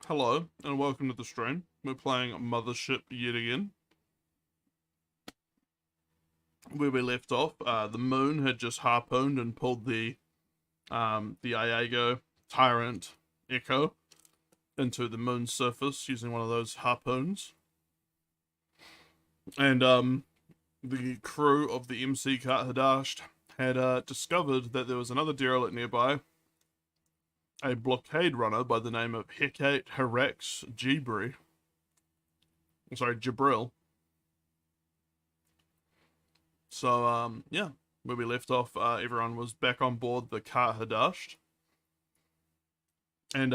Hello, and welcome to the stream. We're playing Mothership yet again. Where we left off, the moon had just harpooned and pulled the Iago Tyrant Echo into the moon's surface using one of those harpoons. And the crew of the MC Qart Hadasht had discovered that there was another derelict nearby, a blockade runner by the name of Jibril. So, yeah, where we left off, everyone was back on board the Qart Hadasht. And,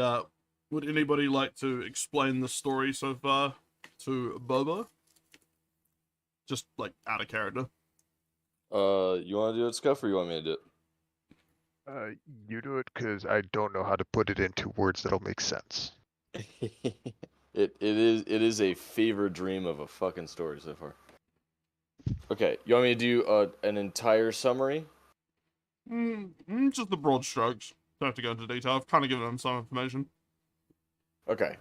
would anybody like to explain the story so far to Bobo? Just, like, out of character. You want to do it, Scuff, or you want me to do it? You do it, because I don't know how to put it into words that'll make sense. It is a fever dream of a fucking story so far. Okay, you want me to do an entire summary? Just the broad strokes. Don't have to go into detail. I've kind of given them some information. Okay.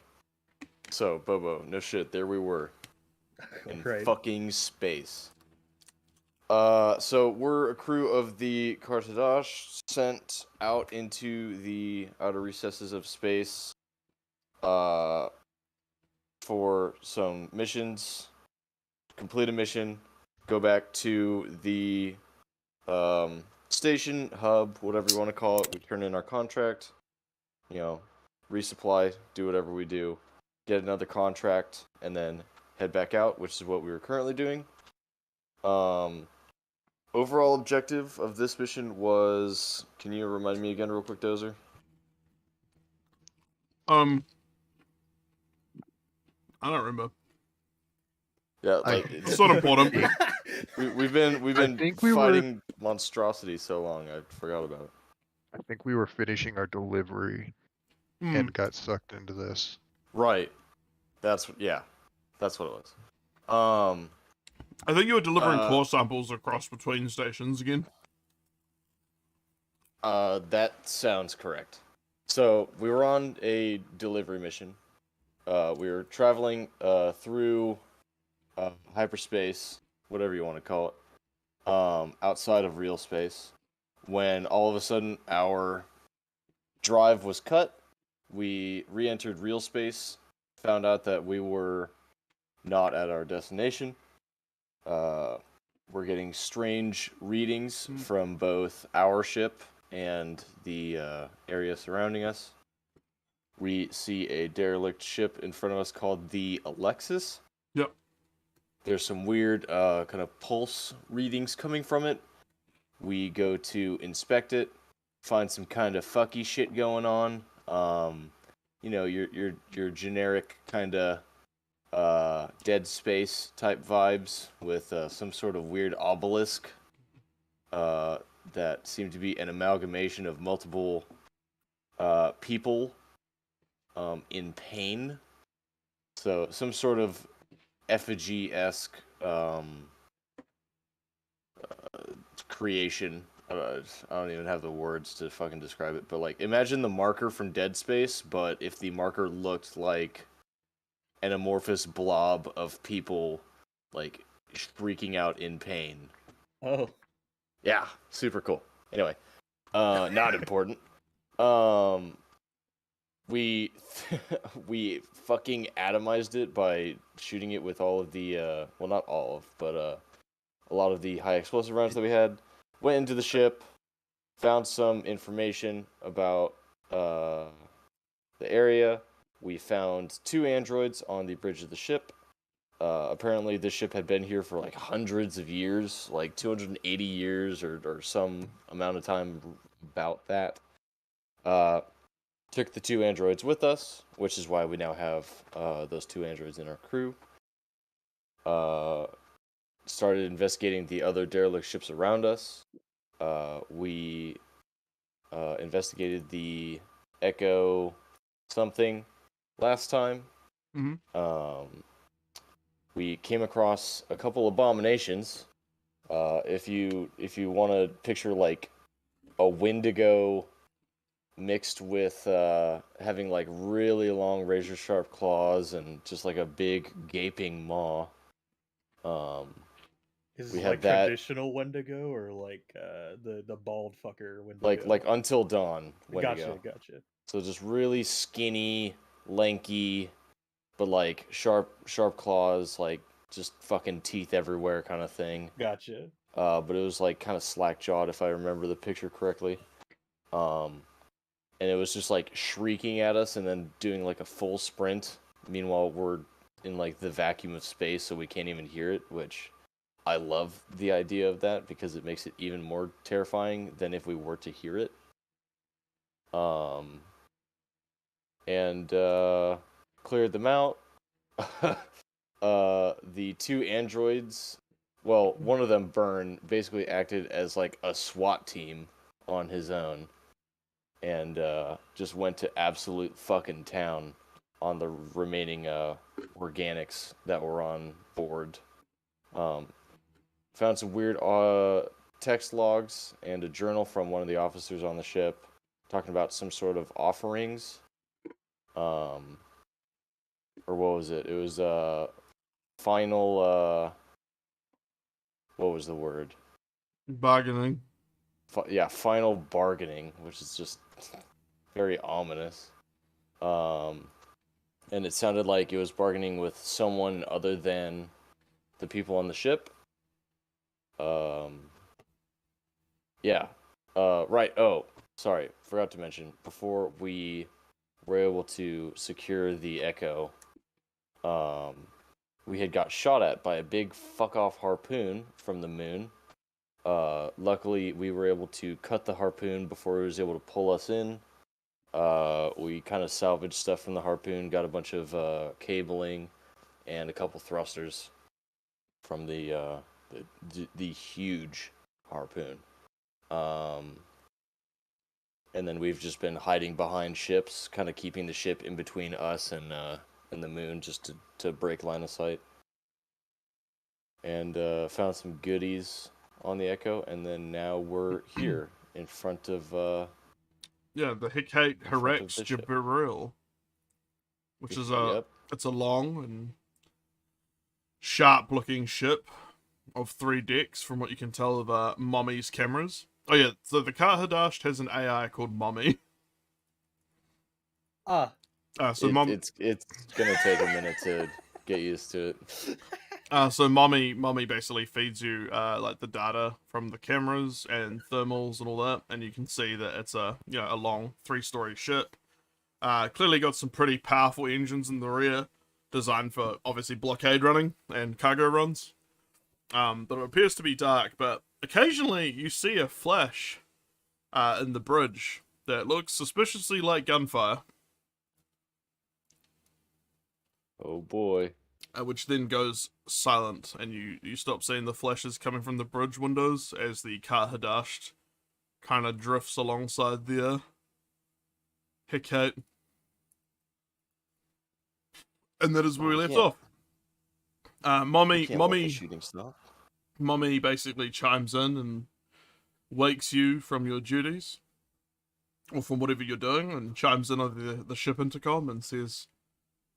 So, Bobo, no shit, there we were. In fucking space. So we're a crew of the Qart Hadasht sent out into the outer recesses of space for some missions. Complete a mission, go back to the station, hub, whatever you want to call it. We turn in our contract, you know, resupply, do whatever we do, get another contract, and then head back out, which is what we were currently doing. Overall objective of this mission was... Can you remind me again real quick, Dozer? I don't remember. Yeah, like... It's not important. We've been fighting monstrosity so long, I forgot about it. I think we were finishing our delivery and got sucked into this. Right. That's what it was. I think you were delivering core samples across between stations again. That sounds correct. So, we were on a delivery mission. We were traveling through hyperspace, whatever you want to call it, outside of real space, when all of a sudden our drive was cut. We re-entered real space, found out that we were not at our destination. We're getting strange readings from both our ship and the area surrounding us. We see a derelict ship in front of us called the Alexis. Yep. There's some weird kind of pulse readings coming from it. We go to inspect it, find some kind of fucky shit going on. You know, your generic kind of Dead Space type vibes with some sort of weird obelisk that seemed to be an amalgamation of multiple people in pain. So some sort of effigy-esque creation. I don't even have the words to fucking describe it, but like imagine the marker from Dead Space, but if the marker looked like an amorphous blob of people, like, shrieking out in pain. Oh. Yeah, super cool. Anyway, not important. We fucking atomized it by shooting it with all of the, well, not all of, but a lot of the high explosive rounds that we had. Went into the ship, found some information about the area. We found 2 androids on the bridge of the ship. Apparently, this ship had been here for like hundreds of years, like 280 years or some amount of time about that. Took the 2 androids with us, which is why we now have those 2 androids in our crew. Started investigating the other derelict ships around us. We investigated the Echo something last time. We came across a couple abominations. If you want to picture like a Wendigo mixed with having like really long razor sharp claws and just like a big gaping maw. Is We it had like that- traditional Wendigo or like the bald fucker Wendigo? like Until Dawn Wendigo. Gotcha. So just really skinny, lanky, but like sharp claws, like just fucking teeth everywhere kind of thing. Gotcha. But it was like kind of slack jawed if I remember the picture correctly. And it was just like shrieking at us and then doing like a full sprint. Meanwhile, we're in like the vacuum of space, so we can't even hear it, which I love the idea of that because it makes it even more terrifying than if we were to hear it. And cleared them out. The two androids, well, one of them, Burn, basically acted as like a SWAT team on his own. And just went to absolute fucking town on the remaining organics that were on board. Found some weird text logs and a journal from one of the officers on the ship talking about some sort of offerings. Or what was it? It was final. What was the word? Bargaining. Final bargaining, which is just very ominous. And it sounded like it was bargaining with someone other than the people on the ship. Right. Oh, sorry. Forgot to mention, before we were able to secure the Echo, we had got shot at by a big fuck-off harpoon from the moon. Luckily, we were able to cut the harpoon before it was able to pull us in. We kind of salvaged stuff from the harpoon, got a bunch of cabling, and a couple thrusters from the huge harpoon. And then we've just been hiding behind ships, kind of keeping the ship in between us and the moon, just to break line of sight. And found some goodies on the Echo, and then now we're here in front of the Hecate front of Harax the ship. Jabril, which is Yep. it's a long and sharp-looking ship of 3 decks, from what you can tell of Mommy's cameras. Oh yeah, so the Qart Hadasht has an AI called Mommy. Ah, So it's gonna take a minute to get used to it. So Mommy basically feeds you like the data from the cameras and thermals and all that, and you can see that it's a long 3-story ship. Clearly got some pretty powerful engines in the rear, designed for obviously blockade running and cargo runs. But it appears to be dark, but occasionally you see a flash in the bridge that looks suspiciously like gunfire. Oh boy. Which then goes silent, and you stop seeing the flashes coming from the bridge windows as the Qart Hadasht kind of drifts alongside the Hecate. And that is where we left off. Mommy shooting stop. Mommy basically chimes in and wakes you from your duties, or from whatever you're doing, and chimes in over the ship intercom and says,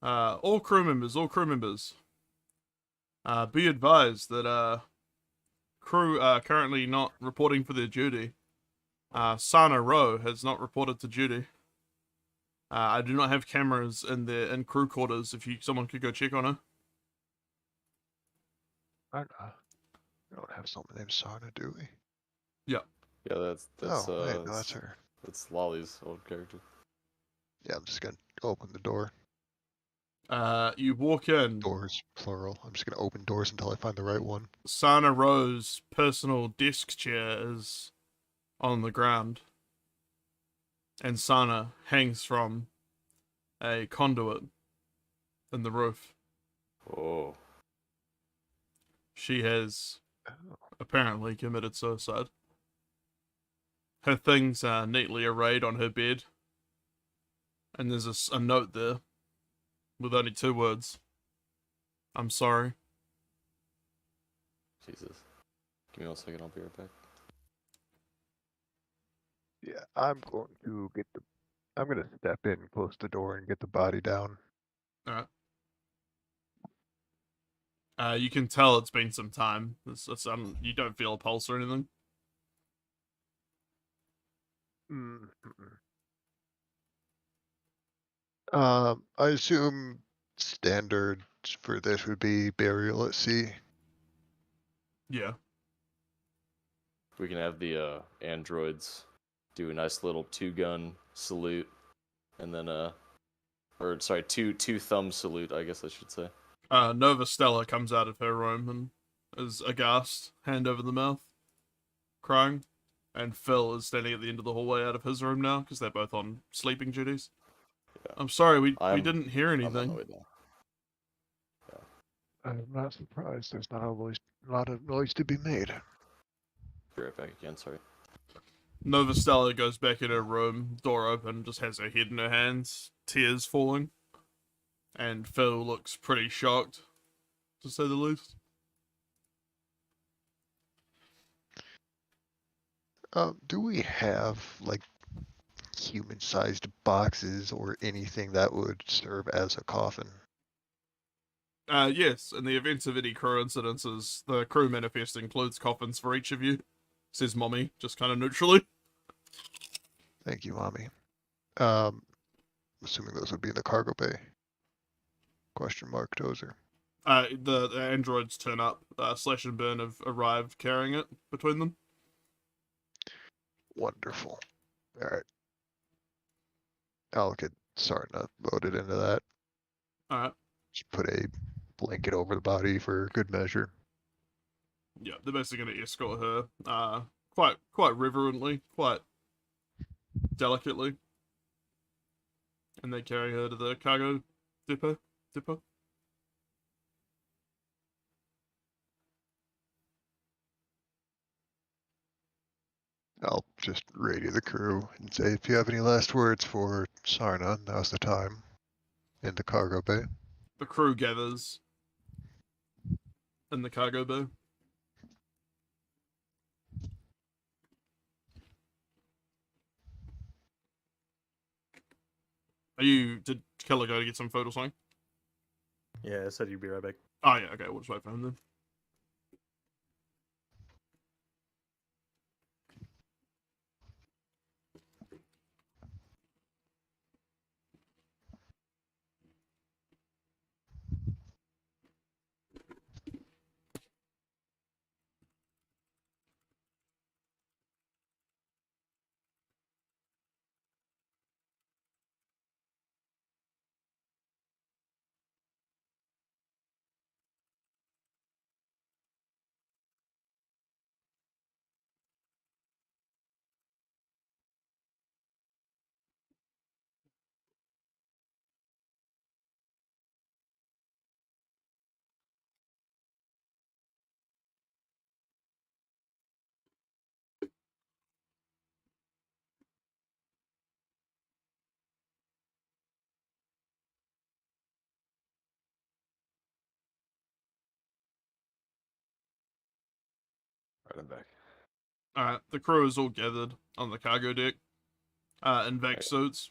all crew members, be advised that crew are currently not reporting for their duty. Sana Ro has not reported to duty. I do not have cameras in crew quarters. If someone could go check on her. We don't have someone named Sana, do we? Yeah, that's wait, no, that's her. That's Lolly's old character. Yeah, I'm just gonna open the door. You walk in. Doors, plural. I'm just gonna open doors until I find the right one. Sana Ro's personal desk chair is on the ground, and Sana hangs from a conduit in the roof. Oh. She has Oh. apparently committed suicide. Her things are neatly arrayed on her bed, and there's a note there with only 2 words. I'm sorry. Jesus. Give me 1 second, I'll be right back. Yeah, I'm going to get the I'm gonna step in, close the door, and get the body down. Alright. You can tell it's been some time. You don't feel a pulse or anything. Mm-mm. I assume standard for this would be burial at sea. Yeah. We can have the androids do a nice little 2-gun salute, and then or sorry, two thumb salute, I guess I should say. Nova Stella comes out of her room and is aghast, hand over the mouth, crying. And Phil is standing at the end of the hallway out of his room now because they're both on sleeping duties. Yeah. I'm sorry, we I'm- didn't hear I'm on the anything. way down. I'm not surprised. There's not always a lot of noise to be made. Be right back again. Sorry. Nova Stella goes back in her room, door open, just has her head in her hands, tears falling. And Phil looks pretty shocked, to say the least. Do we have like human-sized boxes or anything that would serve as a coffin? Yes, in the event of any crew incidences, the crew manifest includes coffins for each of you, says Mommy, just kind of neutrally. Thank you, Mommy. Assuming those would be in the cargo bay. Question mark, Dozer. The androids turn up. Slash and Burn have arrived carrying it between them. Wonderful. All right. I'll get Sarna loaded into that. Alright. Just put a blanket over the body for good measure. Yeah, they're basically going to escort her, quite reverently, quite delicately. And they carry her to the cargo depot. I'll just radio the crew and say, if you have any last words for Sarna, now's the time. In the cargo bay. The crew gathers in the cargo bay. Did Keller go to get some food or something? Yeah, I said you'd be right back. Oh yeah, okay, we'll just wait for him then. Right, I'm back. Alright, the crew is all gathered on the cargo deck, in vac suits.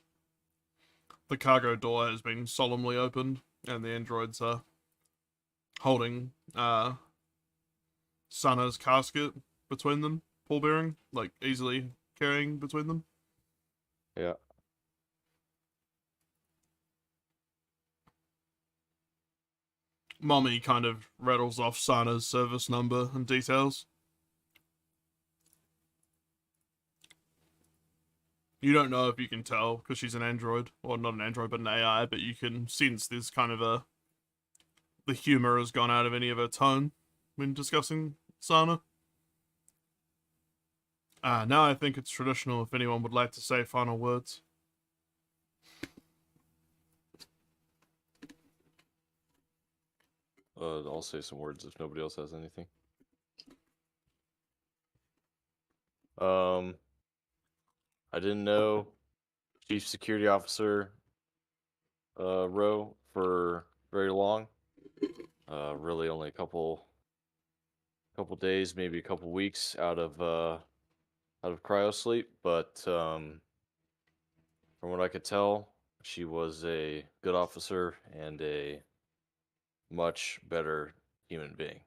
The cargo door has been solemnly opened, and the androids are holding, Sana's casket between them, pall bearing, like easily carrying between them. Yeah. Mommy kind of rattles off Sana's service number and details. You don't know if you can tell because she's an android, or not an android, but an AI, but you can sense there's kind of the humor has gone out of any of her tone when discussing Sana. Now I think it's traditional if anyone would like to say final words. I'll say some words if nobody else has anything. I didn't know Chief Security Officer Rowe for very long. Really only a couple days, maybe a couple weeks out of cryo sleep, but from From what I could tell, she was a good officer and a much better human being.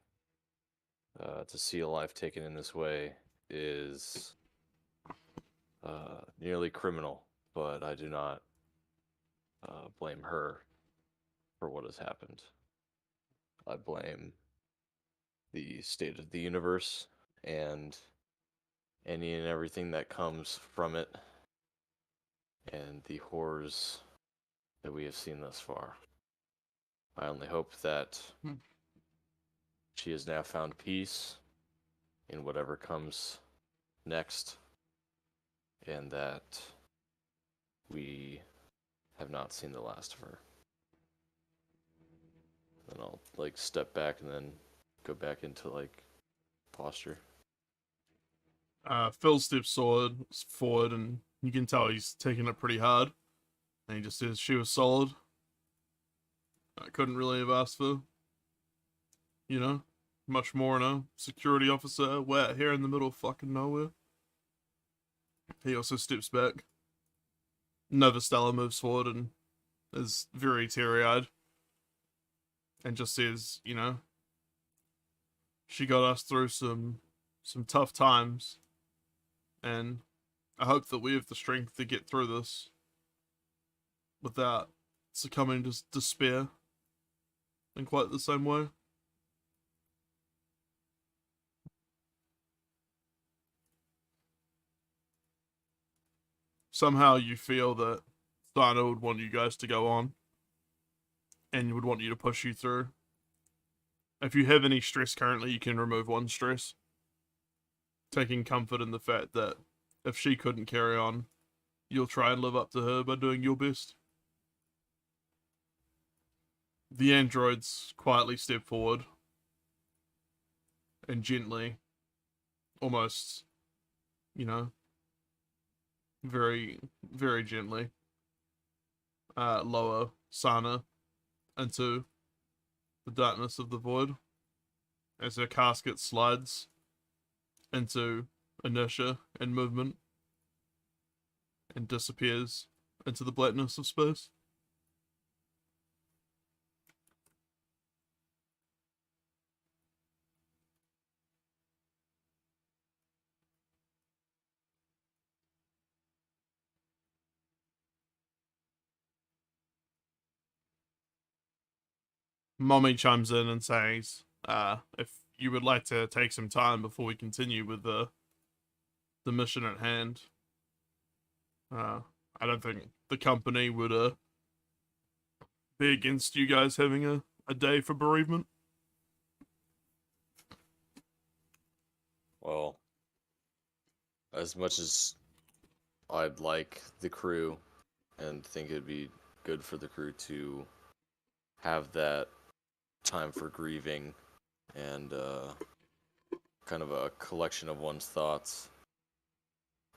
To see a life taken in this way is nearly criminal, but I do not blame her for what has happened. I blame the state of the universe and any and everything that comes from it, and the horrors that we have seen thus far. I only hope that she has now found peace in whatever comes next, and that we have not seen the last of her. Then I'll step back and then go back into posture. Phil steps forward, and you can tell he's taking it pretty hard. And he just says, "She was solid. I couldn't really have asked for, much more in a security officer. We're out here in the middle of fucking nowhere." He also steps back. Novastella moves forward and is very teary-eyed. And just says, she got us through some tough times. And I hope that we have the strength to get through this without succumbing to despair in quite the same way. Somehow you feel that Sana would want you guys to go on and would want you to push you through. If you have any stress currently, you can remove one stress, taking comfort in the fact that if she couldn't carry on, you'll try and live up to her by doing your best. The androids quietly step forward and gently, almost, very, very gently, lower Sana into the darkness of the void as her casket slides into inertia and movement and disappears into the blackness of space. Mommy chimes in and says, if you would like to take some time before we continue with the mission at hand, I don't think the company would be against you guys having a day for bereavement. Well, as much as I'd like the crew and think it'd be good for the crew to have that time for grieving and kind of a collection of one's thoughts,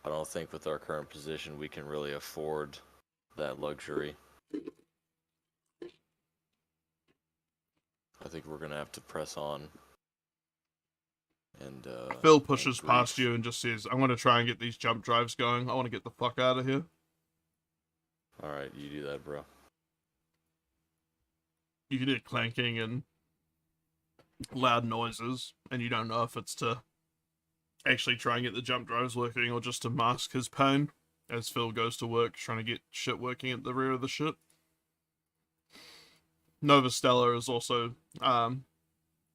I don't think with our current position we can really afford that luxury. I think we're gonna have to press on. And Phil pushes and past grief. you and just says, "I'm gonna try and get these jump drives going. I want to get the fuck out of here." All right, you do that, bro. You can hear clanking and loud noises, and you don't know if it's to actually try and get the jump drives working or just to mask his pain as Phil goes to work trying to get shit working at the rear of the ship. Novastella is also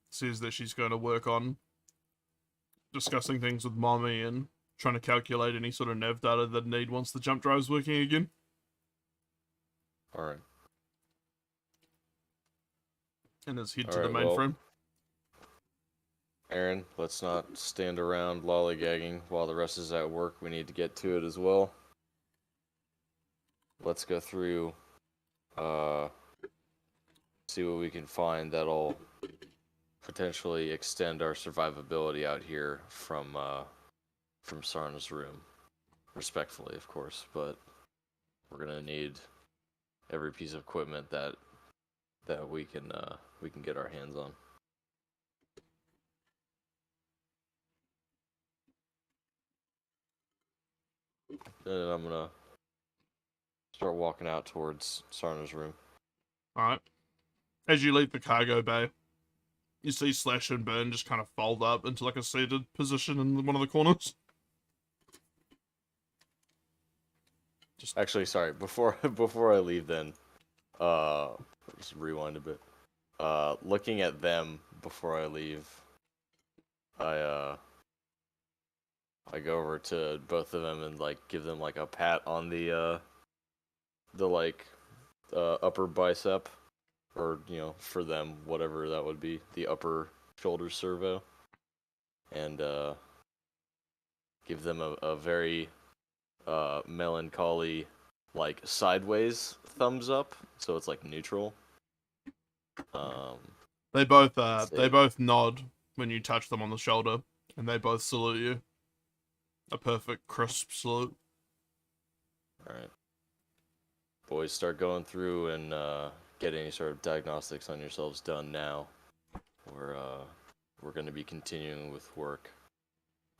says that she's going to work on discussing things with Mommy and trying to calculate any sort of nav data that need once the jump drive's working again. All right. And is head All to the right, well, mainframe. Aaron, let's not stand around lollygagging while the rest is at work. We need to get to it as well. Let's go through, see what we can find that'll potentially extend our survivability out here from Sarna's room. Respectfully, of course, but we're gonna need every piece of equipment that we can get our hands on. And I'm gonna start walking out towards Sarna's room. Alright. As you leave the cargo bay, you see Slash and Burn just kind of fold up into like a seated position in one of the corners. Actually, sorry. Before I leave, then, just rewind a bit. Looking at them before I leave, I go over to both of them and like give them like a pat on the upper bicep, or for them whatever that would be, the upper shoulder servo, and give them a very melancholy like sideways thumbs up, so it's like neutral. They both nod when you touch them on the shoulder, and they both salute you. A perfect, crisp salute. Alright. Boys, start going through and get any sort of diagnostics on yourselves done now. We're going to be continuing with work,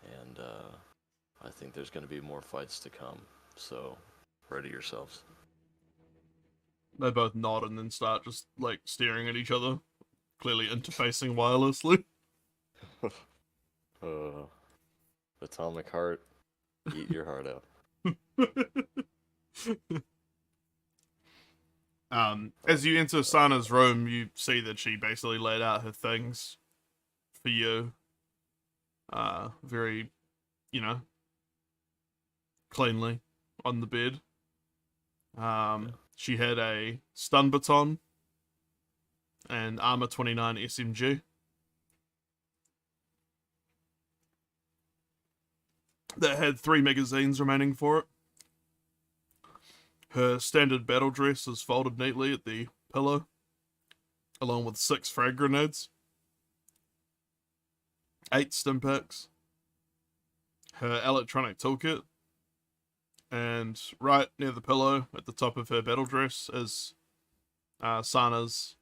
and I think there's going to be more fights to come, so ready yourselves. They both nod and then start just like staring at each other, clearly interfacing wirelessly. Atomic heart, eat your heart out. As you enter Sana's room, you see that she basically laid out her things for you. Very, cleanly on the bed. She had a stun baton and armor 29 SMG. That had 3 magazines remaining for it. Her standard battle dress is folded neatly at the pillow, along with 6 frag grenades, 8 stim packs, her electronic toolkit, and right near the pillow at the top of her battle dress is Sana's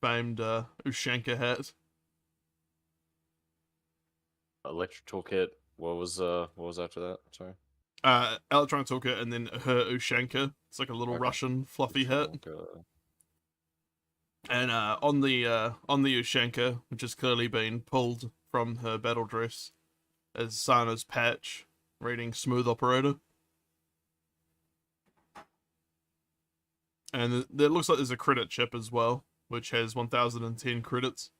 famed Ushanka hat. Electric toolkit. What was after that? Sorry. Electronic toolkit, and then her Ushanka. It's like a little Russian fluffy hat. And on the Ushanka, which has clearly been pulled from her battle dress, is Sana's patch reading "Smooth Operator." And it looks like there's a credit chip as well, which has 1,010 credits.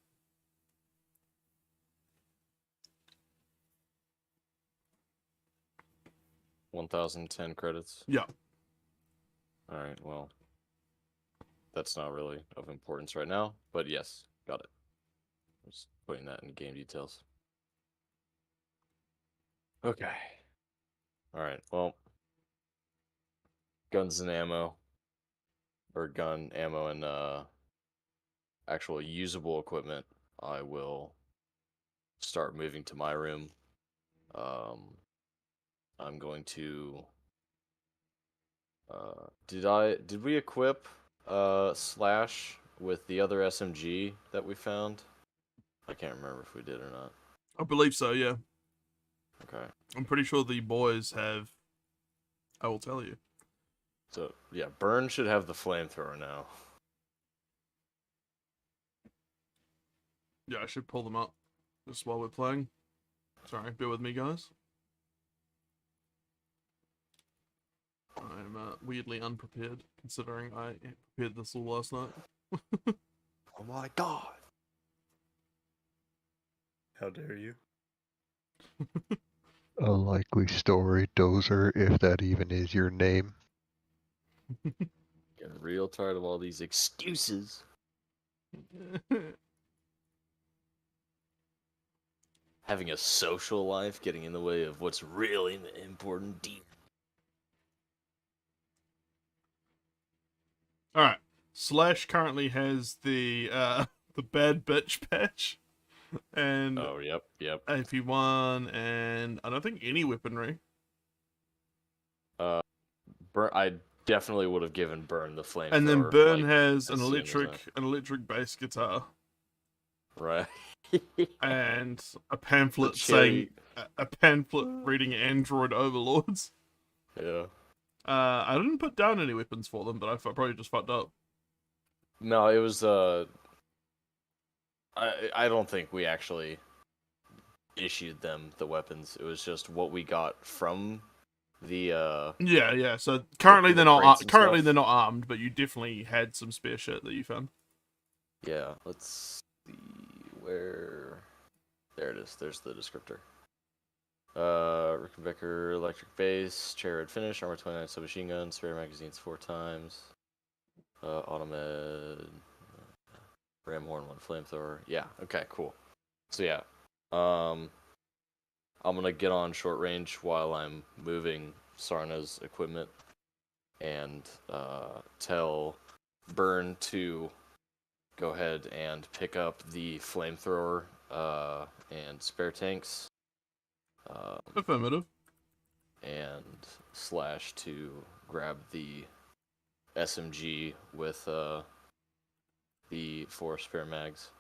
$1,010 credits. Yeah. Alright, well, that's not really of importance right now, but yes, got it. Just putting that in game details. Okay. Alright, well, guns and ammo, or gun, ammo, and actual usable equipment, I will start moving to my room. I'm going to did we equip Slash with the other SMG that we found? I can't remember if we did or not. I believe so, yeah. Okay. I'm pretty sure the boys have. I will tell you. So, yeah, Burn should have the flamethrower now. Yeah, I should pull them up just while we're playing. Sorry, bear with me, guys. I'm weirdly unprepared, considering I prepared this all last night. Oh my god! How dare you? A likely story, Dozer, if that even is your name. Getting real tired of all these excuses. Having a social life getting in the way of what's really important deep. Alright. Slash currently has the bad bitch patch. And Oh, yep. AP1, and I don't think any weaponry. I definitely would have given Burn the flamethrower. And then Burn has as an soon as electric bass guitar. Right. And a pamphlet The cherry- saying a pamphlet reading Android Overlords. Yeah. I didn't put down any weapons for them, but I probably just fucked up. No, it was I don't think we actually issued them the weapons. It was just what we got from the Yeah. So currently the crates and currently stuff. they're not armed, but you definitely had some spare shit that you found. Yeah, let's see where. There it is. There's the descriptor. Rickenbacker, electric base, chair finish, armor 29, submachine gun, spare magazines 4 times. Automed, ram horn 1 flamethrower. Yeah. Okay. Cool. So yeah, I'm gonna get on short range while I'm moving Sarna's equipment, and tell Burn to go ahead and pick up the flamethrower and spare tanks. Affirmative. And Slash to grab the SMG with the 4 spare mags.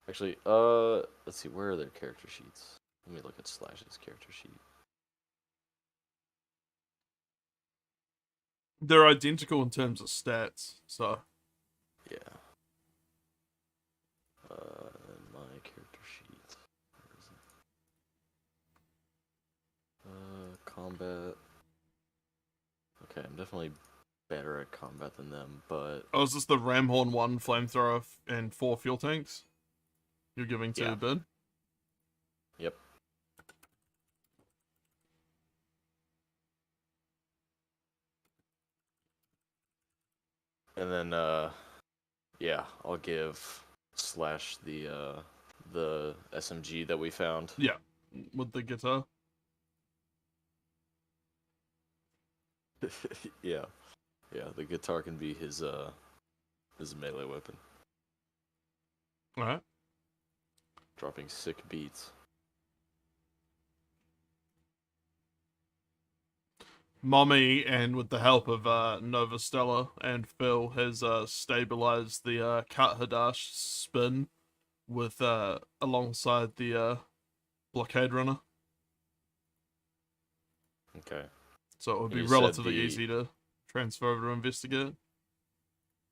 Actually, let's see, where are their character sheets? Let me look at Slash's character sheet. They're identical in terms of stats, so Yeah. My character sheet. Where is it? Combat. Okay, I'm definitely better at combat than them, but oh, is this the Ramhorn 1 flamethrower and 4 fuel tanks you're giving to Yeah. Ben? yep. And then yeah, I'll give Slash the SMG that we found. Yeah, with the guitar. Yeah. Yeah, the guitar can be his melee weapon. Alright. Dropping sick beats. Mommy, and with the help of Nova Stella and Phil, has stabilized the Qart Hadasht spin with alongside the blockade runner, Okay. so it would And be you said relatively the- easy to transfer over to investigate.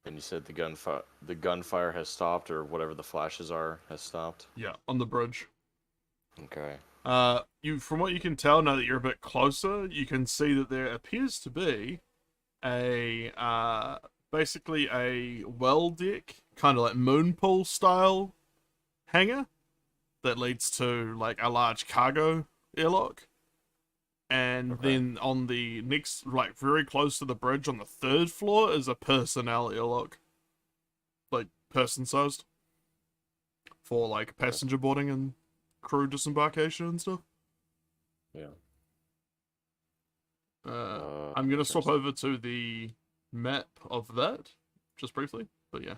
And you said the gunfire has stopped, or whatever the flashes are has stopped. Yeah, on the bridge. Okay. You, from what you can tell, now that you're a bit closer, you can see that there appears to be a basically a well deck, kind of like moon pool style hangar that leads to like a large cargo airlock. And Okay. then on the next, like very close to the bridge on the 3rd floor, is a personnel airlock, like person sized, for like passenger boarding and crew disembarkation and stuff. Yeah. I'm gonna swap over to the map of that just briefly, but yeah.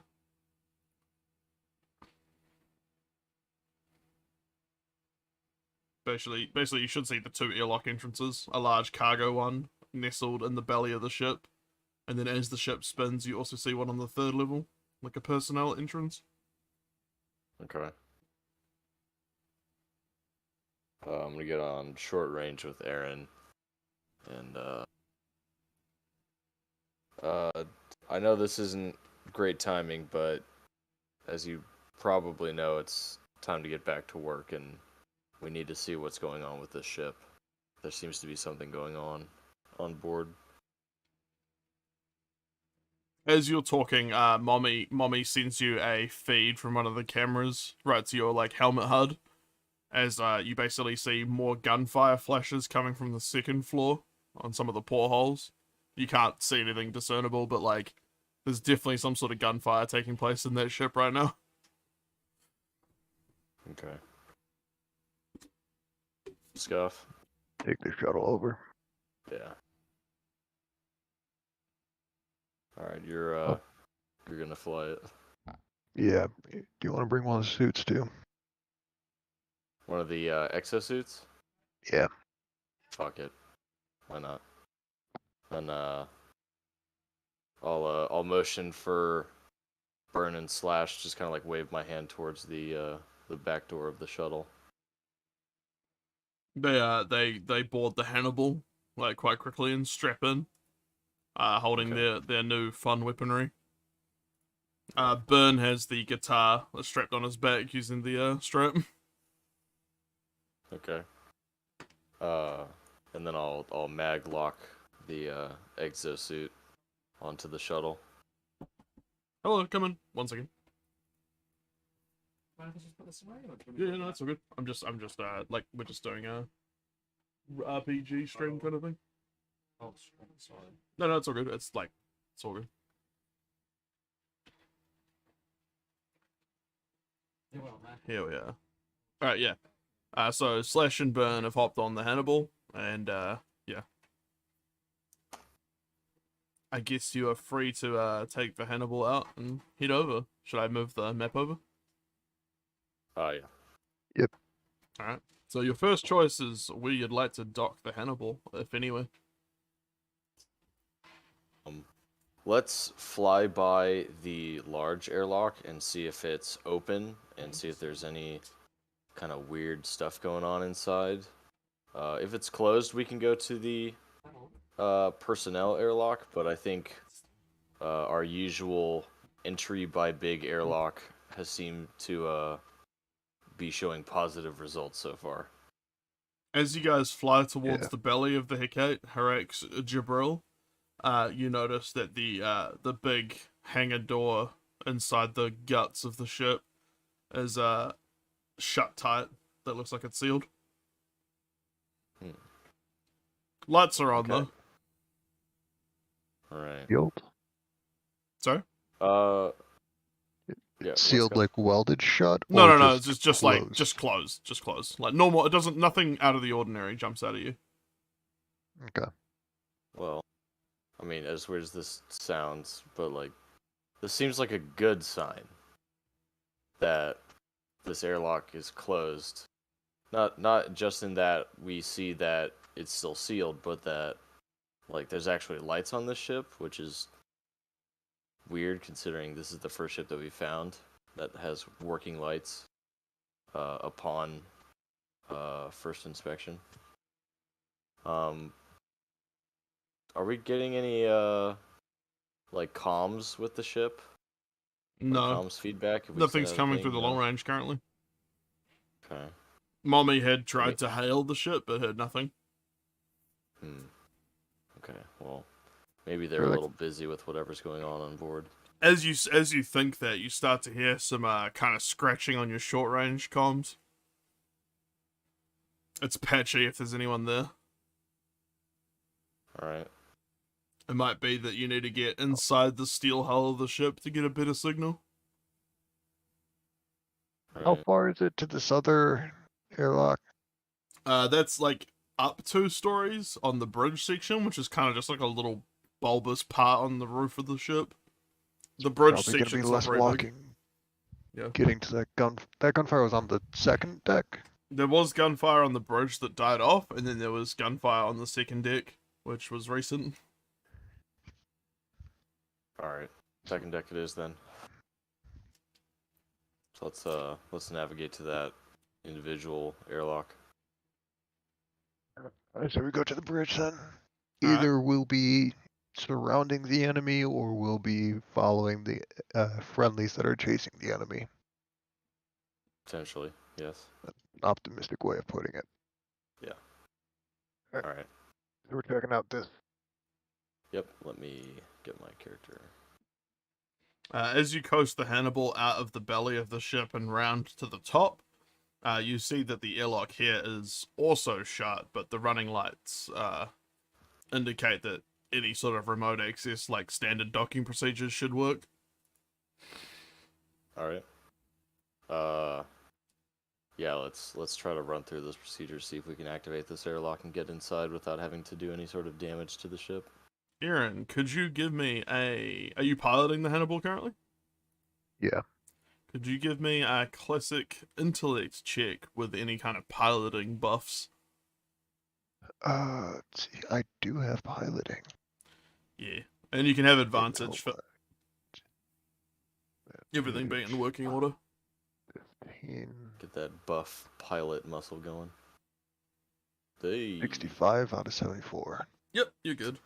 Basically, you should see the 2 airlock entrances. A large cargo one nestled in the belly of the ship, and then as the ship spins, you also see one on the 3rd level, like a personnel entrance. Okay. I'm gonna get on short range with Aaron, and I know this isn't great timing, but as you probably know, it's time to get back to work, and we need to see what's going on with this ship. There seems to be something going on board. As you're talking, mommy sends you a feed from one of the cameras right to your like helmet HUD, as you basically see more gunfire flashes coming from the 2nd floor on some of the portholes. You can't see anything discernible, but like there's definitely some sort of gunfire taking place in that ship right now. Okay. Scuff. Take the shuttle over. Yeah. All right, you're gonna fly it. Yeah. Do you want to bring one of the suits too? One of the exosuits. Yeah. Fuck it. Why not? And I'll motion for Burn and Slash. Just kind of like wave my hand towards the back door of the shuttle. They board the Hannibal like quite quickly and strap in, holding Okay. their new fun weaponry. Burn has the guitar strapped on his back using the strap. Okay. And then I'll mag lock the exosuit onto the shuttle. Hello, come in. 1 second. Yeah, no, that's all good. I'm just like we're just doing a RPG stream kind of thing. Oh, sorry. No, it's all good. It's all good. Here we are. All right, yeah. So Slash and Burn have hopped on the Hannibal, and yeah. I guess you are free to take the Hannibal out and head over. Should I move the map over? Yeah. All right. So your first choice is where you'd like to dock the Hannibal, if anywhere. Let's fly by the large airlock and see if it's open and see if there's any kind of weird stuff going on inside. If it's closed, we can go to the personnel airlock, but I think our usual entry by big airlock has seemed to be showing positive results so far. As you guys fly towards the belly of the Hecate, Harax Jibril, you notice that the big hangar door inside the guts of the ship is shut tight. That looks like it's sealed. Lights are on though. Alright. Sealed? Sorry? Yeah, Sealed like welded shut? No, or no, it's just like closed? just closed. Like normal. It doesn't. Nothing out of the ordinary jumps out at you. Okay. well, I mean, as weird as this sounds, but like, this seems like a good sign that this airlock is closed. Not just in that we see that it's still sealed, but that like there's actually lights on this ship, which is weird considering this is the first ship that we found that has working lights upon first inspection. Are we getting any like comms with the ship? No, Comms feedback? Have we nothing's sent out a coming thing? through the No? long range currently. Okay. Mommy had tried to hail the ship, but heard nothing. Okay. Well, maybe they're They're a like- little busy with whatever's going on board. As you think that, you start to hear some kind of scratching on your short range comms. It's patchy if there's anyone there. All right. It might be that you need to get inside the steel hull of the ship to get a better signal. How Alright. far is it to this other airlock? That's like up 2 stories on the bridge section, which is kind of just like a little bulbous part on the roof of the ship. The bridge Probably gonna be section's less not very big. walking. Yeah. Getting to that gun. That gunfire was on the second deck. There was gunfire on the bridge that died off, and then there was gunfire on the second deck, which was recent. All right. Second deck it is then. So let's navigate to that individual airlock. Alright, so we go to the bridge then. Alright. Either we'll be surrounding the enemy or we'll be following the friendlies that are chasing the enemy. Potentially, yes. Optimistic way of putting it. Yeah. All All right. So we're checking out this. Yep. Let me get my character. As you coast the Hannibal out of the belly of the ship and round to the top, you see that the airlock here is also shut, but the running lights indicate that any sort of remote access, like standard docking procedures, should work. All right. Yeah. Let's try to run through those procedures, see if we can activate this airlock and get inside without having to do any sort of damage to the ship. Aaron, could you give me Are you piloting the Hannibal currently? Yeah. Could you give me a classic intellect check with any kind of piloting buffs? Let's see. I do have piloting. Yeah. And you can have advantage for Intellect. everything being in working order. 15. Get that buff pilot muscle going. They 65 out of 74. Yep, you're good.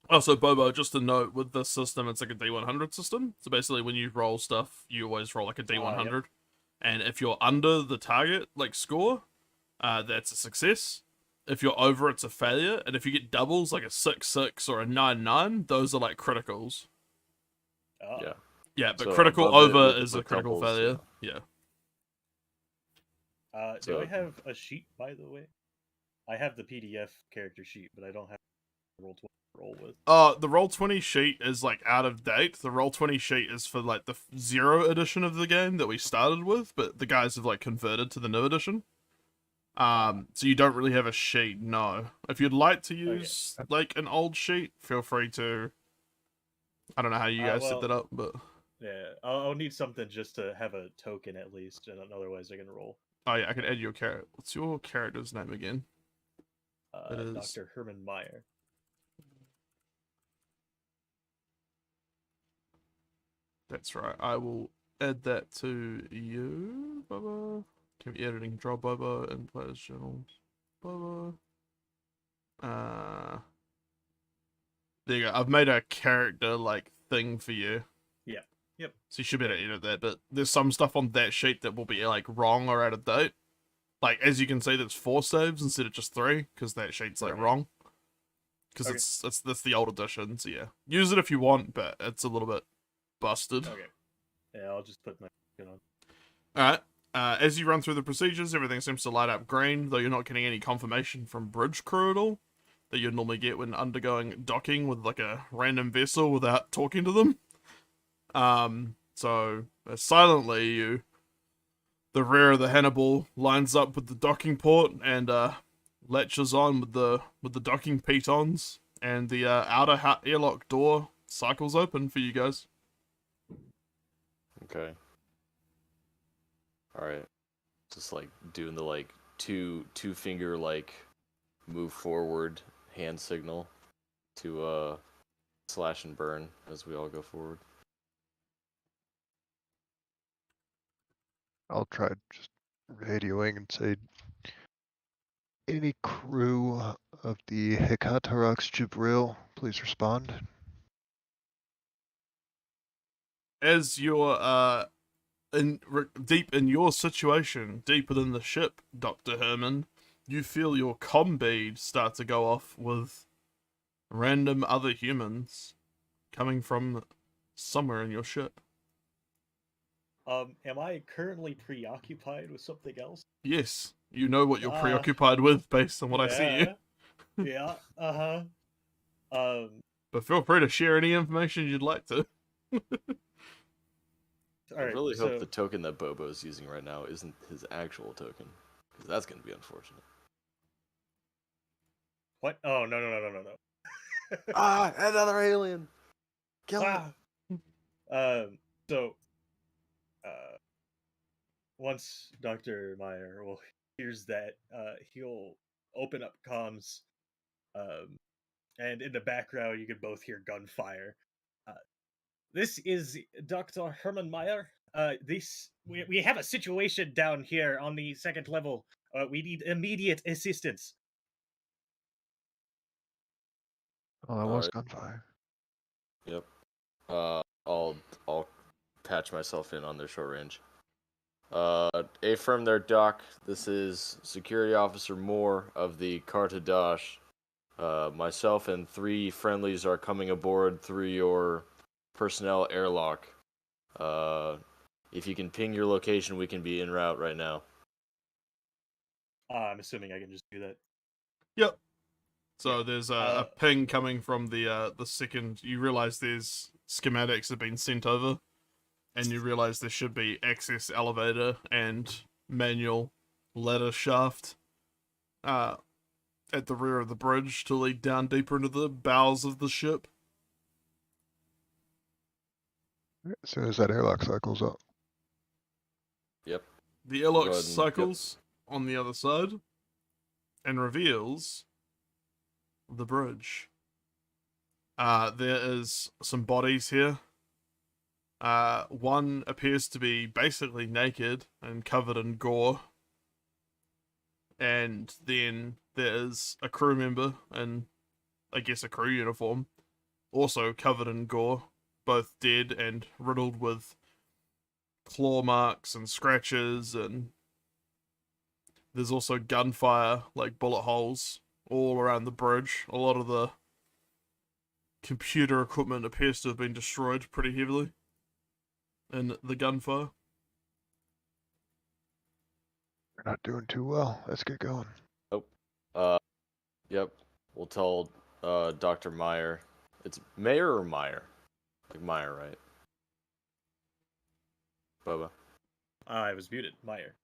Also, Bobo, just a note, with this system, it's like a D100 system. So basically, when you roll stuff, you always roll like a D100. Yep. And if you're under the target, like, score, that's a success. If you're over, it's a failure. And if you get doubles, like a 6-6 or a 9-9, those are like criticals. Oh. Yeah. Yeah, but So critical above it over with is a the critical doubles, failure. Yeah. Do So- I have a sheet, by the way? I have the PDF character sheet, but I don't have roll to roll with. The Roll20 sheet is like out of date. The Roll20 sheet is for like the 0 edition of the game that we started with, but the guys have like converted to the new edition. So you don't really have a sheet, no. If you'd like to use like an old sheet, feel free to. I don't know how you guys set that up, but Yeah, I'll need something just to have a token at least, and otherwise I can roll. oh yeah, I can add your character. What's your character's name again? It is- Dr. Herman Meyer. That's right. I will add that to you, Bubba. Can be editing control, Bubba, and players journal, Bubba. There you go. I've made a character like thing for you. Yeah. Yep. So you should be able to edit that, but there's some stuff on that sheet that will be like wrong or out of date. Like as you can see, there's 4 saves instead of just 3 because that sheet's like Right. wrong. Because Okay. that's the old edition. So yeah, use it if you want, but it's a little bit busted. Okay. Yeah, I'll just put my token on. All right. As you run through the procedures, everything seems to light up green, though you're not getting any confirmation from bridge crew at all that you'd normally get when undergoing docking with like a random vessel without talking to them. So silently, the rear of the Hannibal lines up with the docking port and latches on with the docking pitons, and the outer airlock door cycles open for you guys. Okay. All right. Just like doing the like two finger like move forward hand signal to slash and burn as we all go forward. I'll try just radioing and say, any crew of the Qart Hadasht Jibril, please respond. As you're deep in your situation, deep within the ship, Dr. Herman, you feel your comm bead start to go off with random other humans coming from somewhere in your ship. Am I currently preoccupied with something else? Yes, you know what you're preoccupied with based on what I see you. Yeah. But feel free to share any information you'd like to. All I right, really so, hope the token that Bobo is using right now isn't his actual token, because that's going to be unfortunate. What? Oh, no. Ah, another alien! Kill him! So, once Dr. Meyer hears that, he'll open up comms, and in the background you can both hear gunfire. This is Dr. Herman Meyer. We have a situation down here on the 2nd level. We need immediate assistance. Oh, that was Alright. gunfire. Yep. I'll patch myself in on their short range. Affirm there, Doc. This is Security Officer Moore of the Qart Hadasht. Myself and 3 friendlies are coming aboard through your personnel airlock. If you can ping your location, we can be en route right now. I'm assuming I can just do that. Yep. So there's a ping coming from the second. You realize there's schematics have been sent over, and you realize there should be access elevator and manual ladder shaft at the rear of the bridge to lead down deeper into the bowels of the ship. As soon as that airlock cycles up. Yep. The Go airlock ahead and- cycles on the other side and reveals the bridge. There is some bodies here. One appears to be basically naked and covered in gore. And then there is a crew member in, I guess, a crew uniform, also covered in gore, both dead and riddled with claw marks and scratches, and there's also gunfire, like bullet holes, all around the bridge. A lot of the computer equipment appears to have been destroyed pretty heavily in the gunfire. We're not doing too well. Let's get going. Yep. We'll tell Dr. Meyer. It's Mayer or Meyer? Like Meyer, right? Bubba. I was muted. Meyer.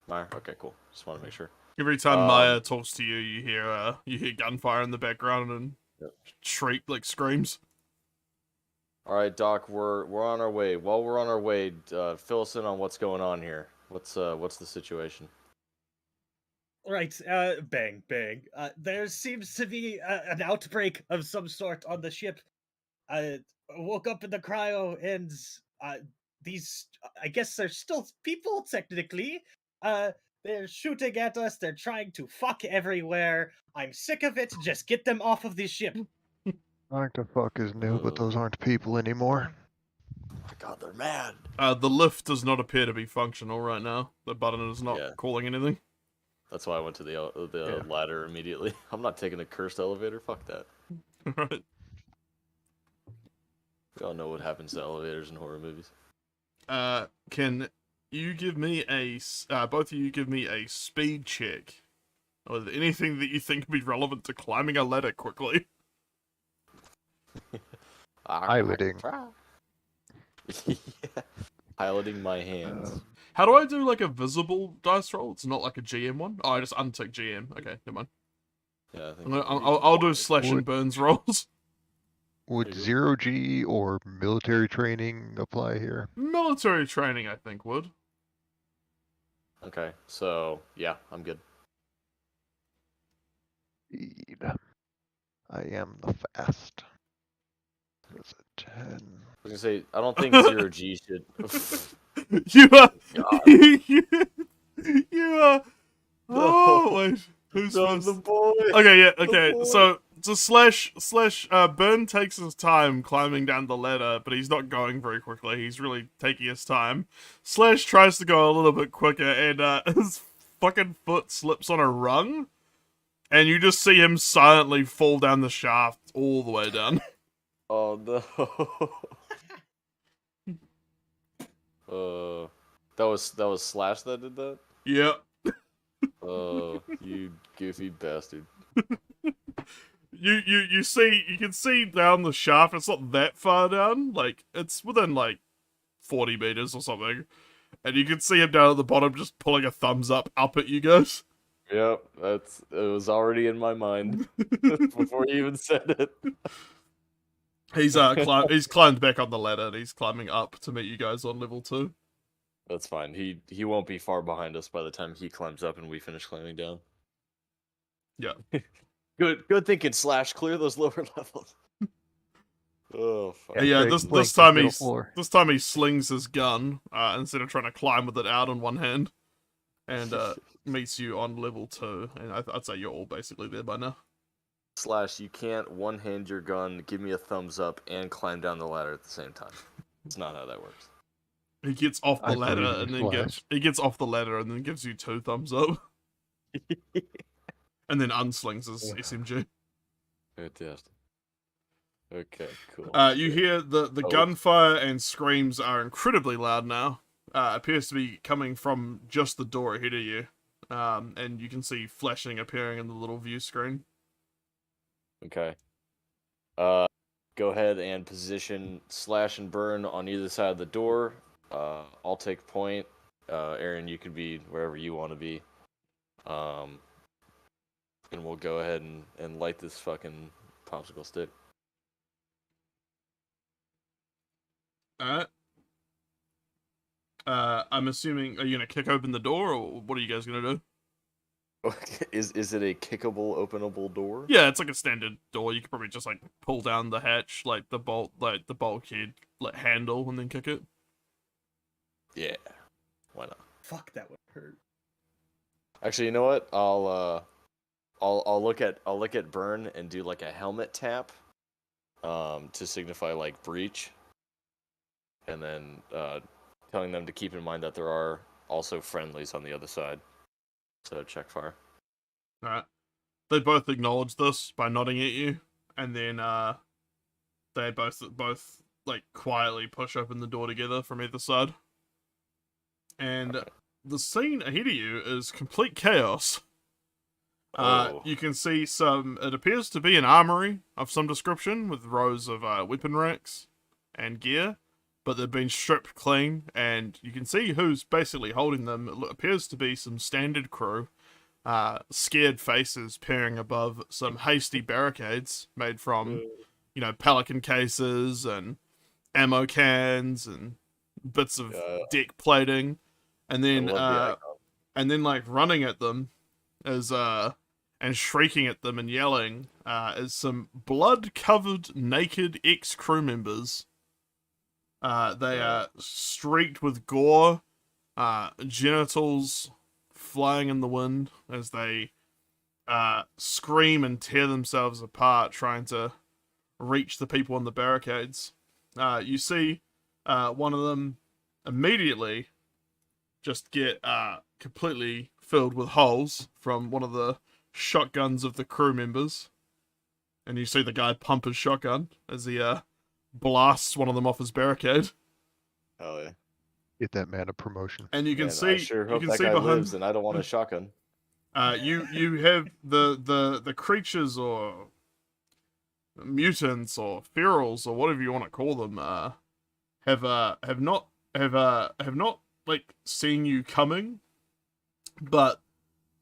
Meyer? Okay, cool. Just want to make sure. Every time Maya talks to you, you hear gunfire in the background and shriek like screams. All right, Doc, we're on our way. While we're on our way, fill us in on what's going on here. What's the situation? Right, bang, bang. There seems to be an outbreak of some sort on the ship. I woke up in the cryo and these, I guess they're still people, technically. They're shooting at us, they're trying to fuck everywhere. I'm sick of it, just get them off of this ship. Trying to fuck is new, but those aren't people anymore. Oh my god, they're mad. The lift does not appear to be functional right now. The button is not calling anything. That's why I went to the ladder immediately. I'm not taking a cursed elevator. Fuck that. Right. We all know what happens to elevators in horror movies. Can you give me both of you give me a speed check? Or anything that you think would be relevant to climbing a ladder quickly? Piloting. Yeah. Piloting my hands. How do I do like a visible dice roll? It's not like a GM one? Oh, I just untick GM. Okay, never mind. Yeah, I think I'll do slash and burns rolls. Would 0G or military training apply here? Military training, I think, would. Okay, so yeah, I'm good. Speed. I am the fast. That's a 10. I was gonna say, I don't think 0G should. You are. God. You are. Oh wait, who's the boy? Okay, yeah, okay. boy. So slash Burn takes his time climbing down the ladder, but he's not going very quickly. He's really taking his time. Slash tries to go a little bit quicker, and his fucking foot slips on a rung, and you just see him silently fall down the shaft all the way down. Oh no. That was Slash that did that? Yep. Oh, you goofy bastard. You can see down the shaft. It's not that far down. Like, it's within like 40 meters or something. And you can see him down at the bottom just pulling a thumbs up at you guys. Yep, it was already in my mind before you even said it. He's he's climbed back on the ladder and he's climbing up to meet you guys on level 2. That's fine. He won't be far behind us by the time he climbs up and we finish climbing down. Yeah. Good thinking, Slash. Clear those lower levels. Oh fuck. Yeah, Great. this Blink time the middle floor. this time he slings his gun instead of trying to climb with it out on one hand, and meets you on level 2. And I'd say you're all basically there by now. Slash, you can't one-hand your gun, give me a thumbs up, and climb down the ladder at the same time. It's not how that works. He gets off the I ladder believe and in then Slash. gets off the ladder and then gives you 2 thumbs up, and then unslings his SMG. Fantastic. Okay, cool. You hear the gunfire and screams are incredibly loud now. Appears to be coming from just the door ahead of you, and you can see flashing appearing in the little view screen. Okay. Go ahead and position Slash and Burn on either side of the door. I'll take point. Aaron, you can be wherever you want to be. And we'll go ahead and light this fucking popsicle stick. Alright. I'm assuming, are you gonna kick open the door, or what are you guys gonna do? Is it a kickable, openable door? Yeah, it's like a standard door. You could probably just like pull down the hatch, like the bulkhead, like handle, and then kick it. Yeah. Why not? Fuck, that would hurt. Actually, you know what? I'll I'll look at Burn and do like a helmet tap, to signify like breach, and then telling them to keep in mind that there are also friendlies on the other side. So check fire. Alright. They both acknowledge this by nodding at you, and then they both like quietly push open the door together from either side. And Okay. the scene ahead of you is complete chaos. Oh. You can see it appears to be an armory of some description with rows of weapon racks and gear, but they've been stripped clean, and you can see who's basically holding them. It appears to be some standard crew, scared faces peering above some hasty barricades made from, pelican cases and ammo cans and bits of deck plating, and then like running at them is and shrieking at them and yelling is some blood-covered naked ex-crew members. They are streaked with gore, genitals flying in the wind as they scream and tear themselves apart trying to reach the people on the barricades. You see one of them immediately just get completely filled with holes from one of the shotguns of the crew members. And you see the guy pump his shotgun as he blasts one of them off his barricade. Oh yeah. Get that man a promotion. And you can Man, see, I sure hope that guy lives, and I don't want a shotgun. you have the creatures or mutants or ferals or whatever you want to call them have not like seen you coming, but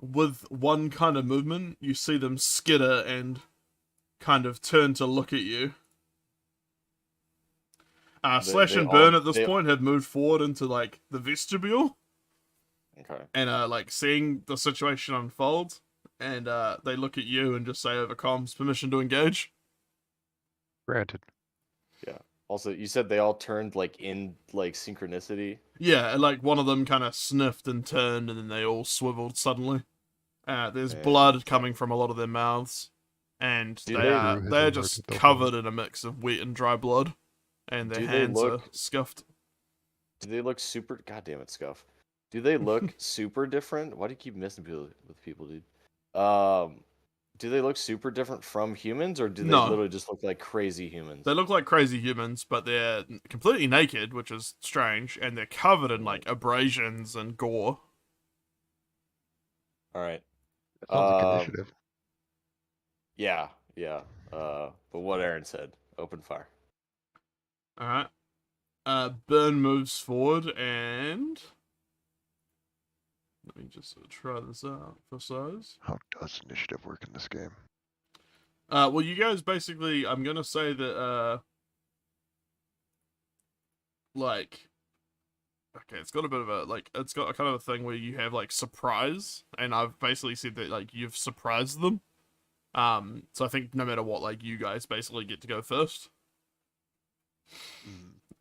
with one kind of movement you see them skitter and kind of turn to look at you. Slash and Burn at this point have moved forward into like the vestibule. Okay. And like seeing the situation unfold, and they look at you and just say over comms, permission to engage. Granted. Yeah. Also, you said they all turned like in like synchronicity. Yeah, and like one of them kind of sniffed and turned, and then they all swiveled suddenly. There's blood coming from a lot of their mouths, and they're just covered in a mix of wet and dry blood, and their hands are scuffed. Do they look super? God damn it, Scuff. Do they look super different? Why do you keep messing with people, dude? Do they look super different from humans, or do they literally just look like crazy humans? They look like crazy humans, but they're completely naked, which is strange, and they're covered in like abrasions and gore. All right. That sounds like initiative. Yeah. But what Aaron said, open fire. All right. Burn moves forward, and let me just try this out for size. How does initiative work in this game? Well, you guys basically, I'm gonna say that, like, okay, it's got a bit of a, like, it's got a kind of a thing where you have, like, surprise, and I've basically said that, like, you've surprised them. So I think no matter what, like, you guys basically get to go first.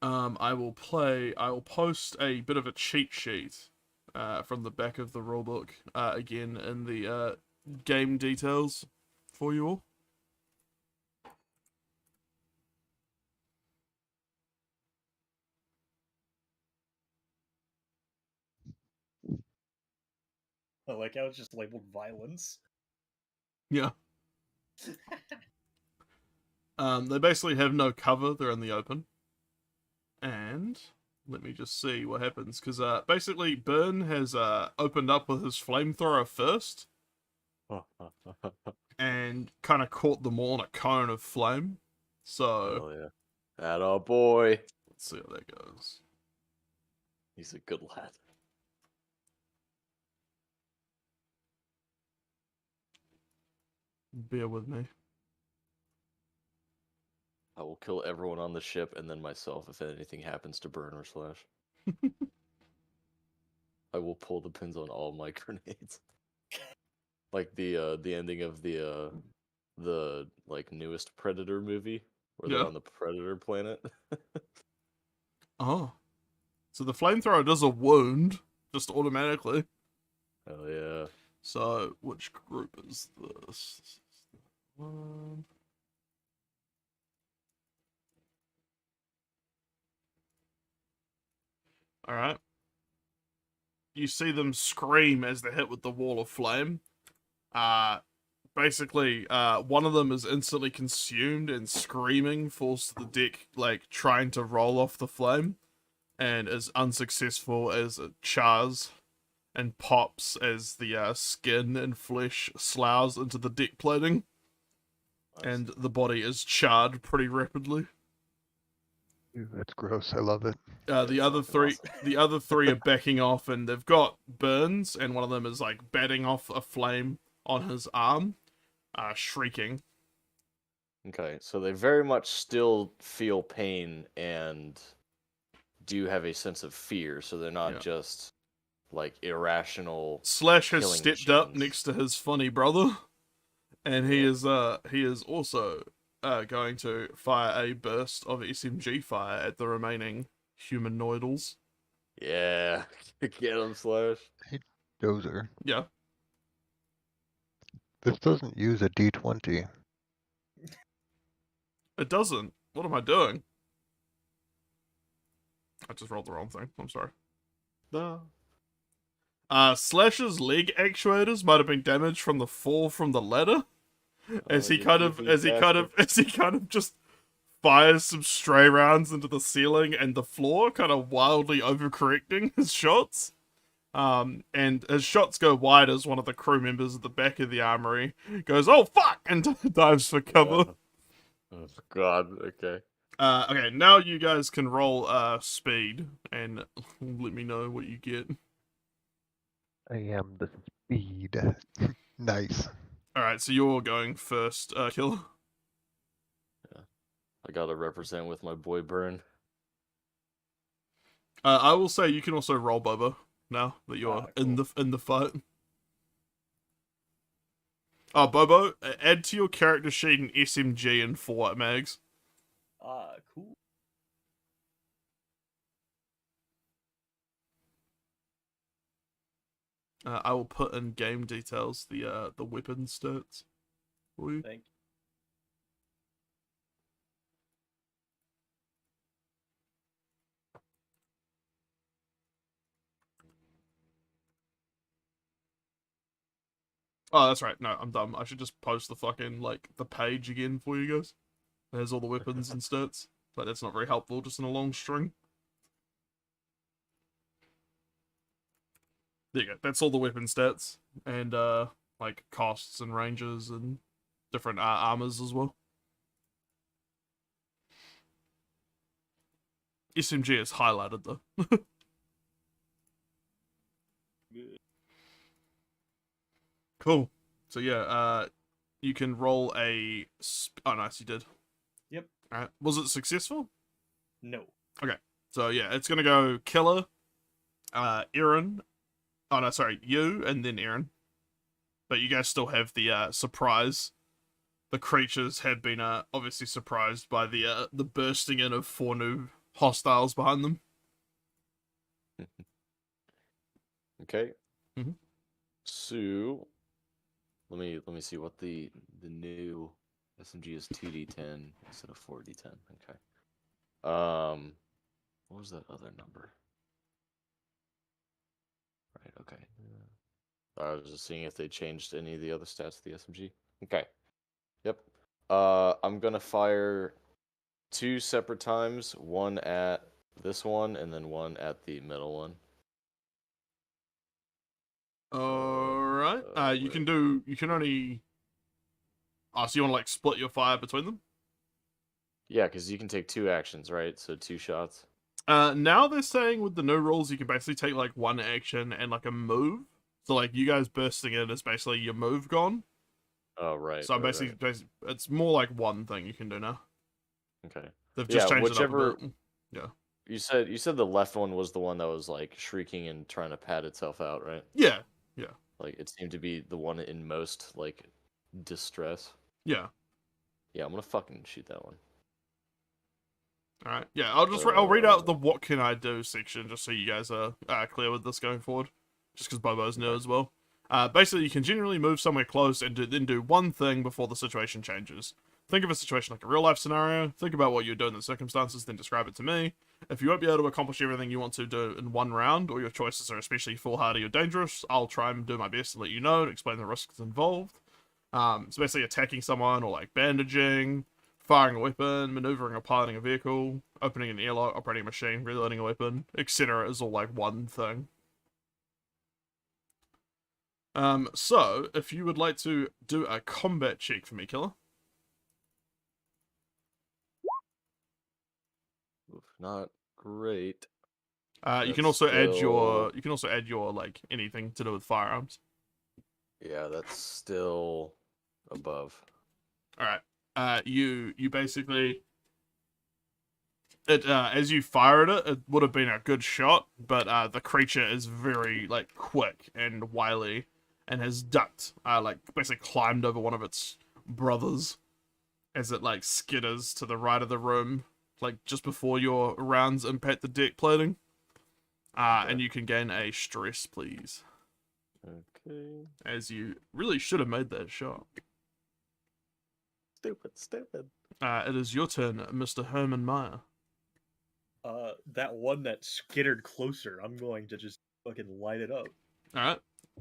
I will post a bit of a cheat sheet from the back of the rulebook, again in the game details for you all. I like how it's just labeled violence. Yeah. They basically have no cover, they're in the open. And let me just see what happens, because basically Burn has opened up with his flamethrower first and kind of caught them all in a cone of flame. So, yeah. Atta boy. Let's see how that goes. He's a good lad. Bear with me. I will kill everyone on the ship and then myself if anything happens to Burn or Slash. I will pull the pins on all my grenades. Like the ending of the like newest Predator movie where they're on the Predator planet. Oh. So the flamethrower does a wound just automatically. Oh yeah. So, which group is this? This is the one. Alright. You see them scream as they're hit with the wall of flame. Basically, one of them is instantly consumed and screaming falls to the deck, like, trying to roll off the flame, and is unsuccessful as it chars and pops as the skin and flesh sloughs into the deck plating, and the body is charred pretty rapidly. Ew, that's gross. I love it. The other three, the other three are backing off, and they've got burns, and one of them is like batting off a flame on his arm, shrieking. Okay, so they very much still feel pain and do have a sense of fear, so they're not Yeah. just like irrational. Slash has killing stepped up machines. next to his funny brother, and he is also going to fire a burst of SMG fire at the remaining humanoidals. Yeah, get him, Slash. Dozer. Yeah. This doesn't use a D20. It doesn't. What am I doing? I just rolled the wrong thing. I'm sorry. No. Slash's leg actuators might have been damaged from the fall from the ladder, as he kind of just fires some stray rounds into the ceiling and the floor, kind of wildly overcorrecting his shots. And his shots go wide as one of the crew members at the back of the armory goes, "Oh fuck!" and dives for cover. Oh God. Okay. Okay, now you guys can roll speed and let me know what you get. I am the speed. Nice. Alright, so you're going first, Killer. I gotta represent with my boy Burn. I will say you can also roll Bobo now that you're in the fight. Oh, Bobo, add to your character sheet an SMG and 4 mags. Cool. I will put in game details the weapon stats for you. Thank you. Oh, that's right. No, I'm dumb. I should just post the fucking, like, the page again for you guys. It has all the weapons and stats. But that's not very helpful, just in a long string. There you go. That's all the weapon stats. And, like, costs and ranges and different armors as well. SMG is highlighted, though. Good. Cool. So yeah, you can roll a. Oh, nice, you did. Yep. Alright. Was it successful? No. So yeah, it's gonna go Killer, Aaron. Oh no, sorry, you and then Aaron. But you guys still have the surprise. The creatures have been obviously surprised by the bursting in of 4 new hostiles behind them. Okay. Mhm. So let me see what the new SMG is. 2d10 instead of 4d10. Okay. What was that other number? Right. Okay. I was just seeing if they changed any of the other stats of the SMG. Okay. Yep. I'm gonna fire 2 separate times. One at this one, and then one at the middle one. Alright. You can only. Oh, so you want to like split your fire between them? Yeah, because you can take 2 actions, right? So 2 shots. Now they're saying with the new rules, you can basically take like 1 action and like a move. So like you guys bursting in is basically your move gone. Oh, right. So right, basically, right. it's more like 1 thing you can do now. Okay. They've just Yeah, changed whichever- it up a bit. Yeah. You said the left one was the one that was like shrieking and trying to pad itself out, right? Yeah. Like it seemed to be the one in most like distress. Yeah. Yeah, I'm gonna fucking shoot that one. All right. Yeah. I'll read out the "What can I do" section just so you guys are clear with this going forward. Just because Bobo's new as well. Basically, you can generally move somewhere close and then do one thing before the situation changes. Think of a situation like a real life scenario. Think about what you're doing in the circumstances, then describe it to me. If you won't be able to accomplish everything you want to do in one round, or your choices are especially foolhardy or dangerous, I'll try and do my best to let you know and explain the risks involved. So basically attacking someone or like bandaging, firing a weapon, maneuvering or piloting a vehicle, opening an airlock, operating a machine, reloading a weapon, etc. is all like one thing. So if you would like to do a combat check for me, Killer. Oof, not great. You can That's also add your still- like anything to do with firearms. Yeah, that's still above. All right. You basically it as you fired it, it would have been a good shot, but the creature is very like quick and wily, and has ducked, like basically climbed over one of its brothers as it like skitters to the right of the room, like just before your rounds impact the deck plating. And you can gain a stress, please, Okay. as you really should have made that shot. Stupid. It is your turn, Mr. Herman Meyer. That one that skittered closer, I'm going to just fucking light it up. Alright.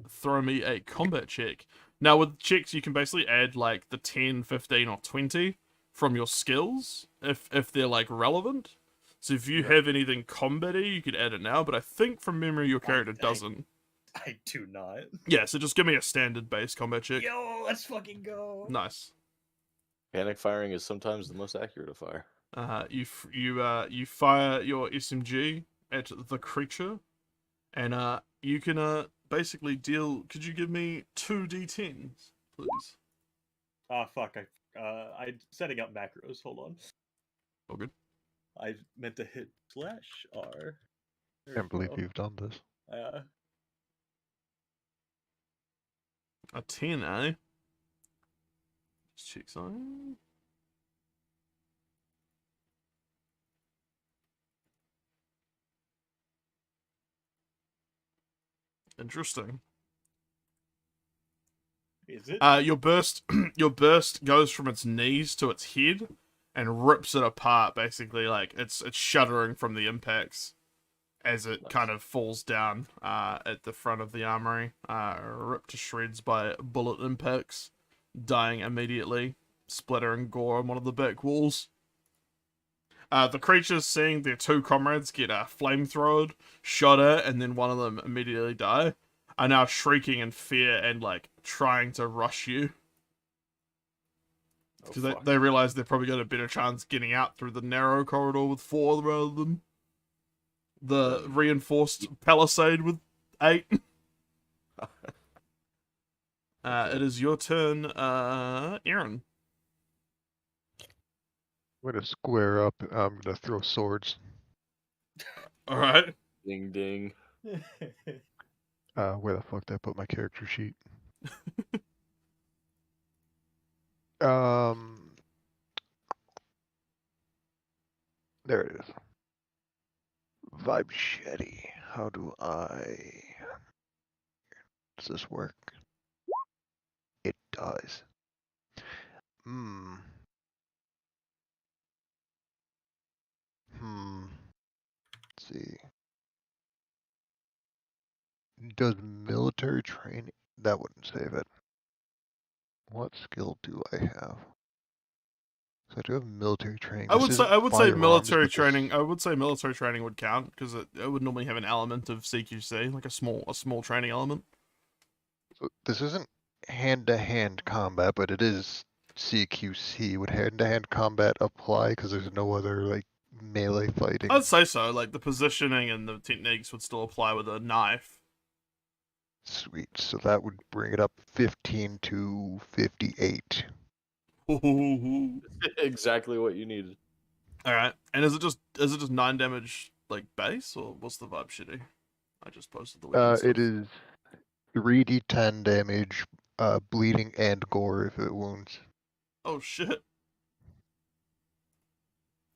Throw me a combat check. Now, with checks, you can basically add, like, the 10, 15, or 20 from your skills, if they're, like, relevant. So if you have anything combat-y, you could add it now, but I think from memory your character doesn't. I do not. Yeah, so just give me a standard base combat check. Yo, let's fucking go. Nice. Panic firing is sometimes the most accurate of fire. You fire your SMG at the creature, and you can basically deal. Could you give me 2d10s, please? Ah, fuck. I'm setting up macros. Hold on. All good. I meant to hit slash R. There Can't we believe go. you've done this. A 10, eh? Just check something. Interesting. Is it? Your burst, your burst goes from its knees to its head, and rips it apart. Basically, like it's shuddering from the impacts as it kind of falls down at the front of the armory, ripped to shreds by bullet impacts, dying immediately, splattering gore on one of the back walls. The creatures, seeing their two comrades get flamethrowered, shot at, and then one of them immediately die, are now shrieking in fear and like trying to rush you. Because they realize they're probably got a better chance getting out through the narrow corridor with 4 rather than the reinforced palisade with 8. It is your turn, Aaron. I'm gonna square up. I'm gonna throw swords. All right. Ding ding. Where the fuck did I put my character sheet? There it is. Vibe Shetty. How do I... Does this work? It does. Let's see. Does military training... That wouldn't save it. What skill do I have? So I do have military training. I would say firearms, military but this- training. I would say military training would count because it would normally have an element of CQC, like a small training element. So this isn't hand-to-hand combat, but it is CQC. Would hand-to-hand combat apply? Because there's no other like melee fighting. I'd say so. Like the positioning and the techniques would still apply with a knife. Sweet. So that would bring it up 15 to 58. Exactly what you needed. All right. And is it just 9 damage like base, or what's the vibe shitty? I just posted the weapon stuff. It is 3d10 damage, bleeding and gore if it wounds. Oh shit.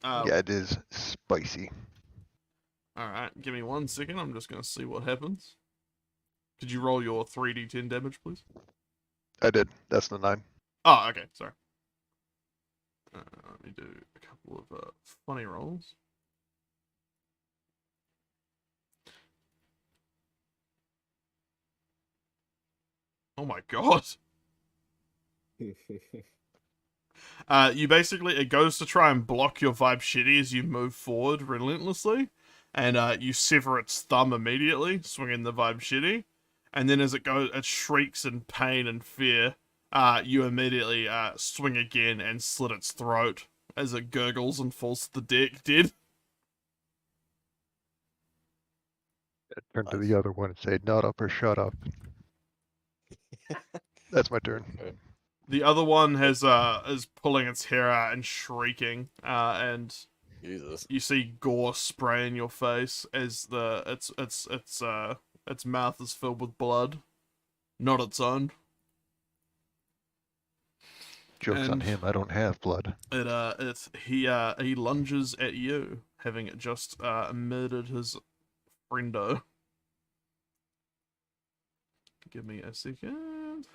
Yeah, it is spicy. All right. Give me 1 second. I'm just gonna see what happens. Could you roll your 3d10 damage, please? I did. That's the 9. Oh, okay, sorry. Let me do a couple of funny rolls. Oh my god. You basically, it goes to try and block your vibe shitty as you move forward relentlessly, and you sever its thumb immediately, swinging the vibe shitty, and then as it goes, it shrieks in pain and fear. You immediately swing again and slit its throat as it gurgles and falls to the deck dead. Turn to Nice. the other one and say, "Not up or shut up." That's my turn. Okay. The other one has is pulling its hair out and shrieking, and Jesus. you see gore spray in your face as its mouth is filled with blood, not its own. Joke's on And him. I don't have blood. He lunges at you, having just murdered his friendo. Give me a second.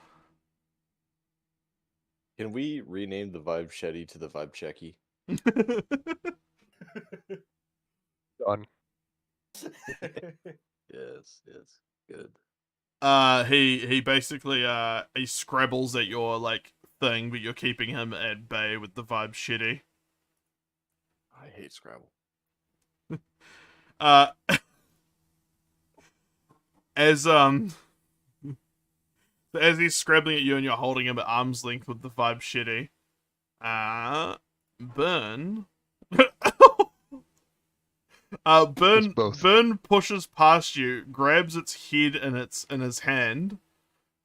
Can we rename the Vibe Shetty to the Vibe Checky? Done. Yes, good. He basically he scrabbles at your like thing, but you're keeping him at bay with the vibe shitty. I hate Scrabble. Uh, as he's scrabbling at you and you're holding him at arm's length with the vibe shitty, Burn. Burn pushes past you, grabs its head in his hand,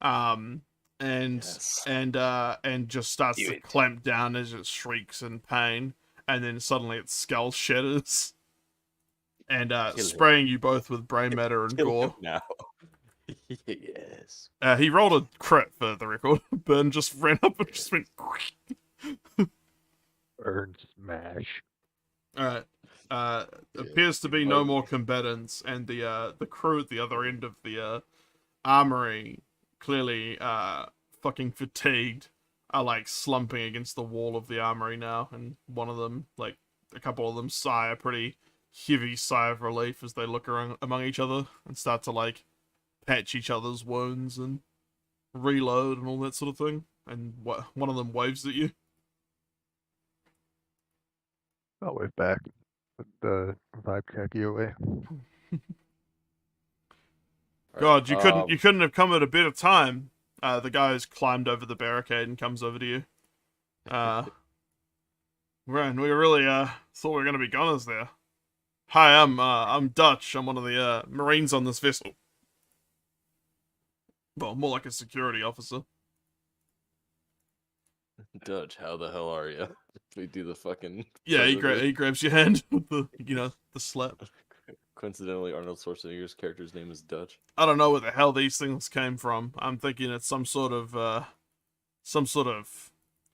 and Yes. and just starts Do to it. clamp down as it shrieks in pain, and then suddenly its skull shatters, and Kill spraying you both with brain matter and Kill gore. him now. Yes. He rolled a crit for the record. Burn just ran up and just went. Burn smash. Alright. Yeah, Appears to be no more combatants, and the crew at the other end of the armory, clearly fucking fatigued, are like slumping against the wall of the armory now, and one of them, like a couple of them, sigh a pretty heavy sigh of relief as they look around among each other and start to like patch each other's wounds and reload and all that sort of thing. And one of them waves at you. I'll wave back. Put the vibe checky away. God, you couldn't have come at a better time. The guy has climbed over the barricade and comes over to you. Man, we really thought we were gonna be goners there. Hi, I'm Dutch. I'm one of the Marines on this vessel. Well, more like a security officer. Dutch, how the hell are you? We do the fucking. Yeah, he grabs your hand with the the slap. Coincidentally, Arnold Schwarzenegger's character's name is Dutch. I don't know where the hell these things came from. I'm thinking it's some sort of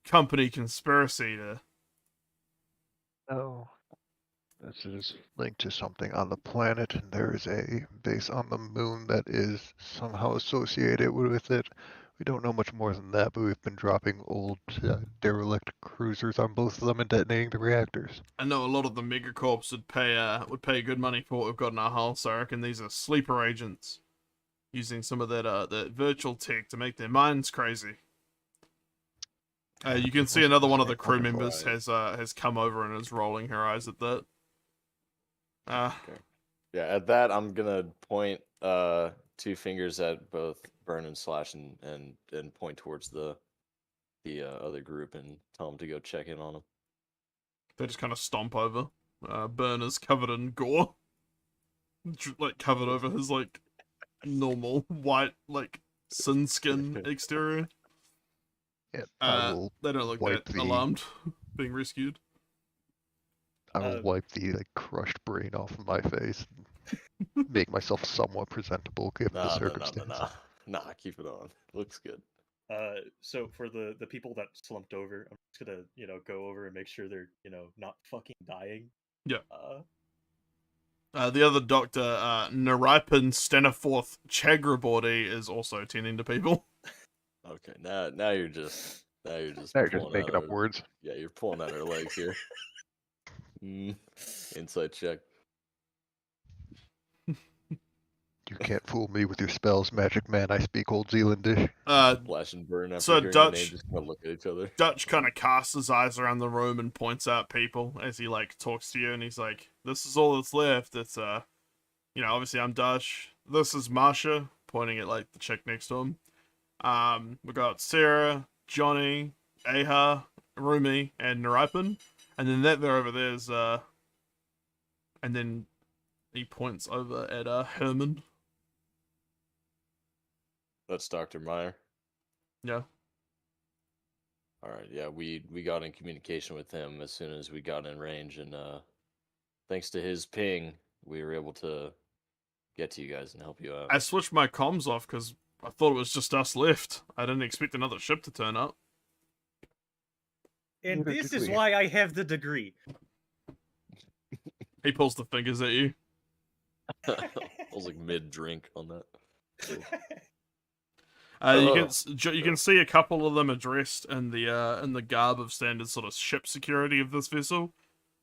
company conspiracy to. Oh. This is linked to something on the planet, and there is a base on the moon that is somehow associated with it. We don't know much more than that, but we've been dropping old derelict cruisers on both of them and detonating the reactors. I know a lot of the megacorps would pay good money for what we've got in our hull, so I reckon these are sleeper agents using some of that virtual tech to make their minds crazy. You can see another one of the crew members has come over and is rolling her eyes at that. Okay. Yeah, at that I'm gonna point two fingers at both Burn and Slash and point towards the other group and tell them to go check in on them. They just kind of stomp over. Burn is covered in gore, like covered over his like normal white like sin skin exterior. Yeah, I will They don't look wipe that the- alarmed being rescued. I will wipe the crushed brain off of my face and make myself somewhat presentable given the circumstances. Nah, keep it on. Looks good. So for the people that slumped over, I'm just gonna go over and make sure they're not fucking dying. Yeah. The other doctor, Naripin Steniforth Chagrabordy, is also tending to people. Okay, now you're just They're just pulling making out up our, words. yeah, you're pulling out our legs here. Insight check. You can't fool me with your spells, magic man. I speak Old Zealandish. Flash and burn after So hearing the name, Dutch- just kind of look at each other. Dutch kind of casts his eyes around the room and points out people as he like talks to you, and he's like, "This is all that's left. It's obviously I'm Dutch. This is Marsha," pointing at like the chick next to him. We got Sarah, Johnny, Aha, Rumi, and Naripin, and then that there over there is and then he points over at Herman. That's Dr. Meyer. Yeah. All right, yeah, we got in communication with him as soon as we got in range, and thanks to his ping, we were able to get to you guys and help you out. I switched my comms off because I thought it was just us left. I didn't expect another ship to turn up. And Neither this did is we. why I have the degree. He pulls the fingers at you. I was like mid-drink on that. You can see a couple of them are dressed in the garb of standard sort of ship security of this vessel,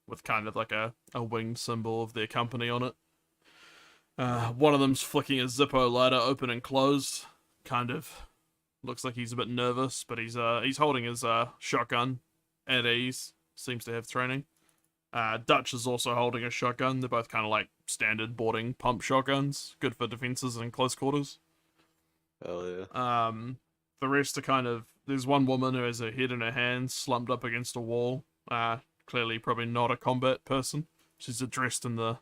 with kind of like a winged symbol of their company on it. One of them's flicking a Zippo lighter open and closed. Kind of looks like he's a bit nervous, but he's holding his shotgun at ease. Seems to have training. Dutch is also holding a shotgun. They're both kind of like standard boarding pump shotguns, good for defenses and close quarters. Hell yeah. The rest are kind of. There's one woman who has her head in her hands, slumped up against a wall. Clearly, probably not a combat person. She's dressed in the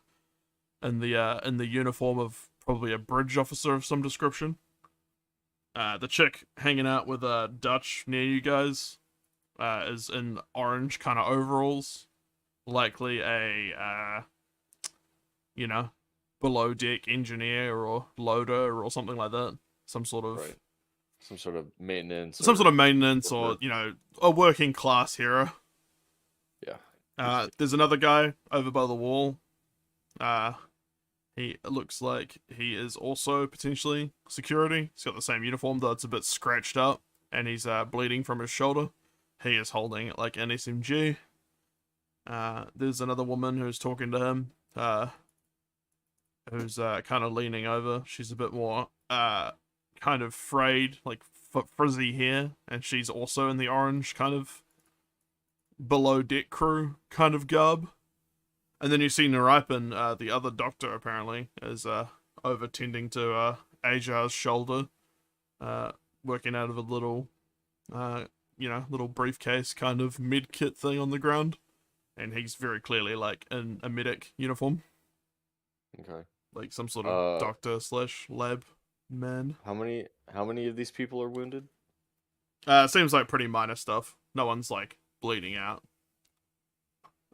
uniform of probably a bridge officer of some description. The chick hanging out with Dutch near you guys is in orange kind of overalls, likely a below deck engineer or loader or something like that. Some sort of Right. Some sort of maintenance. some or- sort of maintenance or worker. a working class hero. Yeah. There's another guy over by the wall. He looks like he is also potentially security. He's got the same uniform, though it's a bit scratched up, and he's bleeding from his shoulder. He is holding like an SMG. There's another woman who's talking to him, who's kind of leaning over. She's a bit more kind of frayed, like frizzy hair, and she's also in the orange kind of below deck crew kind of garb. And then you see Naripin, the other doctor apparently, is over tending to Ajar's shoulder, working out of a little, little briefcase kind of med kit thing on the ground, and he's very clearly like in a medic uniform, Okay. like some sort of Uh, doctor / lab man. How many of these people are wounded? Seems like pretty minor stuff. No one's like bleeding out.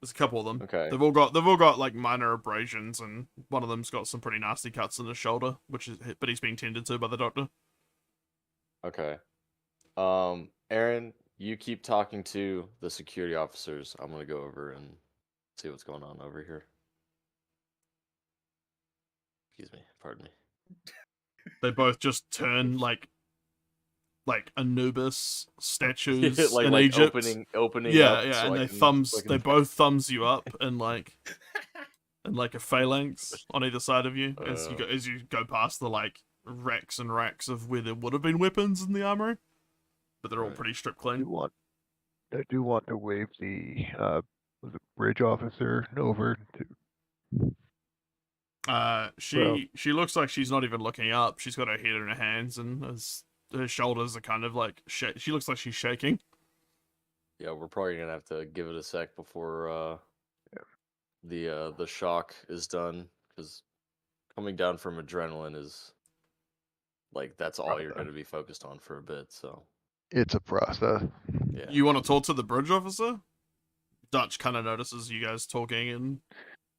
There's a couple of them. Okay. They've all got like minor abrasions, and one of them's got some pretty nasty cuts in the shoulder, but he's being tended to by the doctor. Okay. Aaron, you keep talking to the security officers. I'm gonna go over and see what's going on over here. Excuse me. Pardon me. They both just turn like Anubis statues in Egypt. opening Yeah, up. yeah, so and I they can- so I can- they both thumbs you up and like a phalanx on either side of you as you go past the like racks and racks of where there would have been weapons in the armory, but they're all Right. pretty stripped I clean. do want to wave the was it bridge officer over to She looks like she's not even looking up. She's got her head in her hands, and her shoulders are kind of like she looks like she's shaking. Yeah, we're probably gonna have to give it a sec before the shock is done, because coming down from adrenaline is like that's all you're gonna be focused on for a bit. So it's a process. yeah. You want to talk to the bridge officer? Dutch kind of notices you guys talking and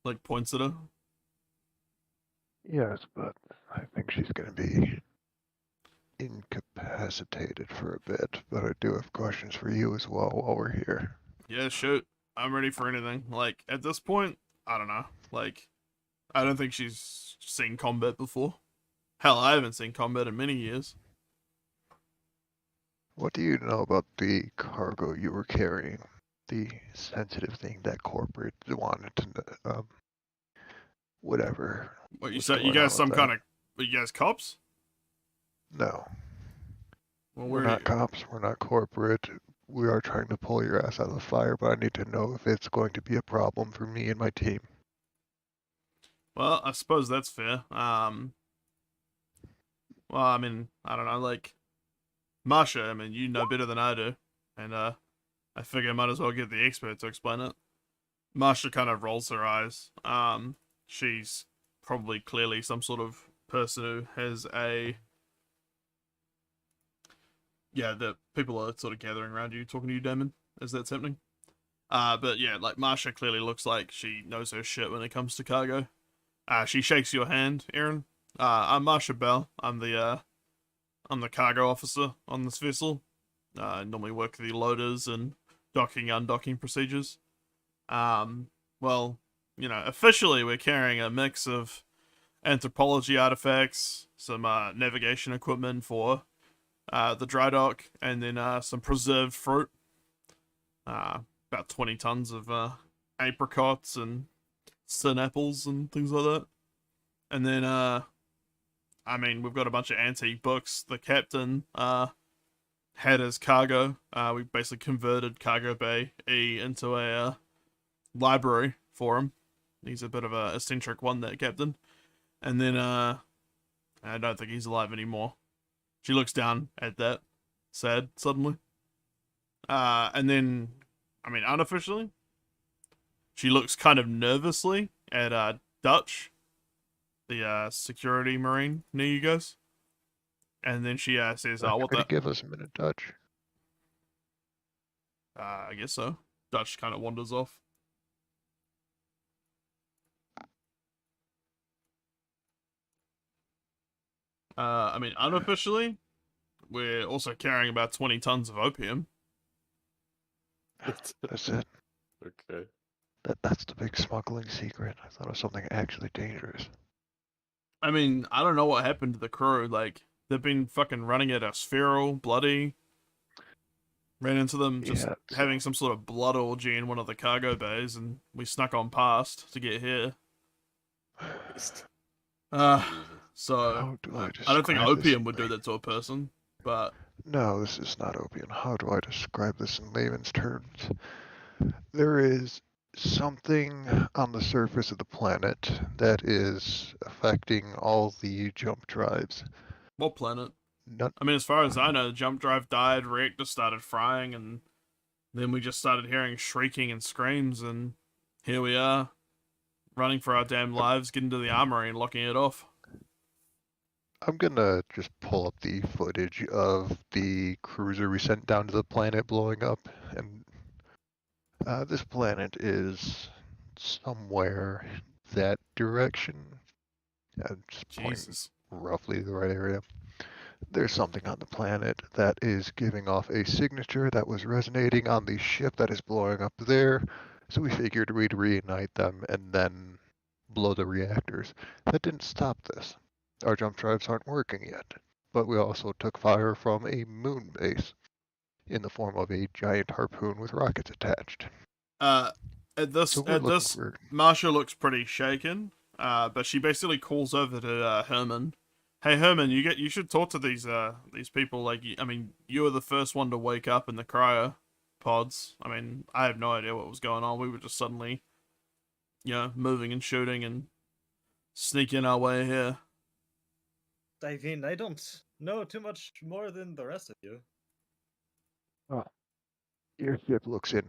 like points at her. Yes, but I think she's going to be incapacitated for a bit. But I do have questions for you as well while we're here. Yeah, shoot. I'm ready for anything. Like, at this point, I don't know. Like, I don't think she's seen combat before. Hell, I haven't seen combat in many years. What do you know about the cargo you were carrying? The sensitive thing that corporate wanted to, whatever. What, you was said you going on guys with some that. kind of... You guys cops? No, Well, we're not cops, we're not corporate. We are trying to pull your ass out of the fire, but I need to know if it's going to be a problem for me and my team. Well, I suppose that's fair. Well, I mean, I don't know, like... Marsha, I mean, you know better than I do. And, I figure I might as well get the expert to explain it. Marsha kind of rolls her eyes. She's probably clearly some sort of person who has a... Yeah, the people are sort of gathering around you, talking to you, Damon, as that's happening. But yeah, like, Marsha clearly looks like she knows her shit when it comes to cargo. She shakes your hand, Aaron. I'm Marsha Bell. I'm the cargo officer on this vessel. I normally work the loaders and docking, undocking procedures. Well, you know, officially we're carrying a mix of anthropology artifacts, some navigation equipment for the dry dock, and then some preserved fruit. About 20 tons of apricots and sun apples and things like that. And then, I mean, we've got a bunch of antique books. The captain had as cargo. We basically converted Cargo Bay E into a library for him. He's a bit of a eccentric one, that captain. And then, I don't think he's alive anymore. She looks down at that, sad, suddenly. And then, I mean, unofficially, she looks kind of nervously at Dutch, the security marine near you guys. And then she says, Not what gonna the... give us a minute, Dutch. I guess so. Dutch kind of wanders off. I mean, unofficially, we're also carrying about 20 tons of opium. That's it. Okay. That's the big smuggling secret. I thought it was something actually dangerous. I mean, I don't know what happened to the crew. Like, they've been fucking running at us feral, bloody. Ran into them just Yeah, having some sort of blood orgy in one of the cargo bays, and we snuck on past to get here. So, How do I I don't think describe this opium in would do that to a person, but... No, this is not opium. How do I describe this in layman's terms? There is something on the surface of the planet that is affecting all the jump drives. What planet? Not, I mean, as far as I know, the jump drive died, reactor started frying, and then we just started hearing shrieking and screams, and here we are, running for our damn lives, getting to the armory and locking it off. I'm gonna just pull up the footage of the cruiser we sent down to the planet blowing up, and this planet is somewhere that direction. Just pointing Jesus. roughly the right area. There's something on the planet that is giving off a signature that was resonating on the ship that is blowing up there, so we figured we'd reunite them and then blow the reactors. That didn't stop this. Our jump drives aren't working yet, but we also took fire from a moon base in the form of a giant harpoon with rockets attached. At this, So we're looking for... Marsha looks pretty shaken, but she basically calls over to Herman. Hey Herman, you should talk to these people. Like, I mean, you were the first one to wake up in the cryo pods. I mean, I have no idea what was going on. We were just suddenly, moving and shooting and sneaking our way here. I mean, I don't know too much more than the rest of you. Oh, your ship looks in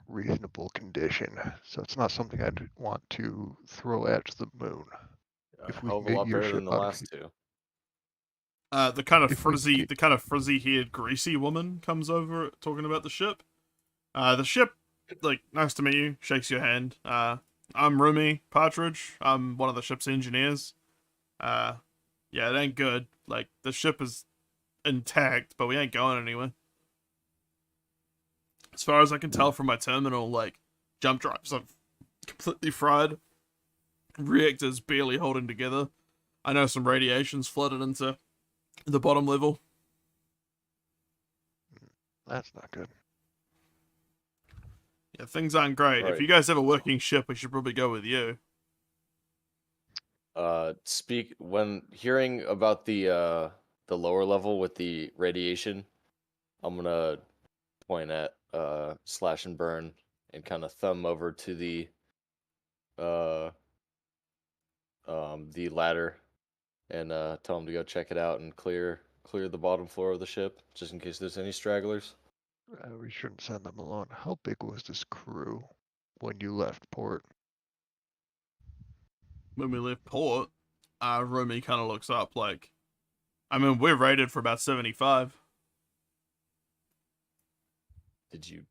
reasonable condition, so it's not something I'd want to throw at the moon. If we Hell of a get lot your better than ship the out of last here. two. The kind of If we frizzy, get- the kind of frizzy-haired, greasy woman comes over talking about the ship. The ship, like, nice to meet you. Shakes your hand. I'm Rumi Partridge. I'm one of the ship's engineers. Yeah, it ain't good. Like, the ship is intact, but we ain't going anywhere. As far as I can tell from my terminal, like, jump drives are completely fried. reactor's barely holding together. I know some radiation's flooded into the bottom level. That's not good. Yeah, things aren't great. If Right. you guys have a working ship, we should probably go with you. When hearing about the lower level with the radiation, I'm gonna point at Slash and Burn and kind of thumb over to the ladder and tell them to go check it out and clear the bottom floor of the ship just in case there's any stragglers. We shouldn't send them alone. How big was this crew when you left port? When we left port, Rumi kind of looks up like, I mean, we're rated for about 75. Did you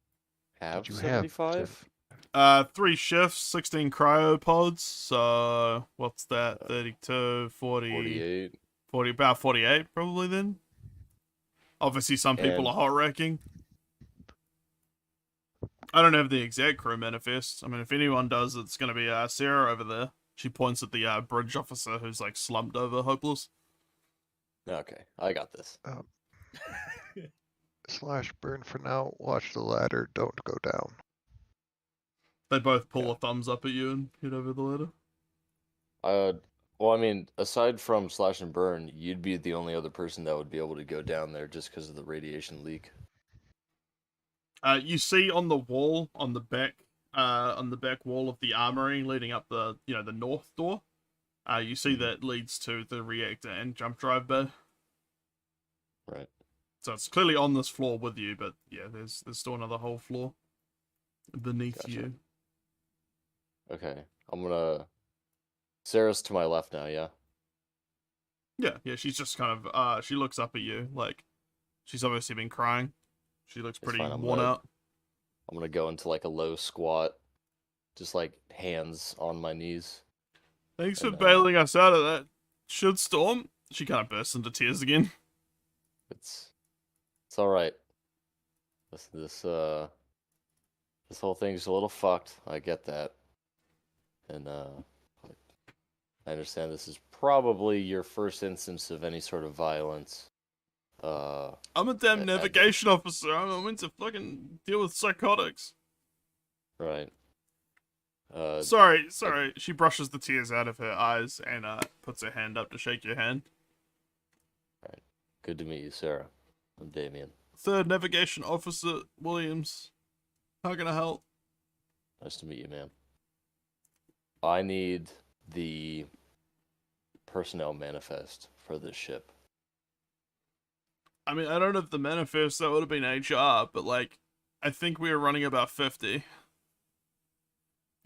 have Did you have 75? 3 shifts, 16 cryopods, so what's that? 32, 40, 48. 40, about 48 probably then. Obviously some people And- are hot wrecking. I don't have the exact crew manifest. I mean, if anyone does, it's going to be Sarah over there. She points at the bridge officer who's like slumped over, hopeless. Okay, I got this. Slash Burn for now. Watch the ladder. Don't go down. They both pull Yeah. a thumbs up at you and head over the ladder. Well, I mean, aside from Slash and Burn, you'd be the only other person that would be able to go down there just because of the radiation leak. You see on the wall, on the back wall of the armory leading up the north door, you see that leads to the reactor and jump drive bay. Right. So it's clearly on this floor with you, but yeah, there's still another whole floor beneath Gotcha. you. Okay, Sarah's to my left now, yeah? Yeah, she's just kind of she looks up at you like she's obviously been crying. She looks It's pretty fine, I'm worn gonna- out. I'm gonna go into like a low squat, just like hands on my knees. Thanks for And, bailing us out of that shitstorm. She kind of bursts into tears again. It's all right. This whole thing's a little fucked. I get that, and I understand this is probably your first instance of any sort of violence. I'm a damn navigation officer. I'm meant to fucking deal with psychotics. Right. Sorry. She brushes the tears out of her eyes and puts her hand up to shake your hand. Good to meet you, Sarah. I'm Damien. 3rd Navigation Officer Williams. How can I help? Nice to meet you, man. I need the personnel manifest for this ship. I mean, I don't have the manifest. That would have been HR, but like, I think we were running about 50.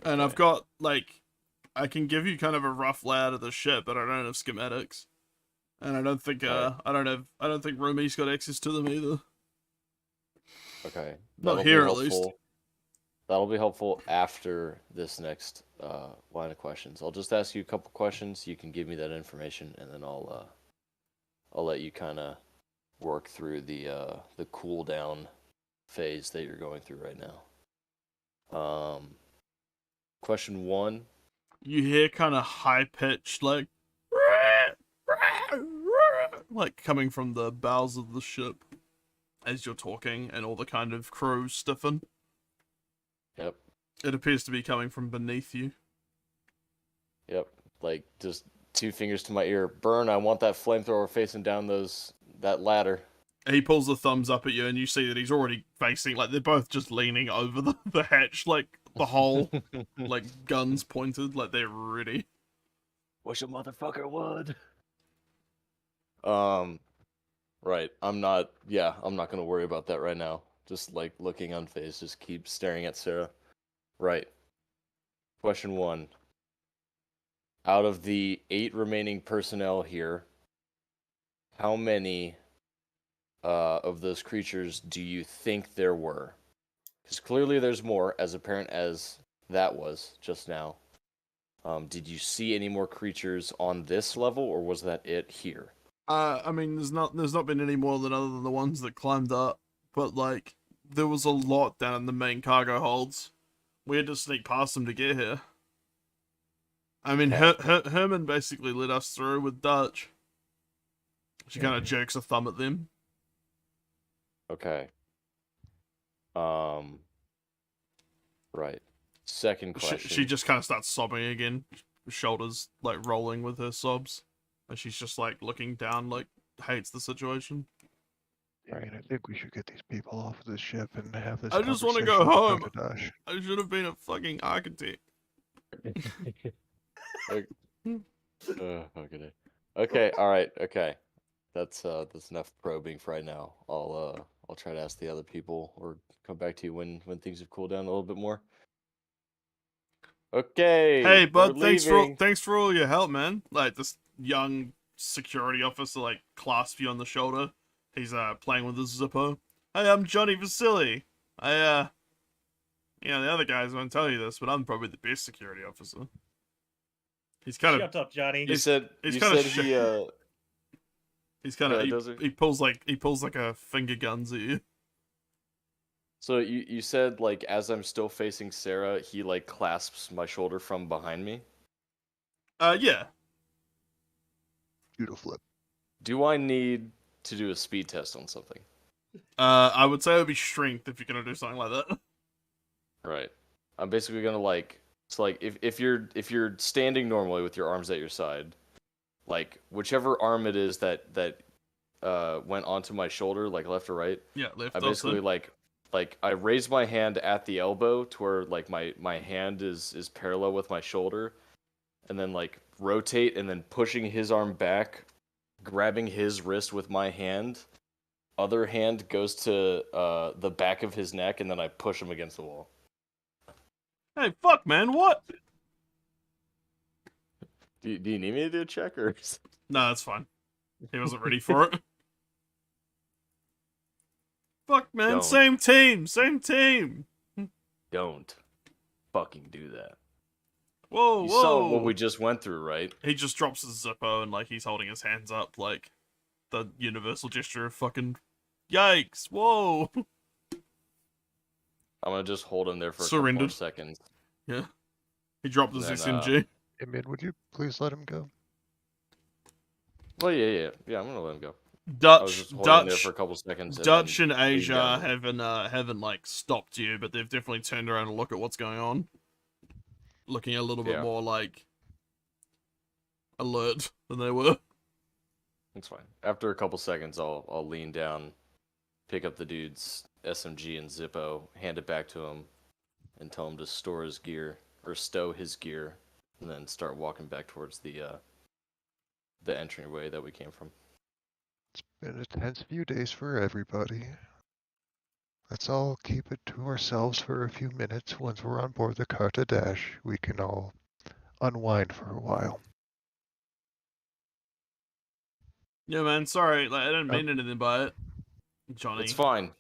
And I've Okay. got like, I can give you kind of a rough layout of the ship, but I don't have schematics. And I don't think Right. I don't think Rumi's got access to them either. Okay. Not That'll be here, at least. helpful. That'll be helpful after this next line of questions. I'll just ask you a couple questions. You can give me that information, and then I'll let you kind of work through the cool down phase that you're going through right now. Question 1. You hear kind of high pitched like coming from the bowels of the ship as you're talking, and all the kind of crew stiffen. Yep. It appears to be coming from beneath you. Yep. Like just 2 fingers to my ear. Burn, I want that flamethrower facing down that ladder. He pulls a thumbs up at you, and you see that he's already facing, like, they're both just leaning over the hatch, like, the hole, like, guns pointed, like, they're ready. Wish a motherfucker would. Right. I'm not gonna worry about that right now. Just like looking unfazed, just keep staring at Sarah. Right. Question 1. Out of the 8 remaining personnel here, how many of those creatures do you think there were? Because clearly there's more, as apparent as that was just now. Did you see any more creatures on this level, or was that it here? I mean, there's not been any more than other than the ones that climbed up, but, like, there was a lot down in the main cargo holds. We had to sneak past them to get here. I mean, Okay. Herman basically led us through with Dutch. She kind of jerks a thumb at them. Okay. Right. Second question. She just kind of starts sobbing again, shoulders like rolling with her sobs, and she's just like looking down, like hates the situation. I mean, I think we should get these people off of the ship and have this I just want to conversation go with home. Qart Hadasht. I should have been a fucking architect. Okay, all right, okay. That's enough probing for right now. I'll try to ask the other people or come back to you when things have cooled down a little bit more. Okay. Hey, bud, we're leaving. thanks for all your help, man. Like this young security officer like clasps you on the shoulder. He's playing with his Zippo. Hey, I'm Johnny Vasily. The other guys won't tell you this, but I'm probably the best security officer. He's kind of Shut up, Johnny. You said he's you kinda said he he's kind of does it? he pulls like a finger guns at you. So you said like as I'm still facing Sarah, he like clasps my shoulder from behind me. Yeah. Judo flip. Do I need to do a speed test on something? I would say it would be strength if you're gonna do something like that. Right. I'm basically gonna like if you're standing normally with your arms at your side, like whichever arm it is that went onto my shoulder, like left or right. Yeah, left. I basically also. like I raise my hand at the elbow to where like my hand is parallel with my shoulder, and then like rotate and then pushing his arm back, grabbing his wrist with my hand. Other hand goes to the back of his neck, and then I push him against the wall. Hey, fuck, man, what? Do you need me to do a check or? No, that's fine. He wasn't ready for it. Fuck, man, Don't. same team. Don't fucking do that. Whoa, You whoa. saw what we just went through, right? He just drops his Zippo and like he's holding his hands up like the universal gesture of fucking yikes. Whoa. I'm gonna just hold him there for a Surrendered. couple more seconds. Yeah. He dropped his Then, SMG. Hey, man, would you please let him go? Well, yeah. I'm gonna let him go. I was just holding him there for a couple seconds. Dutch and then lean Asia down. haven't like stopped you, but they've definitely turned around and look at what's going on. Looking a little bit Yeah. more like alert than they were. It's fine. After a couple seconds, I'll lean down, pick up the dude's SMG and Zippo, hand it back to him, and tell him to store his gear or stow his gear, and then start walking back towards the entryway that we came from. It's been a tense few days for everybody. Let's all keep it to ourselves for a few minutes. Once we're on board the Qart Hadasht, we can all unwind for a while. Yeah, man, sorry, like I didn't mean anything by it. Johnny. It's fine.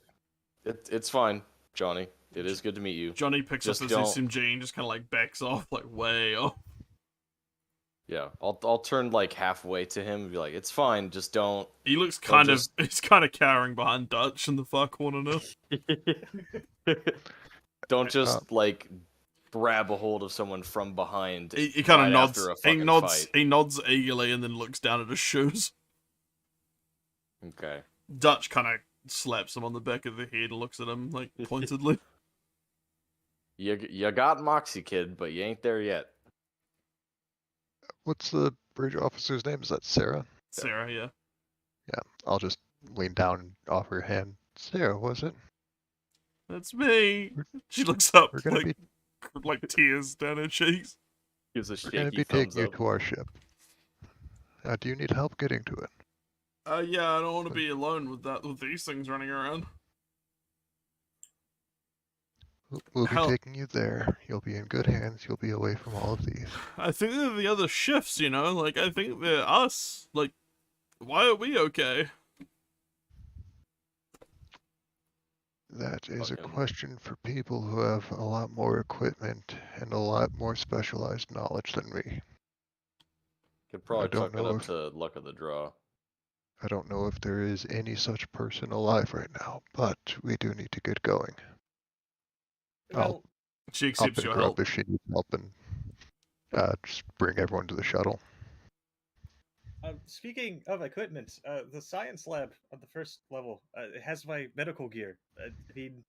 It's fine, Johnny. It is good to meet you. Johnny picks Just up his don't- SMG and just kind of like backs off, like way off. Yeah, I'll turn like halfway to him and be like, "It's fine, just don't." He looks Don't he's kind of cowering behind Dutch in the far corner now. Don't just like grab a hold of someone from behind. He kind of right nods. after a He fucking nods. fight. He nods eagerly and then looks down at his shoes. Okay. Dutch kind of slaps him on the back of the head and looks at him like pointedly. You got Moxie, kid, but you ain't there yet. What's the bridge officer's name? Is that Sarah? Sarah, yeah. Yeah, I'll just lean down and offer a hand. Sarah, was it? That's me. She looks up We're gonna like, like tears down her cheeks. Gives a We're gonna shaky be thumbs taking you up. to our ship. Do you need help getting to it? Yeah, I don't want to be alone with these things running around. We'll be Hell- taking you there. You'll be in good hands. You'll be away from all of these. I think they're the other shifts, you know? Like, I think they're us. Like, why are we okay? That is a Fucking- question for people who have a lot more equipment and a lot more specialized knowledge than me. Could probably don't chuck it know up if- to luck of the draw. I don't know if there is any such person alive right now, but we do need to get going. Well, She I'll accepts pick your her help. up if she needs help, and Just bring everyone to the shuttle. Speaking of equipment, the science lab on the first level it has my medical gear. I mean,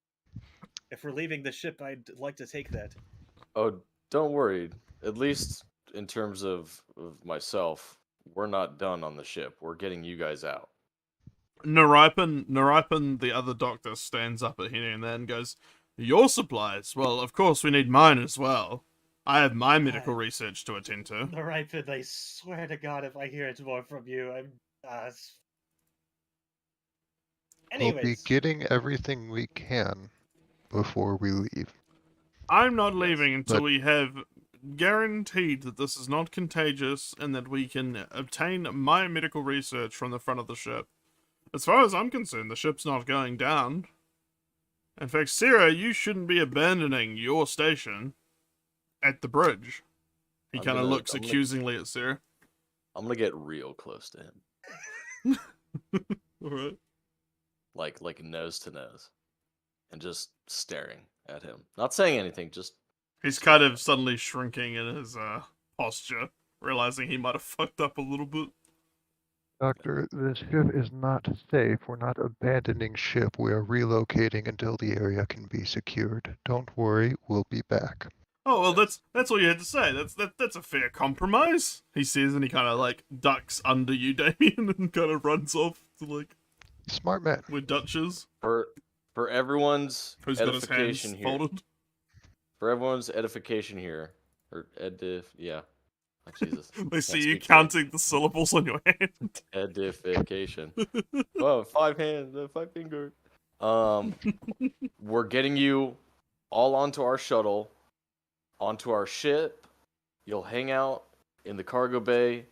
if we're leaving the ship, I'd like to take that. Oh, don't worry. At least in terms of myself, we're not done on the ship. We're getting you guys out. Naripen, the other doctor, stands up at Henny and then goes, "Your supplies? Well, of course we need mine as well. I have my medical research to attend to." The Ripon, I swear to God, if I hear it more from you, I'm. We'll be Anyways, getting everything we can before we leave. I'm not leaving until but- we have guaranteed that this is not contagious and that we can obtain my medical research from the front of the ship. As far as I'm concerned, the ship's not going down. In fact, Sarah, you shouldn't be abandoning your station at the bridge. He I'm kind of gonna- looks I'm gonna- accusingly at Sarah. I'm gonna get real close to him, Alright. like nose to nose, and just staring at him, not saying anything. Just He's kind of suddenly shrinking in his posture, realizing he might have fucked up a little bit. Doctor, the ship is not safe. We're not abandoning ship. We are relocating until the area can be secured. Don't worry, we'll be back. Oh well, that's all you had to say. That's a fair compromise. He says, and he kind of like ducks under you, Damien, and kind of runs off to like Smart man. where Dutch is, for everyone's who's got his hands edification here. folded. For everyone's edification here, or yeah. Oh, Jesus. They see Can't you speak today. counting the syllables on your hand. Edification. Whoa, 5 hands, 5 fingers. We're getting you all onto our shuttle, onto our ship. You'll hang out in the cargo bay,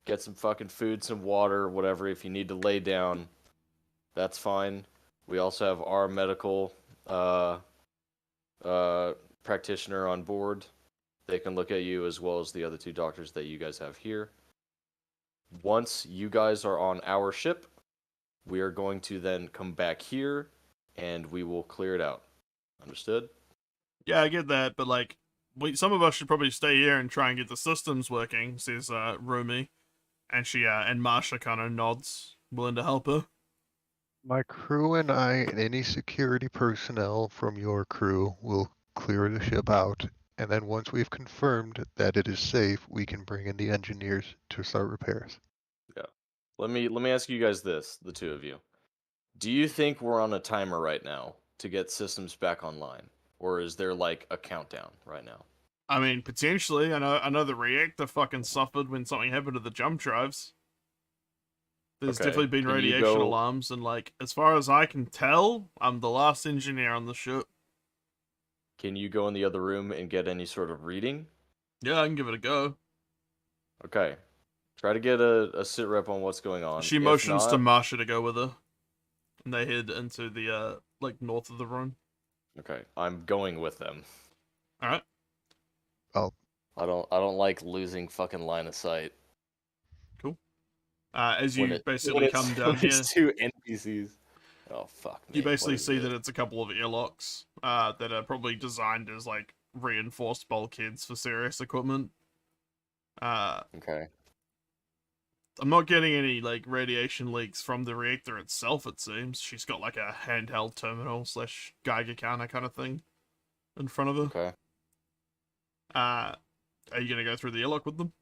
get some fucking food, some water, whatever. If you need to lay down, that's fine. We also have our medical practitioner on board. They can look at you as well as the other 2 doctors that you guys have here. Once you guys are on our ship, we are going to then come back here and we will clear it out. Understood? Yeah, I get that, but like, some of us should probably stay here and try and get the systems working. Says Rumi, and and Marsha kind of nods, willing to help her. My crew and I and any security personnel from your crew will clear the ship out, and then once we've confirmed that it is safe, we can bring in the engineers to start repairs. Let me ask you guys this, the 2 of you. Do you think we're on a timer right now to get systems back online? Or is there like a countdown right now? I mean, potentially. I know the reactor fucking suffered when something happened to the jump drives. There's Okay, definitely been can you radiation go- alarms, and like, as far as I can tell, I'm the last engineer on the ship. Can you go in the other room and get any sort of reading? Yeah, I can give it a go. Okay. Try to get a sit rep on what's going on. She If motions to not- Marsha to go with her, and they head into the like north of the room. Okay, I'm going with them. All right. I don't like losing fucking line of sight. As when you it- basically when it's- come down when here, it's 2 NPCs. Oh fuck me. you basically What is see this? that it's a couple of airlocks that are probably designed as like reinforced bulkheads for serious equipment. Okay. I'm not getting any like radiation leaks from the reactor itself. It seems she's got like a handheld terminal / Geiger counter kind of thing in front of her. Okay. Are you gonna go through the airlock with them?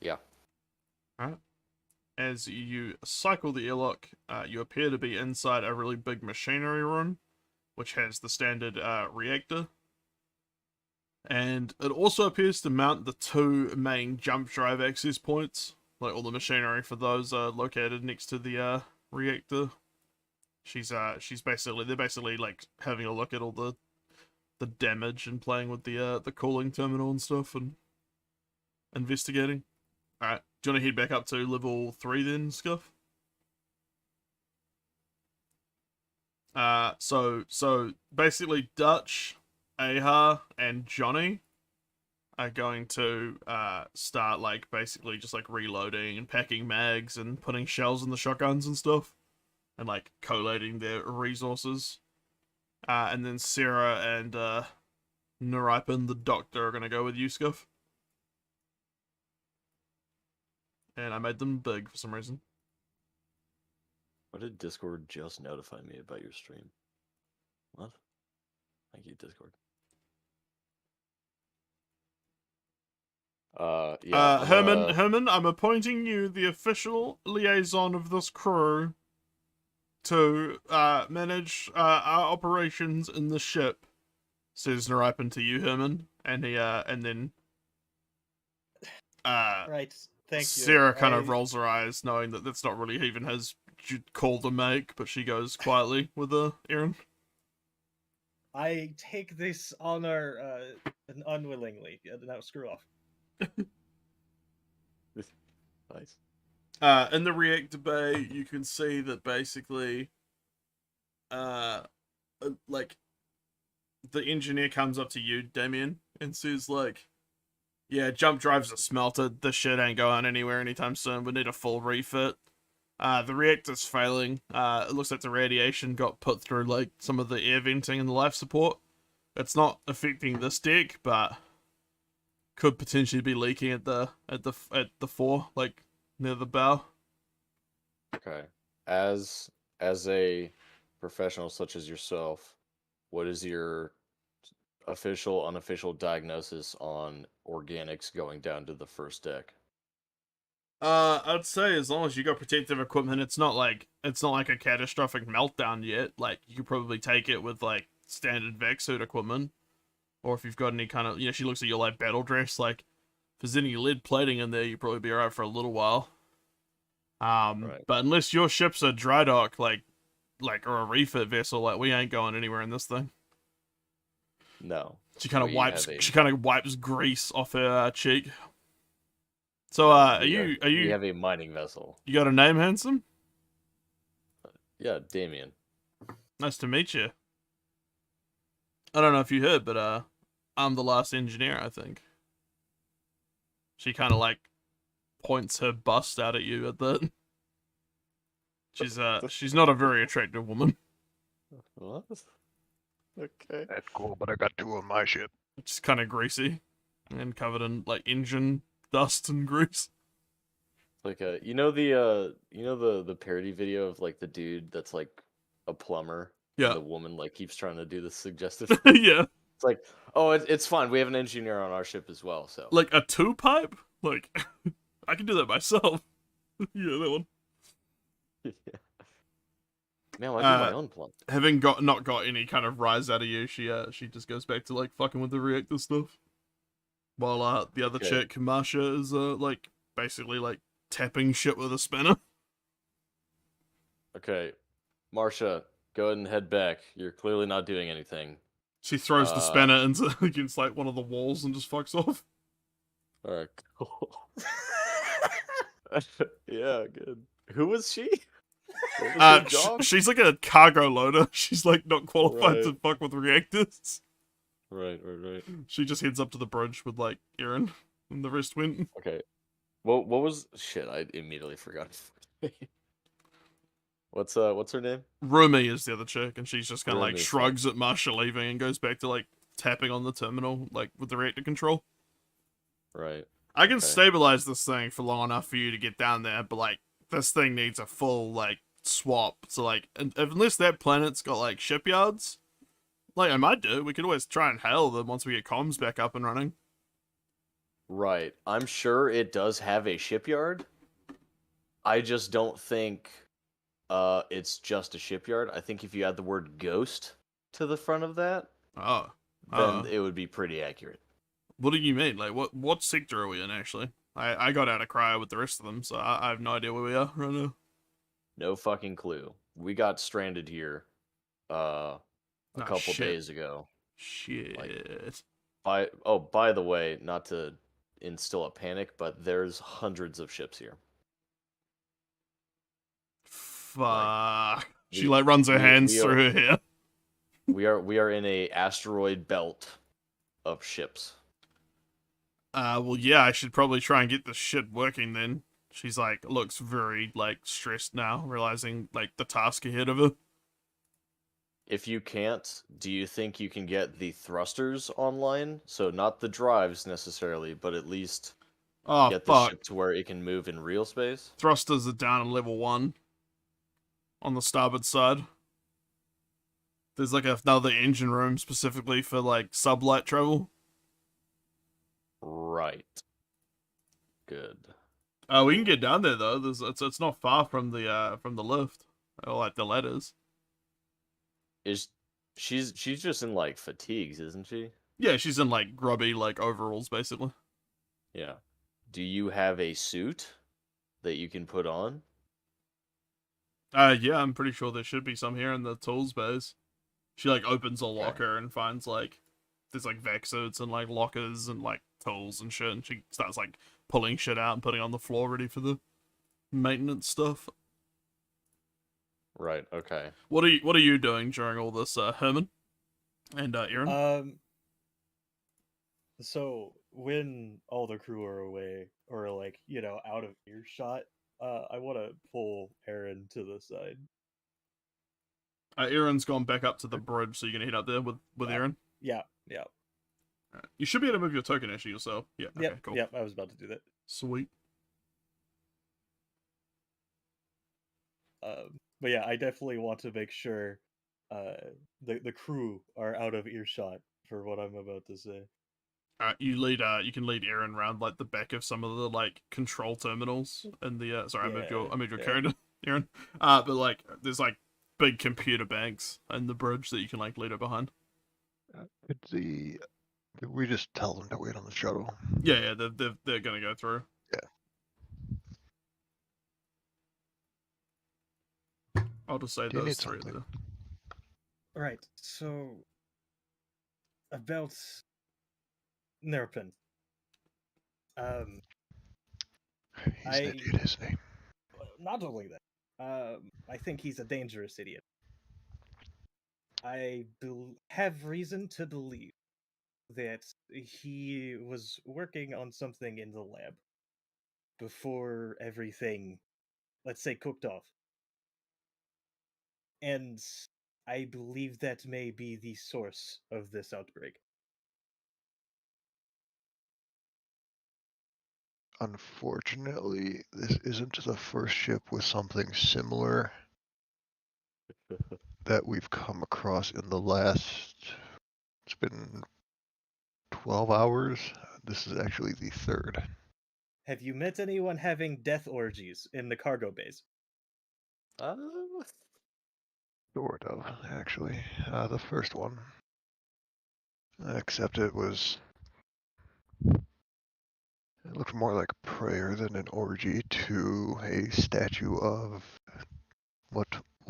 Yeah. Alright. As you cycle the airlock, you appear to be inside a really big machinery room, which has the standard reactor. And it also appears to mount the 2 main jump drive access points. Like, all the machinery for those are located next to the reactor. They're basically like having a look at all the damage and playing with the cooling terminal and stuff and investigating. Alright, do you want to head back up to level 3 then, Scuff? So basically Dutch, Aha, and Johnny are going to start like basically just like reloading and packing mags and putting shells in the shotguns and stuff, and like collating their resources. And then Sarah and Naripen, the doctor, are gonna go with you, Scuff. and I made them big for some reason. Why did Discord just notify me about your stream? What? Thank you, Discord. Yeah. Herman, I'm appointing you the official liaison of this crew to manage our operations in the ship. Says Naripen to you, Herman, and he and then Right. Thank you. Sarah kind of rolls her eyes, knowing that that's not really even his call to make, but she goes quietly with Aaron. I take this honor unwillingly. Now screw off. Nice. In the reactor bay, you can see that basically, like, the engineer comes up to you, Damien, and says, like, yeah, jump drives are smelted. This shit ain't going anywhere anytime soon. We need a full refit. The reactor's failing. It looks like the radiation got put through, like, some of the air venting and the life support. It's not affecting this deck, but could potentially be leaking at the fore, like, near the bow. Okay. As a professional such as yourself, what is your official, unofficial diagnosis on organics going down to the first deck? I'd say as long as you got protective equipment, it's not like a catastrophic meltdown yet. Like, you could probably take it with, like, standard vac suit equipment. Or if you've got any kind of, you know, she looks at your, like, battle dress, like, if there's any lead plating in there, you'd probably be alright for a little while. Right. But unless your ship's a dry dock, like, or a refit vessel, like, we ain't going anywhere in this thing. No. She kind of We wipes grease off her cheek. So, We have a mining vessel. You got a name, handsome? Yeah, Damien. Nice to meet you. I don't know if you heard, but I'm the last engineer, I think. She kind of like points her bust out at you at that. She's not a very attractive woman. What? Okay. That's cool, but I got two on my ship. It's kind of greasy and covered in like engine dust and grease. Like you know the parody video of like the dude that's like a plumber. Yeah. And the woman like keeps trying to do the suggestive. Yeah. It's like, oh, it's fine. We have an engineer on our ship as well. So like a two pipe, like I can do that myself. Yeah, that one. Yeah. Man, I do my own plumb. Having not got any kind of rise out of you, she just goes back to like fucking with the reactor stuff. While the other chick, Marsha, is like basically like tapping shit with a spinner. Okay, Marsha, go ahead and head back. You're clearly not doing anything. She throws the spanner into against like one of the walls and just fucks off. Alright, cool. Yeah, good. Who was she? What was her job? She's like a cargo loader. She's like not qualified Right. to fuck with reactors. Right. She just heads up to the bridge with like Aaron, and the rest went. Okay. What was shit? I immediately forgot. What's her name? Rumi is the other chick, and she's just kind of like Rumi, shrugs at Marsha leaving and goes back to like tapping on the terminal, like with the reactor control. Right. I can Okay. stabilize this thing for long enough for you to get down there, but like this thing needs a full like swap. So like, unless that planet's got like shipyards, like I might do. We could always try and hail them once we get comms back up and running. Right. I'm sure it does have a shipyard. I just don't think it's just a shipyard. I think if you add the word ghost to the front of that, then it would be pretty accurate. What do you mean? Like, what sector are we in, actually? I got out of cryo with the rest of them, so I have no idea where we are right now. No fucking clue. We got stranded here a couple days ago. Shit. By the way, not to instill a panic, but there's hundreds of ships here. Fuck. She like runs her hands through her hair. We are in a asteroid belt of ships. Well, yeah, I should probably try and get this shit working then. She's like, looks very, like, stressed now, realizing, like, the task ahead of her. If you can't, do you think you can get the thrusters online? So not the drives necessarily, but at least Oh, Get the fuck. ship to where it can move in real space. Thrusters are down in level 1. On the starboard side. There's like another engine room specifically for like sublight travel. Right. Good. We can get down there though. It's not far from the lift. Or like the ladders. She's just in like fatigues, isn't she? Yeah, she's in like grubby like overalls basically. Yeah. Do you have a suit that you can put on? Yeah, I'm pretty sure there should be some here in the tools bays. She like opens a locker and finds like there's like vac suits and like lockers and like tools and shit, and she starts like pulling shit out and putting it on the floor ready for the maintenance stuff. Right. Okay. What are you doing during all this, Herman and Aaron? So when all the crew are away or like, out of earshot, I want to pull Aaron to the side. Aaron's gone back up to the bridge, so you can head up there with Aaron. Yeah. Right. You should be able to move your token issue yourself. Yeah. Okay. Cool. Yep. I was about to do that. Sweet. But yeah, I definitely want to make sure the crew are out of earshot for what I'm about to say. You can lead Aaron around like the back of some of the like control terminals and the sorry, I moved your character, Aaron. But like there's like big computer banks in the bridge that you can like lead her behind. Could we just tell them to wait on the shuttle? Yeah, they're gonna go through. Yeah. I'll just say Do you those need three something? there. Right. So about Nerpin. He's an idiot, isn't he? Not only that, I think he's a dangerous idiot. I have reason to believe that he was working on something in the lab before everything, let's say, cooked off. And I believe that may be the source of this outbreak. Unfortunately, this isn't the first ship with something similar that we've come across in the last, it's been 12 hours. This is actually the third. Have you met anyone having death orgies in the cargo bays? Sort of, actually. The first one. Except it looked more like a prayer than an orgy to a statue of what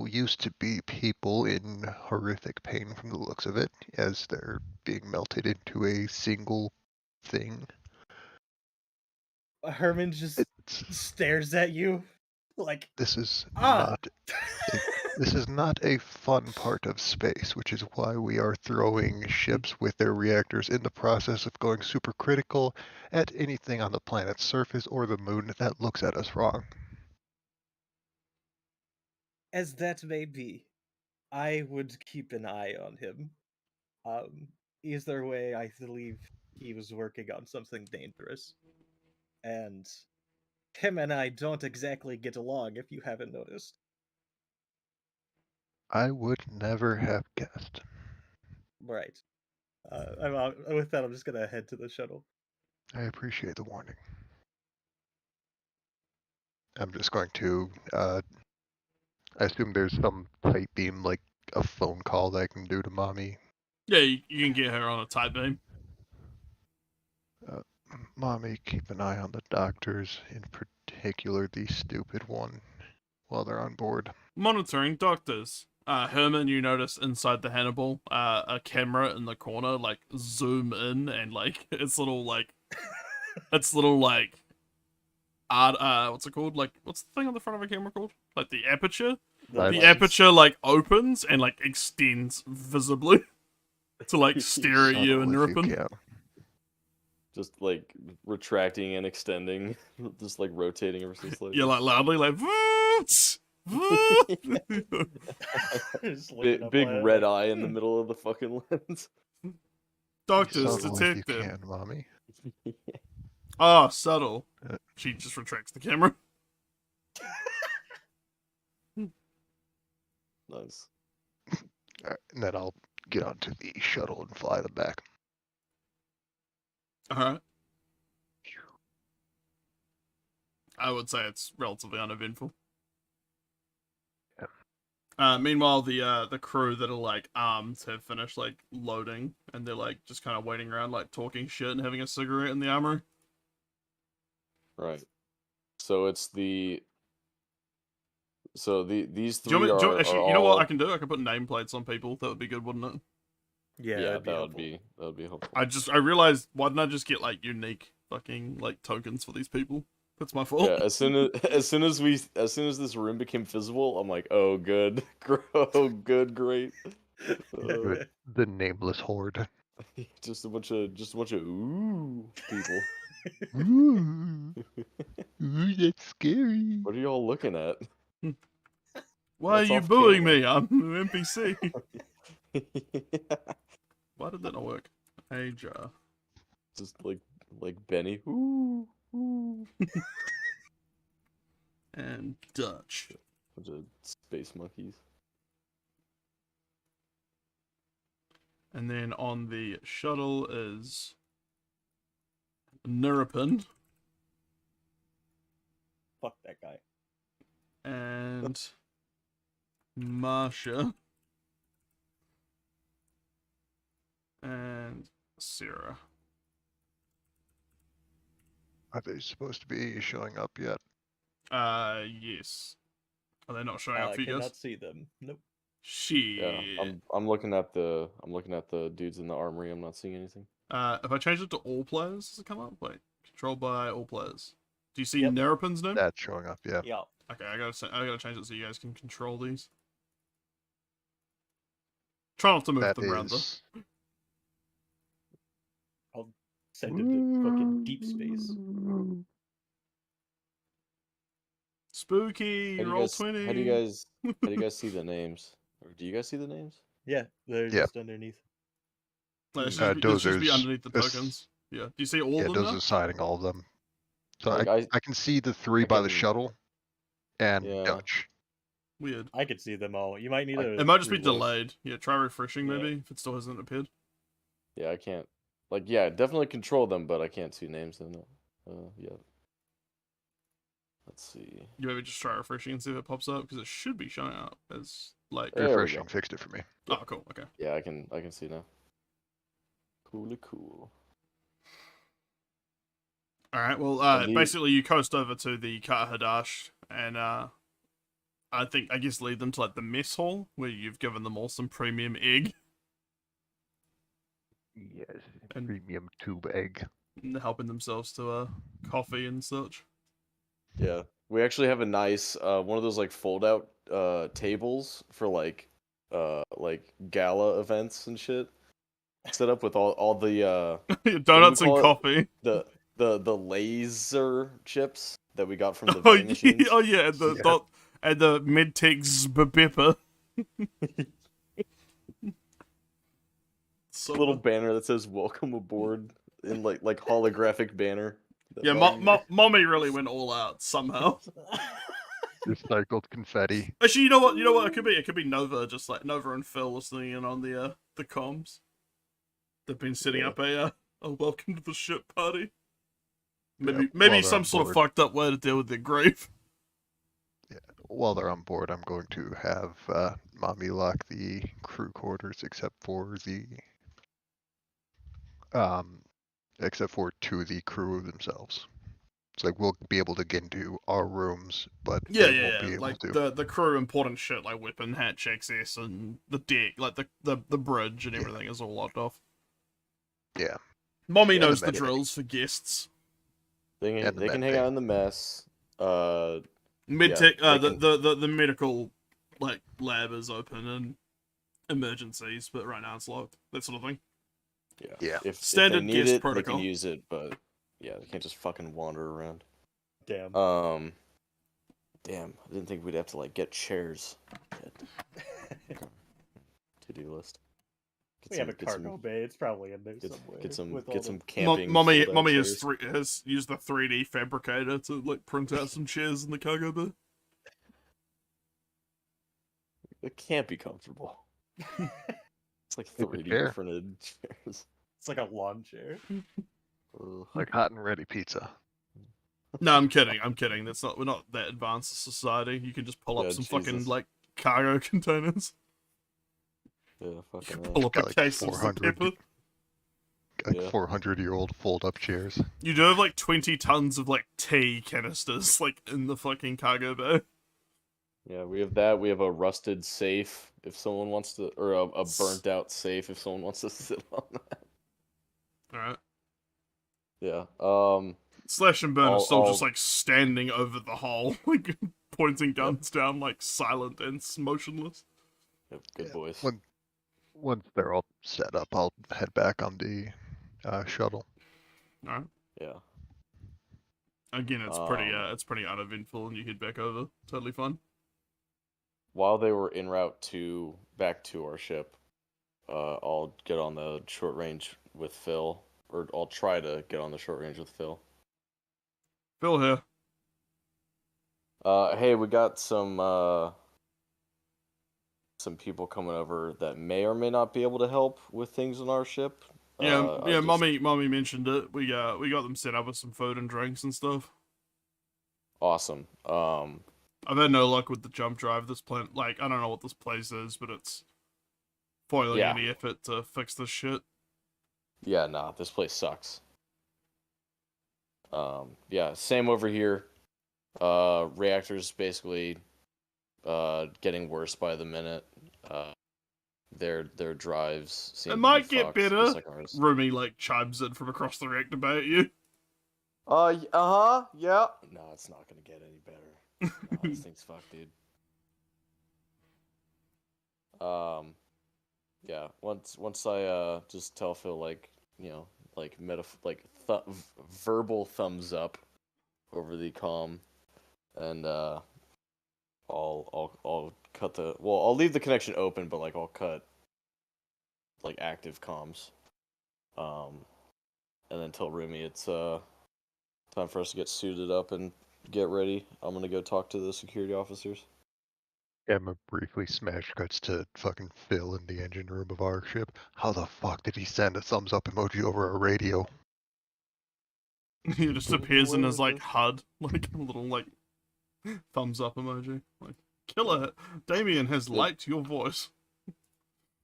used to be people in horrific pain from the looks of it, as they're being melted into a single thing. Herman just stares at you like, This is ah! not a fun part of space, which is why we are throwing ships with their reactors in the process of going supercritical at anything on the planet's surface or the moon that looks at us wrong. As that may be, I would keep an eye on him. Either way, I believe he was working on something dangerous. And him and I don't exactly get along, if you haven't noticed. I would never have guessed. Right. With that, I'm just gonna head to the shuttle. I appreciate the warning. I'm just going to, I assume there's some tight beam, like a phone call that I can do to Mommy. Yeah, you can get her on a tight beam. Mommy, keep an eye on the doctors, in particular the stupid one, while they're on board. Monitoring doctors. Herman, you notice inside the Hannibal, a camera in the corner, like, zoom in and, like, its little, art, what's it called? Like, what's the thing on the front of a camera called? Like, the aperture? The aperture, like, opens and, like, extends visibly to, like, stare at you and Nurpin. Just, like, retracting and extending. Just, like, rotating ever so slightly. You're, like, loudly, like, big red eye in the middle of the fucking lens. Doctors, detective. detective. Like you can, Mommy. Oh, subtle. Uh. She just retracts the camera. Nice. Alright, and then I'll get onto the shuttle and fly them back. Alright. I would say it's relatively uneventful. Meanwhile, the crew that are like armed have finished like loading, and they're like just kind of waiting around, like talking shit and having a cigarette in the armory. Right. So it's the. So these Do you three want me, do you, are actually, you know what all. I can do? I can put nameplates on people. That would be good, wouldn't it? Yeah, Yeah, that'd be that helpful. would be helpful. I realized, why didn't I just get like unique fucking like tokens for these people? That's my fault. Yeah, as soon as this room became visible, I'm like, oh good, oh good, great. The nameless horde. Just a bunch of ooh people. Ooh, ooh, that's scary. What are y'all looking at? Why That's are you off booing camera. me? I'm an NPC. Why did that not work? Hey, jar. Just like Benny. Ooh, ooh. And Dutch. Bunch of space monkeys. And then on the shuttle is Nuripin Fuck that guy. and Marsha and Sarah. Are they supposed to be showing up yet? Yes. Are they not showing up I for you cannot guys? see them. Nope. Shit. Yeah, I'm looking at the dudes in the armory. I'm not seeing anything. If I change it to all players, does it come up? Wait, controlled by all players. Do you see Yep. Neripin's name? That's showing up, yeah. Yeah. Okay, I gotta change it so you guys can control these. Try not to move That them around though. is. I'll send him to fucking deep space. Spooky, How do you roll guys 20. how do you guys see the names? Or do you guys see the names? Yeah, they're Yeah. just underneath. Like, it should be Dozer's underneath the tokens. Yeah. Do you see all Yeah, of them now? Dozer's signing all of them. So Like, I can see the three I by the can- shuttle and Yeah. Dutch. Weird. I could see them all. You might need I- a. It might just be reload. delayed. Yeah, try refreshing Yeah. maybe if it still hasn't appeared. Yeah, I can't. Like, yeah, definitely control them, but I can't see names in it. Yeah. Let's see. You maybe just try refreshing and see if it pops up because it should be showing up as like. There we Refreshing go. fixed it for me. Oh, cool. Okay. Yeah, I can see now. Cool. All right. Well, And the- basically, you coast over to the Qart Hadasht, and I guess lead them to like the mess hall where you've given them all some premium egg, Yes, And- premium tube egg. and helping themselves to coffee and such. Yeah, we actually have a nice one of those like fold out tables for like gala events and shit. Set up with all the Donuts and call it? coffee. the laser chips that we got from the Oh vending yeah, machines. oh yeah, and the Yeah. and the Medtex Beppa. So Little banner that says "Welcome aboard" in like holographic banner. that yeah, Mommy- mommy really went all out somehow. Recycled confetti. Actually, you know what? It could be. It could be Nova, just like Nova and Phil listening in on the comms. They've been setting Yeah. up a welcome to the ship party. Maybe while maybe they're some on sort of board. fucked up way to deal with their grief. While they're on board, I'm going to have Mommy lock the crew quarters except for two of the crew themselves. It's like we'll be able to get into our rooms, but they won't be able Like to. the crew important shit like weapon hatch access and the deck, like the bridge and everything is all locked off. Yeah. Mommy Yeah, knows the the med- drills for guests. They And the can med hang bay. out in the mess. Medtech, they the medical like lab is open and emergencies, but right now it's locked. That sort of thing. Yeah. If Standard they need guest it, protocol. they can use it, but yeah, they can't just fucking wander around. Damn. Damn, I didn't think we'd have to like get chairs. To-do list. We have a cargo bay. It's probably in there somewhere. Get some camping. Mommy chairs. has used the 3D fabricator to like print out some chairs in the cargo bay. It can't be comfortable. It's like It's a 3D chair. printed chairs. It's like a lawn chair. Ugh. Like hot and ready pizza. No, I'm kidding. We're not that advanced a society. You can just pull up Yeah, some fucking Jesus. like cargo containers. Yeah, fucking. Pull up Got a like case of some 400. pepper. Like Yeah. 400-year-old fold-up chairs. You do have like 20 tons of like tea canisters like in the fucking cargo bay. Yeah, we have that. We have a rusted safe if someone wants to, or a burnt out safe if someone wants to sit on that. Alright. Yeah. Slash and Burn are still I'll- just like standing over the hole, like pointing guns down, like silent and motionless. Yep, good Yeah, boys. Once they're all set up, I'll head back on the shuttle. Alright. Yeah. Again, it's pretty uneventful, and you head back over. Totally fine. While they were en route back to our ship, I'll get on the short range with Phil, or I'll try to get on the short range with Phil. Phil here. Hey, we got some people coming over that may or may not be able to help with things on our ship. Yeah, mommy mentioned it. We got them set up with some food and drinks and stuff. Awesome. I've had no luck with the jump drive. This plant, like, I don't know what this place is, but it's foiling Yeah. any effort to fix this shit. Yeah, nah, this place sucks. Yeah, same over here. Reactors basically getting worse by the minute. Their drives seem It to might be get fucked, better. just like ours. Rumi like chimes in from across the reactor bay at you. Yeah. No, it's not gonna get any better. No, this thing's fucked, dude. Yeah. Once I just tell Phil like verbal thumbs up over the comm, and I'll cut I'll leave the connection open, but like I'll cut like active comms, and then tell Rumi it's time for us to get suited up and get ready. I'm gonna go talk to the security officers. Emma briefly smash cuts to fucking Phil in the engine room of our ship. How the fuck did he send a thumbs up emoji over a radio? He just appears in his like HUD, like a little like thumbs up emoji. Like, killer, Damien has liked your voice.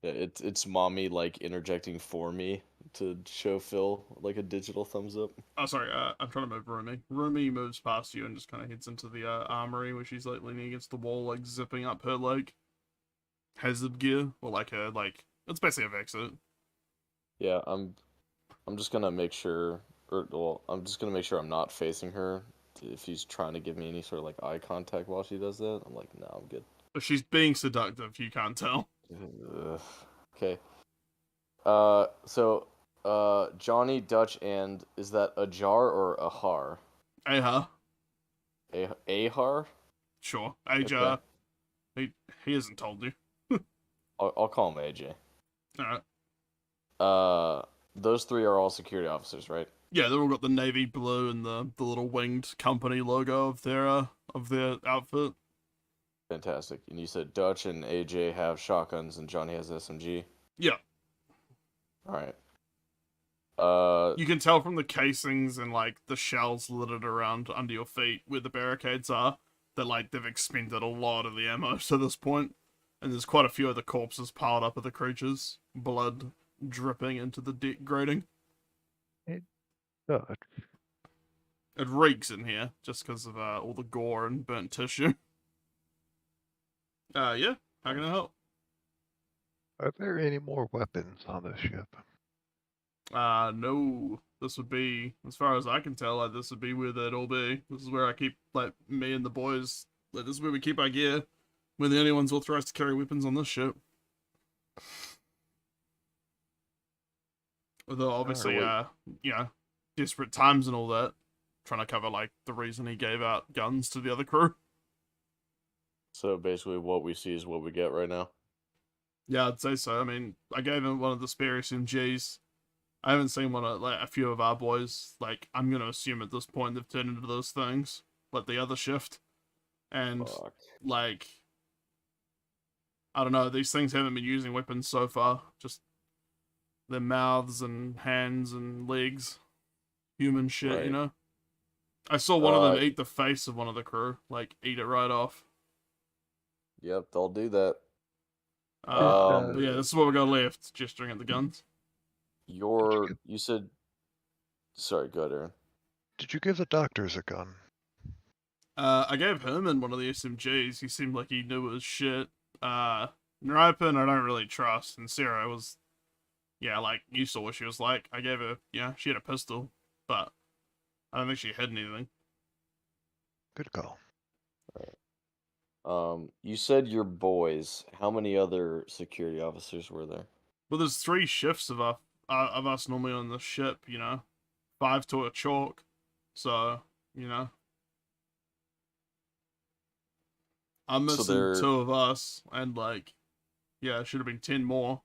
Yeah, it's mommy like interjecting for me to show Phil like a digital thumbs up. Oh, sorry, I'm trying to move Rumi. Rumi moves past you and just kind of heads into the armory where she's like leaning against the wall, like zipping up her like hazard gear, or like her like it's basically a vac suit. Yeah, I'm just gonna make sure, I'm just gonna make sure I'm not facing her. If he's trying to give me any sort of like eye contact while she does that, I'm like, no, I'm good. But she's being seductive. You can't tell. Okay. So, Johnny, Dutch, and is that a jar or a har? Aha. Ahar? Sure. AJ. He hasn't told you. I'll call him AJ. Alright. Those three are all security officers, right? Yeah, they've all got the navy blue and the little winged company logo of their outfit. Fantastic. And you said Dutch and AJ have shotguns and Johnny has SMG? Yeah. Alright. You can tell from the casings and like the shells littered around under your feet where the barricades are that like they've expended a lot of the ammo to this point. And there's quite a few of the corpses piled up of the creatures, blood dripping into the deck grating. Dutch. It reeks in here just because of all the gore and burnt tissue. Yeah, how can I help? Are there any more weapons on this ship? No. This would be, as far as I can tell, like, this would be where they'd all be. This is where I keep, like, me and the boys, like, this is where we keep our gear. We're the only ones authorized to carry weapons on this ship. Although, obviously, desperate times and all that. Trying to cover, like, the reason he gave out guns to the other crew. So basically what we see is what we get right now? Yeah, I'd say so. I mean, I gave him one of the spare SMGs. I haven't seen one of like a few of our boys. Like, I'm gonna assume at this point they've turned into those things, like the other shift, and Fuck. like, I don't know. These things haven't been using weapons so far. Just their mouths and hands and legs, human shit. Right. You know. I saw one of them eat the face of one of the crew, like eat it right off. Yep, they'll do that. But yeah, this is what we got left. Gesturing at the guns. You said. Sorry, go ahead, Aaron. Did you give the doctors a gun? I gave Herman one of the SMGs. He seemed like he knew his shit. Nripin, I don't really trust. And Sarah was, yeah, like, you saw what she was like. I gave her, yeah, she had a pistol, but I don't think she had anything. Good call. You said your boys. How many other security officers were there? Well, there's 3 shifts of us normally on the ship, you know. 5 to a chalk. So, you know. I'm missing 2 of us, and like, yeah, it should have been 10 more.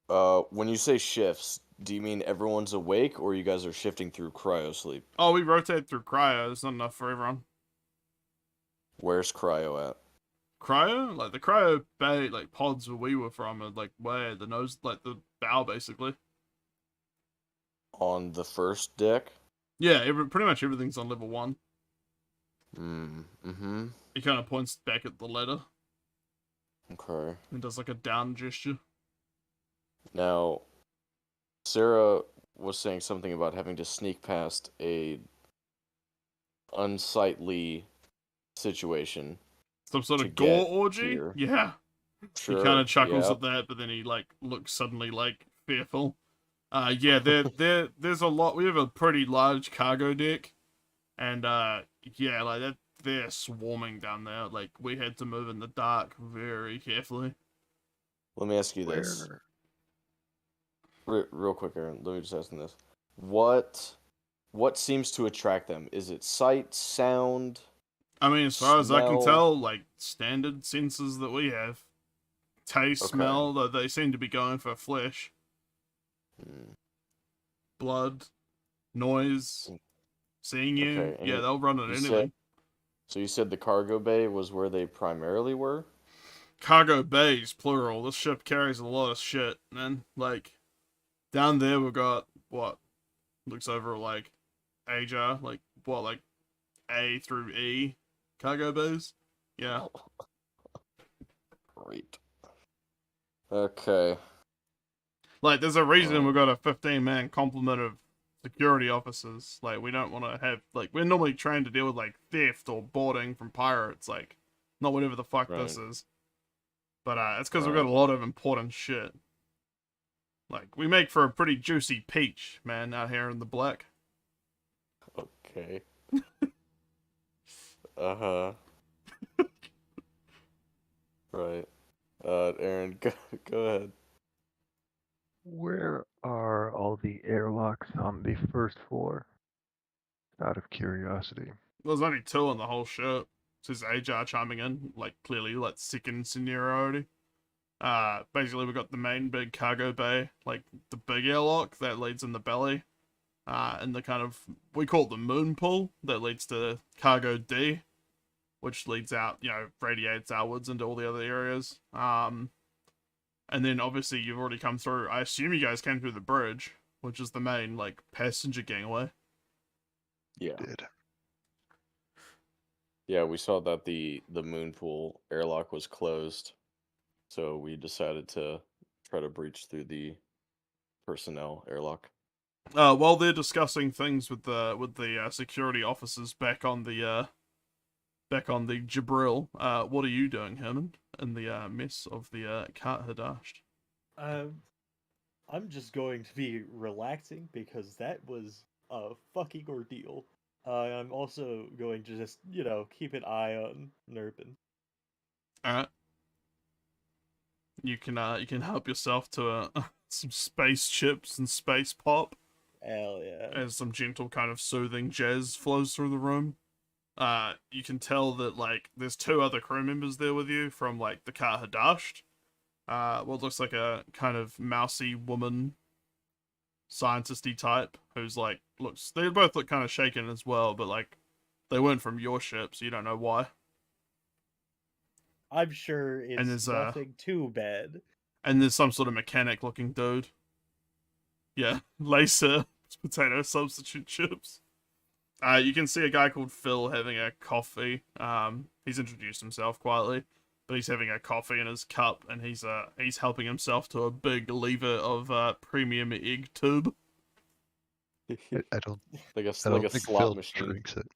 When you say shifts, do you mean everyone's awake, or you guys are shifting through cryo sleep? Oh, we rotate through cryo. It's not enough for everyone. Where's cryo at? Cryo? Like, the cryo bay, like, pods where we were from are, like, where the nose, like, the bow, basically. On the first deck? Yeah, pretty much everything's on level 1. Mm-hmm. He kind of points back at the ladder. Okay. And does, like, a down gesture. Now, Sarah was saying something about having to sneak past a unsightly situation. Some sort of gore orgy? Here. Yeah. Sure, he kind of chuckles yep. at that, but then he, like, looks suddenly, like, fearful. Yeah, there's a lot. We have a pretty large cargo deck. And, yeah, like, they're swarming down there. Like, we had to move in the dark very carefully. Let me ask you this. Real quick, Aaron. Let me just ask them this. What seems to attract them? Is it sight, sound? I mean, as far as I can smell? tell, like, standard senses that we have. Taste, Okay. smell, though they seem to be going for flesh. Blood, noise, seeing you. Okay, and Yeah, they'll run at anything. So you said the cargo bay was where they primarily were? Cargo bays, plural. This ship carries a lot of shit, man. Like, down there we've got, what? Looks over like Asia, like, what, like A through E cargo bays? Yeah. Great. Okay. Like, there's a reason we've got a 15-man complement of security officers. Like, we don't want to have, like, we're normally trained to deal with, like, theft or boarding from pirates, like, not whatever the fuck this is. But, it's because we've got a lot of important shit. Like, we make for a pretty juicy peach, man, out here in the black. Okay. Uh-huh. Right. Aaron, go ahead. Where are all the airlocks on the first floor? Out of curiosity. There's only 2 on the whole ship. This is Ajar chiming in, like, clearly, like, second seniority. Basically, we've got the main big cargo bay, like, the big airlock that leads in the belly. And the kind of, we call it the moon pool, that leads to cargo D, which leads out, you know, radiates outwards into all the other areas. And then, obviously, you've already come through, I assume you guys came through the bridge, which is the main, like, passenger gangway. Yeah. Did. Yeah, we saw that the moon pool airlock was closed, so we decided to try to breach through the personnel airlock. While they're discussing things with the security officers back on the Jabril, what are you doing, Herman, in the mess of the Qart Hadasht? I'm just going to be relaxing because that was a fucking ordeal. I'm also going to just, you know, keep an eye on Nerpin. Alright. You can help yourself to some space chips and space pop Hell yeah. as some gentle kind of soothing jazz flows through the room. you can tell that like there's 2 other crew members there with you from like the Qart Hadasht. What looks like a kind of mousy woman, scientisty type who's like they both look kind of shaken as well, but like they weren't from your ship, so you don't know why. I'm sure And it's there's, nothing too bad. And there's some sort of mechanic looking dude. Yeah, laser potato substitute chips. You can see a guy called Phil having a coffee. He's introduced himself quietly, but he's having a coffee in his cup, and he's helping himself to a big lever of premium egg tube. I don't Like a think slot Phil machine. drinks it.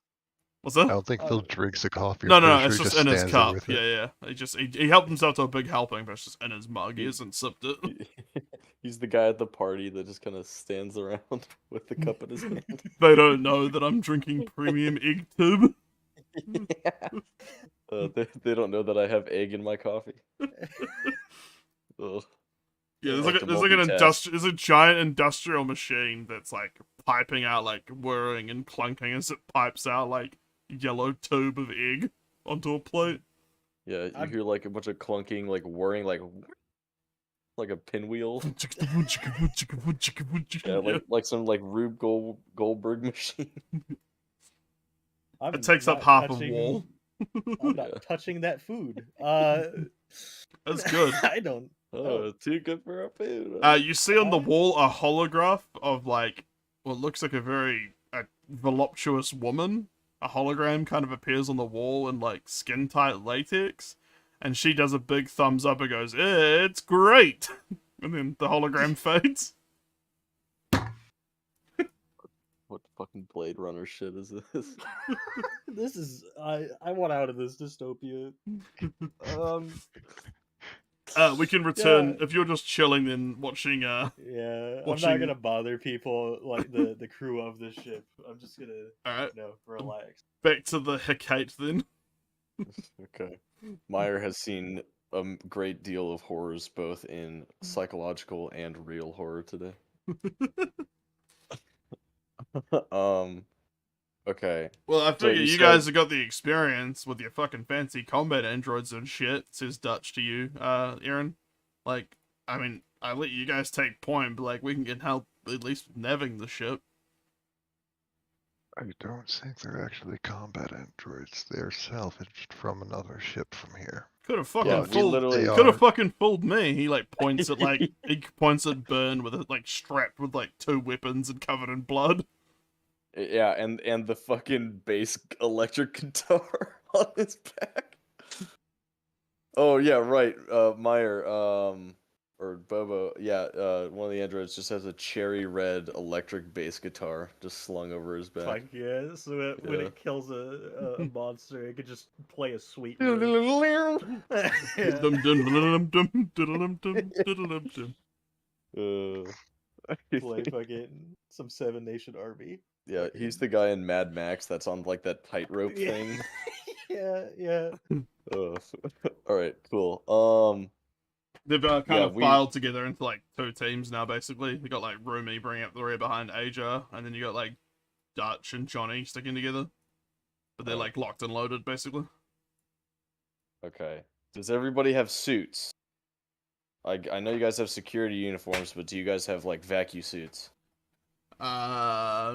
What's that? I don't think Phil drinks the coffee. No, I'm no, pretty it's sure he just in his stands there cup. with Yeah, it. yeah. He helped himself to a big helping, but it's just in his mug. He hasn't sipped it. He's the guy at the party that just kind of stands around with the cup in his hand. They don't know that I'm drinking premium egg tube. They don't know that I have egg in my coffee. Ugh. Yeah, Like to there's like multitask. there's a giant industrial machine that's like piping out like whirring and clunking as it pipes out like yellow tube of egg onto a plate. Yeah, you I'm- hear like a bunch of clunking, like whirring, like a pinwheel. Yeah, like some like Rube Goldberg machine. I'm It takes up not half a touching- wall. I'm not Yeah. touching that food. That's good. I don't. Oh, too good for our food. You see on the wall a holograph of like what looks like a very voluptuous woman. A hologram kind of appears on the wall in like skin tight latex, and she does a big thumbs up and goes, "It's great," and then the hologram fades. What fucking Blade Runner shit is this? This is. I want out of this dystopia. We can return Yeah. if you're just chilling then watching. Yeah, I'm Watching- not gonna bother people like the crew of the ship. I'm just gonna, All right, relax. back to the Hecate then. Okay. Meyer has seen a great deal of horrors, both in psychological and real horror today. Okay. Well, I So figure you you said- guys have got the experience with your fucking fancy combat androids and shit, says Dutch to you, Aaron. Like, I mean, I let you guys take point, but like, we can get help at least with naviging the ship. I don't think they're actually combat androids. They're salvaged from another ship from here. Could have fucking Yeah, we fooled. literally They Could are. have fucking fooled me. He like points at like he points at Burn with it like strapped with like 2 weapons and covered in blood. Yeah, and the fucking bass electric guitar on his back. Oh yeah, right. Meyer, or Bobo, yeah, one of the androids just has a cherry red electric bass guitar just slung over his back. Like yeah, so when Yeah. it kills a monster, it could just play a sweet. riff. Yeah. Dum dum dum dum dum dum dum dum. Play fucking some Seven Nation Army. Yeah, he's the guy in Mad Max that's on like that tightrope Yeah. thing. Yeah. All right, cool. They've kind Yeah, of filed together into like 2 teams now. Basically, you got like Rumi bringing up the rear behind Aja, and then you got like Dutch and Johnny sticking together, but they're Oh. like locked and loaded basically. Okay. Does everybody have suits? I know you guys have security uniforms, but do you guys have like vacuum suits?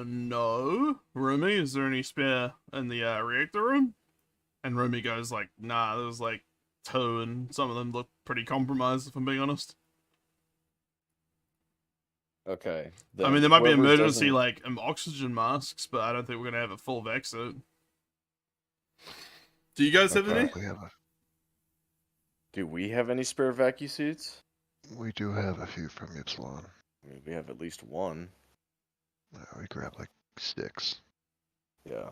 No. Rumi, is there any spare in the reactor room? And Rumi goes like, nah, there's like 2, and some of them look pretty compromised, if I'm being honest. Okay. I mean, then there might be whoever emergency doesn't- like oxygen masks, but I don't think we're gonna have a full vac suit. Do you guys have Okay. any? Do we have any spare vacuum suits? We do have a few from Ypsilon. I mean, we have at least one. We grab like 6. Yeah.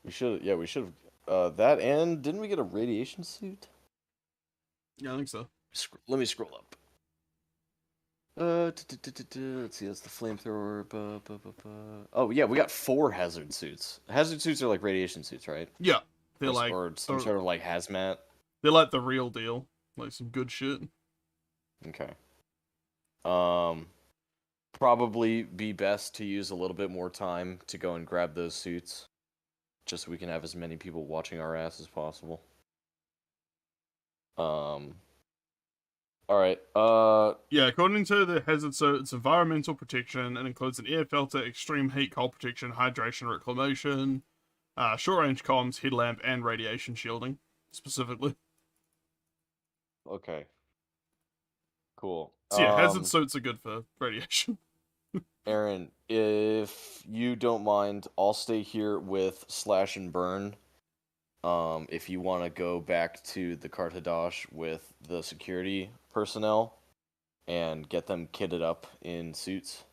We should. Yeah, we should have. That and didn't we get a radiation suit? Yeah, I think so. Let me scroll up. Let's see. That's the flamethrower. Oh yeah, we got 4 hazard suits. Hazard suits are like radiation suits, right? Yeah, they're Or, like or some they're- sort of like hazmat. they're like the real deal, like some good shit. Okay. Probably be best to use a little bit more time to go and grab those suits. just so we can have as many people watching our ass as possible. All right. Yeah, according to the hazard suit, it's environmental protection and includes an air filter, extreme heat, cold protection, hydration, reclamation, short-range comms, headlamp, and radiation shielding, specifically. Okay. Cool. So yeah, hazard suits are good for radiation. Aaron, if you don't mind, I'll stay here with Slash and Burn. If you want to go back to the Qart Hadasht with the security personnel and get them kitted up in suits.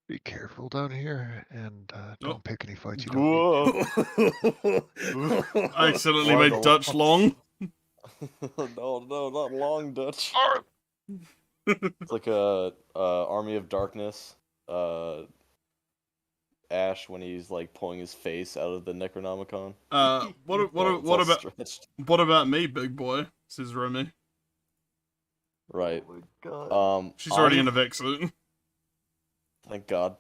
Be careful down here, and don't pick any fights you don't Whoa. I accidentally Why made the- Dutch long. No, not long Dutch. It's like a Army of Darkness. Ash when he's like pulling his face out of the Necronomicon. What about me, big boy? Says Remy. Right. Oh my god. She's already in a Vex suit. Thank God.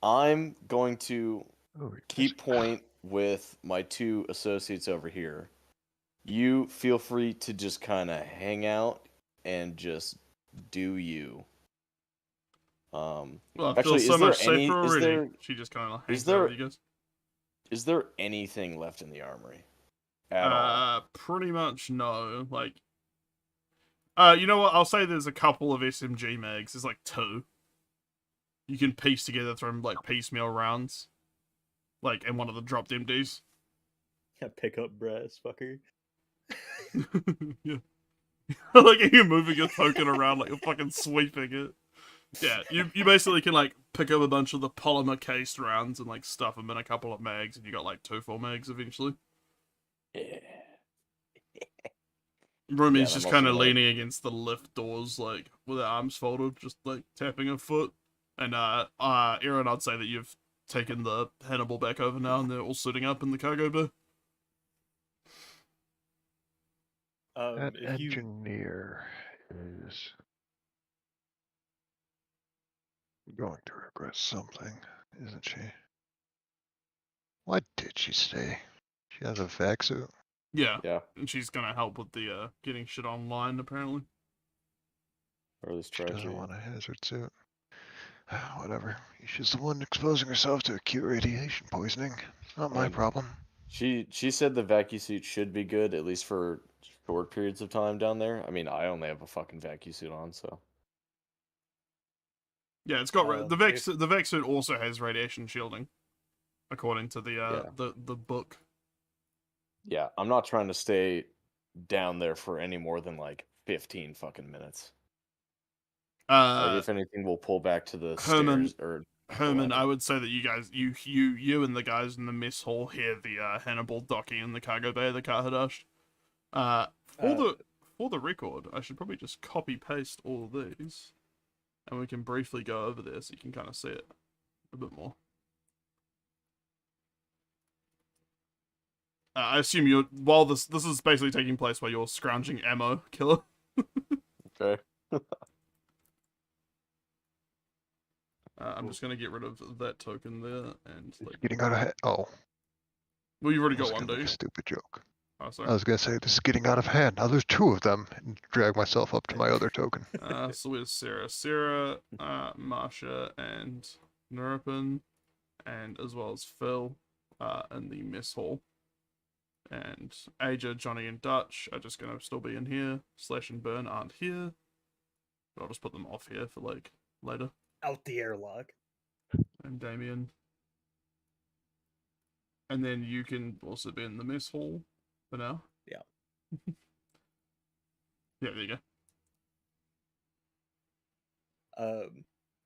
I'm going to Oh, keep point with my two associates over here. You feel free to just kind of hang out and just do you. Well, I Actually, feel so is there much safer any- is already. there- She just kind of is hangs there- out with you guys. Is there anything left in the armory? At all? Pretty much no. Like, you know what? I'll say there's a couple of SMG mags. There's like 2. You can piece together from like piecemeal rounds, like in one of the dropped empties. Yeah, pick up brass, fucker. Yeah. Like you're moving your token around like you're fucking sweeping it. Yeah, you basically can like pick up a bunch of the polymer cased rounds and like stuff them in a couple of mags, and you got like 2 full mags eventually. Yeah. Rumi's I'm just also kind of gonna- leaning against the lift doors, like with her arms folded, just like tapping her foot. And Aaron, I'd say that you've taken the Hannibal back over now, and they're all sitting up in the cargo bay. That If you engineer is going to regret something, isn't she? Why did she stay? She has a vac suit. Yeah, Yeah. and she's gonna help with the getting shit online apparently. Or this She tragedy. doesn't want a hazard suit. Whatever. She's the one exposing herself to acute radiation poisoning. Not my Right. problem. She said the vacuum suit should be good, at least for short periods of time down there. I mean, I only have a fucking vacuum suit on, so. Yeah, it's got the Vex. if- The Vex suit also has radiation shielding, according to the Yeah. the book. Yeah, I'm not trying to stay down there for any more than like 15 fucking minutes. Like, if anything, we'll pull back to the Herman- stairs or Herman, ladder. I would say that you guys, you and the guys in the mess hall hear the Hannibal docking in the cargo bay of the Qart Hadasht. For the record, I should probably just copy paste all of these, and we can briefly go over there so you can kind of see it a bit more. I assume you're while this is basically taking place while you're scrounging ammo, killer. Okay. I'm just gonna get rid of that token there and It's like. getting out of hand. Oh, Well, you've already I was got one, gonna do make you? a stupid joke. Oh, I sorry. was gonna say this is getting out of hand. Now there's 2 of them, and drag myself up to my other token. So where's Sarah? Sarah, Marsha, and Nuripin, and as well as Phil, in the mess hall. And Aja, Johnny, and Dutch are just gonna still be in here. Slash and Burn aren't here. But I'll just put them off here for like later. out the airlock. And Damien. And then you can also be in the mess hall for now. Yeah. Yeah, there you go.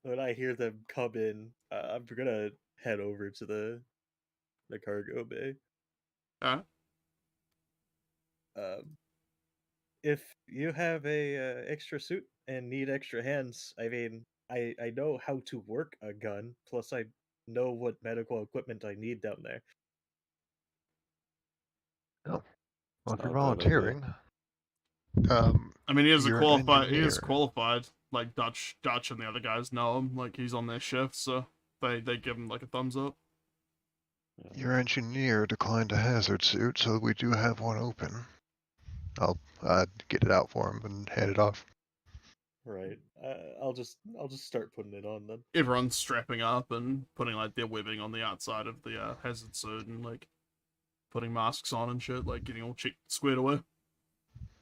When I hear them come in, I'm gonna head over to the cargo bay. Alright. If you have a extra suit and need extra hands, I mean, I know how to work a gun. Plus, I know what medical equipment I need down there. Well, if not you're a bad idea. volunteering, I mean, he is You're a an qualified. He is engineer. qualified. Like Dutch and the other guys know him. Like he's on their shift. So They give him like a thumbs up. Your engineer declined a hazard suit, so we do have one open. I'll get it out for him and hand it off. Right. I'll just start putting it on then. Everyone's strapping up and putting like their webbing on the outside of the hazard suit and like putting masks on and shit, like getting all squared away.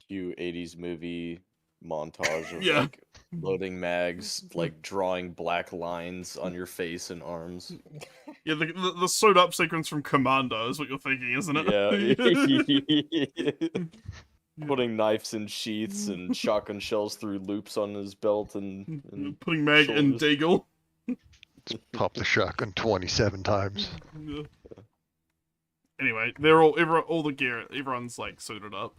Cue 80s movie montage of Yeah. like loading mags, like drawing black lines on your face and arms. Yeah, the suit up sequence from Commando is what you're thinking, isn't it? Yeah. Putting knives in sheaths and shotgun shells through loops on his belt and Putting Meg in shoulders. Deagle. Pop the shotgun 27 times. Yeah. Anyway, they're all the gear. Everyone's like suited up.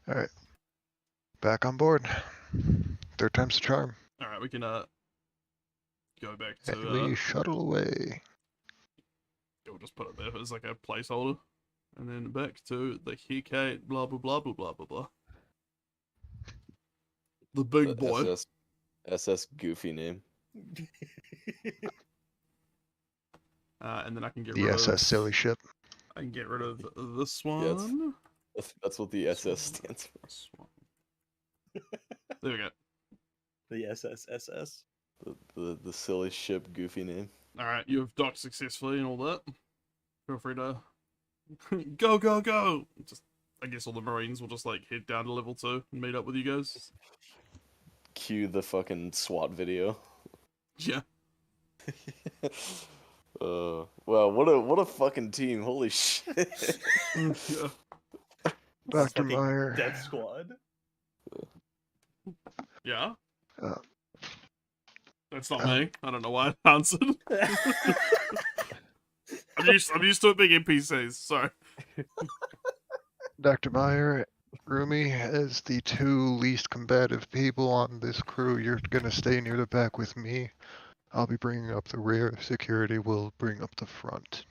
All right, back on board. Third time's the charm. All right, we can go back to. And we shuttle away. We'll just put it there as like a placeholder, and then back to the Hecate. Blah blah blah blah blah blah blah. The big boy. SS Goofy name. And then I can get The rid SS of. silly ship. I can get rid of this one. That's what the SS stands for. This one. There we go. The SSSS. The silly ship Goofy name. All right, you have docked successfully and all that. Feel free to go, go, go. Just, I guess all the Marines will just like head down to level 2 and meet up with you guys. Cue the fucking SWAT video. Yeah. Well, what a fucking team! Holy shit! Yeah. Dr. Fucking Meyer. Death Squad. Yeah. Uh, That's not me. I don't know why I answered. I'm used to it being NPCs. Sorry. Dr. Meyer, Rumi, as the two least combative people on this crew, you're gonna stay near the back with me. I'll be bringing up the rear. Security will bring up the front.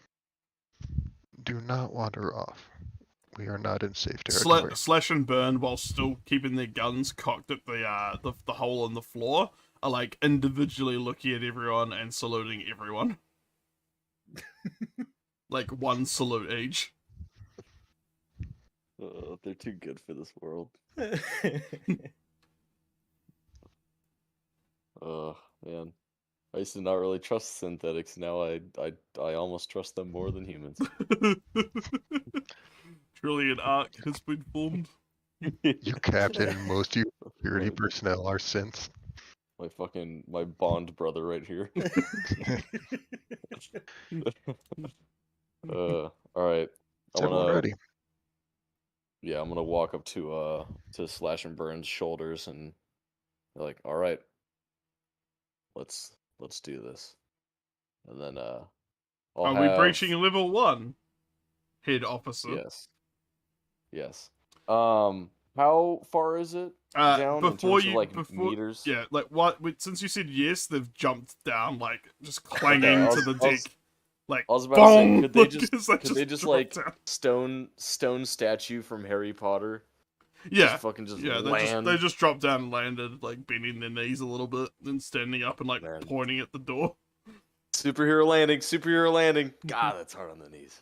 Do not wander off. We are not in safe territory. Slash and burn while still keeping their guns cocked at the hole in the floor are like individually looking at everyone and saluting everyone. Like one salute each. They're too good for this world. Man. I used to not really trust synthetics. Now I almost trust them more than humans. Truly an arc has been formed. You captain and most of your security personnel are synths. My Bond brother right here. Alright. Is everyone ready? Yeah, I'm gonna walk up to Slash and Burn's shoulders and be like, alright. Let's do this. And then Are we breaching level 1? Head officer. Yes. How far is it down before in terms of meters? Yeah, like what? Since you said yes, they've jumped down, like just clanging to the deck. Like, I was about to say, could they just drop like down. stone statue from Harry Potter? Yeah, Land. they just dropped down and landed, like bending their knees a little bit, then standing up and like pointing at the door. Superhero landing. God, that's hard on the knees.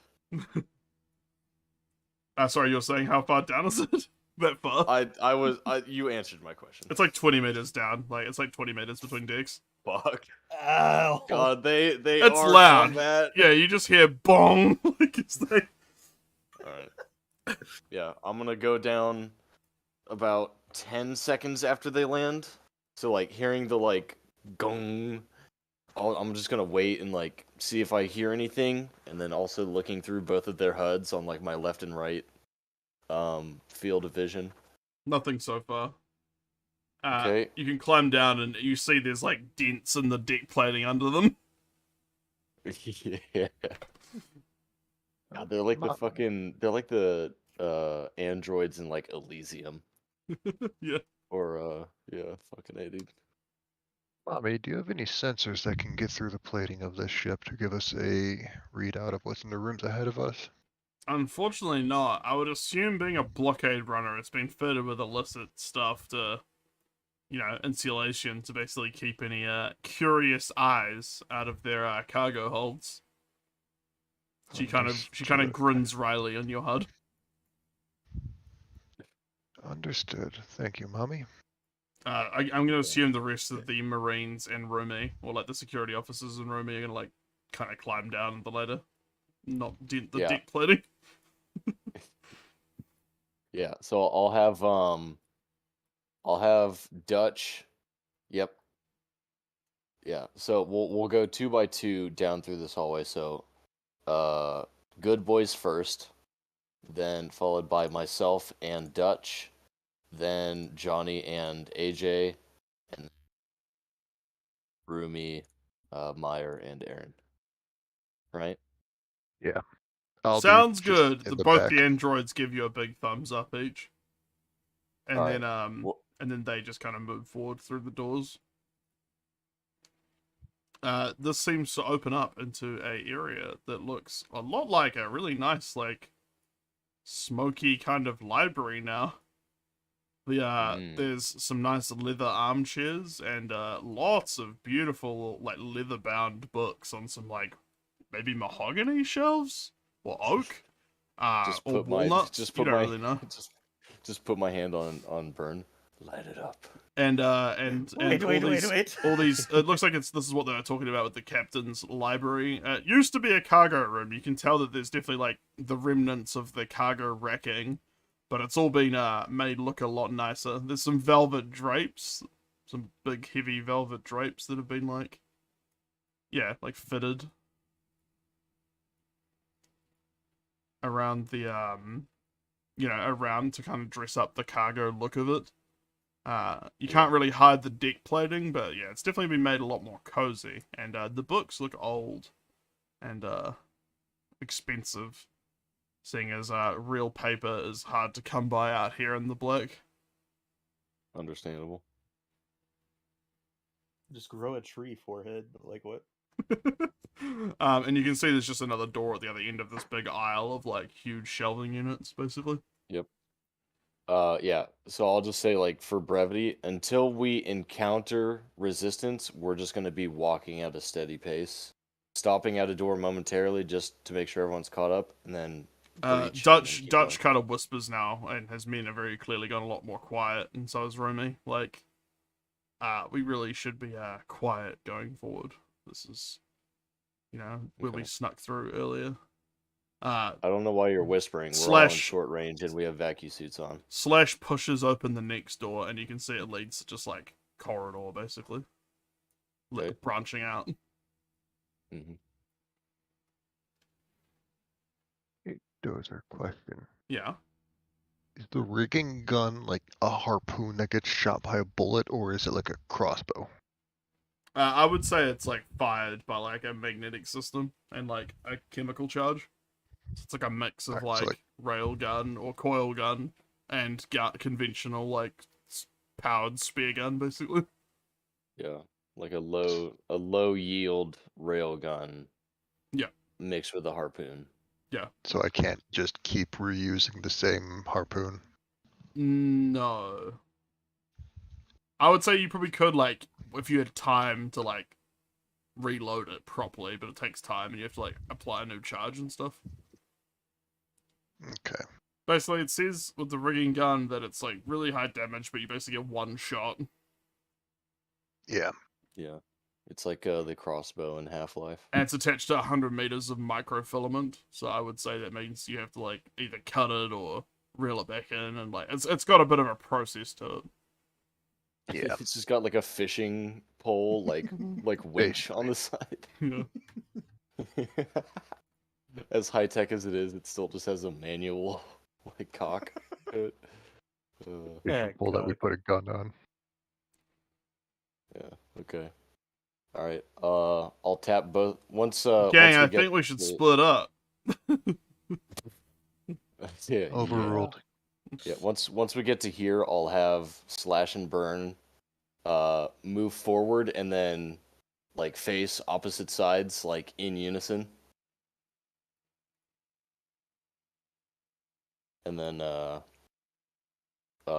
Sorry, you're saying how far down is it? That far? You answered my question. It's like 20 meters down. Like it's like 20 meters between decks. Fuck. Ow. God, they It's are loud. combat. Yeah, you just hear bong. Like it's like... Alright. Yeah, I'm gonna go down about 10 seconds after they land. So like hearing the like gong, I'm just gonna wait and like see if I hear anything, and then also looking through both of their HUDs on like my left and right field of vision. Nothing so far. Okay. You can climb down and you see there's like dents in the deck plating under them. Yeah. God, they're like the androids in like Elysium. Yeah. Or fucking A, dude. Mommy, do you have any sensors that can get through the plating of this ship to give us a readout of what's in the rooms ahead of us? Unfortunately not. I would assume being a blockade runner, it's been fitted with illicit stuff to, insulation to basically keep any curious eyes out of their cargo holds. She kind of grins wryly on your HUD. Understood. Thank you, Mommy. I'm going to assume the rest of the Marines and Rumi, or like the security officers and Rumi, are going to like kind of climb down the ladder, not dent the deck plating. Yeah. So I'll have Dutch. Yep. Yeah. So we'll go 2 by 2 down through this hallway. So, good boys first, then followed by myself and Dutch, then Johnny and AJ, and Rumi, Meyer, and Aaron. Right? Yeah. Sounds good. In Both back. the androids give you a big thumbs up each, and All then right. and then they just kind of move forward through the doors. This seems to open up into a area that looks a lot like a really nice, like, smoky kind of library now. There's some nice leather armchairs and lots of beautiful, like, leather-bound books on some, like, maybe mahogany shelves or oak, or walnuts. You don't really know. Just put my hand on burn. Light it up. And Wait. all these. It looks like this is what they were talking about with the captain's library. It used to be a cargo room. You can tell that there's definitely like the remnants of the cargo wrecking, but it's all been made look a lot nicer. There's some velvet drapes, some big heavy velvet drapes that have been like fitted around the around to kind of dress up the cargo look of it. You can't really hide the deck plating, but yeah, it's definitely been made a lot more cozy. And the books look old and expensive, seeing as real paper is hard to come by out here in the black. Understandable. Just grow a tree, forehead. Like what? And you can see there's just another door at the other end of this big aisle of like huge shelving units, basically. Yep. Yeah. So I'll just say, like, for brevity, until we encounter resistance, we're just going to be walking at a steady pace, stopping at a door momentarily just to make sure everyone's caught up, and then Dutch kind of whispers now, and his men have very clearly gone a lot more quiet, and so is Rumi. Like, we really should be quiet going forward. This is, where we snuck through earlier. I don't know why you're whispering. We're all in short range and we have vacuum suits on. Slash pushes open the next door, and you can see it leads to just like corridor, basically, branching out. Mm-hmm. Dozer, question. Yeah. Is the rigging gun like a harpoon that gets shot by a bullet, or is it like a crossbow? I would say it's like fired by like a magnetic system and like a chemical charge. So it's like a mix of rail gun or coil gun and conventional like powered spear gun, basically. Yeah, like a low yield rail gun. Yeah. Mixed with a harpoon. Yeah. So I can't just keep reusing the same harpoon? No. I would say you probably could, like, if you had time to like reload it properly, but it takes time and you have to like apply a new charge and stuff. Okay. Basically, it says with the rigging gun that it's like really high damage, but you basically get one shot. Yeah. Yeah. It's like the crossbow in Half-Life. And it's attached to 100 meters of microfilament, so I would say that means you have to like either cut it or reel it back in, and like it's got a bit of a process to it. Yeah. It's just got like a fishing pole, like winch on the side. Yeah. As high tech as it is, it still just has a manual like cock. Pole that we put a gun on. Yeah. Okay. All right. I'll tap both once. Gang, I think we should split up. Yeah. Overruled. Yeah. Once we get to here, I'll have Slash and Burn move forward and then like face opposite sides, like in unison. And then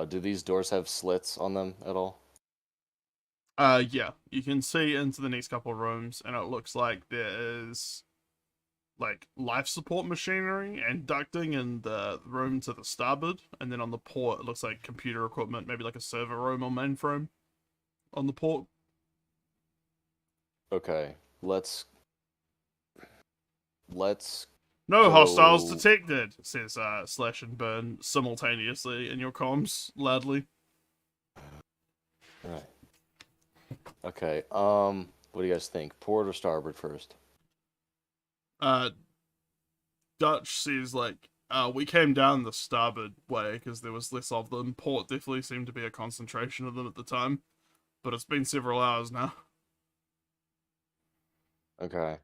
do these doors have slits on them at all? Yeah, you can see into the next couple of rooms, and it looks like there is like life support machinery and ducting in the room to the starboard, and then on the port it looks like computer equipment, maybe like a server room or mainframe on the port. Okay, let's No hostiles go. detected, says Slash and Burn simultaneously in your comms loudly. Right. Okay. What do you guys think? Port or starboard first? Dutch says like we came down the starboard way because there was less of them. Port definitely seemed to be a concentration of them at the time, but it's been several hours now. Okay.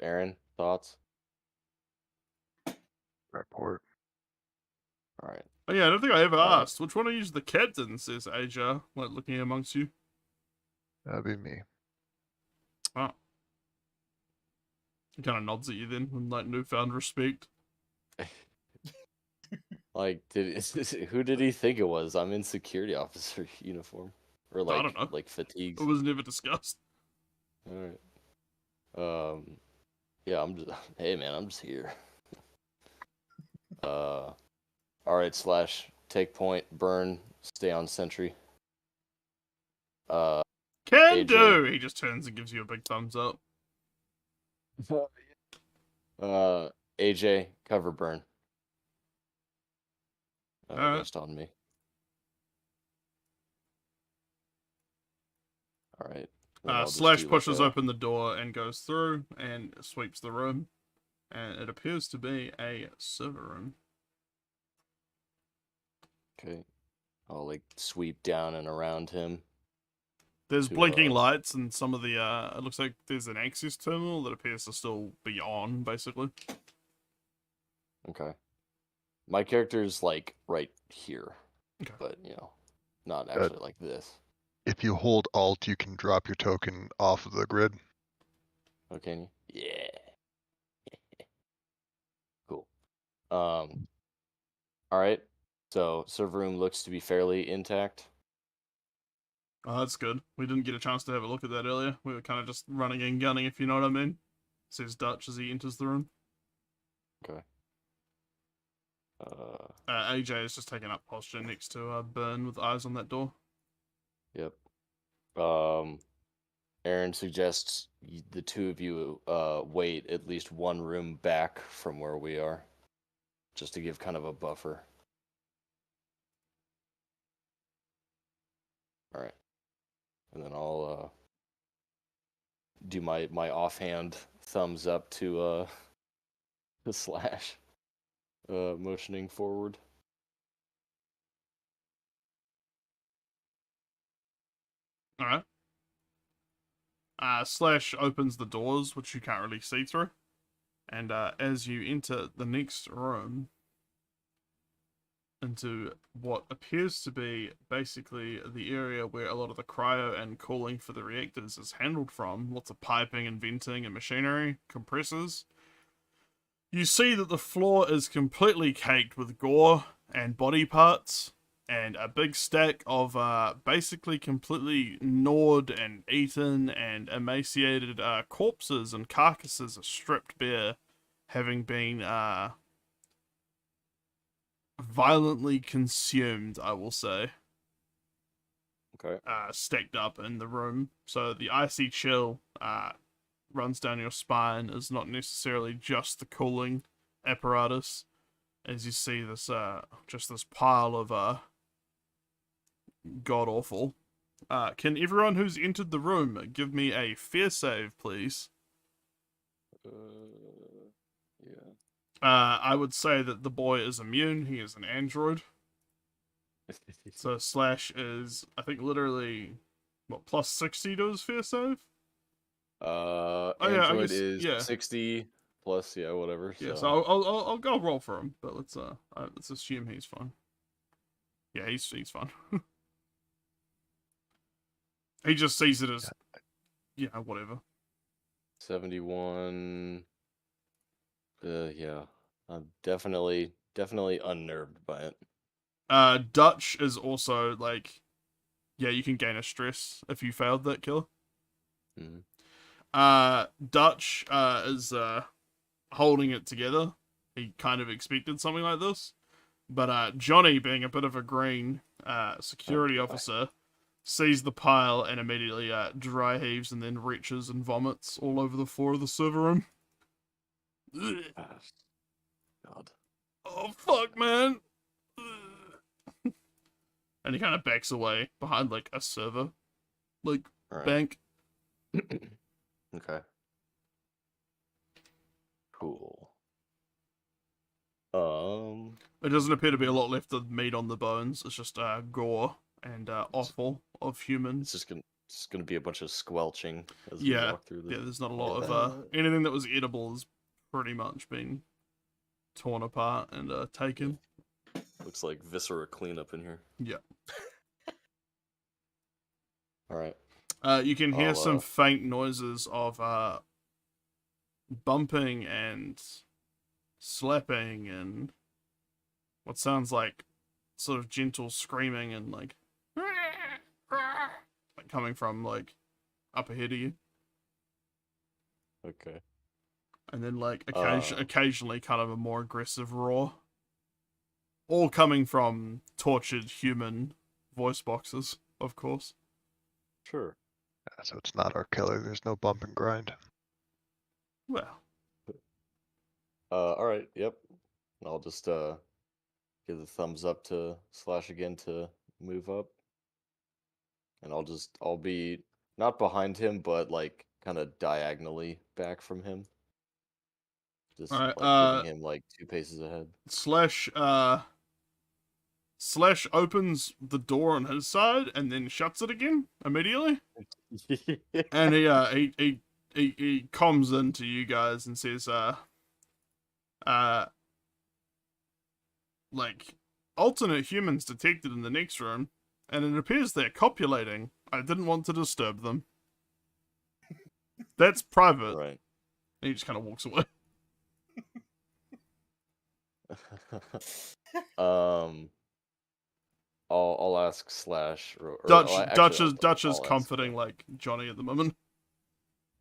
Aaron, thoughts? Report. All right. Oh yeah, I don't think I ever All right. asked which one of you is the captain, says Aja, like looking amongst you. That'd be me. Oh. He kind of nods at you then with like newfound respect. Like, who did he think it was? I'm in security officer uniform, or like don't know. like fatigues. It was never discussed. All right. Yeah, I'm just. Hey, man, I'm just here. All right. Slash. Take point. Burn. Stay on sentry. Can AJ. do! He just turns and gives you a big thumbs up. AJ, cover burn. Alright. Rest on me. All right. Then I'll just Slash do, like, pushes a- open the door and goes through and sweeps the room. And it appears to be a server room. Okay. I'll like sweep down and around him. There's To, blinking lights and some of the, it looks like there's an access terminal that appears to still be on, basically. Okay. My character's like right here. Okay. But, not actually like this. If you hold Alt, you can drop your token off of the grid. Oh, can you? Yeah. Cool. All right. So server room looks to be fairly intact. Oh, that's good. We didn't get a chance to have a look at that earlier. We were kind of just running and gunning, if you know what I mean. Says Dutch as he enters the room. Okay. AJ is just taking up posture next to Burn with eyes on that door. Yep. Aaron suggests the two of you wait at least one room back from where we are, just to give kind of a buffer. All right. And then I'll do my offhand thumbs up to the Slash, motioning forward. Alright. Slash opens the doors, which you can't really see through. And as you enter the next room, into what appears to be basically the area where a lot of the cryo and cooling for the reactors is handled from, lots of piping and venting and machinery, compressors. You see that the floor is completely caked with gore and body parts, and a big stack of basically completely gnawed and eaten and emaciated corpses and carcasses are stripped bare, having been violently consumed, I will say. Okay. Stacked up in the room. So the icy chill runs down your spine is not necessarily just the cooling apparatus. As you see this, just this pile of god awful. Can everyone who's entered the room give me a fear save, please? Yeah. I would say that the boy is immune. He is an android. So Slash is, I think, literally, what, plus 60 to his fear save? Android is 60 plus, whatever. Yeah, So, so I'll go roll for him, but let's assume he's fine. Yeah, he's fine. He just sees it as, whatever. 71. Yeah, I'm definitely unnerved by it. Dutch is also like, yeah, you can gain a stress if you failed that kill. Mhm. Dutch is holding it together. He kind of expected something like this, but Johnny, being a bit of a green security officer, sees the pile and immediately dry heaves and then retches and vomits all over the floor of the server room. God. Oh fuck, man! And he kind of backs away behind like a server, like Alright. bank. Okay. Cool. It doesn't appear to be a lot left of meat on the bones. It's just gore and offal of humans. It's just gonna be a bunch of squelching as we Yeah, walk through yeah. this. There's not a lot Yeah. of anything that was edible has pretty much been torn apart and taken. Looks like viscera cleanup in here. Yeah. Alright. You can hear I'll, some faint noises of bumping and slapping and what sounds like sort of gentle screaming and like coming from like up ahead of you. Okay. And then like Uh. occasionally kind of a more aggressive roar. All coming from tortured human voice boxes, of course. Sure. So it's not our killer. There's no bump and grind. Well, Alright, yep. I'll just give the thumbs up to Slash again to move up. And I'll be not behind him, but like kind of diagonally back from him. Just Alright, like giving him like 2 paces ahead. Slash opens the door on his side and then shuts it again immediately. And he comes into you guys and says, like, alternate humans detected in the next room, and it appears they're copulating. I didn't want to disturb them. That's private. Right. And he just kind of walks away. I'll ask Slash. Dutch is I'll ask comforting like Johnny at the moment.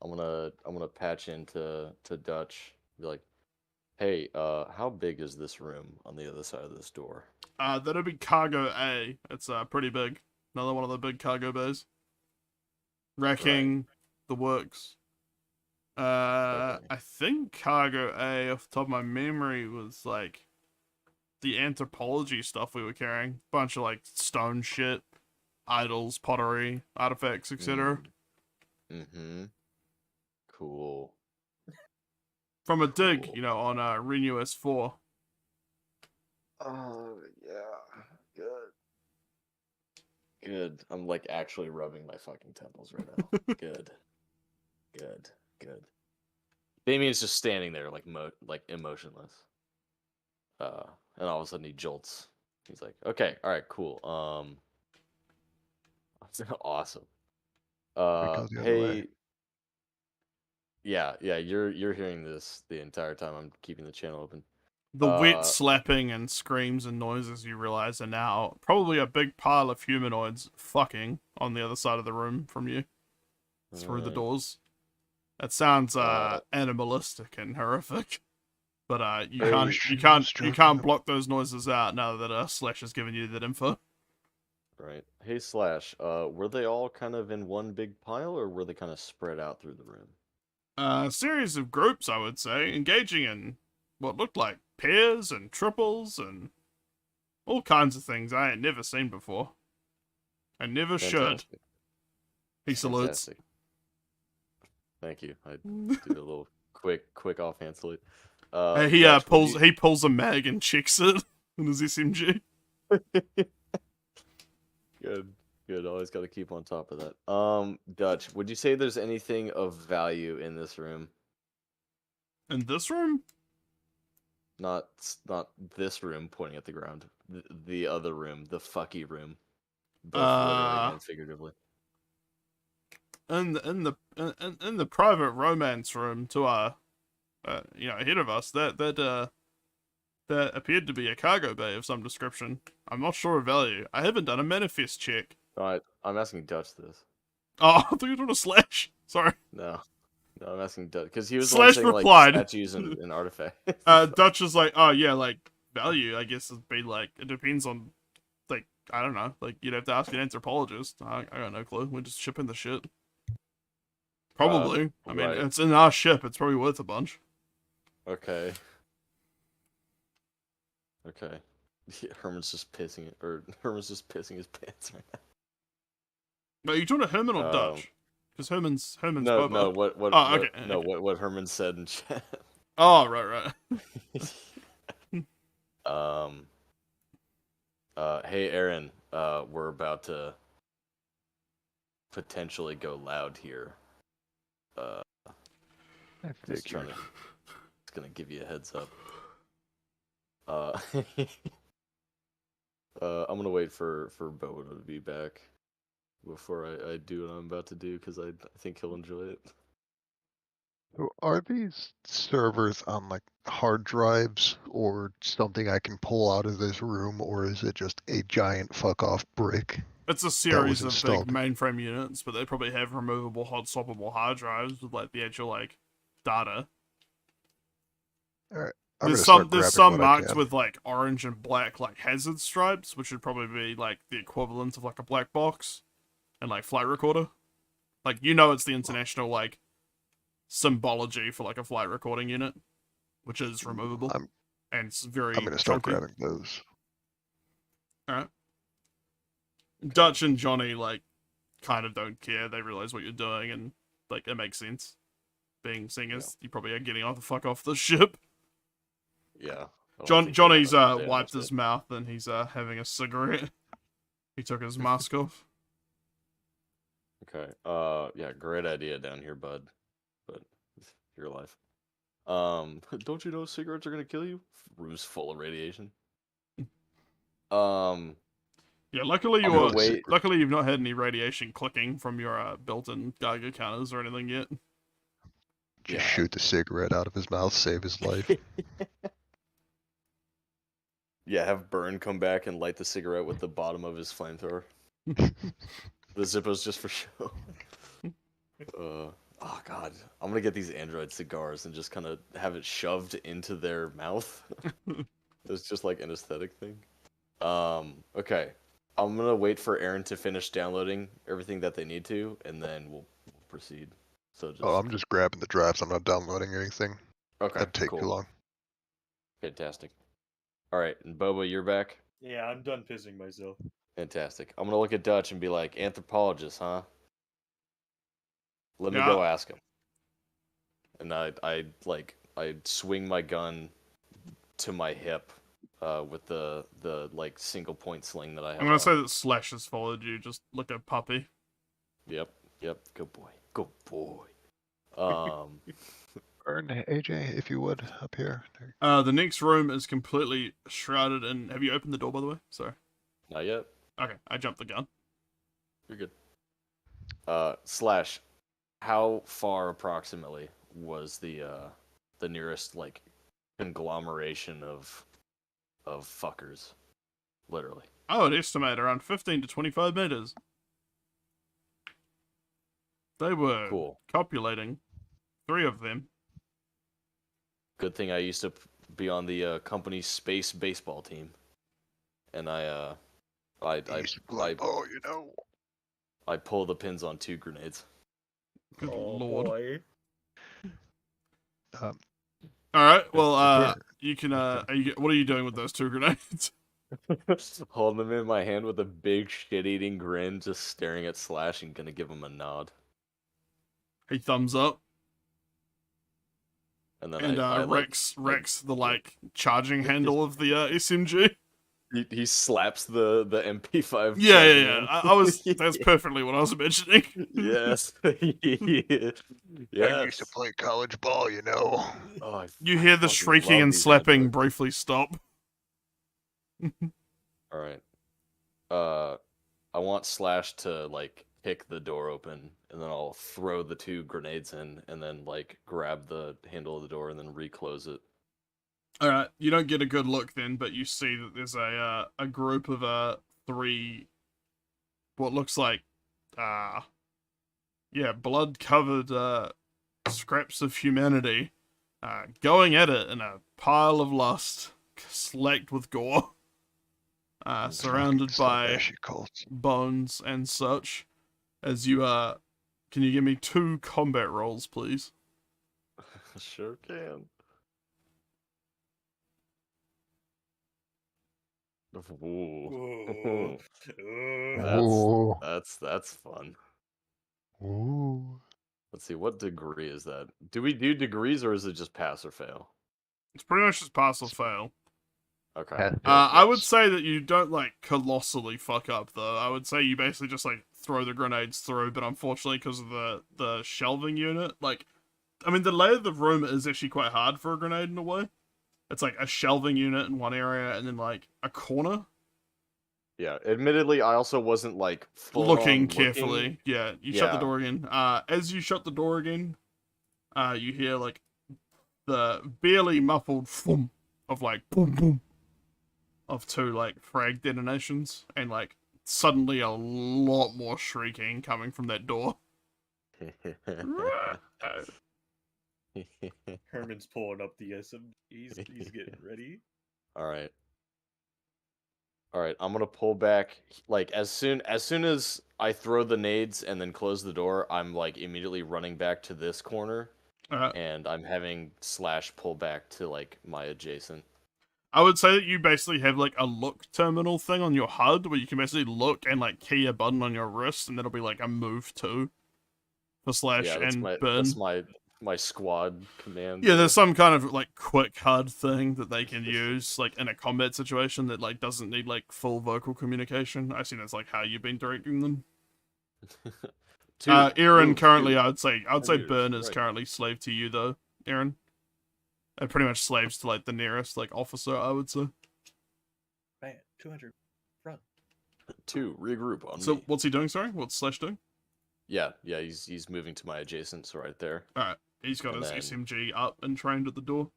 I'm gonna patch into Dutch. Be like, hey, how big is this room on the other side of this door? That'd be cargo A. It's pretty big. Another one of the big cargo bays. Racking, the works. Okay. I think cargo A, off the top of my memory, was like the anthropology stuff we were carrying. Bunch of like stone shit, idols, pottery, artifacts, etc. Mm-hmm. Cool. From a dig, Cool. you know, on Renew S4. Oh yeah, good. Good. I'm like actually rubbing my fucking temples right now. Good. Damien's just standing there like emotionless. And all of a sudden he jolts. He's like, "Okay, all right, cool. Awesome. go the other way. Hey, yeah, you're hearing this the entire time I'm keeping the channel open. The wet slapping and screams and noises you realize are now probably a big pile of humanoids fucking on the other side of the room from you through the Alright. doors. That sounds animalistic and horrific, but you can't block those noises out now that Slash has given you that info. Right. Hey Slash, were they all kind of in one big pile or were they kind of spread out through the room? A series of groups, I would say, engaging in what looked like pairs and triples and all kinds of things I ain't never seen before. I never should. Fantastic. He salutes. Fantastic. Thank you. I did a little quick offhand salute. He Dutch, pulls a mag and checks it in his SMG. Good. Always got to keep on top of that. Dutch, would you say there's anything of value in this room? In this room? Not this room, pointing at the ground. The other room, the fucky room, both literally and figuratively. In the private romance room to our, ahead of us, that There appeared to be a cargo bay of some description. I'm not sure of value. I haven't done a manifest check. Alright, I'm asking Dutch this. Oh, I thought you were doing a slash. Sorry. No. No, I'm asking Dutch. Because he was the Slash one saying, replied. like, statues and artifacts. Dutch is like, oh yeah, like, value, I guess, would be like, it depends on, like, I don't know. Like, you'd have to ask an anthropologist. I got no clue. We're just shipping the shit. Probably. I mean, right. it's in our ship. It's probably worth a bunch. Okay. Okay. Yeah, Herman's just pissing his pants right now. Are you talking to Herman or Dutch? Because Herman's No, Boba. no, what Oh, okay, no, okay. what Herman said in chat. Oh, right. Hey Aaron, we're about to potentially go loud here. Just trying to, just gonna give you a heads up. I'm gonna wait for Bobo to be back before I do what I'm about to do because I think he'll enjoy it. So are these servers on like hard drives or something I can pull out of this room, or is it just a giant fuck off brick? It's a series of big installed. mainframe units, but they probably have removable hot swappable hard drives with like the actual like data. Alright. There's some marked with like orange and black like hazard stripes, which would probably be like the equivalent of like a black box and like flight recorder. Like, you know, it's the international like symbology for like a flight recording unit, which is removable and it's very. I'm gonna start chunky. grabbing those. All right. Dutch and Johnny like kind of don't care. They realize what you're doing and like it makes sense. Seeing as you probably are getting off the fuck off the ship. Yeah. Johnny's wiped his mouth and he's having a cigarette. He took his mask off. Okay. Yeah, great idea down here, bud. But your life. Don't you know cigarettes are gonna kill you? Room's full of radiation. Yeah, luckily wait. luckily you've not had any radiation clicking from your built-in Geiger counters or anything yet. Just shoot the cigarette out of his mouth, save his life. Yeah, have Burn come back and light the cigarette with the bottom of his flamethrower. The Zippo's just for show. Oh god, I'm gonna get these Android cigars and just kind of have it shoved into their mouth. It's just like an aesthetic thing. Okay, I'm gonna wait for Aaron to finish downloading everything that they need to, and then we'll proceed. So just... Oh, I'm just grabbing the drafts. I'm not downloading anything. Okay, That'd take cool. too long. Fantastic. All right, and Boba, you're back. Yeah, I'm done pissing myself. Fantastic. I'm gonna look at Dutch and be like, anthropologist, huh? Let me go ask him. And I swing my gun to my hip, with the like single point sling that I have. I'm gonna say that Slash has followed you. Just look at Puppy. Yep. Good boy. Burn, AJ, if you would, up here. The next room is completely shrouded in. Have you opened the door, by the way? Sorry. Not yet. Okay, I jumped the gun. You're good. Slash, how far approximately was the nearest like conglomeration of fuckers? Literally. I would estimate around 15 to 25 meters. They were Cool. copulating. 3 of them. Good thing I used to be on the company's space baseball team, and I pull the pins on 2 grenades. Good Oh lord. boy. All right. Well, you can. What are you doing with those 2 grenades? Holding them in my hand with a big shit-eating grin, just staring at Slash and gonna give him a nod. He thumbs up. And then And Rex the like charging handle of the SMG. He slaps the MP5. Yeah. I was. That's perfectly what I was imagining. Yes. Yes. I used to play college ball, you know. Oh, You hear the fucking shrieking love and these slapping androids. briefly stop. All right. I want Slash to like kick the door open, and then I'll throw the 2 grenades in, and then like grab the handle of the door and then reclose it. All right, you don't get a good look then, but you see that there's a group of 3, what looks like blood covered scraps of humanity, going at it in a pile of lust, slacked with gore, surrounded by bones and such. As you can you give me 2 combat rolls, please? Sure can. Ooh. Ooh. That's fun. Ooh. Let's see, what degree is that? Do we do degrees or is it just pass or fail? It's pretty much just pass or fail. Okay. I would say that you don't like colossally fuck up though. I would say you basically just like throw the grenades through, but unfortunately because of the shelving unit, like, I mean the layout of the room is actually quite hard for a grenade in a way. It's like a shelving unit in one area and then like a corner. Yeah, admittedly, I also wasn't like full Looking on carefully. Yeah, you shut the Yeah. door again. As you shut the door again, you hear like the barely muffled thump of like boom boom of 2 like frag detonations, and like suddenly a lot more shrieking coming from that door. Herman's pulling up the SMG. He's getting ready. All right. I'm gonna pull back. Like as soon as I throw the nades and then close the door, I'm like immediately running back to this corner, and I'm having Slash pull back to like my adjacent. I would say that you basically have like a look terminal thing on your HUD where you can basically look and like key a button on your wrist, and that'll be like a move to for Slash and burn. That's my squad command. Yeah, there's some kind of like quick HUD thing that they can use like in a combat situation that like doesn't need like full vocal communication. I assume that's like how you've been directing them. Aaron currently, I'd say Burn is currently slave to you though, Aaron. And pretty much slaves to like the nearest like officer, I would say. Man, 200 front. 2 regroup on So me. what's he doing? Sorry, what's Slash doing? Yeah, he's moving to my adjacent, so right there. All right, he's got his SMG up and trained at the door.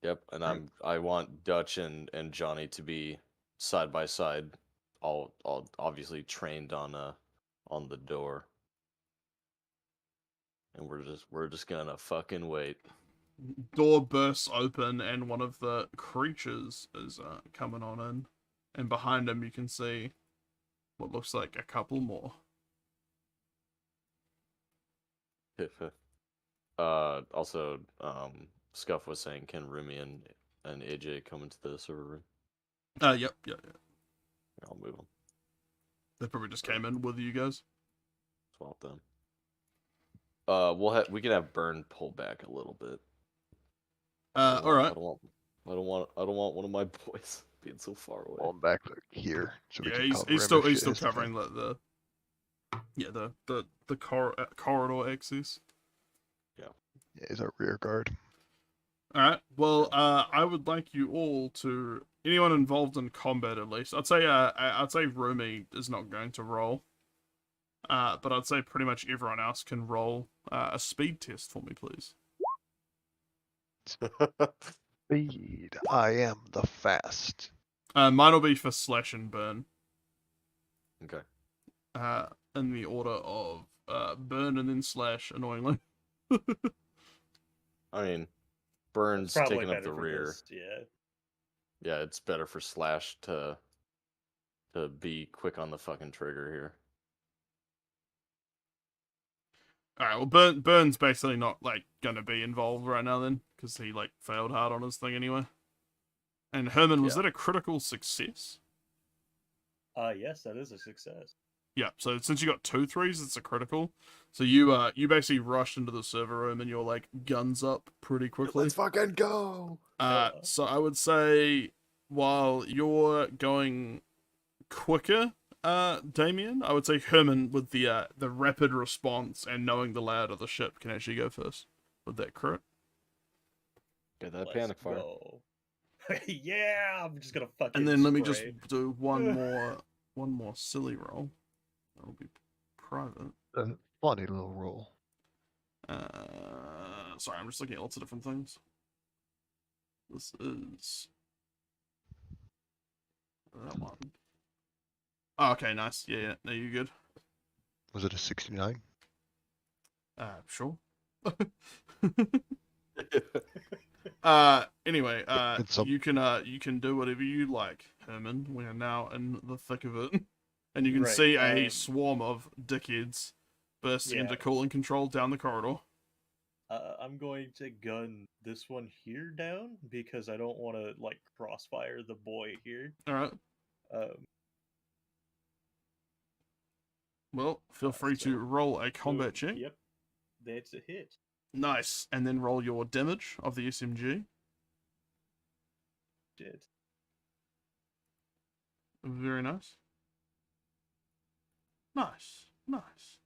Yep, and I want Dutch and Johnny to be side by side, all obviously trained on the door. And we're just gonna fucking wait. Door bursts open and one of the creatures is coming on in, and behind him you can see what looks like a couple more. Also, Scuff was saying, can Rumi and AJ come into the server room? Yep. I'll move them. They probably just came in with you guys. Swap them. We can have Burn pull back a little bit. All right. I don't want one of my boys being so far away. On back here. So yeah, he's still covering the corridor axis. Yeah, he's our rear guard. All right. Well, I would like you all to, anyone involved in combat at least. I'd say Rumi is not going to roll. But I'd say pretty much everyone else can roll a speed test for me, please. Speed. I am the fast. Mine will be for Slash and Burn. Okay. In the order of Burn and then Slash, annoyingly. I mean, Burn's taking up the rear. This, yeah. Yeah, it's better for Slash to be quick on the fucking trigger here. Alright, well Burn's basically not like gonna be involved right now then, because he like failed hard on his thing anyway. And Herman, was that a critical success? Yes, that is a success. Yeah, so since you got 2 3s, it's a critical. So you basically rushed into the server room and you're like guns up pretty quickly. Let's fucking go. So I would say while you're going quicker, Damien, I would say Herman with the rapid response and knowing the layout of the ship can actually go first. Would that correct? Get that panic fire. Yeah, I'm just gonna fucking. And then let me just do one more silly roll. That'll be private. A funny little roll. Sorry, I'm just looking at lots of different things. This is that one. Oh, okay, nice. Yeah. No, you're good. Was it a 69? Sure. Anyway, It's some- you can do whatever you like, Herman. We are now in the thick of it, and you can Right, see a swarm of dickheads bursting into Yeah. cooling control down the corridor. I'm going to gun this one here down because I don't want to like crossfire the boy here. All right. Um, Well, feel free so- to roll a combat so, check. Yep, that's a hit. Nice, and then roll your damage of the SMG. Shit. Very nice. Nice. Nice.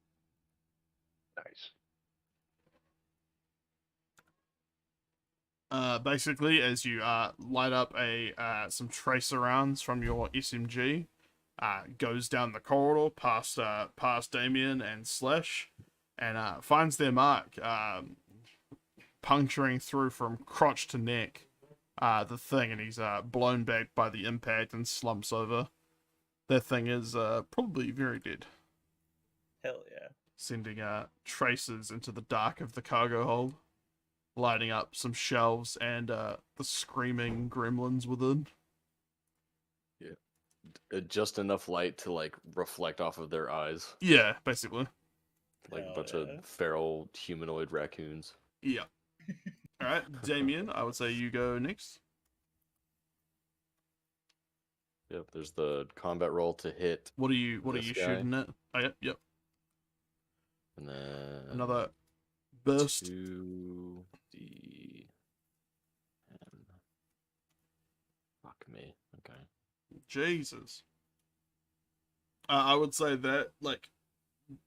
Basically, as you light up some tracer rounds from your SMG, goes down the corridor past Damien and Slash, and finds their mark, puncturing through from crotch to neck, the thing, and he's blown back by the impact and slumps over. That thing is probably very dead, Hell yeah. sending tracers into the dark of the cargo hold, lighting up some shelves and the screaming gremlins within. Just enough light to like reflect off of their eyes, Yeah, basically. like a Hell bunch yeah. of feral humanoid raccoons. Yeah. All right, Damien, I would say you go next. Yep, there's the combat roll to hit, What are you This guy? shooting at? Oh, yep. and then Another burst. 2d10. Fuck me. Okay. Jesus. I would say that, like,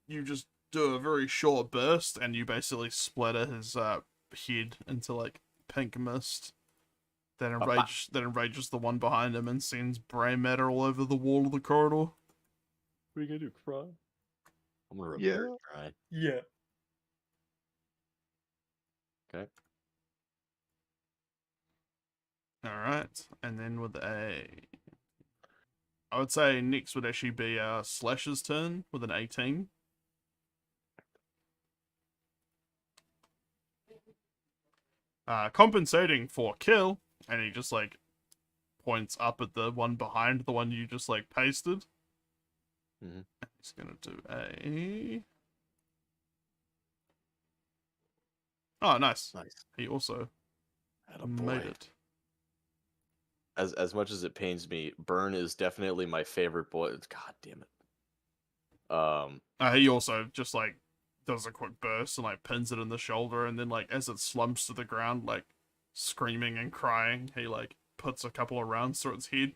you just do a very short burst and you basically splatter his head into, like, pink mist that enrages the one behind him and sends brain matter all over the wall of the corridor. What are you gonna do? Cry? I'm gonna Yeah. repair cry. Yeah. Okay. Alright, and then with I would say next would actually be Slash's turn with an 18. Compensating for kill, and he just like points up at the one behind the one you just like pasted. Mhm. He's gonna do a. Oh, nice. Nice. He also Atta made boy. it. As much as it pains me, Burn is definitely my favorite boy. God damn it. He also just like does a quick burst and like pins it in the shoulder, and then like as it slumps to the ground, like screaming and crying, he like puts a couple of rounds through its head,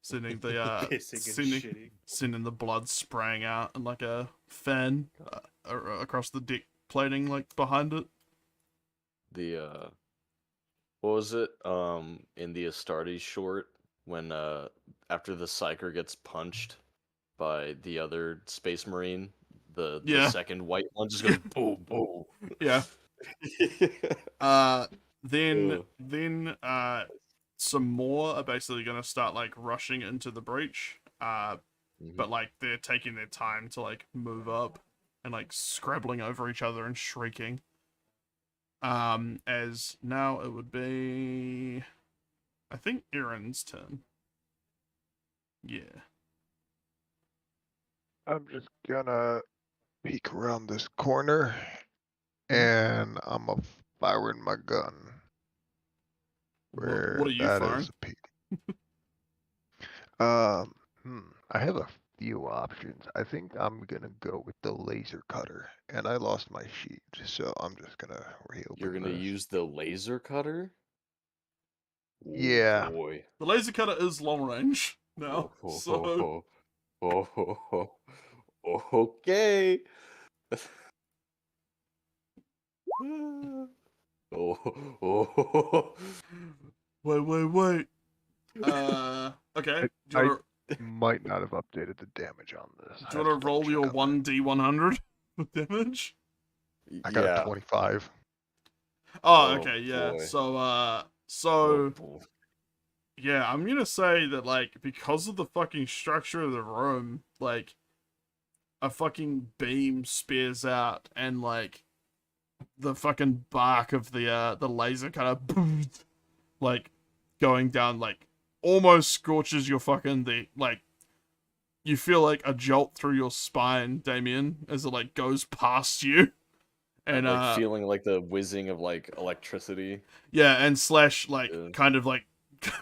sending the Pissing and shitting. sending the blood spraying out and like a fan across the deck plating like behind it. The what was it? In the Astartes short, when after the Psyker gets punched by the other Space Marine, the Yeah. second white one just goes boom boom. Yeah. Then some more are basically gonna start like rushing into the breach. But like they're taking their time to like move up and like scrabbling over each other and shrieking. As now it would be, I think, Aaron's turn. Yeah. I'm just gonna peek around this corner, Mhm. and I'm firing my gun. What Where are you that firing? is a peek. I have a few options. I think I'm gonna go with the laser cutter, and I lost my sheet, so I'm just gonna reopen You're gonna this. use the laser cutter? Oh, Yeah. boy. The laser cutter is long range now, so Okay. wait. Okay. Do you Might not have updated the damage on this. I have want to to roll double your check on 1d100 with damage? that. I got a 25. Oh, Oh, okay, yeah. boy. So So, boy. yeah, I'm gonna say that, like, because of the fucking structure of the room, like, a fucking beam spears out, and, like, the fucking bark of the laser kind of, like, going down, like, almost scorches your fucking, you feel like a jolt through your spine, Damien, as it, like, goes past you. And, like feeling like the whizzing of like electricity. yeah, and Slash, like, Yeah. kind of, like,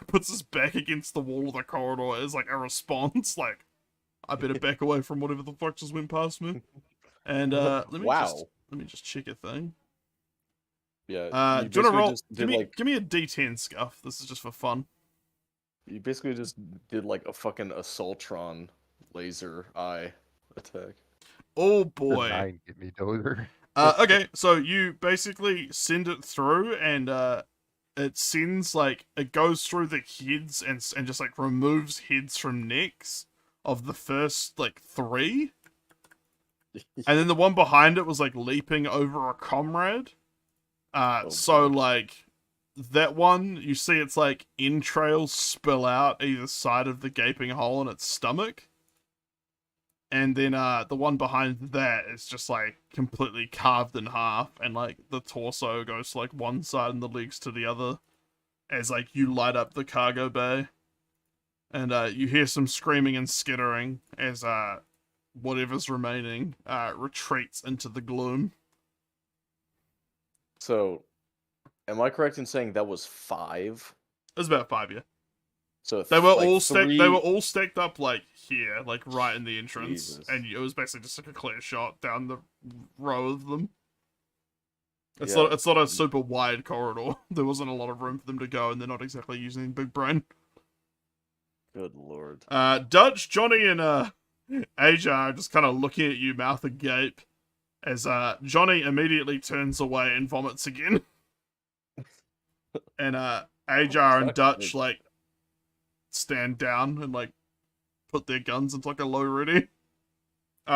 puts his back against the wall of the corridor as, like, a response, like, I better back away from whatever the fuck just went past me. And, let me just check a thing. Yeah. Do you wanna roll? Just did Give me a D10, Scuff. This is just for fun. You basically just did like a fucking assaultron laser eye attack. Oh The boy. 9 get me dozer. Okay, so you basically send it through, and it sends, like, it goes through the heads and just, like, removes heads from necks of the first, like, 3. And then the one behind it was, like, leaping over a comrade. So, boy. like, that one, you see its, like, entrails spill out either side of the gaping hole in its stomach. And then the one behind that is just, like, completely carved in half, and, like, the torso goes to, like, one side and the legs to the other as, like, you light up the cargo bay. And you hear some screaming and skittering as whatever's remaining retreats into the gloom. So, am I correct in saying that was 5? It was about 5, yeah. So They were like all three... They were all stacked up, like, here, like, right in the entrance, Jesus. and it was basically just, like, a clear shot down the row of them. It's Yeah. not a super wide corridor. There wasn't a lot of room for them to go, and they're not exactly using big brain. Good lord. Dutch, Johnny, and Aja are just kind of looking at you, mouth agape, as Johnny immediately turns away and vomits again. And Aja and Dutch, like, stand down and, like, put their guns into, like, a low ready.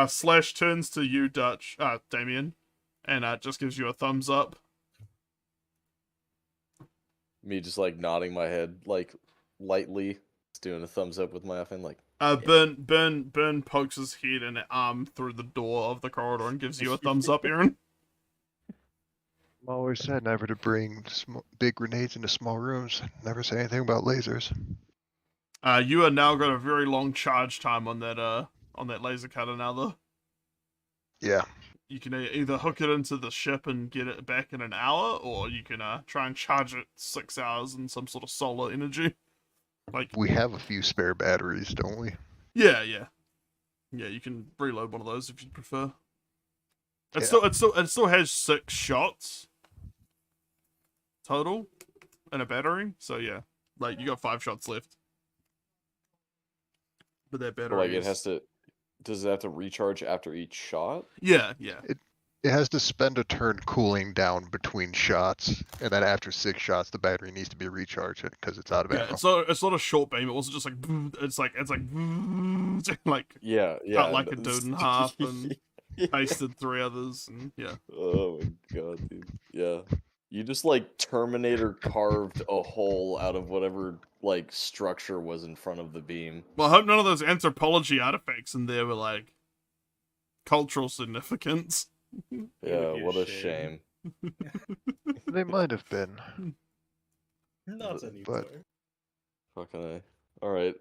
Slash turns to you, Dutch, Damien, and just gives you a thumbs up. Me just like nodding my head, like lightly, just doing a thumbs up with my offhand, like. Burn pokes his head and arm through the door of the corridor and gives you a thumbs up, Aaron. I'm always said never to bring big grenades into small rooms. Never say anything about lasers. You are now got a very long charge time on that laser cutter now, though. Yeah. You can either hook it into the ship and get it back in an hour, or you can try and charge it 6 hours in some sort of solar energy. Like, We have a few spare batteries, don't we? yeah. You can reload one of those if you prefer. It Yeah. still has 6 shots total in a battery. So yeah, like, you got 5 shots left. But that battery, Like it has to. Does it have to recharge after each shot? Yeah. It has to spend a turn cooling down between shots, and then after 6 shots, the battery needs to be recharged because it's out of Yeah, ammo. it's not a short beam. It wasn't just like it's like like Yeah. cut like a dude in half and pasted 3 others, and yeah. Oh my god, dude. Yeah. You just like Terminator carved a hole out of whatever like structure was in front of the beam. Well, I hope none of those anthropology artifacts in there were like cultural significance. Yeah, would be a what a shame. shame. They might have been. Not But- anymore. Fucking A. Alright.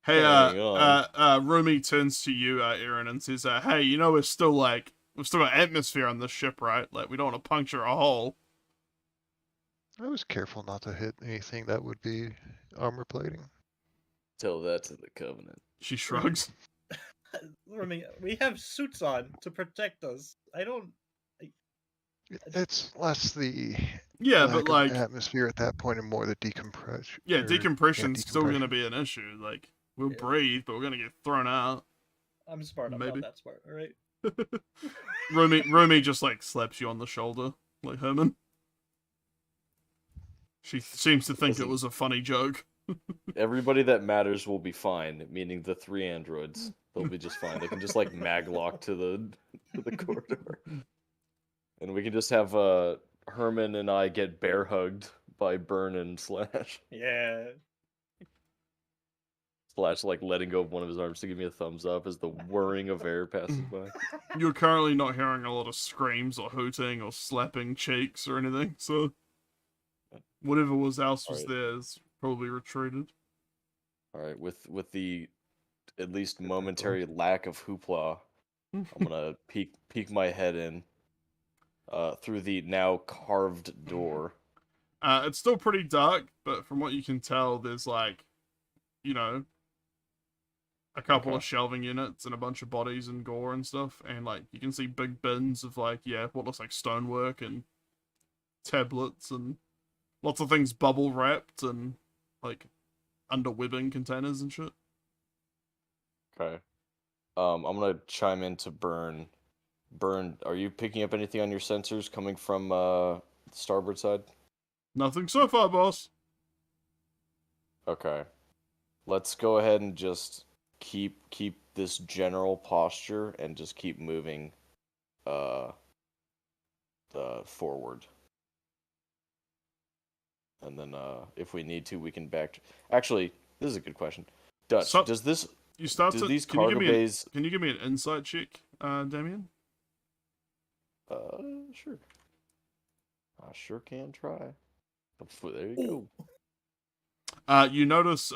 Hey, Hang on. Rumi turns to you, Aaron, and says, "Hey, you know we've still got atmosphere on this ship, right? Like, we don't want to puncture a hole." I was careful not to hit anything that would be armor plating. Tell that to the Covenant. She shrugs. Remy, we have suits on to protect us. I don't. It's less the Yeah, lack but of like, atmosphere at that point and more the decompression. yeah, or- decompression's still decompression. gonna be an issue. Like, we'll Yeah. breathe, but we're gonna get thrown out. I'm smart. I'm Maybe. not that smart. All right. Rumi just like slaps you on the shoulder, like Herman. She seems to think it Listen. was a funny joke. Everybody that matters will be fine, meaning the 3 androids. They'll be just fine. They can just like maglock to the corridor. And we can just have our Herman and I get bear hugged by Burn and Slash. Yeah. Slash like letting go of one of his arms to give me a thumbs up as the whirring of air passes by. You're currently not hearing a lot of screams or hooting or slapping cheeks or anything, so whatever else was Alright. there is probably retreated. All right, with the at least momentary lack of hoopla, I'm gonna peek my head in through the now carved door. It's still pretty dark, but from what you can tell, there's like, you know, a couple Okay. of shelving units and a bunch of bodies and gore and stuff, and like you can see big bins of like, yeah, what looks like stonework and tablets and lots of things bubble wrapped and like under webbing containers and shit. Okay. I'm gonna chime in to Burn. Burn, are you picking up anything on your sensors coming from the starboard side? Nothing so far, boss. Okay. Let's go ahead and just keep this general posture and just keep moving forward. And then if we need to, we can back. Actually, this is a good question. Dutch, So- does this You start do to. these Can you, cargo bays? can you give me an insight check, Damien? Sure. I sure can try. There you go. You notice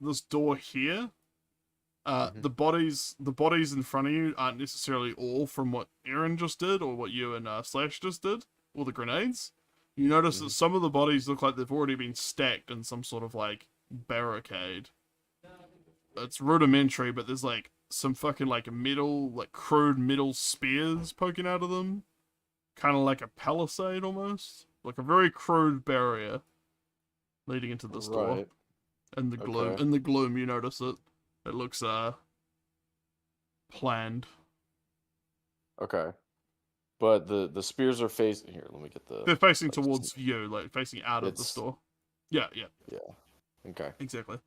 this door here. The bodies in front of you aren't necessarily all from what Aaron just did or what you and Slash just did, or the grenades. You notice that some of the bodies look like they've already been stacked in some sort of like barricade. It's rudimentary, but there's like some fucking like metal, like crude metal spears poking out of them, kind of like a palisade almost, like a very crude barrier leading into this door. Right. In the gloom, Okay. in the gloom, you notice it. It looks planned. Okay. But the spears are facing here. Let me get the. They're facing let's towards see. you, like facing out of the It's- store. Yeah, Okay. exactly.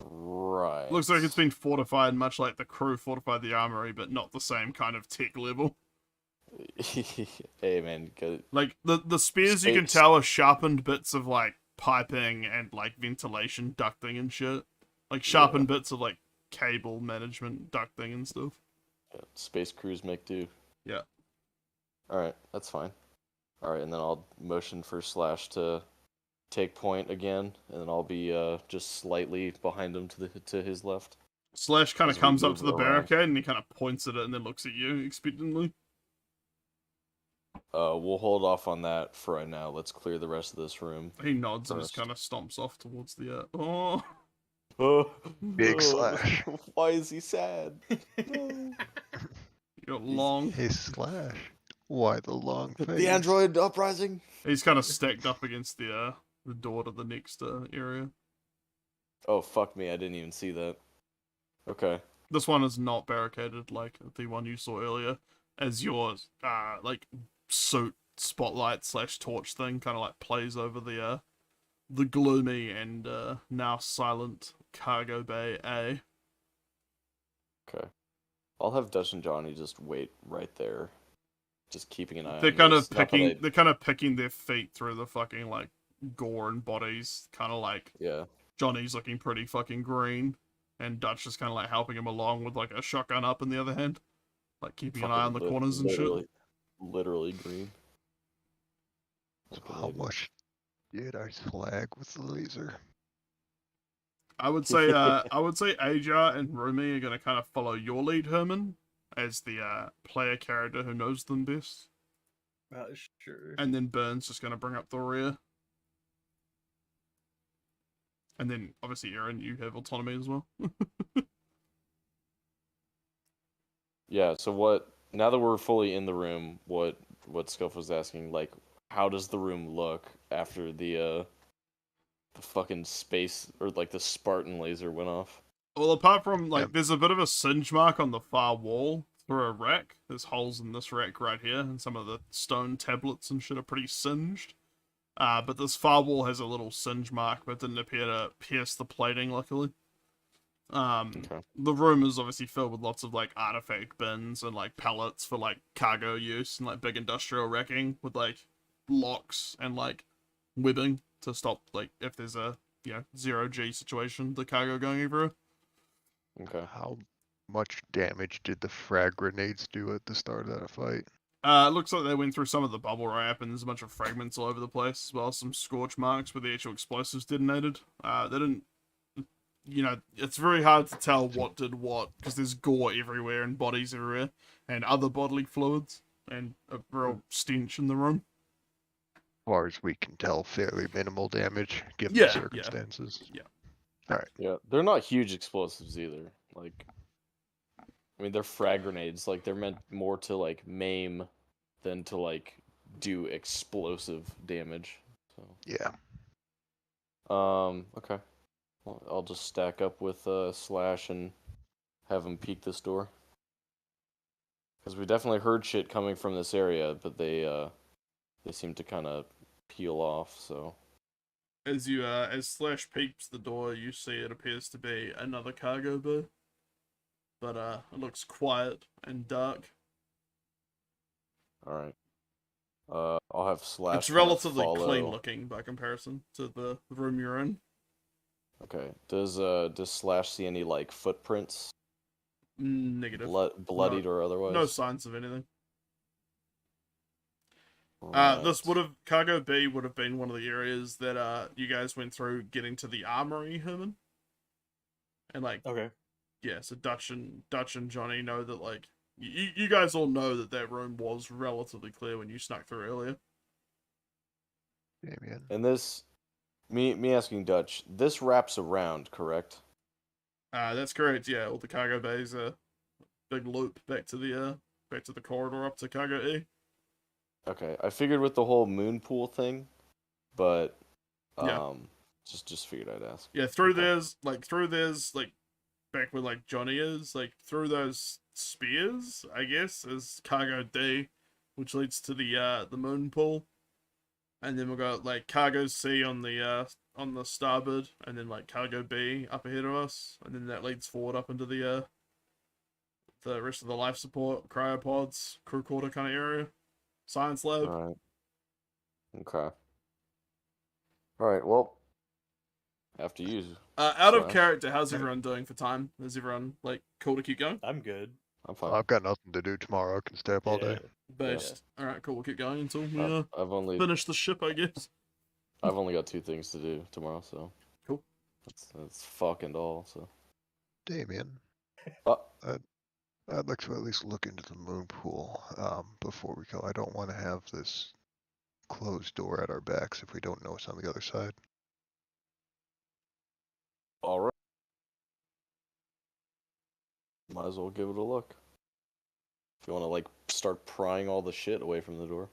Right. Looks like it's been fortified, much like the crew fortified the armory, but not the same kind of tech level. Hey man, Like the spears, you can Space. tell are sharpened bits of like piping and like ventilation ducting and shit. Like sharpened bits of like cable management ducting and stuff. space crews make do. Yeah. All right, that's fine. All right, and then I'll motion for Slash to take point again, and then I'll be just slightly behind him to his left. Slash kind As of we comes up move to the around. barricade and he kind of points at it and then looks at you expectantly. We'll hold off on that for right now. Let's clear the rest of this room. He nods and just First. kind of stomps off towards the oh. Big Slash. Why is he sad? You got long. Hey, Slash. Why the long face? The android uprising. He's kind of stacked up against the door to the next area. Oh fuck me! I didn't even see that. Okay. This one is not barricaded like the one you saw earlier, as your like suit spotlight / torch thing kind of like plays over the gloomy and now silent cargo bay A. Okay. I'll have Dutch and Johnny just wait right there, just keeping an eye. They're on kind this. of Not that picking. I- They're kind of picking their feet through the fucking like gore and bodies. Kind of like Yeah. Johnny's looking pretty fucking green, and Dutch is kind of like helping him along with like a shotgun up in the other hand, like keeping an eye on the Fucking corners and shit. Literally green. So Fucking how idiot. much did I slag with the laser? I would say Aja and Rumi are gonna kind of follow your lead, Herman, as the player character who knows them best, Sure. and then Burns just gonna bring up the rear, and then obviously Aaron, you have autonomy as well. Yeah. So what? Now that we're fully in the room, what Scuff was asking, like, how does the room look after the fucking space or like the Spartan laser went off? Well, apart from like, Yep. there's a bit of a singe mark on the far wall through a rack. There's holes in this rack right here, and some of the stone tablets and shit are pretty singed. But this far wall has a little singe mark, but didn't appear to pierce the plating, luckily. Okay. The room is obviously filled with lots of like artifact bins and like pallets for like cargo use and like big industrial racking with like locks and like webbing to stop like if there's a 0G situation, the cargo going everywhere. Okay. How much damage did the frag grenades do at the start of that fight? It looks like they went through some of the bubble wrap, and there's a bunch of fragments all over the place, as well as some scorch marks where the actual explosives detonated. They didn't, it's very hard to tell what did what, because there's gore everywhere and bodies everywhere, and other bodily fluids, and a real stench in the room. As far as we can tell, fairly minimal damage given Yeah, the yeah. circumstances. Yeah, they're not huge explosives either. Like, I mean, they're frag grenades. Like, they're meant more to like maim than to like do explosive damage. So. Yeah. Okay. Well, I'll just stack up with Slash and have him peek this door. Because we definitely heard shit coming from this area, but they seem to kind of peel off. So. As Slash peeps the door, you see it appears to be another cargo bay, but it looks quiet and dark. All right. I'll have Slash. It's relatively follow. clean looking by comparison to the room you're in. Okay. Does Slash see any like footprints, Negative. bloodied or otherwise? No signs of anything. Right. Cargo B would have been one of the areas that you guys went through getting to the armory, Herman. And like, Okay. yeah, so Dutch and Johnny know that like you guys all know that room was relatively clear when you snuck through earlier. Damien. And this, me asking Dutch, this wraps around, correct? That's correct. Yeah, all the cargo bays are big loop back to the corridor up to cargo E. Okay, I figured with the whole moon pool thing, but Yeah. just figured I'd ask. Yeah, through Okay. there's like back where like Johnny is, like through those spears, I guess, is cargo D, which leads to the moon pool. And then we've got like cargo C on the starboard, and then like cargo B up ahead of us, and then that leads forward up into the rest of the life support, cryopods, crew quarter kind of area. Science lab. Alright. Okay. Alright, well, after you. Out of Slash. character, how's everyone doing for time? Is everyone like cool to keep going? I'm good. I'm fine. I've got nothing to do tomorrow. I can stay up all day. Based. Alright, cool, we'll keep going until we I've only finish the ship, I guess. got 2 things to do tomorrow, so. Cool. That's fucking all, so. Damien, I'd like to at least look into the moon pool before we go. I don't want to have this closed door at our backs if we don't know what's on the other side. Alright. Might as well give it a look. If you want to, like, start prying all the shit away from the door.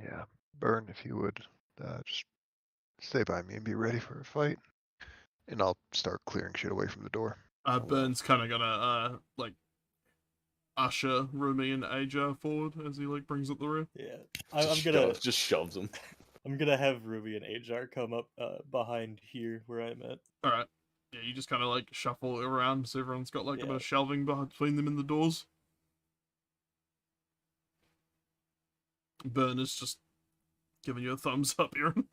Yeah, Burn, if you would, just stay by me and be ready for a fight. And I'll start clearing shit away from the door. Burns kind of gonna like usher Rumi and Aja forward as he like brings up the rear. Yeah, I'm gonna just shoves him. I'm gonna have Ruby and Ajar come up behind here where I'm at. All right. Yeah, you just kind of like shuffle around so everyone's got like a bit Yeah. of shelving between them and the doors. Burn is just giving you a thumbs up, Aaron.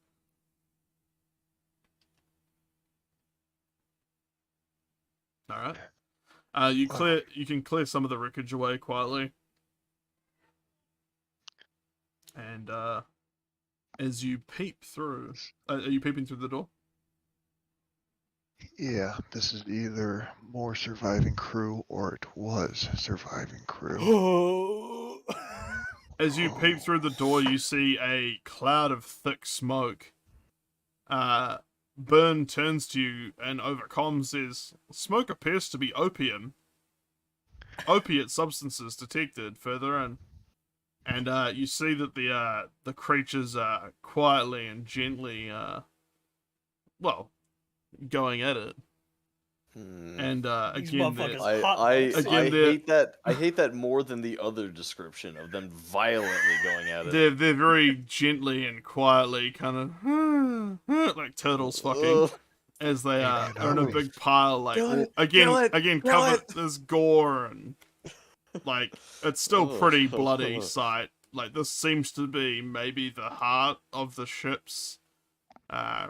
All right. You can clear some of the wreckage away quietly. And as you peep through, are you peeping through the door? Yeah, this is either more surviving crew or it was surviving crew. Oh. As you peep through the door, you see a cloud of thick smoke. Burn turns to you and over comms says, "Smoke appears to be opium. Opiate substances detected further in." And you see that the creatures are quietly and gently, going at it. And These again, motherfuckers they're- hot I dogs. Again, they're- I hate that more than the other description of them violently going at it. they're very gently and quietly kind of like turtles fucking. Ugh. As they are Man, in a holy- big pile, like Kill it, again, kill it, again kill covered. it. There's gore and like it's still pretty bloody sight. like this seems to be maybe the heart of the ship's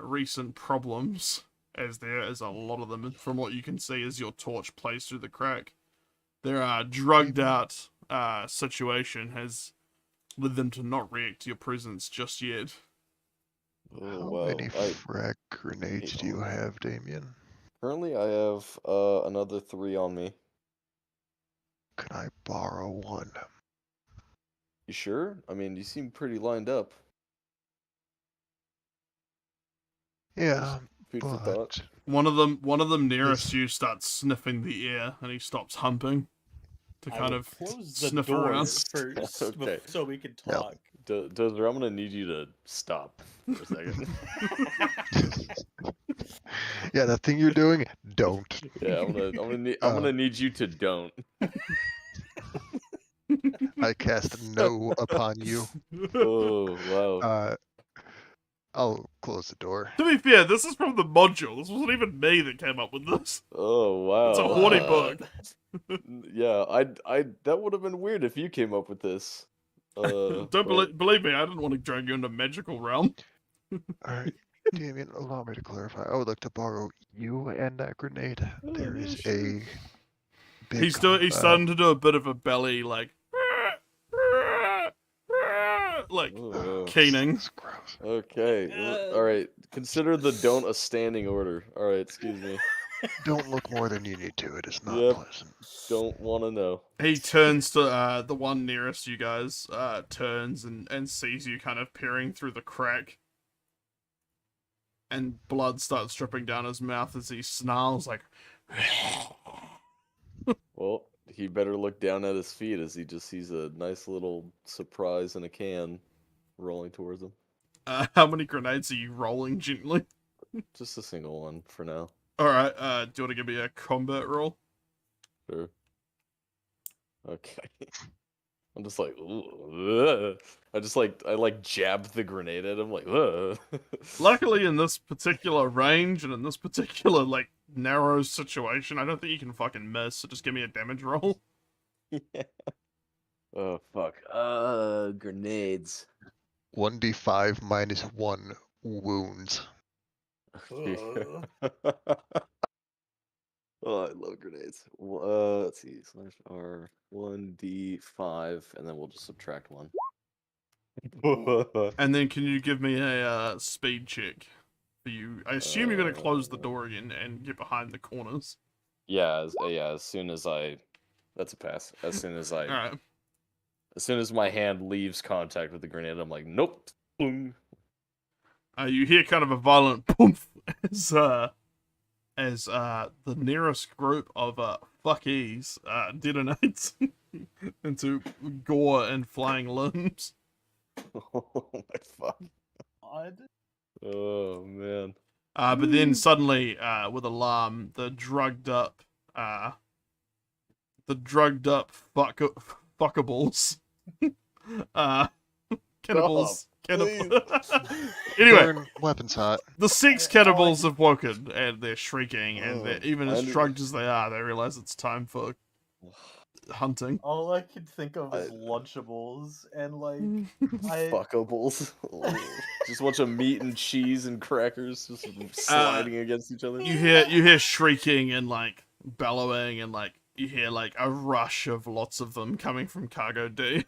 recent problems, as there is a lot of them from what you can see as your torch plays through the crack. Their drugged out situation has led them to not react to your presence just yet. Oh, How wow. many frag grenades do you have, Damien? Currently, I have another 3 on me. Could I borrow one? You sure? I mean, you seem pretty lined up. Yeah, Food for thought. but One of them nearest This- you starts sniffing the air, and he stops humping to I kind will of close the sniff door around. first Okay. so we can Yep. talk. Dozer, I'm gonna need you to stop for a second. yeah, that thing you're doing, don't. Yeah, I'm gonna need you to don't. I cast no upon you. Oh wow. I'll close the door. To be fair, this is from the module. This wasn't even me that came up with this. Oh wow. It's a horny book. Yeah, I that would have been weird if you came up with this. Don't but- believe me, I didn't want to drag you into magical realm. Alright, Damien, allow me to clarify. I would like to borrow you and that grenade. There is a big... He's starting to do a bit of a belly, like Oh, keening. That's gross. okay. All right. Consider the don't a standing order. All right. Excuse me. Don't look more than you need to. It is not Yep. pleasant. Don't want to know. He turns to the one nearest you guys, turns and sees you kind of peering through the crack. And blood starts dripping down his mouth as he snarls like, Well, he better look down at his feet as he just sees a nice little surprise in a can rolling towards him. how many grenades are you rolling gently? Just a single one for now. Alright, do you want to give me a combat roll? Sure. Okay. I'm just like, ooh, I jab the grenade at him, like, ugh. Luckily, in this particular range and in this particular, like, narrow situation, I don't think you can fucking miss, so just give me a damage roll. Yeah. Oh, fuck. Grenades. 1d5 minus 1 wounds. Ugh. Oh, I love grenades. Let's see, /R 1d5, and then we'll just subtract 1. And then can you give me a speed check for you? I assume you're going to close the door again and get behind the corners. Yeah, as soon as I... That's a pass. As soon as I... Alright. As soon as my hand leaves contact with the grenade, I'm like, nope. Boom. You hear kind of a violent poof as the nearest group of fuckies detonates into gore and flying limbs. Oh my fuck. Odd. Oh man. But then suddenly, with alarm, the drugged up fuckables, cannibals. Anyway, Burn weapons hot. the 6 cannibals have woken and they're shrieking, and they're, even as I- drugged as they are, they realize it's time for hunting. All I could think of is Lunchables, and like Fuckables. Just a bunch of meat and cheese and crackers just sliding against each other. You hear shrieking and like bellowing, and like you hear like a rush of lots of them coming from Cargo D.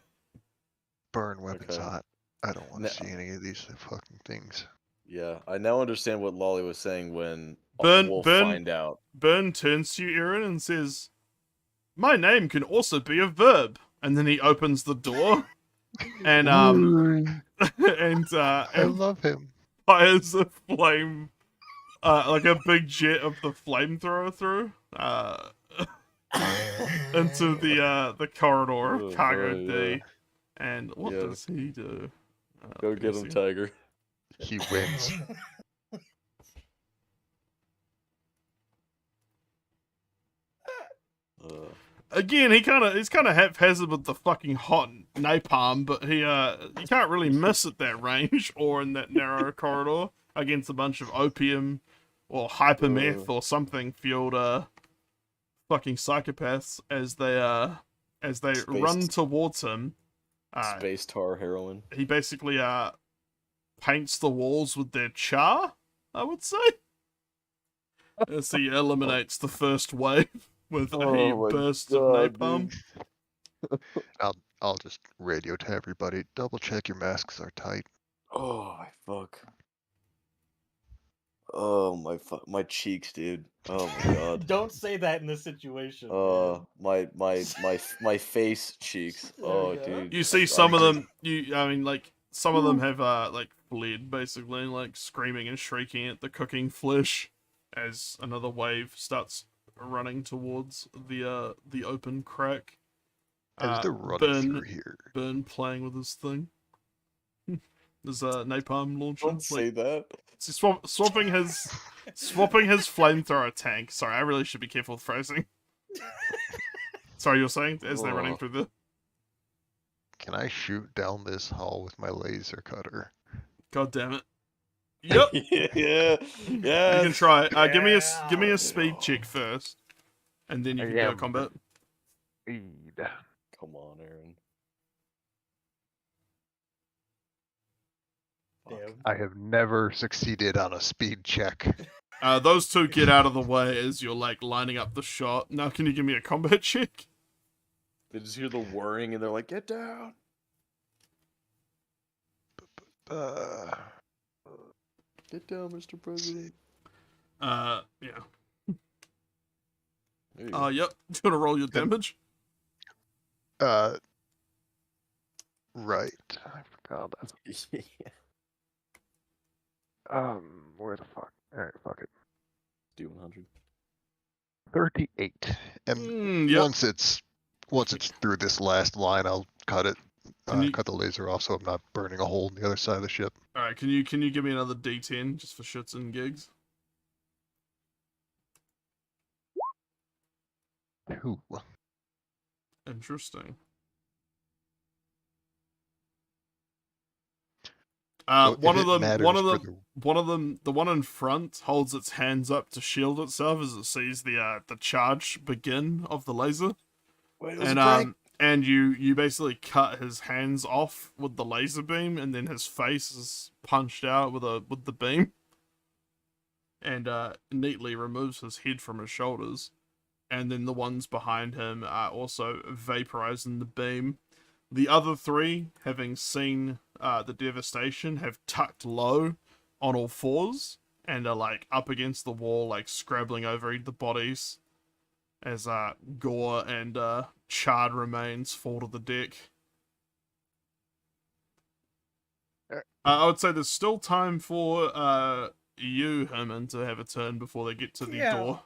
Burn weapons Okay. hot. I don't want No. to see any of these fucking things. Yeah, I now understand what Lolly was saying when Burn- we'll burn- find out. Burn turns to you, Aaron, and says, "My name can also be a verb." And then he opens the door, and I love him. fires a flame, like a big jet of the flamethrower through, into the corridor of Oh, Cargo boy, D. yeah. And what Yeah. does he do? Go let me get him, see. Tiger. He wins. Again, he's kind of haphazard with the fucking hot napalm, but you can't really miss at that range or in that narrow corridor against a bunch of opium or hypermeth or something fueled fucking psychopaths as they run towards him. Space tar heroin. He basically paints the walls with their char, I would say. As he eliminates the first wave with a Oh my burst God, of napalm. dude. I'll just radio to everybody. Double check your masks are tight. Oh my fuck. Oh my cheeks, dude. Oh my god. Don't say that in this situation. My face cheeks. There Oh we go. dude. You see some of them. Some of them have fled basically, like screaming and shrieking at the cooking flesh, as another wave starts running towards the open crack. As they're running Burn, through here. Burn playing with his thing. There's a napalm launcher. Don't say that. Swapping his flamethrower tank. Sorry, I really should be careful with phrasing. Sorry, you're saying as they're running through the. Can I shoot down this hall with my laser cutter? God damn it! Yep. Yeah. You can try. Give me Yeah. a speed check first, and then you can go combat. Speed. Come on, Aaron. Fuck. Damn. I have never succeeded on a speed check. Those two get out of the way as you're like lining up the shot. Now, can you give me a combat check? They just hear the whirring and they're like, "Get down!" Get down, Mr. President. Yeah. There you go. Yep. Do you want to roll your damage? Right. I forgot that. Where the fuck? Alright, fuck it. Do 100. 38. And Yep. once it's through this last line, I'll cut it. Can you- Cut the laser off so I'm not burning a hole in the other side of the ship. All right. Can you give me another D10 just for shits and gigs? 2. Interesting. So if One of it them, matters one of for them, one of them, the one in front holds its hands up to shield itself as it sees the charge begin of the laser, Wait, and you basically cut his hands off with the laser beam, and then his face is punched out with the beam, and neatly removes his head from his shoulders, and then the ones behind him are also vaporized in the beam. The other three, having seen the devastation, have tucked low on all fours and are like up against the wall, like scrabbling over the bodies as gore and charred remains fall to the deck. I would say there's still time for you, Herman, to have a turn before they get to the door.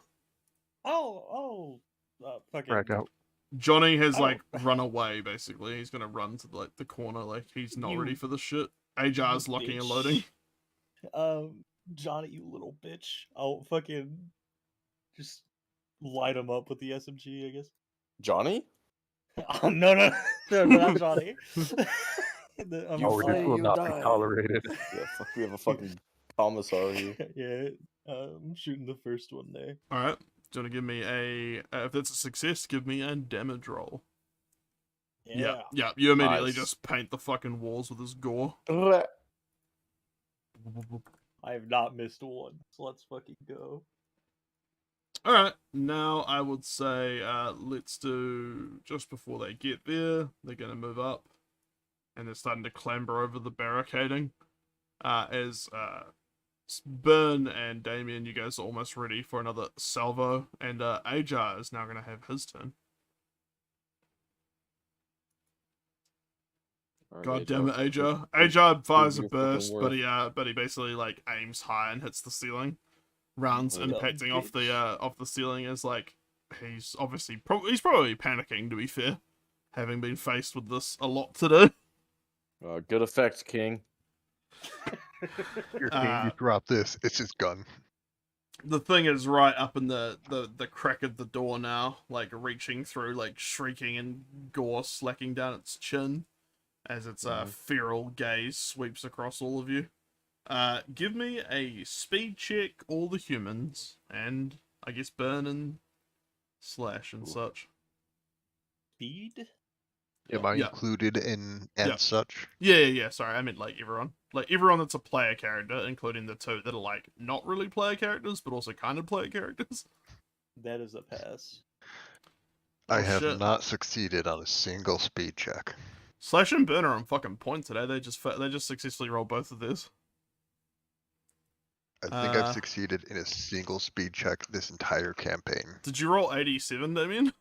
Fucking. Back out. Johnny has Oh. like run away. Basically, he's gonna run to like the corner. Like he's not ready for the shit. Ajar's locking and loading. Johnny, you little bitch. I'll fucking just light him up with the SMG, I guess. Johnny? No, not Johnny. You Oh, fight, this will you not die. be tolerated. Yeah, fuck, we have a fucking commissar here. Yeah, I'm shooting the first one there. All right. Do you want to give me a? If that's a success, give me a damage roll. Yeah. Yeah. You immediately Nice. just paint the fucking walls with his gore. I have not missed one, so let's fucking go. All right. Now I would say let's do just before they get there. They're gonna move up, and they're starting to clamber over the barricading. As Burn and Damien, you guys are almost ready for another salvo, and Ajar is now gonna have his turn. God damn it, Ajar! Ajar fires a your fucking burst, worth. but he basically like aims high and hits the ceiling. Rounds Oh, impacting off bitch. the ceiling as like he's obviously he's probably panicking, to be fair, having been faced with this a lot today. Good effect, King. Your team, you drop this, it's his gun. The thing is right up in the crack of the door now, like reaching through, like shrieking and gore slacking down its chin as its feral gaze sweeps across all of you. Give me a speed check, all the humans, and I guess Burn and Slash and such. Speed? Am I Yeah. included in and Yeah. such? Yeah. Sorry, I meant like everyone. Like everyone that's a player character, including the two that are like not really player characters, but also kind of player characters. That is a pass. I Oh, have shit. not succeeded on a single speed check. Slash and Burn are on fucking point today. They just successfully rolled both of these. I think I've succeeded in a single speed check this entire campaign. Did you roll 87, Damien?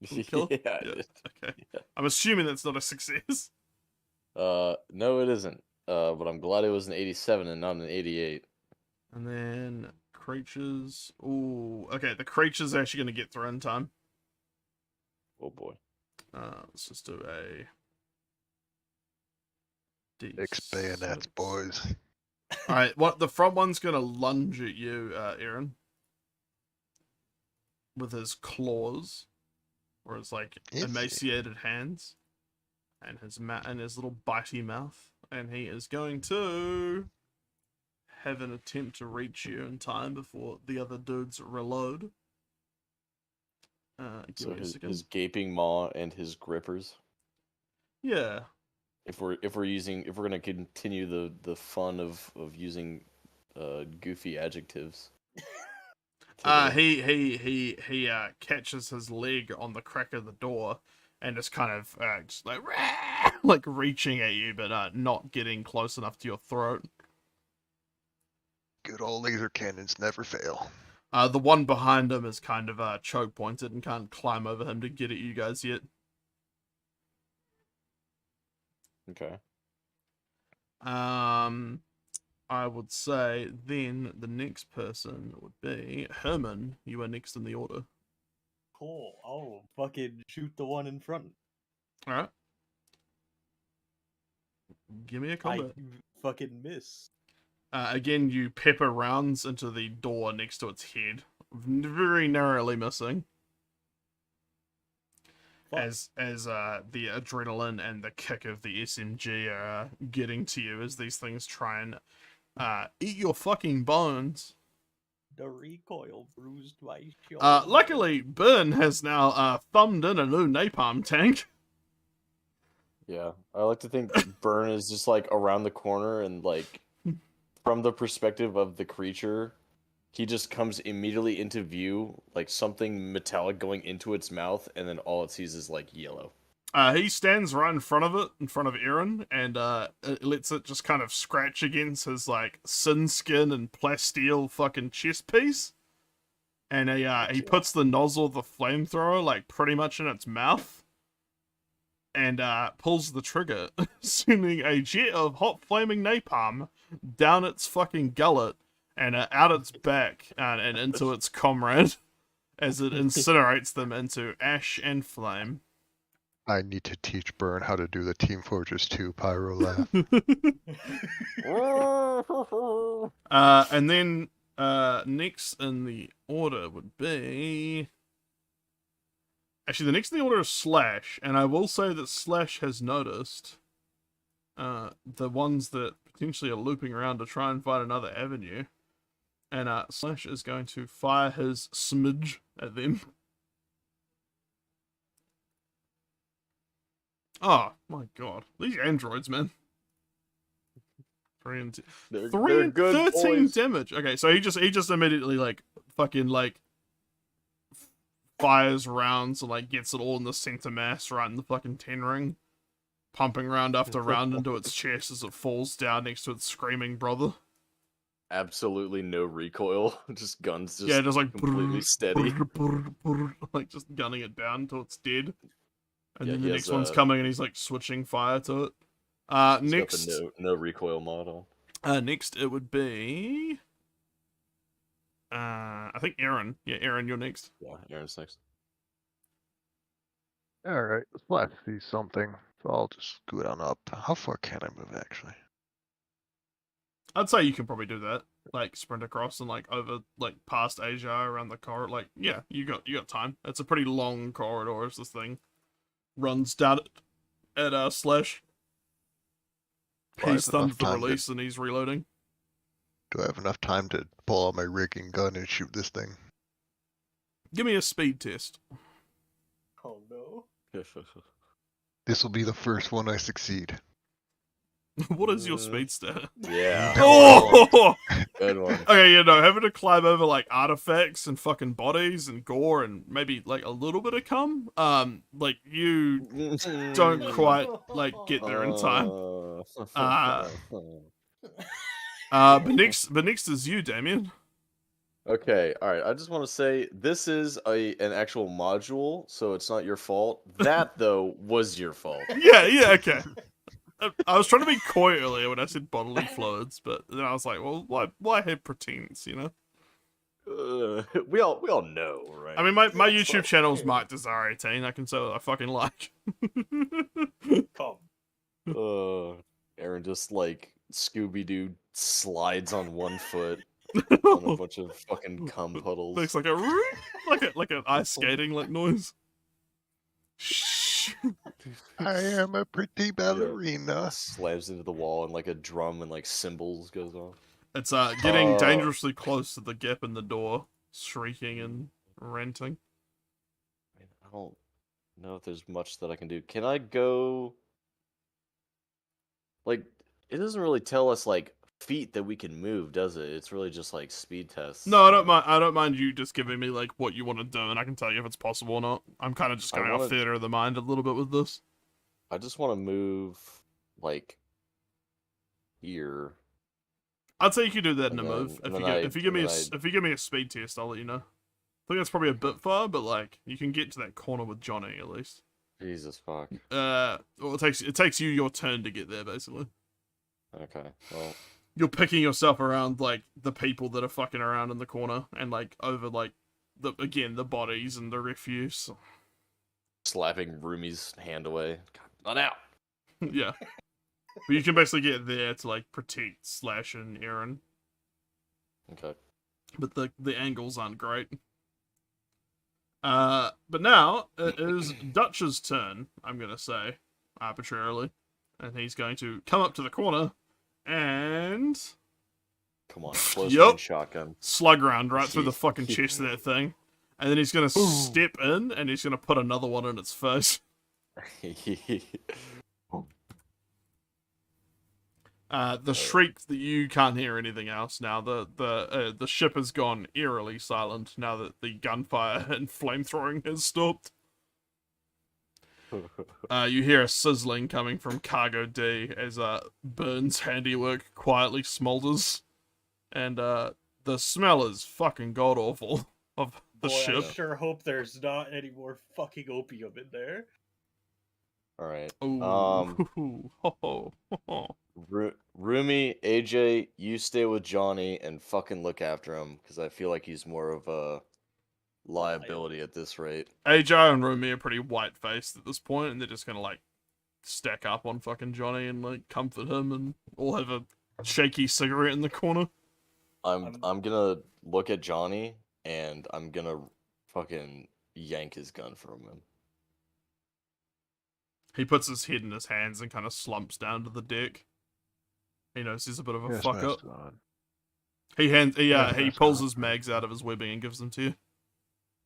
Kill? Yeah, I did. Okay. Yeah. I'm assuming that's not a success. No, it isn't. But I'm glad it was an 87 and not an 88. And then creatures. Ooh, okay. The creature's actually going to get through in time. Oh boy. Let's just do a Six bayonets, boys. All right, what the front one's gonna lunge at you, Aaron, with his claws, or his like Is he? emaciated hands, and his little bitey mouth, and he is going to have an attempt to reach you in time before the other dudes reload. Give So me a second. his gaping maw and his grippers. Yeah. If we're gonna continue the fun of using goofy adjectives. He catches his leg on the crack of the door and is kind of just like like reaching at you, but not getting close enough to your throat. Good old laser cannons never fail. The one behind him is kind of choke pointed and can't climb over him to get at you guys yet. Okay. I would say then the next person would be Herman. You are next in the order. Cool. I'll fucking shoot the one in front. All right. Give me a I combat. fucking miss. Again, you pepper rounds into the door next to its head, very narrowly missing. Fuck. As the adrenaline and the kick of the SMG are getting to you as these things try and eat your fucking bones. The recoil bruised my shoulder. Luckily, Burn has now thumbed in a new napalm tank. Yeah, I like to think Burn is just like around the corner and like from the perspective of the creature, he just comes immediately into view, like something metallic going into its mouth, and then all it sees is like yellow. He stands right in front of it, in front of Aaron, and it lets it just kind of scratch against his like sin skin and plasteel fucking chest piece. And he puts the nozzle of the flamethrower like pretty much in its mouth, and pulls the trigger, sending a jet of hot flaming napalm down its fucking gullet and out its back and into its comrade as it incinerates them into ash and flame. I need to teach Burn how to do the Team Fortress 2 pyro laugh. And then next in the order would be... Actually, the next in the order is Slash, and I will say that Slash has noticed the ones that potentially are looping around to try and find another avenue. And Slash is going to fire his smidge at them. Oh, my god. These androids, man. 3 and They're 3 and good 13 boys. damage. Okay, so he just immediately like fucking like fires rounds and like gets it all in the center mass right in the fucking 10 ring, pumping round after round into its chest as it falls down next to its screaming brother. Absolutely no recoil. Just guns just, Yeah, just like completely steady. like just gunning it down until it's dead. And Yeah, then he the has, next one's coming and he's like switching fire to it. He's Next, got the no recoil model. next it would be I think Aaron. Yeah, Aaron, you're next. Yeah, Aaron's next. Alright, let's see something. So I'll just scoot on up. How far can I move, actually? I'd say you can probably do that. Like sprint across and like over like past Asia around the corridor. Like yeah, you got time. It's a pretty long corridor as this thing runs down at Slash. Well, He's I have enough thumbed the time to- release and he's reloading. Do I have enough time to pull out my rigging gun and shoot this thing? Give me a speed test. Oh no. This will be the first one I succeed. What is your speed stat? Yeah. Oh! Good one. Okay, having to climb over like artifacts and fucking bodies and gore and maybe like a little bit of cum. Like you don't quite like get there in time. But next is you, Damien. Okay, all right. I just want to say this is an actual module, so it's not your fault. That though was your fault. Yeah, okay. I was trying to be coy earlier when I said bodily fluids, but then I was like, well, why have pretense, We all know, right? I mean, my YouTube channel's MightBeMagic. I can say what I fucking like. Come. Aaron just like Scooby-Doo slides on one foot on a bunch of fucking cum puddles. Looks like like an ice skating like noise. Shh. I am a pretty ballerina. Slams into the wall and like a drum and like cymbals goes on. It's getting dangerously close to the gap in the door, shrieking and ranting. I don't know if there's much that I can do. Can I go? Like, it doesn't really tell us like feet that we can move, does it? It's really just like speed tests. No, I don't mind. I don't mind you just giving me like what you want to do, and I can tell you if it's possible or not. I'm kind of just going off theater of the mind a little bit with this. I just want to move like here. I'd say you could do that in a And move. then- If you give me a speed test, I'll let you know. I think that's probably a bit far, but like you can get to that corner with Johnny at least. Jesus fuck. Well, it takes you your turn to get there, basically. Okay. Well, You're picking yourself around like the people that are fucking around in the corner, and like over like the bodies and the refuse. slapping Rumi's hand away. God, not out. Yeah. But you can basically get there to like protect Slash and Aaron. Okay. But the angles aren't great. But now it is Dutch's turn, I'm gonna say, arbitrarily. And he's going to come up to the corner and Come on, close Yup. range shotgun. slug round right through the fucking chest of that thing. And then he's gonna step in and he's gonna put another one in its face. The shriek that you can't hear anything else now. The ship has gone eerily silent now that the gunfire and flamethrowing has stopped. You hear a sizzling coming from Cargo D as Burns' handiwork quietly smolders, and the smell is fucking god awful of the Boy, ship. I sure hope there's not any more fucking opium in there. All right. Ooh, ho, ho, ho. Rumi, AJ, you stay with Johnny and fucking look after him because I feel like he's more of a liability at this rate. AJ and Rumi are pretty white-faced at this point, and they're just gonna like stack up on fucking Johnny and like comfort him, and all have a shaky cigarette in the corner. I'm gonna look at Johnny and I'm gonna fucking yank his gun from him. He puts his head in his hands and kind of slumps down to the deck. He knows he's a bit of a Yes, fuck up. Mastodon. He pulls his mags out of his webbing and gives them to you.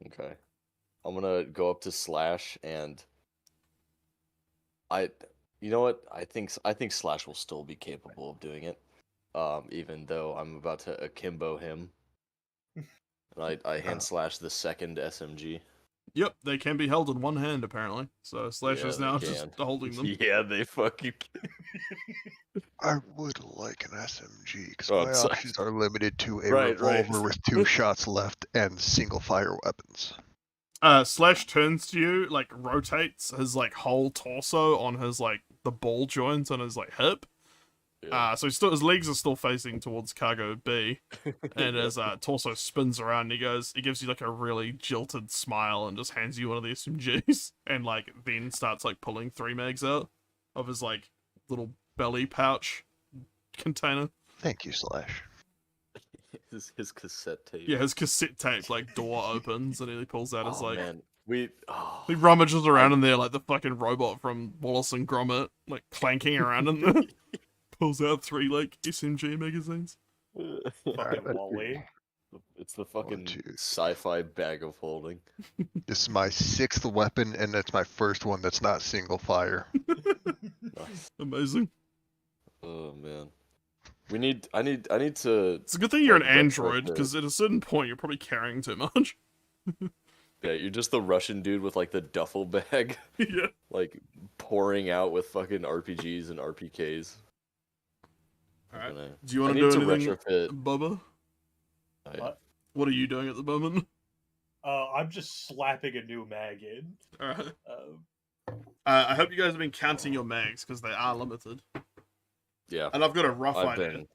Okay. I'm gonna go up to Slash and you know what? I think Slash will still be capable of doing it. Even though I'm about to akimbo him. And I hand Slash the second SMG. Yep, they can be held in one hand apparently. So Slash Yeah, is they now can. just holding them. Yeah, they fucking I would like an SMG because Oh, my I'm sorry. options are limited to a Right. revolver with 2 shots left and single fire weapons. Slash turns to you, like rotates his like whole torso on his like the ball joints on his like hip. Yeah. So his legs are still facing towards Cargo B, and his torso spins around. And he gives you like a really jilted smile and just hands you one of the SMGs, and like then starts like pulling 3 mags out of his like little belly pouch container. Thank you, Slash. his cassette tape. Yeah, his cassette tape like door opens and he pulls out his Oh, like man. he rummages around in there like the fucking robot from Wallace and Gromit, like clanking around in there. Pulls out 3 like SMG magazines. Fucking Wally. It's the fucking two. sci-fi bag of holding. This is my 6th weapon, and it's my first one that's not single fire. Nice. Amazing. Oh man. I need to. It's a good thing you're an like, retrofit- android, because at a certain point you're probably carrying too much. Yeah, you're just the Russian dude with like the duffel bag, Yeah. like pouring out with fucking RPGs and RPKs. Alright. Gonna- Do you I want to need do to anything, retrofit. Bubba? What? What are you doing at the moment? I'm just slapping a new mag in. Alright. Um, I hope you guys have been counting your mags, because they are limited. Yeah, And I've got a rough idea.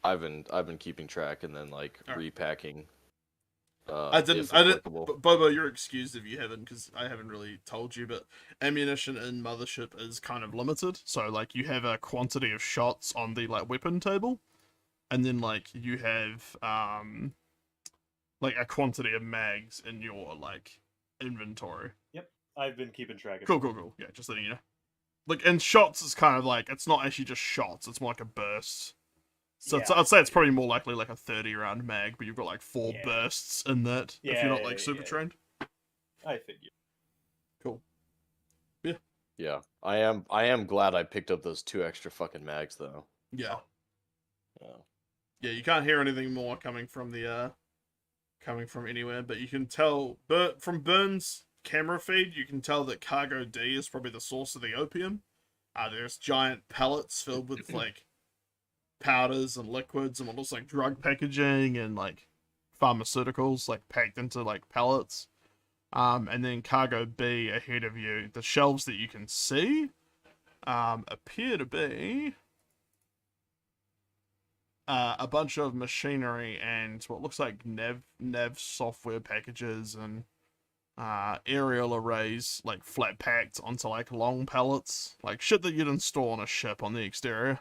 I've been keeping track and then like Alright. repacking. I didn't, if applicable. Bobo, you're excused if you haven't, because I haven't really told you, but ammunition in Mothership is kind of limited. So, like, you have a quantity of shots on the, like, weapon table, and then, like, you have, like, a quantity of mags in your, like, inventory. I've been keeping track of Cool. Yeah, just letting you know. Like, and shots is kind of like, it's not actually just shots, it's more like a burst. So Yeah. I'd say it's probably more likely like a 30-round mag, but you've got like 4 Yeah. bursts in that if Yeah, you're not like super yeah. trained. I figure. Cool. Yeah, I am glad I picked up those 2 extra fucking mags though. Yeah. Yeah. Yeah, you can't hear anything more coming from the coming from anywhere, but you can tell from Burns' camera feed, you can tell that Cargo D is probably the source of the opium. There's giant pallets filled with like powders and liquids and what looks like drug packaging and like pharmaceuticals like packed into like pallets. And then Cargo B ahead of you, the shelves that you can see appear to be a bunch of machinery and what looks like nav software packages and aerial arrays like flat packed onto like long pallets, like shit that you'd install on a ship on the exterior.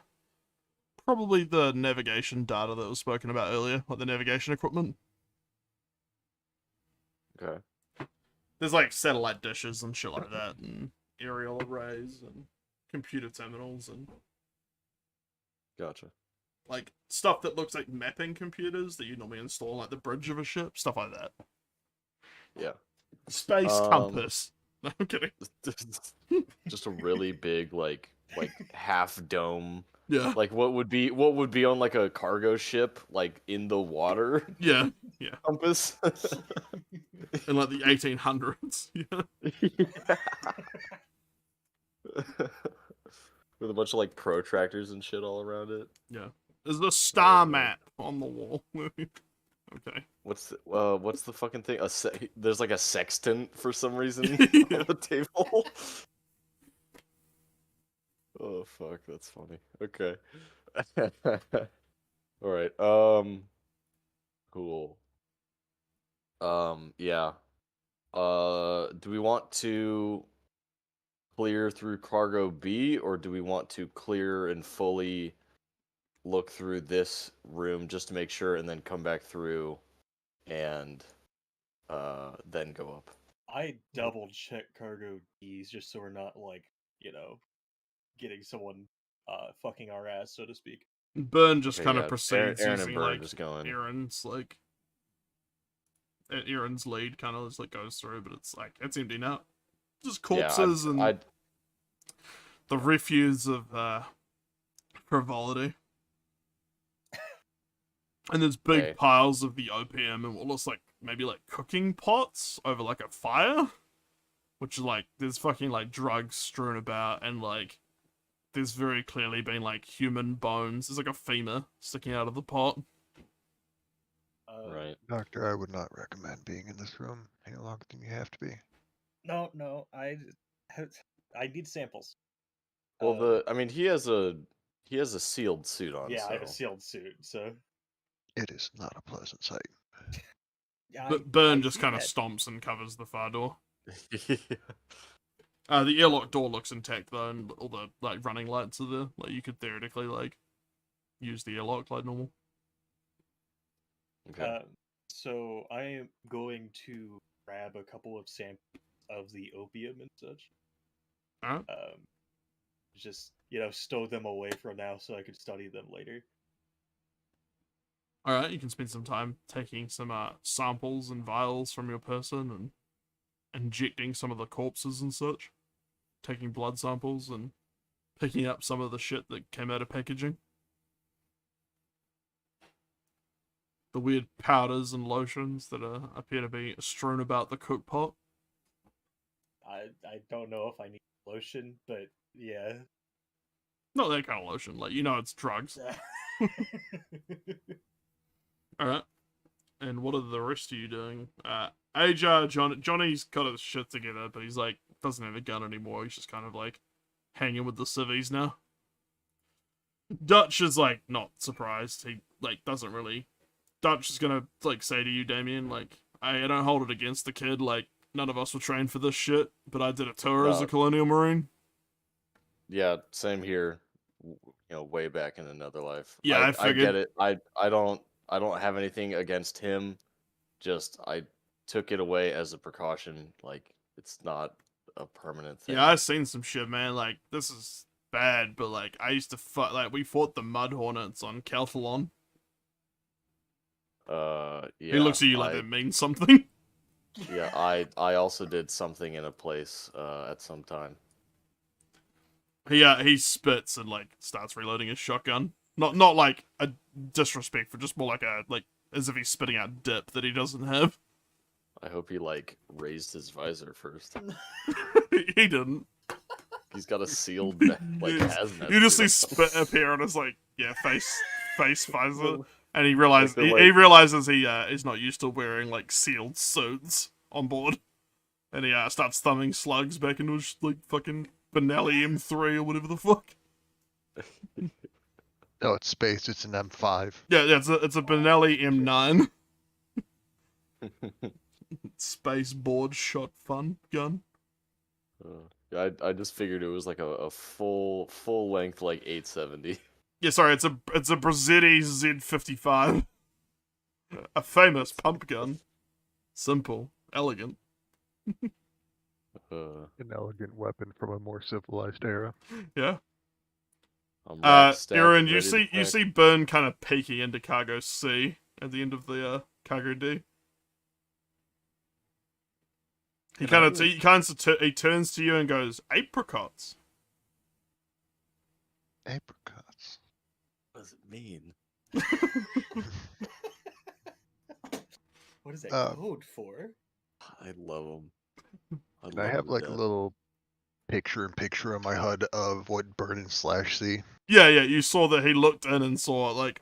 Probably the navigation data that was spoken about earlier, like the navigation equipment. Okay. There's like satellite dishes and shit like that, and aerial arrays and computer terminals and Gotcha. like stuff that looks like mapping computers that you normally install like the bridge of a ship, stuff like that. Yeah. Space compass. No, I'm kidding. Just a really big like half dome. Yeah. Like what would be on like a cargo ship like in the water Yeah. compass. In like the 1800s. Yeah. With a bunch of like protractors and shit all around it. Yeah. There's the star map on the wall. Okay. What's the fucking thing? There's like a sextant for some reason Yeah. on the table. Oh fuck, that's funny. Okay. All right. Cool. Yeah. Do we want to clear through cargo B, or do we want to clear and fully look through this room just to make sure and then come back through and then go up? I double check cargo D's just so we're not like, getting someone fucking our ass, so to speak. Burn just Okay, kind of yeah, proceeds Aaron and using Burn like just going. Aaron's lead kind of just like goes through, but it's like it's empty now. Just corpses and the refuse of frivolity. And there's big Okay. piles of the opium and what looks like maybe like cooking pots over like a fire. Which is like, there's fucking like drugs strewn about and like, there's very clearly been like human bones. There's like a femur sticking out of the pot. Right. Doctor, I would not recommend being in this room any longer than you have to be. No, I need samples. Well, he has a sealed suit on. Yeah, so. I have a sealed suit, so. It is not a pleasant sight. Yeah, But Burn I just see kind of that. stomps and covers the far door. Yeah. The airlock door looks intact though, and all the like running lights are there. Like you could theoretically like use the airlock like normal. Okay. So I am going to grab a couple of samples of the opium and such. Alright. Just stow them away for now so I could study them later. Alright, you can spend some time taking some samples and vials from your person and injecting some of the corpses and such. Taking blood samples and picking up some of the shit that came out of packaging. The weird powders and lotions that appear to be strewn about the cook pot. I don't know if I need lotion, but yeah. Not that kind of lotion, like, you know it's drugs. Alright. And what are the rest of you doing? Aja, Johnny's got his shit together, but he's like, doesn't have a gun anymore. He's just kind of like hanging with the civvies now. Dutch is like not surprised. He like doesn't really. Dutch is gonna like say to you, Damien, like, I don't hold it against the kid. Like, none of us were trained for this shit, but I did a tour as a colonial marine. Yeah, same here. You know, way back in another life. Yeah, I figured. I get it. I don't have anything against him. Just I took it away as a precaution. Like, it's not a permanent thing. Yeah, I've seen some shit, man. Like, this is bad, but like, I used to fight. Like, we fought the Mud Hornets on Calphalon. Yeah. He looks at you like that means something. Yeah, I also did something in a place at some time. He spits and like starts reloading his shotgun. Not like a disrespect, for just more like a as if he's spitting out dip that he doesn't have. I hope he like raised his visor first. He didn't. He's got a sealed like hazmat. You just see spit appear on his like face visor, and he realizes he is not used to wearing like sealed suits on board, and he starts thumbing slugs back into his like fucking Benelli M3 or whatever the fuck. No, it's space. It's an M5. Yeah, it's a Benelli M9. Space board shot fun gun. I just figured it was like a full length like 870. Yeah, sorry, it's a Brazetti Z55. A famous pump gun. Simple, elegant. An elegant weapon from a more civilized era. Yeah. Stacked, Aaron, you ready to see Burn kind of peeking into cargo C at the end of the cargo D. He turns to you and goes, "Apricots." Apricots. What does it mean? What is that code for? I love them. I have like a little picture in my HUD of what Burn and Slash see. Yeah, you saw that he looked in and saw like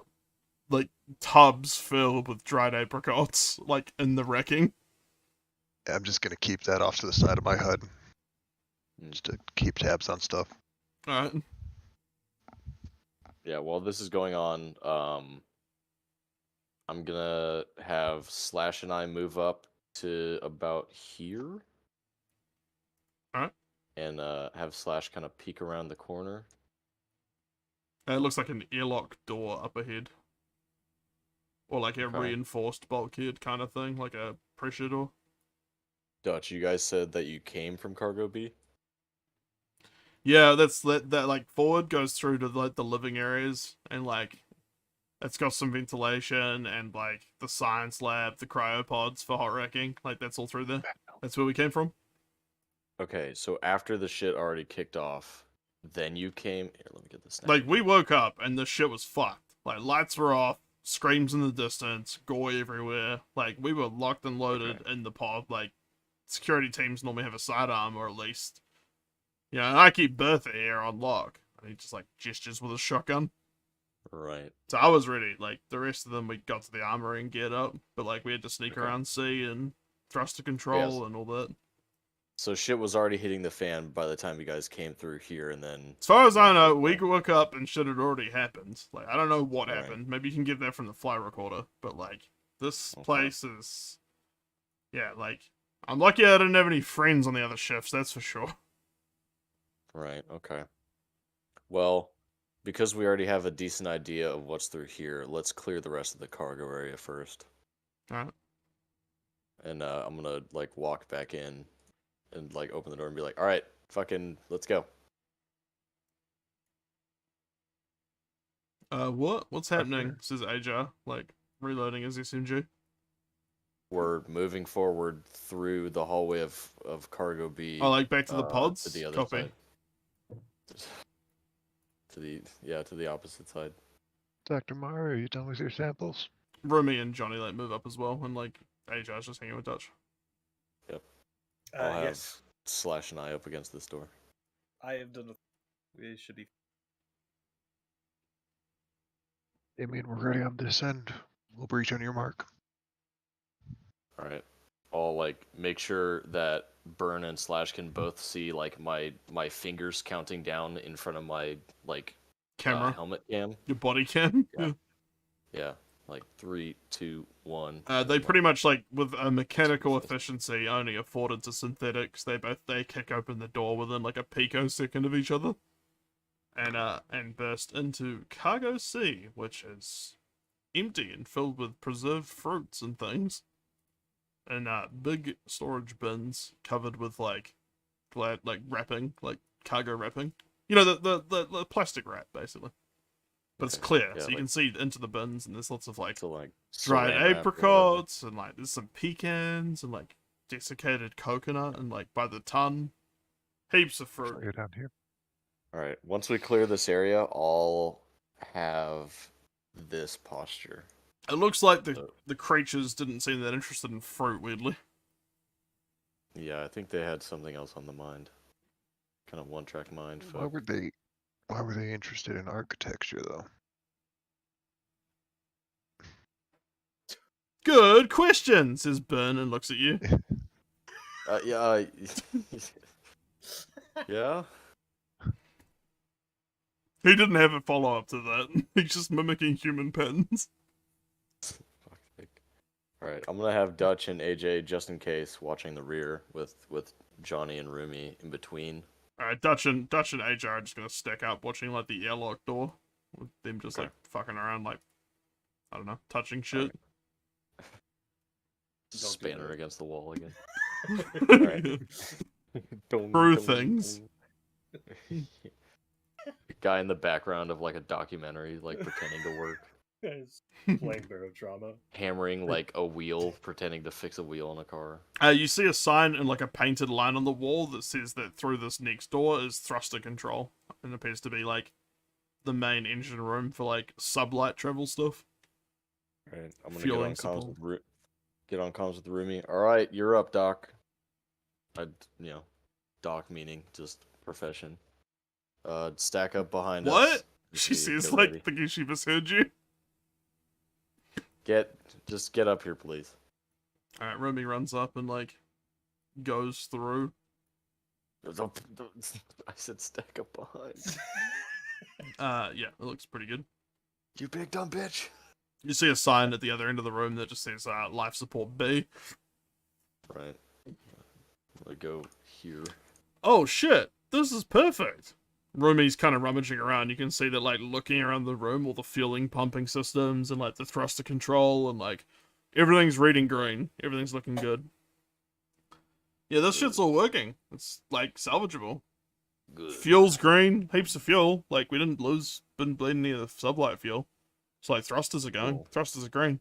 tubs filled with dried apricots, like in the wrecking. I'm just gonna keep that off to the side of my HUD, just to keep tabs on stuff. All right. Yeah, while this is going on, I'm gonna have Slash and I move up to about here. Alright. And have Slash kind of peek around the corner. It looks like an airlock door up ahead. Or like a reinforced bulkhead kind of thing, like a pressure door. Dutch, you guys said that you came from Cargo B? Yeah, that like forward goes through to like the living areas, and like it's got some ventilation and like the science lab, the cryopods for hot racking. Like that's all through there. That's where we came from. Okay, so after the shit already kicked off, then you came. Here, let me get this. Like we woke up and the shit was fucked. Like lights were off, screams in the distance, gore everywhere. Like we were locked and loaded in the pod. Like security teams normally have a sidearm, or at least, you know. And I keep Bertha here on lock. And he just like gestures with a shotgun. Right. So I was ready. Like the rest of them, we got to the armory and geared up, but like we had to sneak around C and thruster control and all that. So shit was already hitting the fan by the time you guys came through here, and then... As far as I know, we woke up and shit had already happened. Like, I don't know what happened. Maybe you can get that from the flight recorder. But, like, this place is... Yeah, like, I'm lucky I didn't have any friends on the other shifts, that's for sure. Right, okay. Well, because we already have a decent idea of what's through here, let's clear the rest of the cargo area first. Alright. And I'm gonna, like, walk back in and like open the door and be like, all right, fucking, let's go. What's happening? Says Aja. Like, reloading his SMG. We're moving forward through the hallway of Cargo B. Oh, like back to the pods? To the other Copy. side. To the opposite side. Dr. Mara, are you done with your samples? Rumi and Johnny like move up as well, and like AJ's just hanging with Dutch. I'll have Yes, Slash and I up against this door. I have done. We should be. I mean, we're ready on this end. We'll breach on your mark. All right. I'll like make sure that Burn and Slash can both see like my fingers counting down in front of my like Camera, helmet cam. your body cam. Yeah. Yeah, like 3, 2, 1. They pretty much like with a mechanical efficiency only afforded to synthetics. They kick open the door within like a picosecond of each other, and burst into Cargo C, which is empty and filled with preserved fruits and things, and big storage bins covered with like wrapping, like cargo wrapping. You know, the plastic wrap basically. But it's clear, yeah, so you can see into the bins, and there's lots of like so, like dried saran wrap or apricots, and like there's some pecans, and like desiccated coconut, and like by the ton, heaps of fruit. You're down here. All right. Once we clear this area, I'll have this posture. It looks like So- the creatures didn't seem that interested in fruit, weirdly. Yeah, I think they had something else on the mind. Kind of one-track mind. Why Fuck. were they interested in architecture, though? Good question, says Burn and looks at you. Yeah. Yeah. He didn't have a follow up to that. He's just mimicking human patterns. Fuck's sake. All right. I'm gonna have Dutch and AJ just in case watching the rear with Johnny and Rumi in between. Alright, Dutch and AJ are just gonna stack up watching like the airlock door. With them just Okay. like fucking around, like I don't know, touching shit. do Spanner that. against the wall again. Through things. Guy in the background of like a documentary, like pretending to work, It's Flamethrower drama. hammering like a wheel, pretending to fix a wheel in a car. You see a sign and like a painted line on the wall that says that through this next door is thruster control. And it appears to be like the main engine room for like sublight travel stuff. Right. I'm gonna Fueling get on comms with Rumi. All right, you're up, Doc. Doc meaning just profession. Stack up behind us. What? if She we says get like ready. thinking she misheard you. Just get up here, please. Alright, Rumi runs up and like goes through. I said stack up behind. Yeah, it looks pretty good. You big dumb bitch. You see a sign at the other end of the room that just says life support B. Right. I go here. Oh shit, this is perfect. Rumi's kind of rummaging around. You can see that, like, looking around the room, all the fueling pumping systems and, like, the thruster control and, like, everything's reading green. Everything's looking good. Yeah, this shit's all working. It's, like, salvageable. Good. Fuel's green, heaps of fuel. Like, we didn't bleed any of the sublight fuel. So, like, thrusters are going. Cool. Thrusters are green.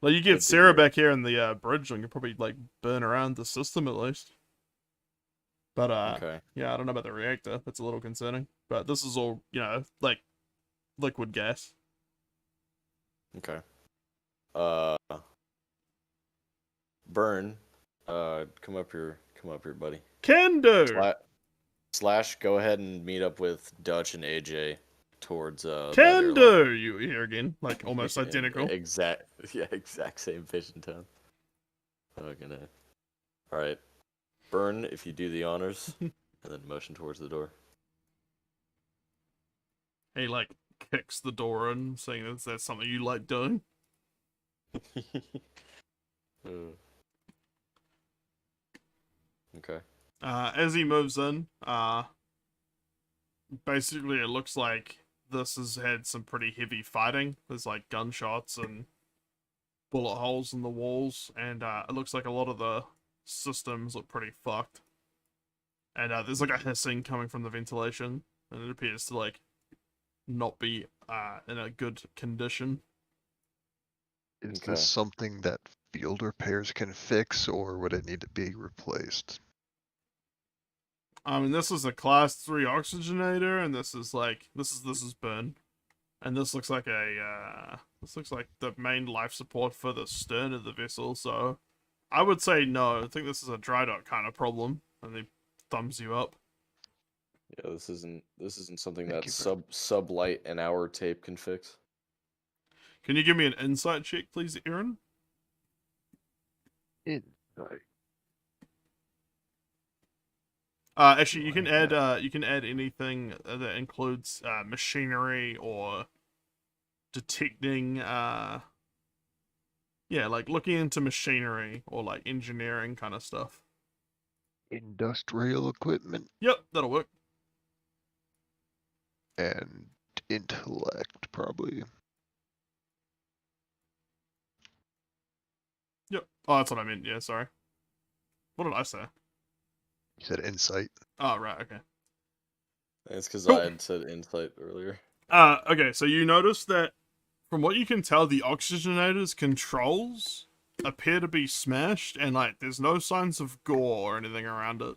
Like, you Good get to Sarah hear. back here in the bridge and you probably, like, burn around the system at least. But, Okay. yeah, I don't know about the reactor. That's a little concerning. But this is all, you know, like, liquid gas. Okay. Burn. Come up here, buddy. Can do! Slash, go ahead and meet up with Dutch and AJ towards that Can airlock. do! You hear again. Like, almost identical. Exact same vision tone. All right. Burn, if you do the honors, and then motion towards the door. He, like, kicks the door in, saying that's something you like doing. Okay. As he moves in, basically it looks like this has had some pretty heavy fighting. There's like gunshots and bullet holes in the walls, and it looks like a lot of the systems look pretty fucked. And there's like a hissing coming from the ventilation, and it appears to like not be in a good condition. Is Okay. this something that field repairs can fix, or would it need to be replaced? I mean, this is a class 3 oxygenator, and this is burn, and this looks like the main life support for the stern of the vessel. So, I would say no. I think this is a dry dock kind of problem, and he thumbs you up. Yeah, this isn't something Thank that you for- sublight an hour tape can fix. Can you give me an insight check, please, Aaron? Insight. Actually, you Do can I add have- anything that includes machinery or detecting like looking into machinery or like engineering kind of stuff. Industrial equipment Yep, that'll work. and intellect, probably. Yep. Oh, that's what I meant. Yeah, sorry. What did I say? You said insight. Oh, right. Okay. It's because Cool. I had said insight earlier. Okay. So you notice that, from what you can tell, the oxygenator's controls appear to be smashed, and like there's no signs of gore or anything around it.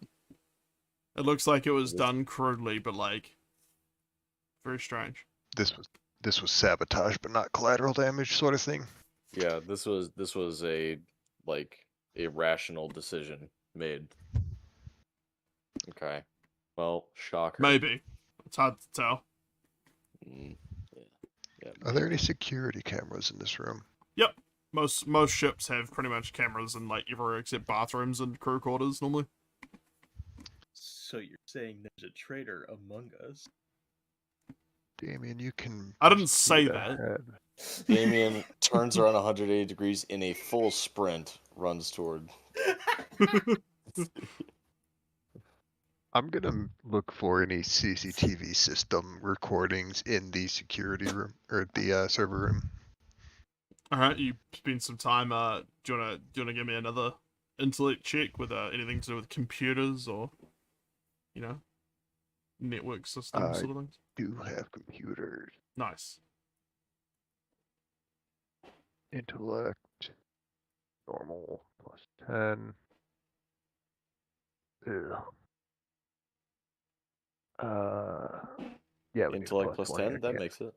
It looks like it was done crudely, but like very strange. This was sabotage, but not collateral damage, sort of thing. Yeah, this was a rational decision made. Okay. Well, shocker. Maybe. It's hard to tell. Mm, yeah, Are there any security cameras in this room? Yep. Most ships have pretty much cameras in like everywhere except bathrooms and crew quarters normally. So you're saying there's a traitor among us? Damien, you can. I didn't proceed say that. ahead. Damien turns around 180 degrees in a full sprint, runs toward. I'm gonna look for any CCTV system recordings in the security room or the server room. All right, you spend some time. Do you wanna give me another intellect check with anything to do with computers or, network systems sort of things? Do have computers, Nice. intellect, normal +10. Ew. Yeah, we need a Intellect plus +20, 10, that yeah. makes it.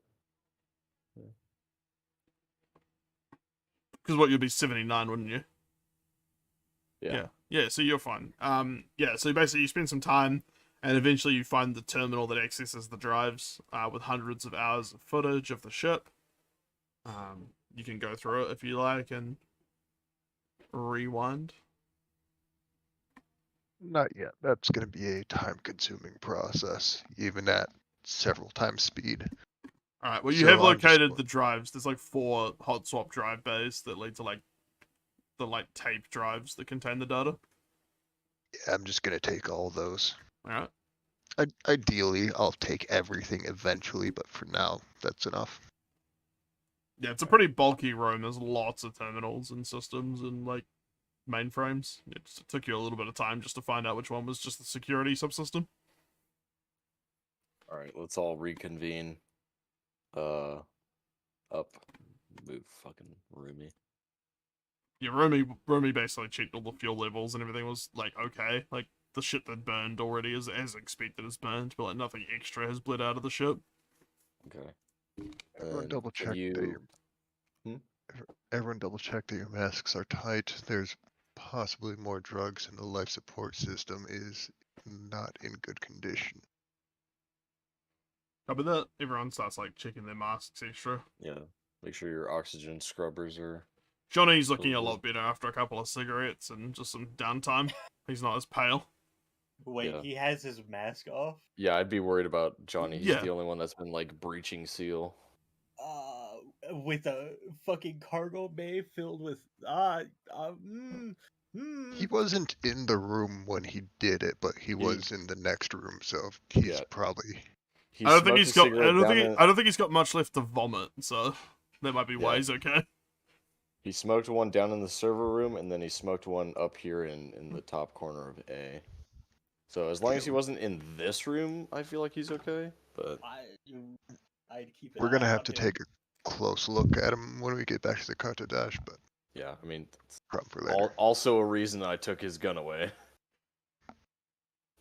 Because what, you'd be 79, wouldn't you? Yeah. Yeah. So you're fine. Yeah. So basically, you spend some time, and eventually you find the terminal that accesses the drives, with hundreds of hours of footage of the ship. You can go through it if you like and rewind. Not yet. That's gonna be a time-consuming process, even at several times speed. All right. Well, you So have I'm just located go- the drives. There's like 4 hot swap drive bays that lead to like the tape drives that contain the data. Yeah, I'm just gonna take all those. All right. Ideally, I'll take everything eventually, but for now, that's enough. Yeah, it's a pretty bulky room. There's lots of terminals and systems and like mainframes. It took you a little bit of time just to find out which one was just the security subsystem. All right, let's all reconvene. Up, move, fucking roomy. Yeah, Rumi basically checked all the fuel levels and everything was like okay. Like the shit that burned already is as expected is burned, but like nothing extra has bled out of the ship. Okay. Everyone And double check can you... that everyone double check that your masks are tight. There's possibly more drugs, and the life support system is not in good condition. Copy that. Everyone starts like checking their masks extra. Yeah, make sure your oxygen scrubbers are... Johnny's looking a Cool. lot better after a couple of cigarettes and just some downtime. He's not as pale. Wait, Yeah. he has his mask off? Yeah, I'd be worried about Johnny. He's Yeah. the only one that's been, like, breaching seal. With a fucking cargo bay filled with He wasn't in the room when he did it, but he was in the next room, so he's Yeah. probably. He I don't think smoked he's a got. cigarette I don't think he's got much left to vomit. So that might be why Yeah. he's okay. He smoked one down in the server room, and then he smoked one up here in the top corner of A. So as long as he wasn't in this room, I feel like he's okay. But I'd keep. We're gonna have to take close look at him when we get back to the Qart Hadasht, but Yeah, I mean, it's problem for later. also a reason I took his gun away.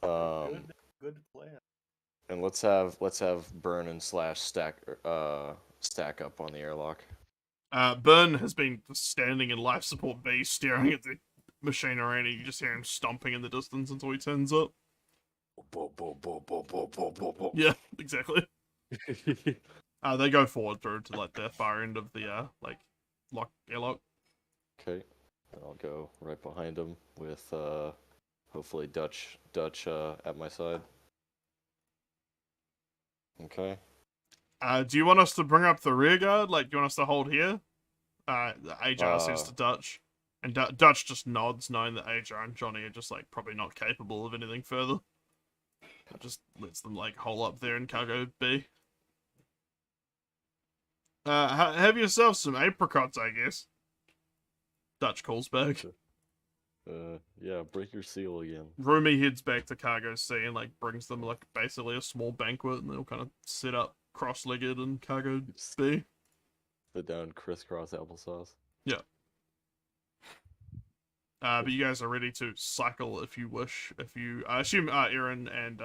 Good plan. And let's have Burn and Slash stack up on the airlock. Burn has been standing in life support B, staring at the machinery, and you just hear him stomping in the distance until he turns up. Yeah, exactly. They go forward through to like the far end of the airlock. Okay, and I'll go right behind him with hopefully Dutch at my side. Okay. Do you want us to bring up the rear guard? Like, do you want us to hold here? AJR says to Dutch, and Dutch just nods, knowing that AJR and Johnny are just like probably not capable of anything further. It just lets them like hole up there in cargo B. Have yourself some apricots, I guess. Dutch calls back. Yeah, break your seal again. Rumi heads back to cargo C and like brings them like basically a small banquet, and they'll kind of set up cross-legged in cargo B. Sit down, crisscross applesauce. Yeah. But you guys are ready to cycle if you wish. If you, I assume, Aaron and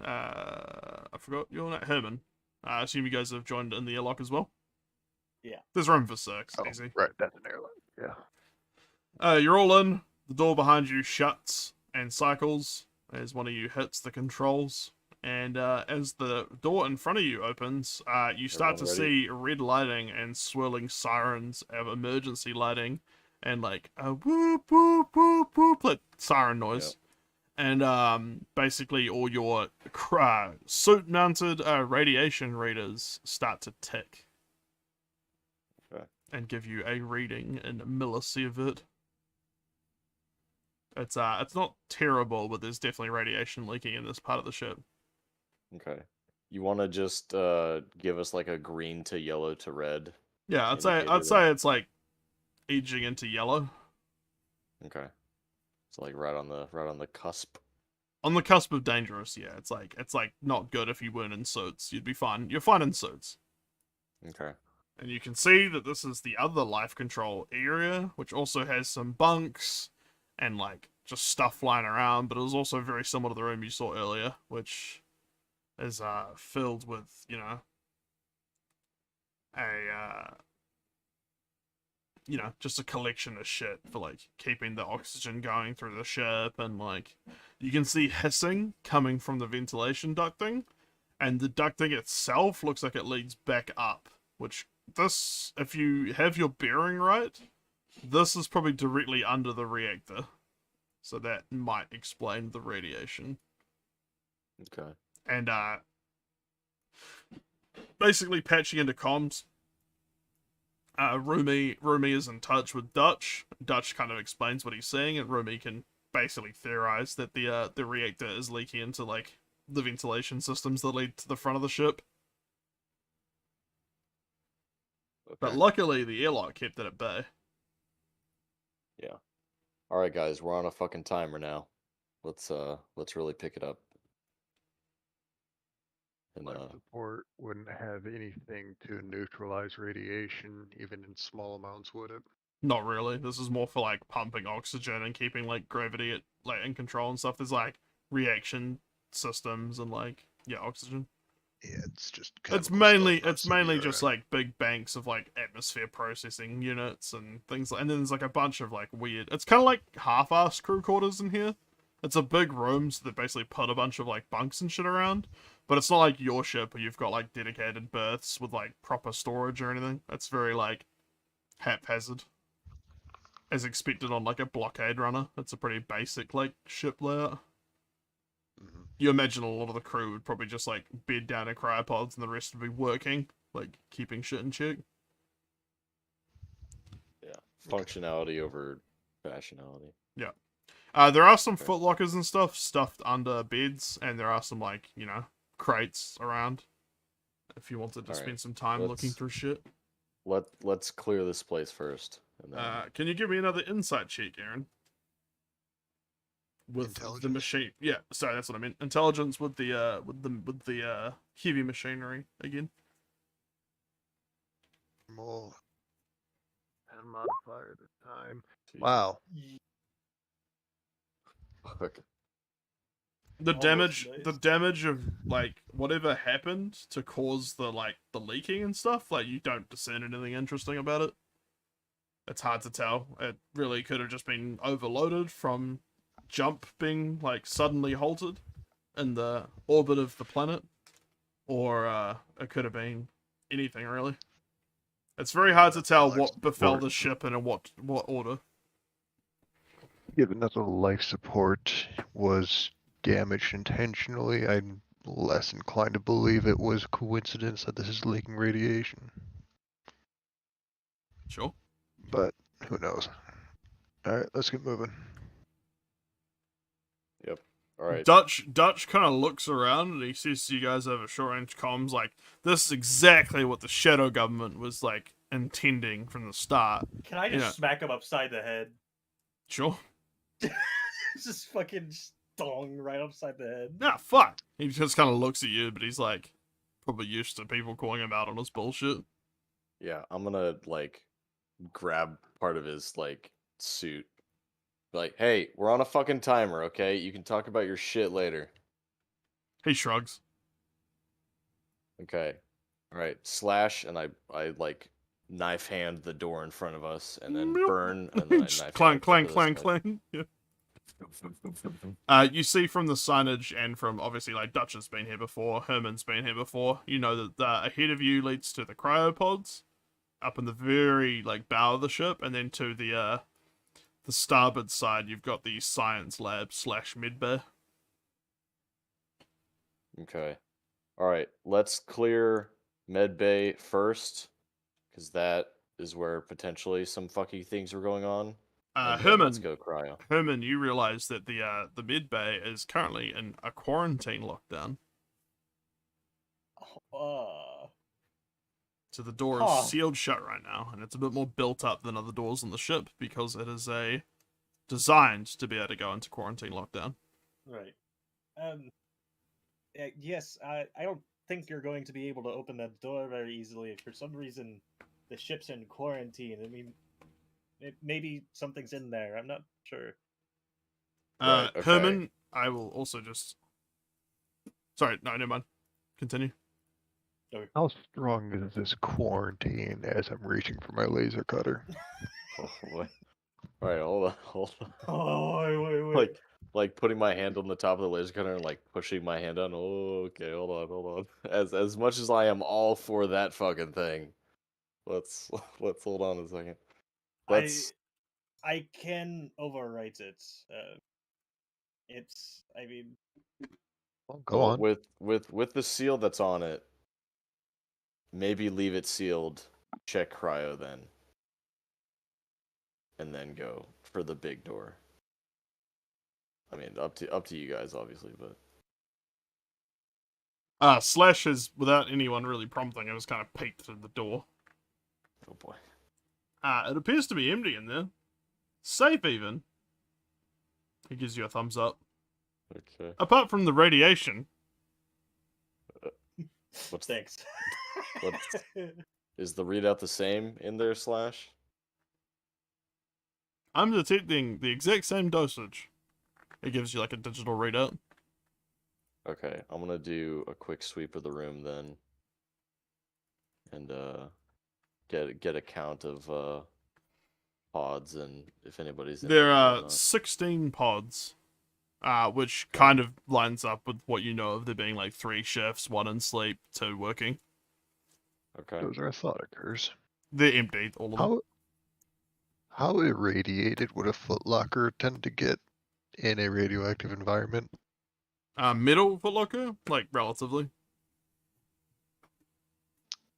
I forgot your name, Herman. I assume you guys have joined in the airlock as well. Yeah. There's room for 6. Oh, Easy. right, that's an airlock. Yeah. You're all in. The door behind you shuts and cycles as one of you hits the controls. And as the door in front of you opens, you start to see red lighting and swirling sirens of emergency lighting and like a whoop, whoop, whoop, whoop, like siren noise. Yep. And basically all your suit-mounted radiation readers start to tick. Okay. And give you a reading in millisievert. It's not terrible, but there's definitely radiation leaking in this part of the ship. Okay. You want to just give us like a green to yellow to red? Yeah, I'd say it's like edging into yellow. Okay. So like right on the cusp. On the cusp of dangerous, yeah. It's like not good if you weren't in suits. You'd be fine. You're fine in suits. Okay. And you can see that this is the other life control area, which also has some bunks and like just stuff flying around, but it was also very similar to the room you saw earlier, which is filled with, just a collection of shit for like keeping the oxygen going through the ship, and like you can see hissing coming from the ventilation ducting, and the ducting itself looks like it leads back up, which this, if you have your bearing right, this is probably directly under the reactor. So that might explain the radiation. Okay. And basically patching into comms. Rumi is in touch with Dutch. Dutch kind of explains what he's saying, and Rumi can basically theorize that the reactor is leaking into like the ventilation systems that lead to the front of the ship. Okay. But luckily, the airlock kept it at bay. Yeah. All right, guys, we're on a fucking timer now. Let's really pick it up. And Life support wouldn't have anything to neutralize radiation, even in small amounts, would it? Not really. This is more for like pumping oxygen and keeping like gravity at like in control and stuff. There's like reaction systems and like oxygen. Yeah, it's just. It's mainly just like big banks of like atmosphere processing units and things like. And then there's like a bunch of like weird. It's kind of like half-assed crew quarters in here. It's a big room, so they basically put a bunch of like bunks and shit around. But it's not like your ship where you've got like dedicated berths with like proper storage or anything. It's very like haphazard, as expected on like a blockade runner. It's a pretty basic like ship layout. Mm-hmm. You imagine a lot of the crew would probably just like bed down in cryopods and the rest would be working, like keeping shit in check. yeah, functionality over fashionality. Yeah. There are some footlockers and stuff stuffed under beds, and there are some like, crates around if you wanted to spend some time looking through shit. Let's clear this place first. And then... Can you give me another insight check, Aaron? With the machine, yeah. Sorry, that's what I meant. Intelligence with the heavy machinery again. Normal and modifier this time. Wow. Fuck. The Almost damage, nice. the damage of like whatever happened to cause the leaking and stuff. Like you don't discern anything interesting about it. It's hard to tell. It really could have just been overloaded from jump being like suddenly halted in the orbit of the planet, or it could have been anything really. It's very hard to tell what befell the ship and in what order. Given that the life support was damaged intentionally, I'm less inclined to believe it was coincidence that this is leaking radiation. Sure. But who knows? Alright, let's get moving. All right. Dutch kind of looks around and he sees you guys over short range comms. Like this is exactly what the shadow government was like intending from the start. Can I just smack him upside the head? Sure. Just fucking dong right upside the head. Nah, fuck. He just kind of looks at you, but he's like probably used to people calling him out on his bullshit. Yeah, I'm gonna like grab part of his like suit. Like, hey, we're on a fucking timer, okay? You can talk about your shit later. He shrugs. Okay. All right. Slash, and I like knife hand the door in front of us, and then burn, and then I Just knife clang, hand clang, this clang, guy. clang. You see from the signage and from obviously like Dutch has been here before, Herman's been here before. You know that ahead of you leads to the cryopods, up in the very like bow of the ship, and then to the starboard side you've got the science lab / mid bay. Okay. All right. Let's clear med bay first, because that is where potentially some fucky things were going on. And then let's go cryo. Herman, you realize that the mid bay is currently in a quarantine lockdown. So the door is sealed shut right now, and it's a bit more built up than other doors on the ship because it is designed to be able to go into quarantine lockdown. Right. Yes, I don't think you're going to be able to open that door very easily. If for some reason the ship's in quarantine, I mean, maybe something's in there. I'm not sure. Right, okay. Herman, I will also just... Sorry, no, never mind. Continue. How strong is this quarantine as I'm reaching for my laser cutter? Oh, boy. All right, hold on. Oh, wait. Like putting my hand on the top of the laser cutter and like pushing my hand on. Oh, okay, hold on. As much as I am all for that fucking thing, let's hold on a second. I can overwrite it. I mean, Well, go on. With the seal that's on it. Maybe leave it sealed. Check cryo then, and then go for the big door. I mean, up to you guys, obviously, but Slash is, without anyone really prompting, it was kind of peeked through the door. oh boy. It appears to be empty in there. Safe even. He gives you a thumbs up. Okay. Apart from the radiation. Thanks. Is the readout the same in there, Slash? I'm detecting the exact same dosage. It gives you like a digital readout. Okay, I'm gonna do a quick sweep of the room then, and get a count of pods and if anybody's in There or are whatnot. 16 pods, which kind of lines up with what you know of there being like 3 shifts, 1 in sleep, 2 working. Okay. Those are Thoughters. They're empty, all of them. How irradiated would a footlocker tend to get in a radioactive environment? Middle footlocker, like relatively.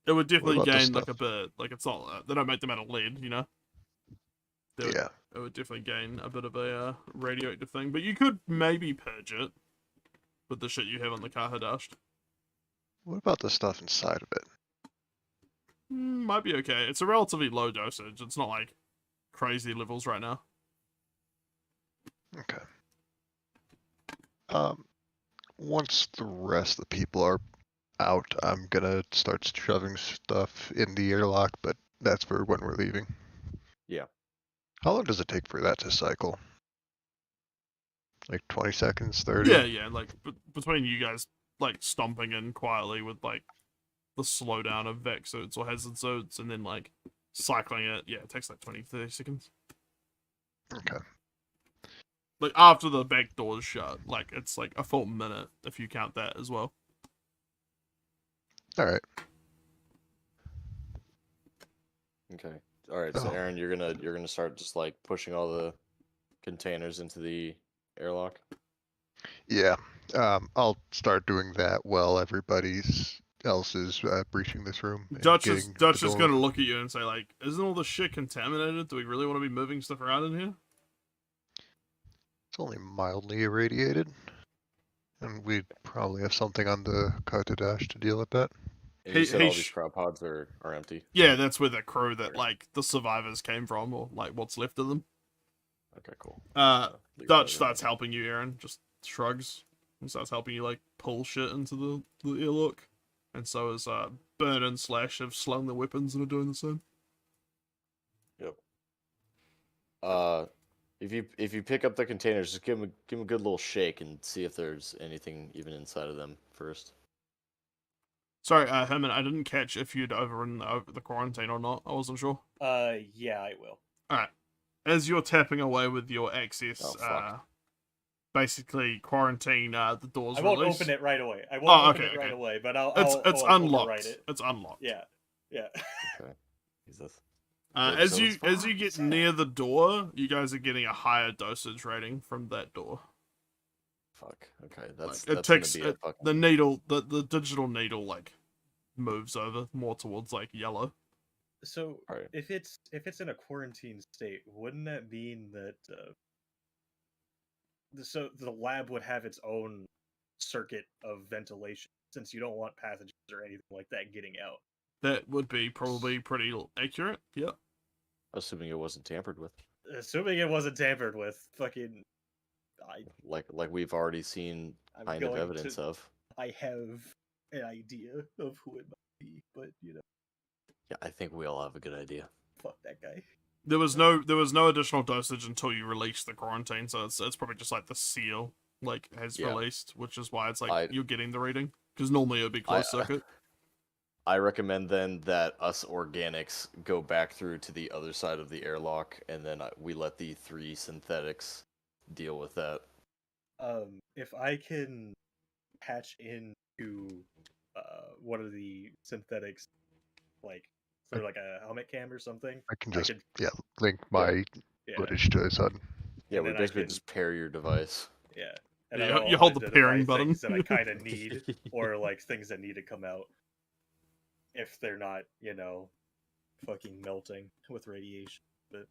It would definitely about the gain like stuff? a bit, like it's not, they don't make them out of lead, you know? Yeah. It would definitely gain a bit of a radioactive thing, but you could maybe purge it with the shit you have on the Qart Hadasht. What about the stuff inside of it? Might be okay. It's a relatively low dosage. It's not like crazy levels right now. Okay. Once the rest of the people are out, I'm gonna start shoving stuff in the airlock, but that's for when we're leaving. Yeah. How long does it take for that to cycle? Like 20 seconds, 30? Yeah, like between you guys, like stomping in quietly with like the slowdown of Vex suits or hazard suits, and then like cycling it. Yeah, it takes like 20-30 seconds. Okay. Like after the back door's shut, like it's like a full minute if you count that as well. Alright. Okay. All right. So Oh. Aaron, you're gonna start just like pushing all the containers into the airlock. Yeah. I'll start doing that while everybody else is breaching this room. and Dutch getting the is door. gonna look at you and say like, "Isn't all this shit contaminated? Do we really want to be moving stuff around in here?" It's only mildly irradiated. And we'd probably have something on the Qart Hadasht to deal with that. And you said all these sh- crowd pods are empty. Yeah, that's where the crew that Okay. like the survivors came from, or like what's left of them. Okay, cool. Leave Dutch those starts in. helping you, Aaron. Just shrugs and starts helping you like pull shit into the airlock. And so is Burn and Slash have slung the weapons and are doing the same. Yep. If you pick up the containers, just give them a good little shake and see if there's anything even inside of them first. Sorry, Herman, I didn't catch if you'd overridden the quarantine or not. I wasn't sure. Yeah, I will. Alright. As you're tapping away with your access, Oh, fuck. basically quarantine the doors I won't released. open it right away. I won't open it okay. right away, but I'll It's I'll unlocked. override it. It's unlocked. Yeah. Okay. Jesus. As So you it's as you fine. get near the door, you guys are getting a higher dosage rating from that door. Fuck. Okay. That's Like, that's takes gonna be a fucking. the needle, the digital needle, like moves over more towards like yellow. So Alright. if it's in a quarantine state, wouldn't that mean that so the lab would have its own circuit of ventilation, since you don't want pathogens or anything like that getting out? That would be probably pretty accurate. Yep. Assuming it wasn't tampered with, Assuming it wasn't tampered with, fucking, like we've already seen I'm kind of going evidence to- of. I have an idea of who it might be, but Yeah, I think we all have a good idea. fuck that guy. There was no additional dosage until you released the quarantine, so it's probably just like the seal like has Yeah. released, which is why it's like I- you're getting the reading, because normally it would be closed I- circuit. I recommend then that us organics go back through to the other side of the airlock, and then we let the 3 synthetics deal with that. If I can patch into one of the synthetics, like through like a helmet cam or something, I can I just, could- link my yeah, footage to his HUD. Yeah, And we then I basically can- just pair your device. yeah. And Yeah, I'll you hold the identify pairing button. things that I kind of need, or like things that need to come out if they're not, fucking melting with radiation. But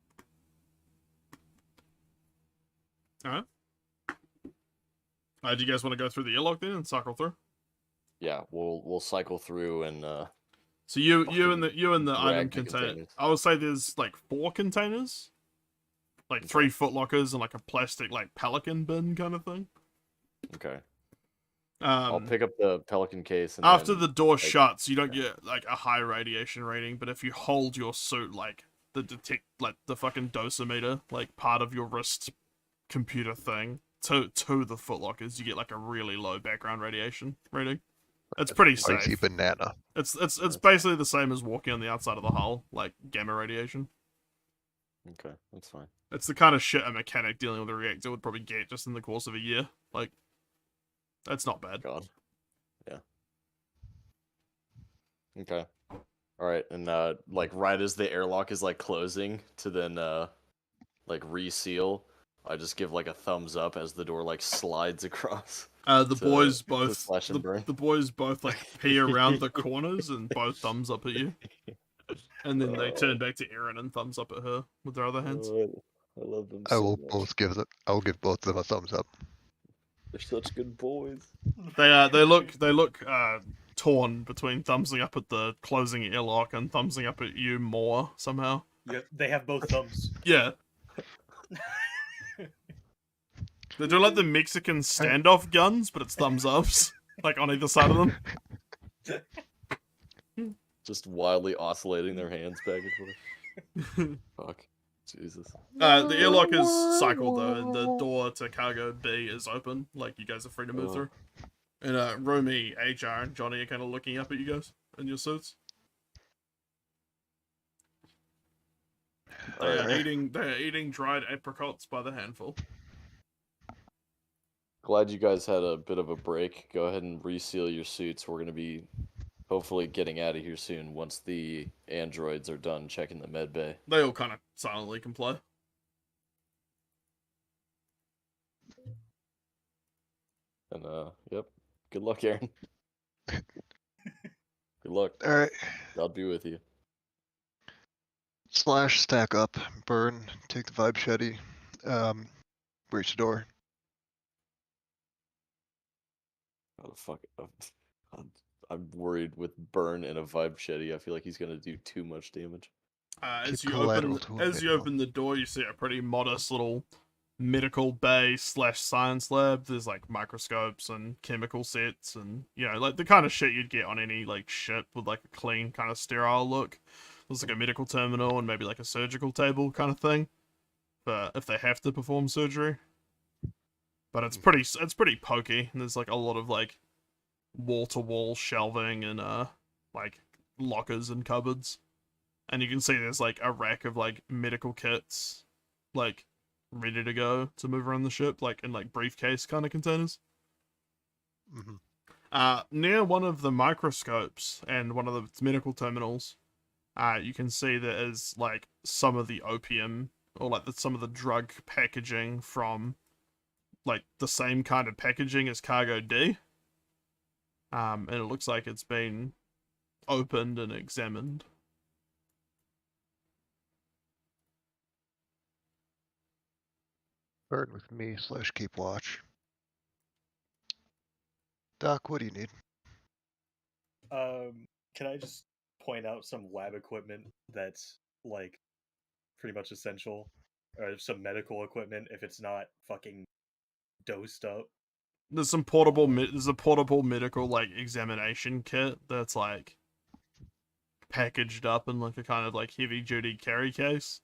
Alright. Do you guys want to go through the airlock then and cycle through? Yeah, we'll cycle through and So you and Fucking the item drag the container. containers. I would say there's like 4 containers, like Okay. 3 footlockers and like a plastic like pelican bin kind of thing. okay. I'll pick up the Pelican case and After then, the door like, shuts, you don't get like a high radiation rating, but if you hold your suit like the fucking dosimeter, like part of your wrist computer thing to the footlockers, you get like a really low background radiation rating. It's pretty Spicy safe. banana. It's basically the same as walking on the outside of the hull, like gamma radiation. Okay, that's fine. It's the kind of shit a mechanic dealing with a reactor would probably get just in the course of a year. Like, that's not bad. God. Yeah. Okay. All right, and like right as the airlock is like closing to then like reseal, I just give like a thumbs up as the door like slides across. The to- boys to both slash and burn. the boys both like pee around the corners and both thumbs up at you, and then they turn back to Erin and thumbs up at her with their other hands. Oh, I love them I so will much. I'll give both of them a thumbs up. They're such good boys. They look torn between thumbsing up at the closing airlock and thumbsing up at you more somehow. they have both thumbs. Yeah. They're doing like the Mexican standoff guns, but it's thumbs ups, like on either side of them. Just wildly oscillating their hands back and forth. Fuck. Jesus. The airlock is cycled though, and the door to cargo B is open. Like, you guys are free to move through. And Romy, HR, and Johnny are kind of looking up at you guys in your suits. They are eating dried apricots by the handful. Glad you guys had a bit of a break. Go ahead and reseal your suits. We're going to be hopefully getting out of here soon once the androids are done checking the med bay. They all kind of silently comply. And, yep. Good luck, Aaron. Good luck. All right. God be with you. Slash, stack up, burn, take the vibe shetty, breach the door. Oh, fuck. I'm worried with burn and a vibe shetty. I feel like he's gonna do too much damage. As Keep you collateral to a minimum. open the door, you see a pretty modest little medical bay / science lab. There's like microscopes and chemical sets, and like the kind of shit you'd get on any like ship with like a clean kind of sterile look. There's like a medical terminal and maybe like a surgical table kind of thing, but if they have to perform surgery. But it's pretty pokey. And there's like a lot of like wall-to-wall shelving and like lockers and cupboards, and you can see there's like a rack of like medical kits, like ready to go to move around the ship, like in like briefcase kind of containers. Near one of the microscopes and one of the medical terminals, you can see there is like some of the opium or like some of the drug packaging from like the same kind of packaging as cargo D. And it looks like it's been opened and examined. Burn with me / keep watch. Doc, what do you need? Can I just point out some lab equipment that's like pretty much essential, or some medical equipment if it's not fucking dosed up? There's some portable. There's a portable medical like examination kit that's like packaged up in like a kind of like heavy duty carry case,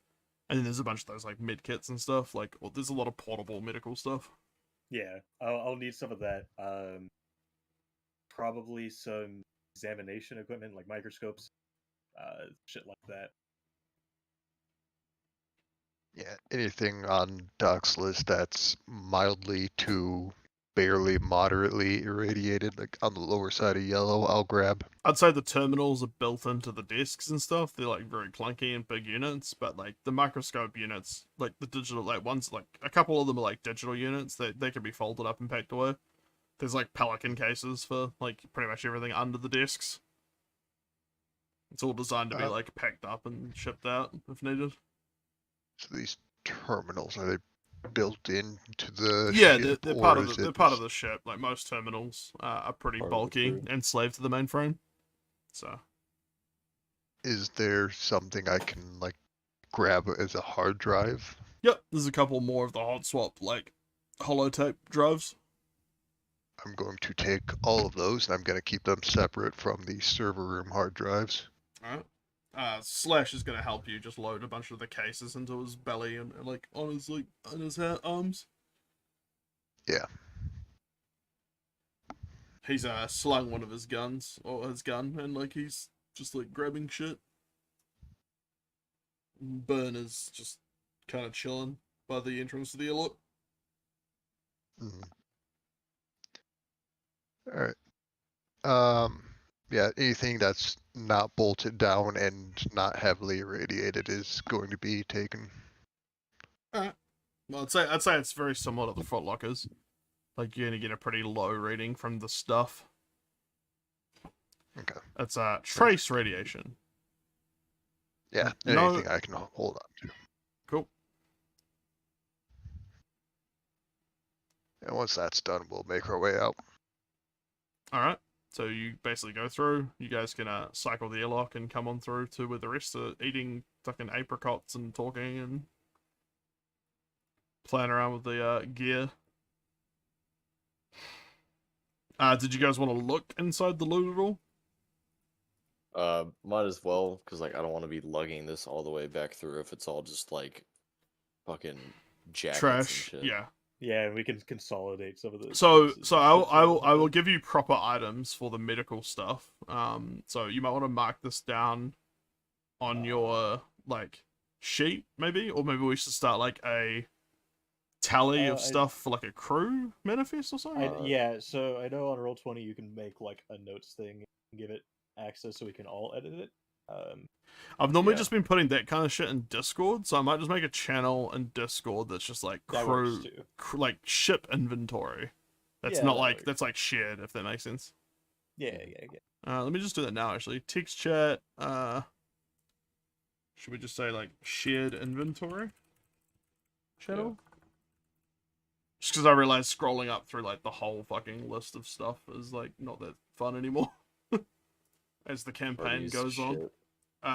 and then there's a bunch of those like med kits and stuff. Like, there's a lot of portable medical stuff. Yeah, I'll need some of that. Probably some examination equipment like microscopes, shit like that. Yeah, anything on Doc's list that's mildly to barely moderately irradiated, like on the lower side of yellow, I'll grab. I'd say the terminals are built into the desks and stuff. They're like very clunky and big units, but like the microscope units, like the digital, like ones, like a couple of them are like digital units. They can be folded up and packed away. There's like Pelican cases for like pretty much everything under the desks. It's all designed to be like packed up and shipped out if needed. So these terminals, are they built into the Yeah, ship, they're or part of is the, they're it part of just- the ship. Like most terminals are pretty Part of the bulky crew. and slave to the mainframe. So Is there something I can like grab as a hard drive? yep, there's a couple more of the hot swap like holotape drives. I'm going to take all of those and I'm going to keep them separate from the server room hard drives. Alright. Slash is gonna help you just load a bunch of the cases into his belly and like on his arms. Yeah. He's slung one of his guns or his gun and like he's just like grabbing shit. Burn is just kind of chilling by the entrance to the airlock. All right. Yeah, anything that's not bolted down and not heavily irradiated is going to be taken. Alright. Well, I'd say it's very similar to the front lockers. Like you're gonna get a pretty low reading from the stuff. Okay. It's trace radiation. Yeah, No- anything I can hold on to. Cool. And once that's done, we'll make our way out. Alright. So you basically go through. You guys can cycle the airlock and come on through to where the rest are eating fucking apricots and talking and playing around with the gear. Did you guys want to look inside the loot at all? Might as well, because like I don't want to be lugging this all the way back through if it's all just like fucking jackets Trash. and shit. Yeah. Yeah, we can consolidate some of the. So pieces so and I will shit I will together. I will give you proper items for the medical stuff. So you might want to mark this down on your like sheet maybe, or maybe we should start like a tally of I- stuff for like a crew manifest or something. Yeah, so I know on Roll20 you can make like a notes thing and give it access so we can all edit it. I've normally Yeah. just been putting that kind of shit in Discord, so I might just make a channel in Discord that's just like That crew, works too. like ship inventory. That's Yeah, not that like works. that's like shared, if that makes sense. Yeah. Let me just do that now. Actually, text chat. Should we just say like shared inventory channel? Just because I realized scrolling up through like the whole fucking list of stuff is like not that fun anymore as the campaign Parties, goes on. shit.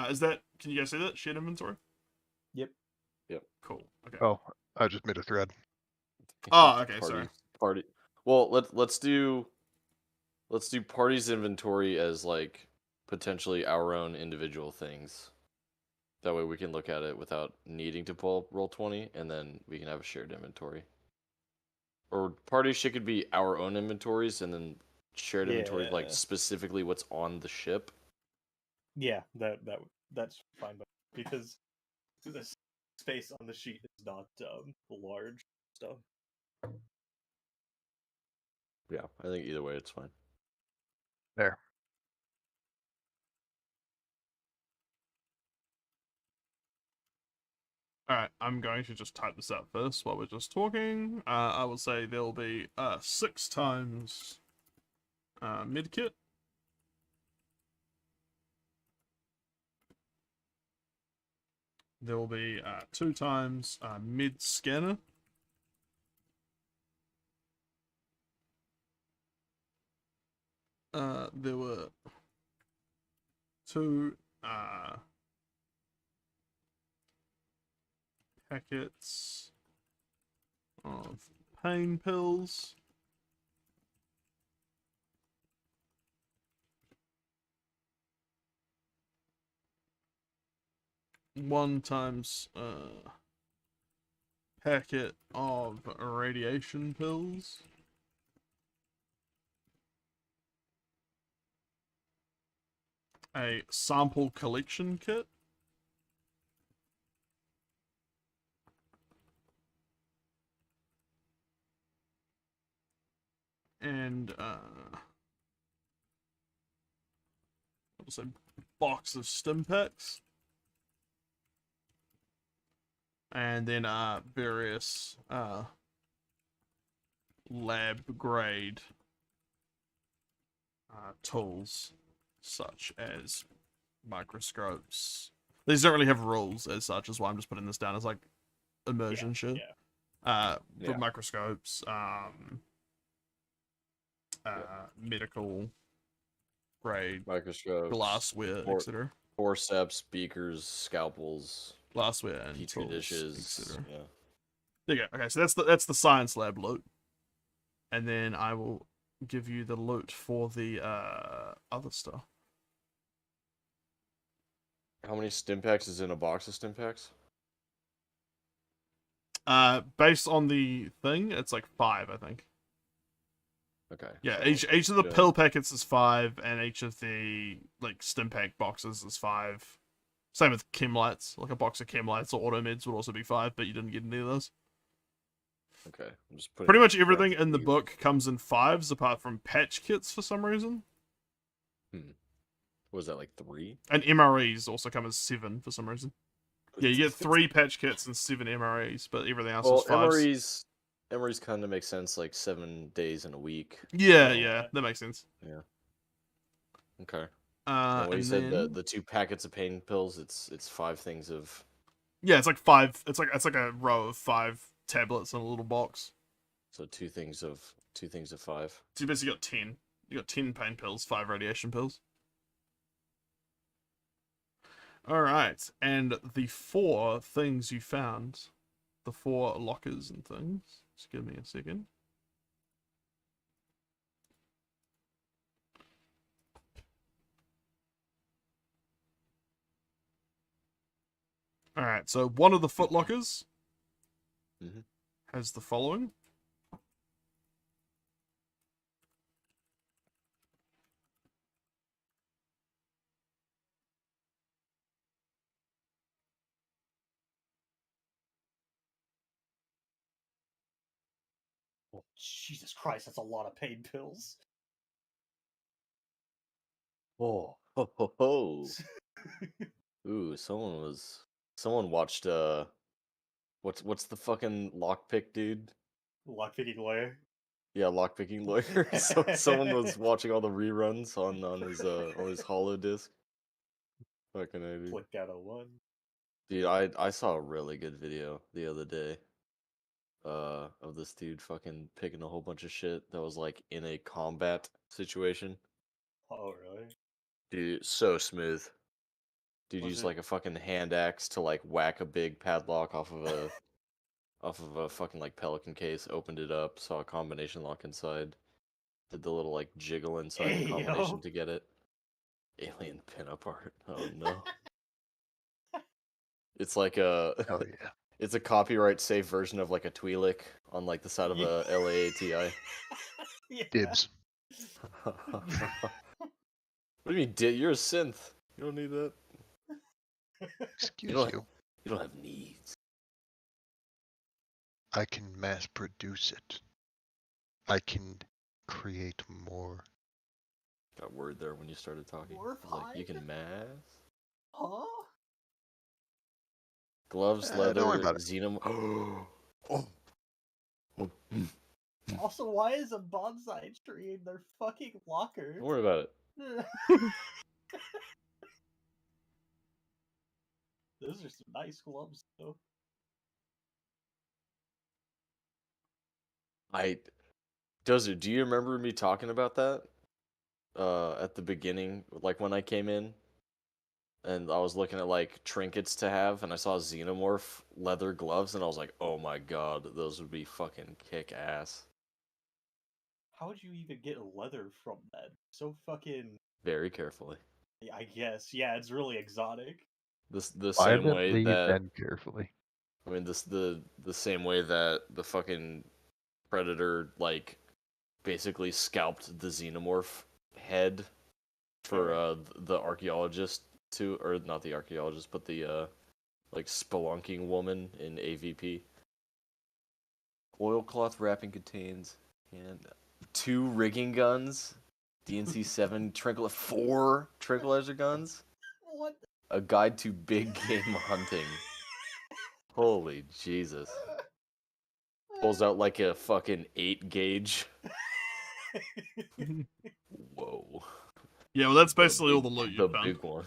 Is that? Can you guys see that shared inventory? Yep. Cool. Okay. Oh, I just made a thread. Oh, okay, sorry. Party. Well, let's do parties inventory as like potentially our own individual things. That way we can look at it without needing to pull Roll20, and then we can have a shared inventory. Or party shit could be our own inventories, and then shared inventory like Yeah. specifically what's on the ship. Yeah, that's fine, but because the space on the sheet is not large stuff. Yeah, I think either way it's fine. There. Alright, I'm going to just type this out first while we're just talking. I will say there will be 6 times medkit. There will be 2 times mid scanner. There were 2 packets of pain pills. One times packet of radiation pills. A sample collection kit. And what was a box of stim packs. And then various lab grade tools such as microscopes. These don't really have rules as such, is why I'm just putting this down as like immersion shit. Yeah. Microscopes, medical grade Microscopes, glassware, etc. forceps, beakers, scalpels, Glassware and petri tools, dishes. etc. Yeah. There you go. Okay, so that's the science lab loot, and then I will give you the loot for the other stuff. How many stim packs is in a box of stim packs? Based on the thing, it's like 5, I think. Okay. Yeah, so each of the good. pill packets is 5, and each of the like stim pack boxes is 5. Same with chem lights. Like a box of chem lights or auto meds would also be 5, but you didn't get any of those. Okay. I'm just putting Pretty much down everything for in the you. book comes in 5s, apart from patch kits for some reason. Was that like 3? And MREs also come as 7 for some reason. Yeah, you get 3 patch kits and 7 MREs, but everything else Well, is 5s. MREs kind of make sense, like 7 days in a week. Yeah, so, yeah, that makes sense. Yeah. Okay. And what you and said, then the 2 packets of pain pills, it's 5 things of. yeah, it's like 5. It's like a row of 5 tablets in a little box. So 2 things of 5. So you basically got 10. You got 10 pain pills, 5 radiation pills. Alright, and the 4 things you found, the 4 lockers and things, just give me a second. Alright, so one of the footlockers Mhm. has the following. Oh, Jesus Christ, that's a lot of pain pills. Oh, ho, ho, ho. Ooh, someone watched what's the fucking lockpick dude? Lockpicking lawyer. Yeah, lockpicking lawyer. So someone was watching all the reruns on his hollow disc. Fucking A, dude. Clicked out a 1. Dude, I saw a really good video the other day. Of this dude fucking picking a whole bunch of shit that was like in a combat situation. Oh, really? Dude, so smooth. Dude Was used it- like a fucking hand axe to like whack a big padlock off of a fucking like pelican case, opened it up, saw a combination lock inside, did the little like jiggle inside the Ayo. combination to get it. Alien pinup art. Oh no. It's like a Hell yeah. it's a copyright safe version of like a Twi'lek on like the side of a LAATI. Yeah. Dibs. What do you mean, you're a synth. You don't need that. Excuse don't- you. You don't have needs. I can mass produce it. I can create more. Got word there when you started talking. More I was like, you fine? can mass? Huh? Gloves, Don't worry leather, about it. xenom. Oh. Also, why is a bonsai tree in their fucking locker? Don't worry about it. Those are some nice gloves, though. Dozer, do you remember me talking about that? At the beginning, like when I came in, and I was looking at like trinkets to have, and I saw xenomorph leather gloves, and I was like, oh my god, those would be fucking kick ass. How would you even get leather from that? So fucking. Very carefully. I guess. Yeah, it's really exotic. The same way Violently, that then carefully. I mean the same way that the fucking Predator like basically scalped the xenomorph head for the archaeologist to, or not the archaeologist, but the like spelunking woman in AVP. Oilcloth wrapping contains and 2 rigging guns, DNC 7 4 tranquilizer guns, What? a guide to big game hunting. Holy Jesus. Pulls out like a fucking 8 gauge. Whoa. Yeah, well, that's basically all the loot The you've found. big one.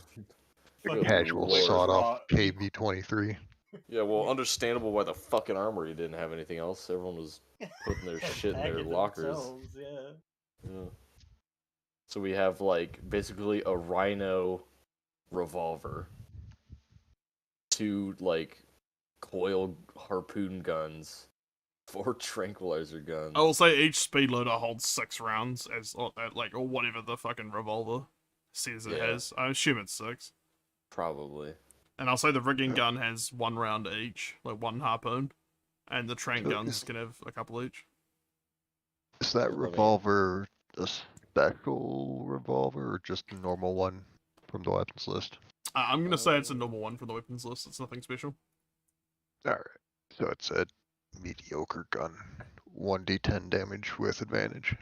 The Good casual lord. sawed-off KV-23. Yeah, well, understandable why the fucking armory didn't have anything else. Everyone was putting their shit in their Packing lockers. themselves, yeah. Yeah. So we have like basically a rhino revolver, 2 like coil harpoon guns, 4 tranquilizer guns. I will say each speed loader holds 6 rounds, as or whatever the fucking revolver says it Yeah. has. I assume it's 6. Probably. And I'll say the rigging gun has 1 round each, like 1 harpoon, and the trank So guns is- can have a couple each. Is that mean- revolver a special revolver or just a normal one from the weapons list? I'm gonna say it's a normal one from the weapons list. It's nothing special. Alright. So it's a mediocre gun. 1d10 damage with advantage.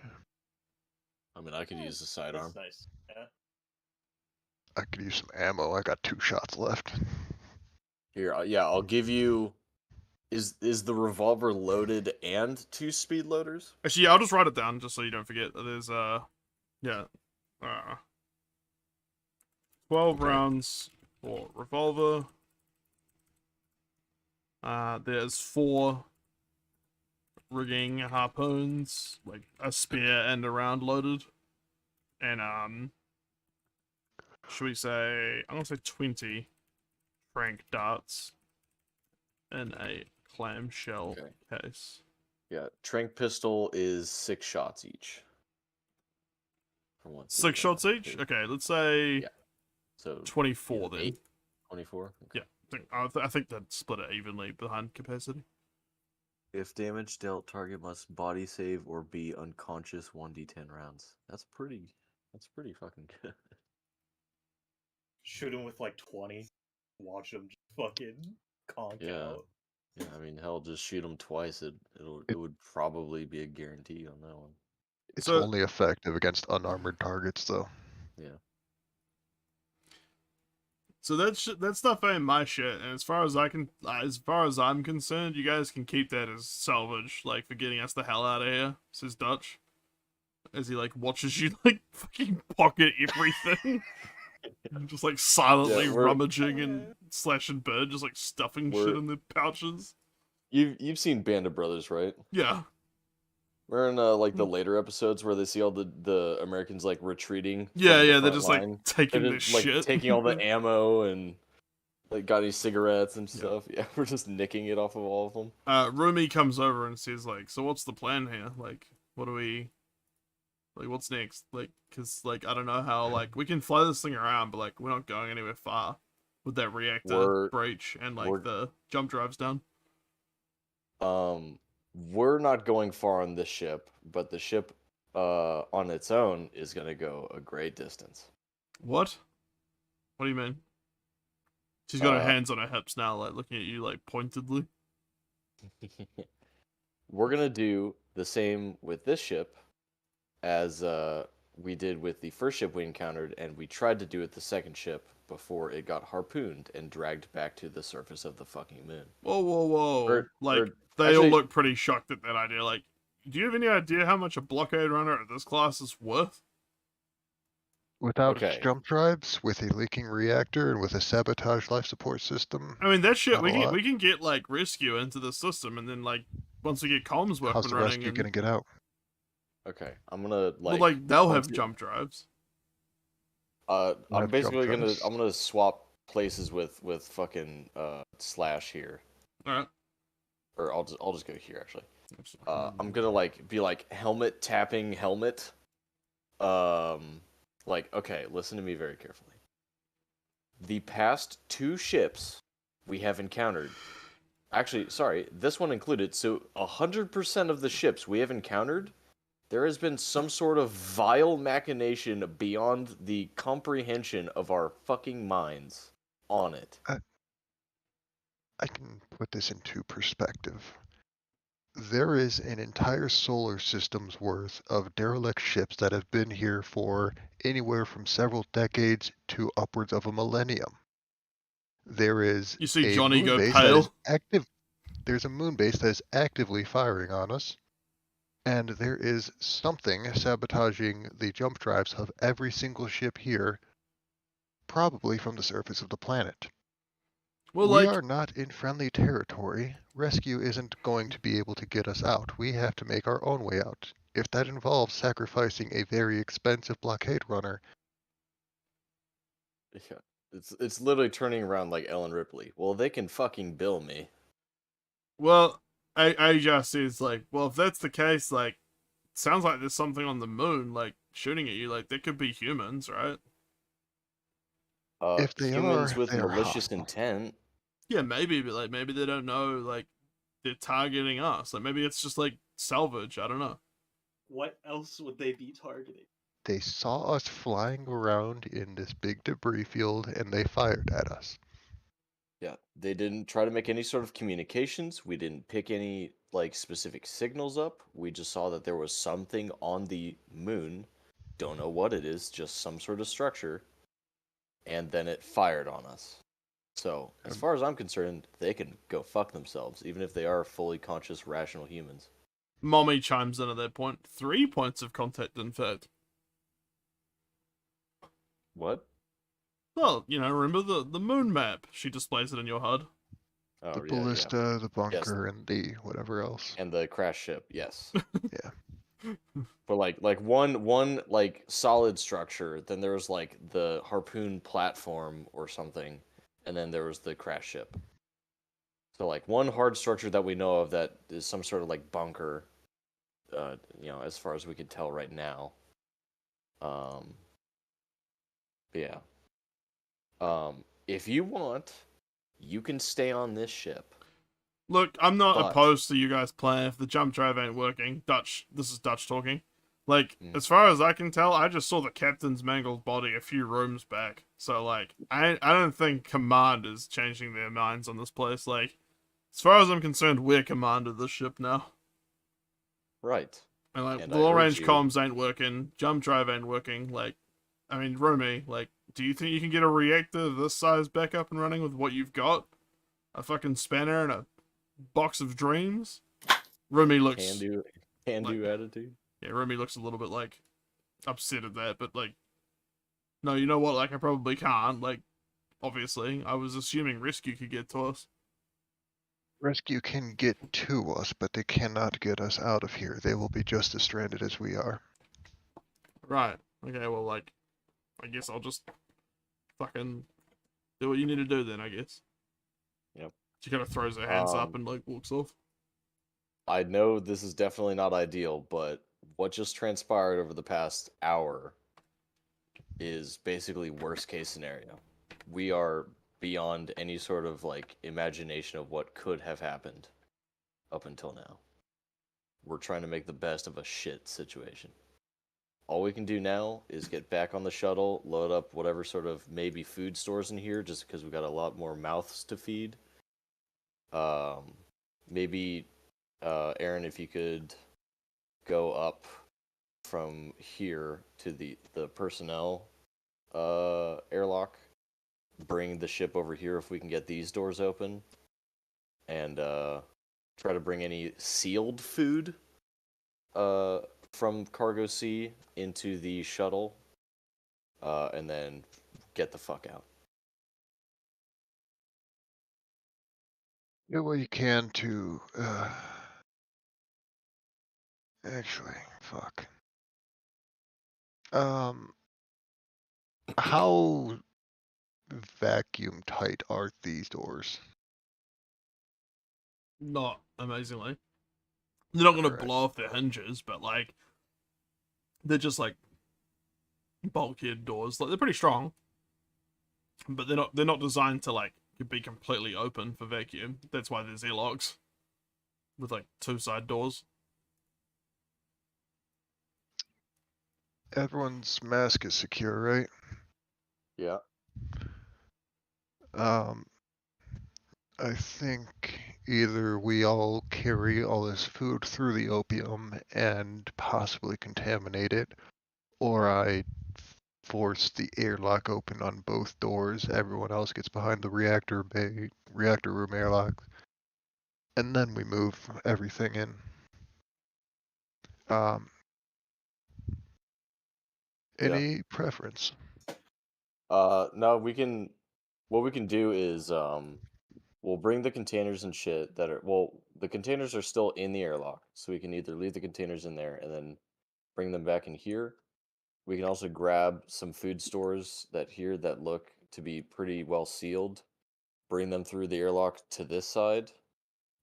I mean, I could use the That's sidearm. nice. Yeah. I could use some ammo. I got 2 shots left. Here, yeah, I'll give you. Is the revolver loaded and 2 speed loaders? Actually, yeah, I'll just write it down just so you don't forget. There's 12 Okay. rounds for revolver. There's 4 rigging harpoons, like a spear and a round loaded. And should we say, I'm gonna say 20 trank darts in a clamshell case. Yeah, trank pistol is 6 shots each. For 1, 2, 6 shots each? 3. Okay, let's say Yeah. So 24 then. 8? 24? Okay. Yeah. I think they'd split it evenly behind capacity. If damage dealt, target must body save or be unconscious 1d10 rounds. That's pretty fucking good. Shoot him with like 20. Watch him just fucking conk Yeah. out. Yeah, I mean, hell, just shoot them twice. It would probably be a guarantee on that one. It's So- only effective against unarmored targets, though. Yeah. So that stuff ain't my shit, and as far as I'm concerned, you guys can keep that as salvage, like for getting us the hell out of here. Says Dutch, as he like watches you like fucking pocket everything, just like silently Yeah, we're- rummaging and slashing bird, just like stuffing shit We're- in their pouches. You've seen Band of Brothers, right? Yeah, We're in like the later episodes where they see all the Americans like retreating. yeah, from the yeah. They're front just line. like taking They're this just, like shit, taking all the ammo and like got any cigarettes and stuff. Yeah, we're just nicking it off of all of them. Rumi comes over and says like, "So what's the plan here? Like, what do we? Like, what's next? Like, cause like I don't know how like we can fly this thing around, but like we're not going anywhere far with that reactor We're- breach and like we're- the jump drives down." We're not going far on this ship, but the ship on its own is gonna go a great distance. What? What do you mean? She's got her Uh, hands on her hips now, like looking at you like pointedly. We're gonna do the same with this ship as we did with the first ship we encountered, and we tried to do with the second ship before it got harpooned and dragged back to the surface of the fucking moon. Whoa, whoa, whoa! Like or- they all actually- look pretty shocked at that idea. Like, do you have any idea how much a blockade runner at this class is worth? Without its Okay. jump drives, with a leaking reactor, and with a sabotage life support system, I mean, that shit Not a we lot. can get like rescue into the system, and then like once we get comms working how's the running, rescue and, gonna get out? Okay, I'm gonna well, like they'll have once you- jump drives. We'll I'm have basically jump drives. I'm gonna swap places with fucking Slash here, All right. or I'll just go here actually. I'm gonna like be like helmet tapping helmet. Like okay, listen to me very carefully. The past 2 ships we have encountered, actually, sorry, this one included. So 100% of the ships we have encountered, there has been some sort of vile machination beyond the comprehension of our fucking minds on it. I can put this into perspective. There is an entire solar system's worth of derelict ships that have been here for anywhere from several decades to upwards of a millennium. There is You see a Johnny moon go base that is pale? active. There's a moon base that is actively firing on us, and there is something sabotaging the jump drives of every single ship here, probably from the surface of the planet. Well, We like are not in friendly territory. Rescue isn't going to be able to get us out. We have to make our own way out. If that involves sacrificing a very expensive blockade runner, Yeah. It's literally turning around like Ellen Ripley. Well, they can fucking bill me. well, Aja says like, well, if that's the case, like, sounds like there's something on the moon, like shooting at you. Like, there could be humans, right? If they Humans are, with they are malicious hostile. intent. Yeah, maybe, but like maybe they don't know like they're targeting us. Like maybe it's just like salvage. I don't know. What else would they be targeting? They saw us flying around in this big debris field and they fired at us. Yeah, they didn't try to make any sort of communications. We didn't pick any like specific signals up. We just saw that there was something on the moon. Don't know what it is, just some sort of structure. And then it fired on us. So, as far as I'm concerned, they can go fuck themselves, even if they are fully conscious, rational humans. Mommy chimes in at that point. 3 points of contact, in fact. What? Well, you know, remember the moon map? She displays it in your HUD. Oh, The yeah, ballista, the bunker, and the whatever else. And the crash ship, yes. Yeah. But like one like solid structure, then there was like the harpoon platform or something, and then there was the crash ship. So like one hard structure that we know of that is some sort of like bunker, as far as we could tell right now. But yeah. If you want, you can stay on this ship. Look, I'm not But- opposed to you guys playing if the jump drive ain't working. This is Dutch talking. Like, Mm. as far as I can tell, I just saw the captain's mangled body a few rooms back. So, like, I don't think Command is changing their minds on this place. Like, as far as I'm concerned, we're Command of this ship now. Right. And, like, And the I long-range urge you- comms ain't working, jump drive ain't working. Like, I mean, Rumi, like, do you think you can get a reactor this size back up and running with what you've got? A fucking spanner and a box of dreams? Rumi looks... Can do attitude. Yeah, Rumi looks a little bit, like, upset at that, but, like, no, you know what, like, I probably can't, like, obviously. I was assuming rescue could get to us. Rescue can get to us, but they cannot get us out of here. They will be just as stranded as we are. Right. Okay, well, like, I guess I'll just fucking do what you need to do then, I guess. Yep. She kind of throws her hands up and, like, walks off. I know this is definitely not ideal, but what just transpired over the past hour is basically worst case scenario. We are beyond any sort of like imagination of what could have happened up until now. We're trying to make the best of a shit situation. All we can do now is get back on the shuttle, load up whatever sort of maybe food stores in here, just because we've got a lot more mouths to feed. Maybe, Aaron, if you could go up from here to the personnel airlock, bring the ship over here if we can get these doors open, and try to bring any sealed food from Cargo C into the shuttle, and then get the fuck out. Do what you can to, actually, fuck. How vacuum tight are these doors? Not amazingly. They're not gonna Alright. blow off their hinges, but, like, they're just, like, bulkhead doors. Like, they're pretty strong, but they're not designed to, like, be completely open for vacuum. That's why there's airlocks with, like, 2 side doors. Everyone's mask is secure, right? Yeah. I think either we all carry all this food through the opium and possibly contaminate it, or I force the airlock open on both doors. Everyone else gets behind the reactor room airlock, and then we move everything in. Any preference? No, what we can do is, we'll bring the containers and shit that are, the containers are still in the airlock, so we can either leave the containers in there and then bring them back in here. We can also grab some food stores that look to be pretty well sealed, bring them through the airlock to this side.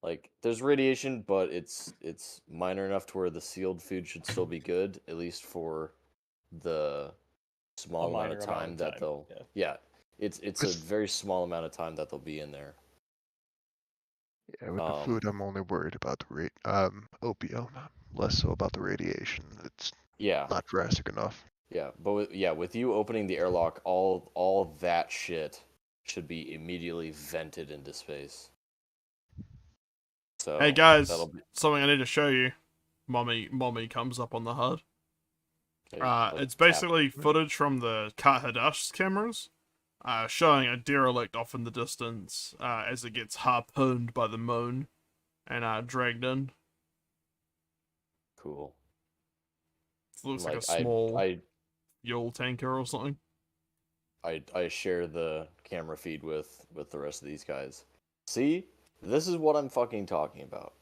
Like, there's radiation, but it's minor enough to where the sealed food should still be good, at least for the small amount of time that they'll. Yeah, it's a very small amount of time that they'll be in there. Yeah, with the food, I'm only worried about the opium, less so about the radiation. It's not drastic enough. Yeah, but with you opening the airlock, all that shit should be immediately vented into space. So Hey guys, that'll be, something I need to show you. Mommy comes up on the HUD. okay, It's basically footage from the Qart Hadasht cameras, showing a derelict off in the distance as it gets harpooned by the moon and dragged in. Cool. It looks like a small I fuel tanker or something. I share the camera feed with the rest of these guys. See, this is what I'm fucking talking about.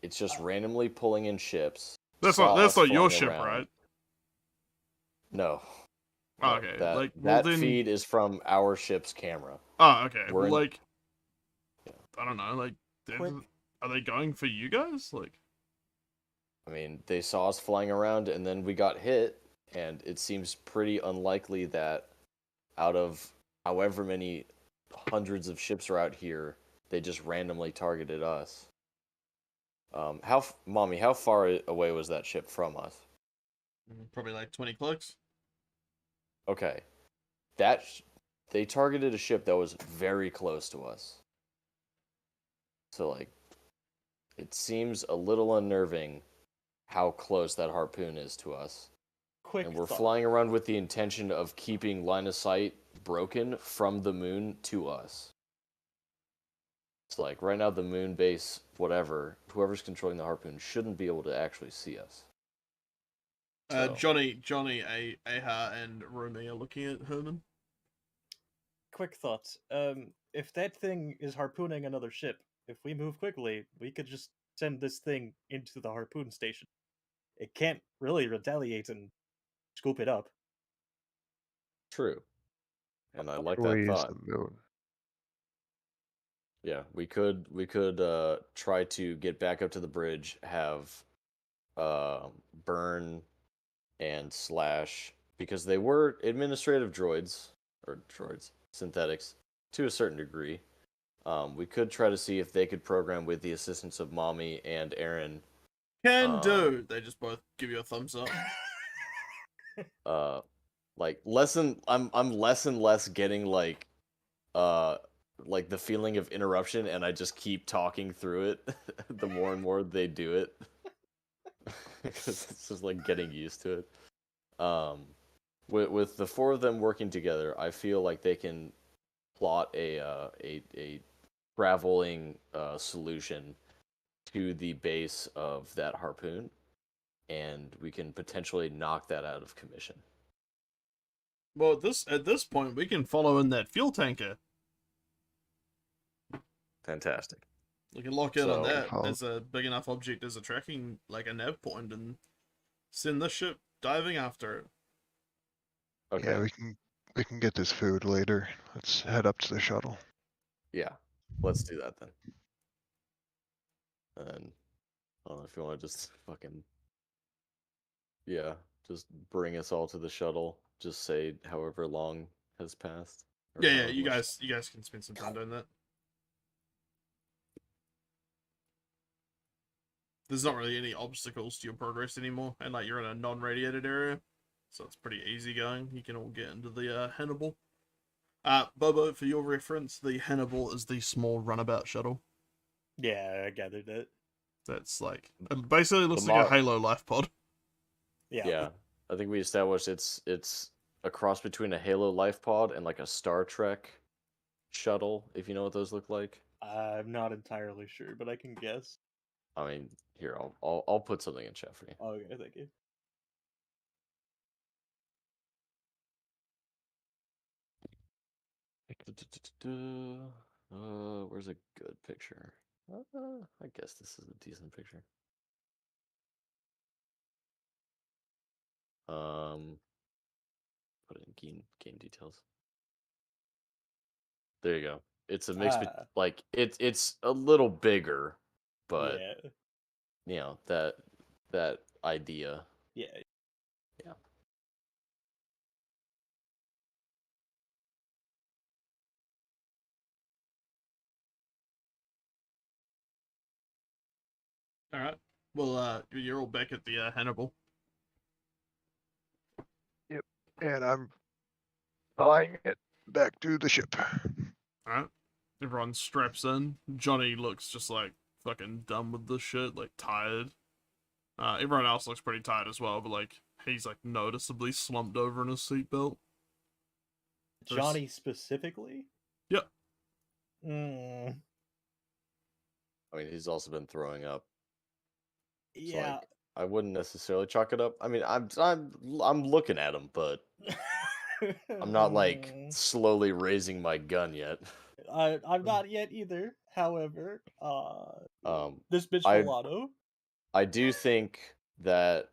It's just randomly pulling in ships. That's saw not us your flying ship, around. right? No. Oh, No, okay. That, Like, well, that then... feed is from our ship's camera. Oh, okay. We're Well, in- like, I don't know. Like, Quick. are they going for you guys? Like, I mean, they saw us flying around and then we got hit, and it seems pretty unlikely that out of however many hundreds of ships are out here, they just randomly targeted us. Mommy, how far away was that ship from us? Probably like 20 clicks. Okay, they targeted a ship that was very close to us. So like, it seems a little unnerving how close that harpoon is to us. Quick And we're thought. flying around with the intention of keeping line of sight broken from the moon to us. It's like, right now the moon base, whoever's controlling the harpoon shouldn't be able to actually see us. So, Johnny, Aha, and Rumi are looking at Herman. Quick thoughts. If that thing is harpooning another ship, if we move quickly, we could just send this thing into the harpoon station. It can't really retaliate and scoop it up. true. And I like Where that is thought. the moon? Yeah, we could try to get back up to the bridge, have Burn and Slash, because they were administrative synthetics, to a certain degree. We could try to see if they could program with the assistance of Mommy and Aaron. Can do. They just both give you a thumbs up. Like I'm less and less getting like the feeling of interruption, and I just keep talking through it the more and more they do it. Because it's just like getting used to it. With the four of them working together, I feel like they can plot a traveling solution to the base of that harpoon, and we can potentially knock that out of commission. Well, at this point, we can follow in that fuel tanker. Fantastic. We can lock in on So, that how- as a big enough object as a tracking, like a nav point, and send the ship diving after it. Okay. Yeah, we can get this food later. Let's head up to the shuttle. Yeah, let's do that then. And I don't know if you want to just fucking, yeah, just bring us all to the shuttle. Just say however long has passed. or Yeah, however you much- guys can spend some time doing that. There's not really any obstacles to your progress anymore, and like you're in a non-radiated area, so it's pretty easy going. You can all get into the Hannibal. Bobo, for your reference, the Hannibal is the small runabout shuttle. Yeah, I gathered it. That's like it basically looks The like a mo- Halo life pod. Yeah, I think we established it's a cross between a Halo life pod and like a Star Trek shuttle, if you know what those look like. I'm not entirely sure, but I can guess. I mean, here I'll put something in chat for you. Okay, thank you. Where's a good picture? I guess this is a decent picture. Put it in game details. There you go. It's a mix, like it's a little bigger, but Yeah, you know that idea. yeah. Yeah. All right. Well, you're all back at the Hannibal. And I'm flying it back to the ship. All right. Everyone straps in. Johnny looks just like fucking done with this shit, like tired. Everyone else looks pretty tired as well, but like he's like noticeably slumped over in his seatbelt. Johnny specifically? Yep. Mm, I mean, he's also been throwing up. So, yeah. like, I wouldn't necessarily chalk it up. I mean, I'm looking at him, but I'm not like slowly raising my gun yet. I'm not yet either. However, this bitch I- Volato. I do think that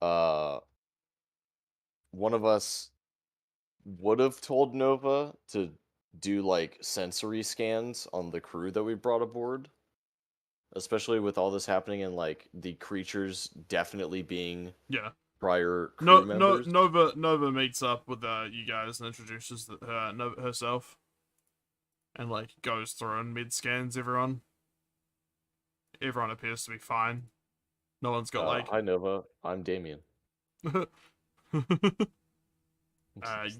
one of us would have told Nova to do like sensory scans on the crew that we brought aboard, especially with all this happening and like the creatures definitely being Yeah. prior crew members. Nova meets up with you guys and introduces herself. and like goes through and mid scans everyone. Everyone appears to be fine. No one's got like. Hi Nova, I'm Damien. Just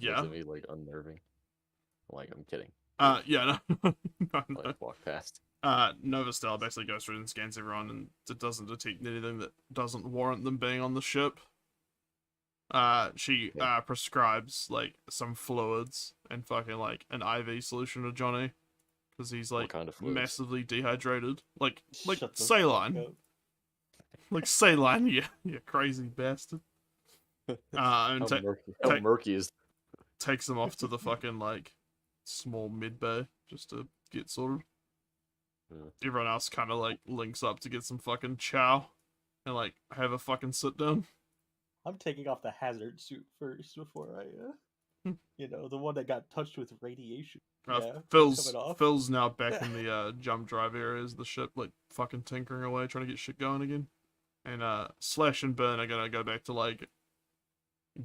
Yeah. looks at me like unnerving. Like I'm kidding. Yeah, no. No. Like walk past. Nova Stella basically goes through and scans everyone, and it doesn't detect anything that doesn't warrant them being on the ship. She prescribes like some fluids and fucking like an IV solution to Johnny because he's like kind of fluids? massively dehydrated, like Shut the fuck saline, up. like saline. Yeah, you crazy bastard. And How murky is takes them off to the fucking like small mid bay just to get sorted. Yeah. Everyone else kind of like links up to get some fucking chow and like have a fucking sit down. I'm taking off the hazard suit first before I, the one that got touched with radiation. Yeah, Phil's now back in the jump drive areas of the ship, like fucking tinkering away, trying to get shit going again. And Slash and Burn are gonna go back to like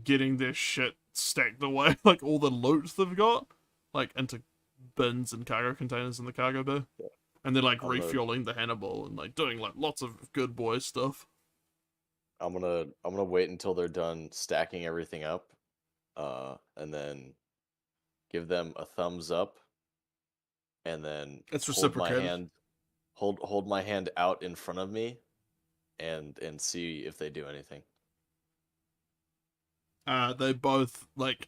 getting their shit stacked away, like all the loot they've got, like into bins and cargo containers in the cargo bay. Yeah. And they're like refueling the Hannibal and like doing like lots of good boy stuff. I'm gonna wait until they're done stacking everything up, and then give them a thumbs up, and then It's hold my reciprocated. hand, hold my hand out in front of me, and see if they do anything. They both like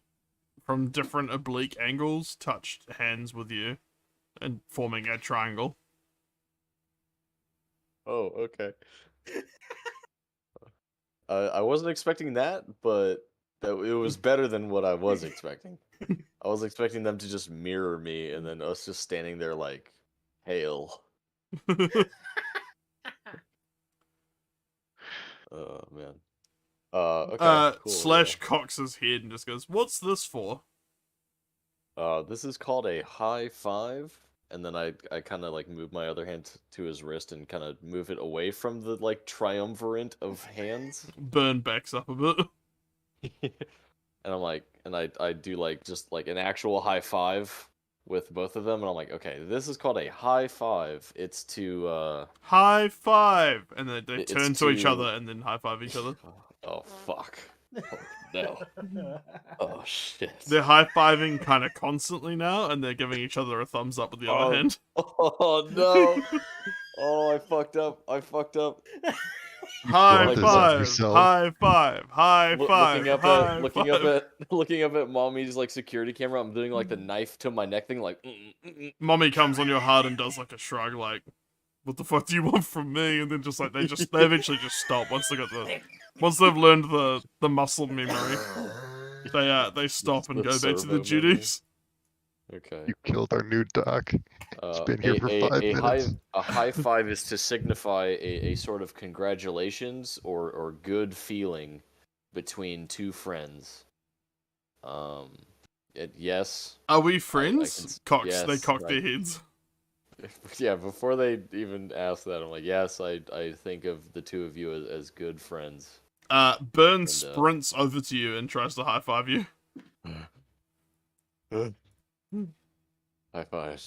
from different oblique angles touched hands with you and forming a triangle. Oh, okay. I wasn't expecting that, but it was better than what I was expecting. I was expecting them to just mirror me, and then us just standing there like, hail. Oh, man. Okay, cool. Slash cocks his head and just goes, "What's this for?" This is called a high five, and then I kind of like move my other hand to his wrist and kind of move it away from the like triumvirate of hands. Burn backs up a bit. And I'm like, and I do like just like an actual high five with both of them, and I'm like, okay, this is called a high five. It's to High five, and then they It's turn to each to- other and then high five each other. oh fuck, oh, no, oh shit. They're high fiving kind of constantly now, and they're giving each other a thumbs up with the other hand. Oh no, oh I fucked up. High Like, five, yourself. high five, high five. Looking up at mommy's like security camera. I'm doing like the knife to my neck thing, like. Mommy comes on your heart and does like a shrug, like, "What the fuck do you want from me?" And then just like they eventually just stop once they've learned the muscle memory. They stop and The go back to servo the duties. Okay. You killed our new doc. been here for 5 minutes. A high five is to signify a sort of congratulations or good feeling between two friends. Yes. Are we I friends? can- Cocks. yes, They cock right. their heads. Yeah, before they even ask that, I'm like, yes, I think of the two of you as good friends. Burn sprints over to you and tries to high five you. High five.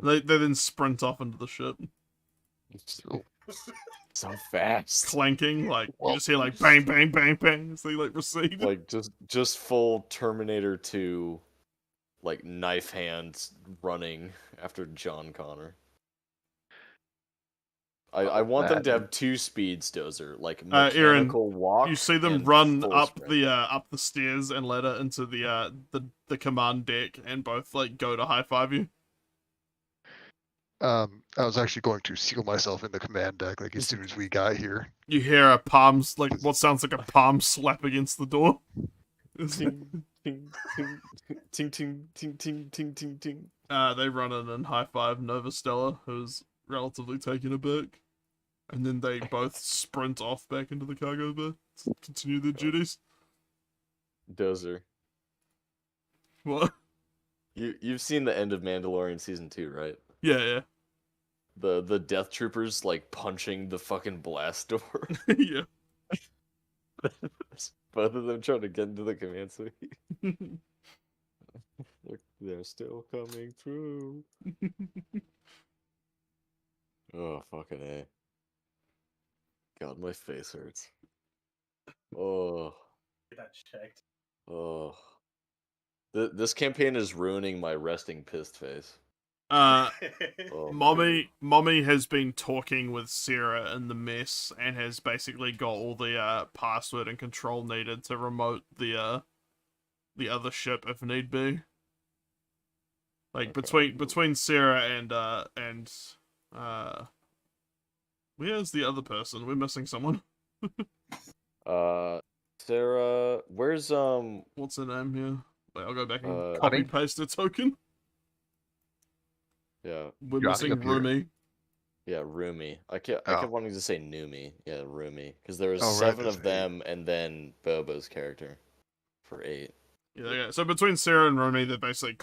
They then sprint off into the ship, So fast. clanking like you just hear like bang bang bang bang as they like recede. Like just full Terminator 2 like knife hands running after John Connor. I want them to have 2 speeds, Dozer, like Aaron, mechanical walk. You see them and run full up sprint. up the stairs and ladder into the command deck, and both like go to high five you. I was actually going to seal myself in the command deck like as soon as we got here. You hear a palm, like what sounds like a palm slap against the door. Ting, ting, ting, ting, ting, ting, ting, ting, ting, ting. They run in and high five Nova Stella, who's relatively taken aback, and then they both sprint off back into the cargo bay to continue their duties. Dozer, What? you've seen the end of Mandalorian season 2, right? Yeah, The Death Troopers like punching the fucking blast door. yeah. Both of them trying to get into the command suite. They're still coming through. Oh, fucking A. God, my face hurts. Oh, Get that checked. oh. This campaign is ruining my resting pissed face. Uh, Oh, Mommy has been talking with Sarah in the mess and has basically got all the password and control needed to remote the other ship if need be. Like Okay. between Sarah and where's the other person? We're missing someone. Sarah, where's What's her name here? Wait, I'll go back and Honey? copy paste the token. yeah, We're Johnny missing up here. Rumi. yeah, Rumi. I kept Oh. wanting to say Numi. Yeah, Rumi, because there was Oh, right, 7 there's of them, and then Bobo's character for 8. Yeah. So between Sarah and Rumi, they basically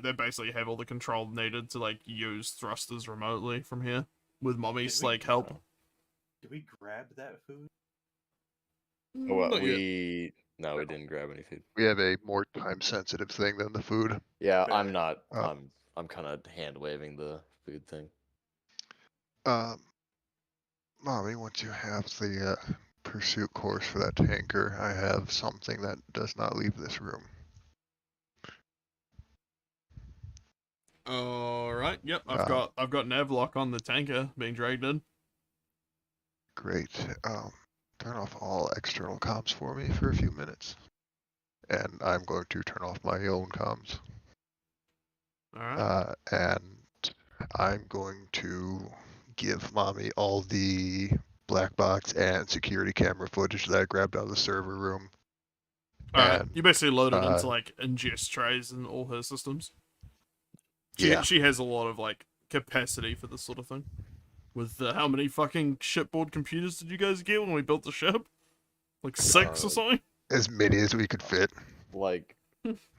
they basically have all the control needed to like use thrusters remotely from here with Mommy's Did we- like help. Did we grab that food? Oh, well, Not yet. we didn't grab any food. We have a more time-sensitive thing than the food. Yeah, Fair. I'm not. Uh, I'm kind of hand waving the food thing. Mommy, once you have the pursuit course for that tanker, I have something that does not leave this room. All right. Yep. Uh, I've got Navlock on the tanker being dragged in. Great. Turn off all external comms for me for a few minutes. And I'm going to turn off my own comms. All right. And I'm going to give Mommy all the black box and security camera footage that I grabbed out of the server room. All right. and, You basically load it into like ingest trays in all her systems. She has a lot of like capacity for this sort of thing. With how many fucking shipboard computers did you guys get when we built the ship? Like 6 or something? As many as we could fit. Like,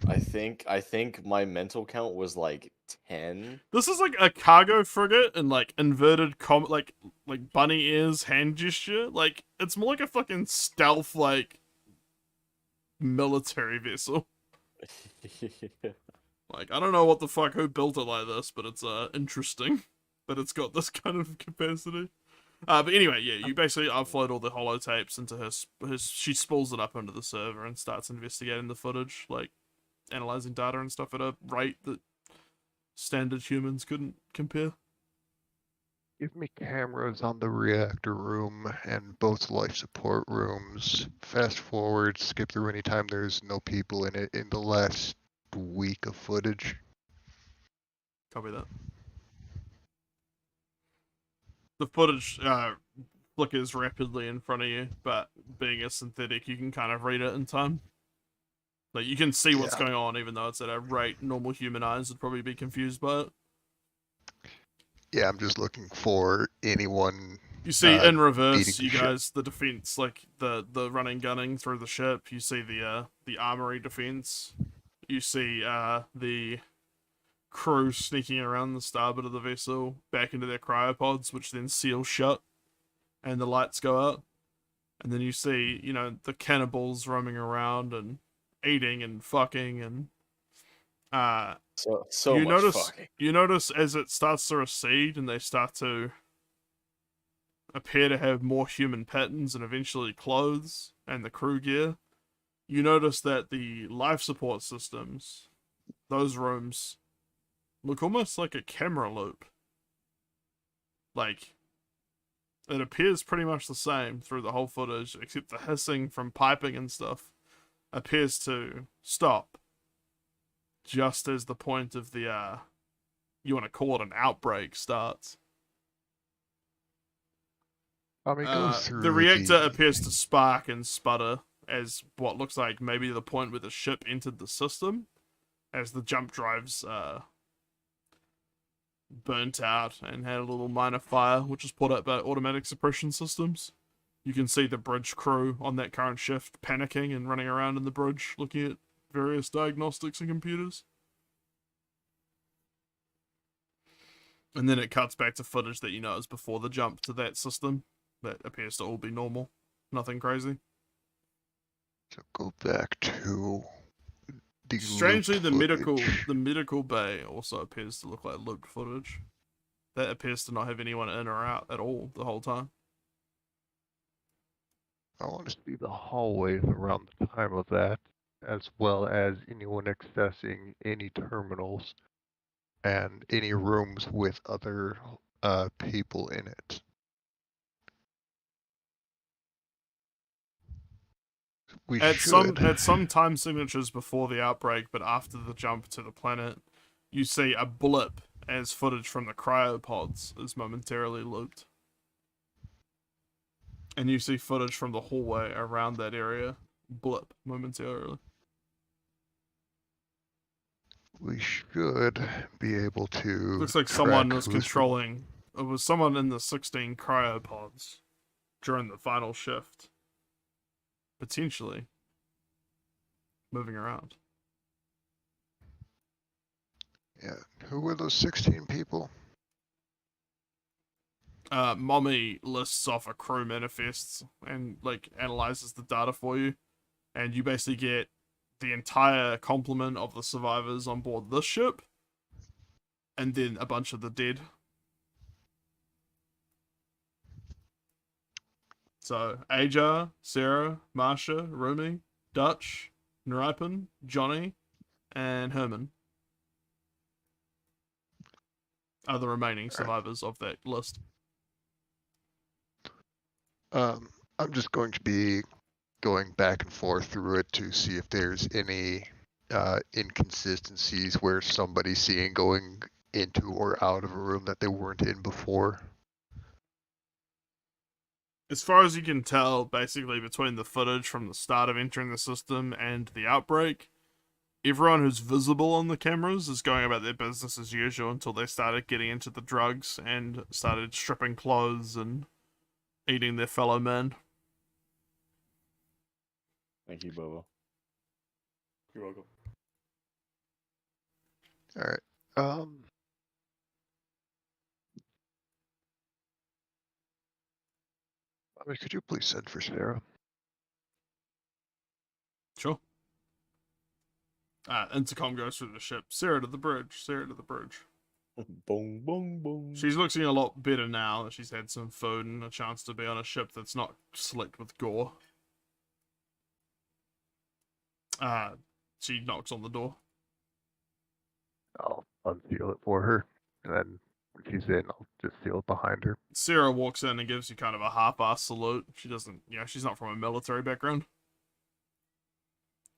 I think my mental count was like 10. This is like a cargo frigate and like inverted like bunny ears hand gesture. Like it's more like a fucking stealth like military vessel. Like I don't know what the fuck who built it like this, but it's interesting that it's got this kind of capacity. But anyway, yeah, you basically upload all the holotapes into her. She spools it up onto the server and starts investigating the footage, like analyzing data and stuff at a rate that standard humans couldn't compare. Give me cameras on the reactor room and both life support rooms. Fast forward, skip through any time there's no people in it in the last week of footage. Copy that. The footage flickers rapidly in front of you, but being a synthetic, you can kind of read it in time. Like you can see what's Yeah. going on, even though it's at a rate normal human eyes would probably be confused by it. Yeah, I'm just looking for anyone. You see in reverse, beating you the guys, the defense, like the running gunning through the ship. You see the armory defense. You see the crew sneaking around the starboard of the vessel back into their cryopods, which then seal shut, and the lights go out. And then you see, you know, the cannibals roaming around and eating and fucking and So you much notice fucking. you notice as it starts to recede and they start to appear to have more human patterns and eventually clothes and the crew gear, you notice that the life support systems, those rooms, look almost like a camera loop. Like, it appears pretty much the same through the whole footage, except the hissing from piping and stuff appears to stop just as the point of the, you want to call it an outbreak, starts. The reactor appears to spark and sputter as what looks like maybe the point where the ship entered the system, as the jump drives burnt out and had a little minor fire, which was put out by automatic suppression systems. You can see the bridge crew on that current shift panicking and running around in the bridge looking at various diagnostics and computers. And then it cuts back to footage that you know is before the jump to that system. That appears to all be normal. Nothing crazy. So go back to Strangely, footage. the medical bay also appears to look like looped footage. That appears to not have anyone in or out at all the whole time. I want to see the hallways around the time of that, as well as anyone accessing any terminals and any rooms with other people in it. We At should. some time signatures before the outbreak, but after the jump to the planet, you see a blip as footage from the cryopods is momentarily looped. And you see footage from the hallway around that area blip momentarily. We should be able to. Looks like track someone was who's- controlling. It was someone in the 16 cryopods during the final shift. Potentially moving around. Yeah. Who were those 16 people? Mommy lists off a crew manifest and like analyzes the data for you, and you basically get the entire complement of the survivors on board this ship, and then a bunch of the dead. So Aja, Sarah, Marsha, Rumi, Dutch, Naripan, Johnny, and Herman are the remaining survivors of that list. I'm just going to be going back and forth through it to see if there's any inconsistencies where somebody's seeing going into or out of a room that they weren't in before. As far as you can tell, basically between the footage from the start of entering the system and the outbreak, everyone who's visible on the cameras is going about their business as usual until they started getting into the drugs and started stripping clothes and eating their fellow men. Thank you, Bobo. You're welcome. All right. Bobby, could you please send for Sarah? Sure. Intercom goes through the ship. Sarah to the bridge. Sarah to the bridge. Boom, boom, boom. She's looking a lot better now that she's had some food and a chance to be on a ship that's not slicked with gore. She knocks on the door. I'll unseal it for her, and then when she's in, I'll just seal it behind her. Sarah walks in and gives you kind of a half-ass salute. She doesn't, she's not from a military background.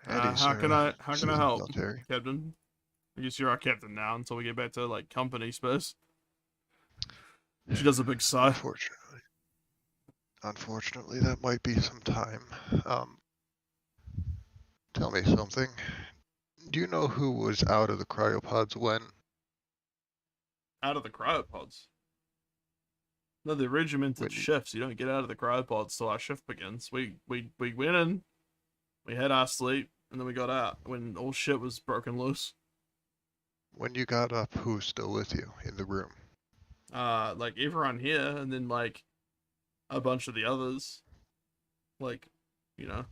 How can I help, Military. Captain? I guess you're our captain now until we get back to like company space. She does a big sigh. Unfortunately, that might be some time. Tell me something. Do you know who was out of the cryopods when? Out of the cryopods? No, they're regimented shifts. You don't get out of the cryopods till our shift begins. We went in, we had our sleep, and then we got out when all shit was broken loose. When you got up, who was still with you in the room? Like everyone here, and then like a bunch of the others. Like,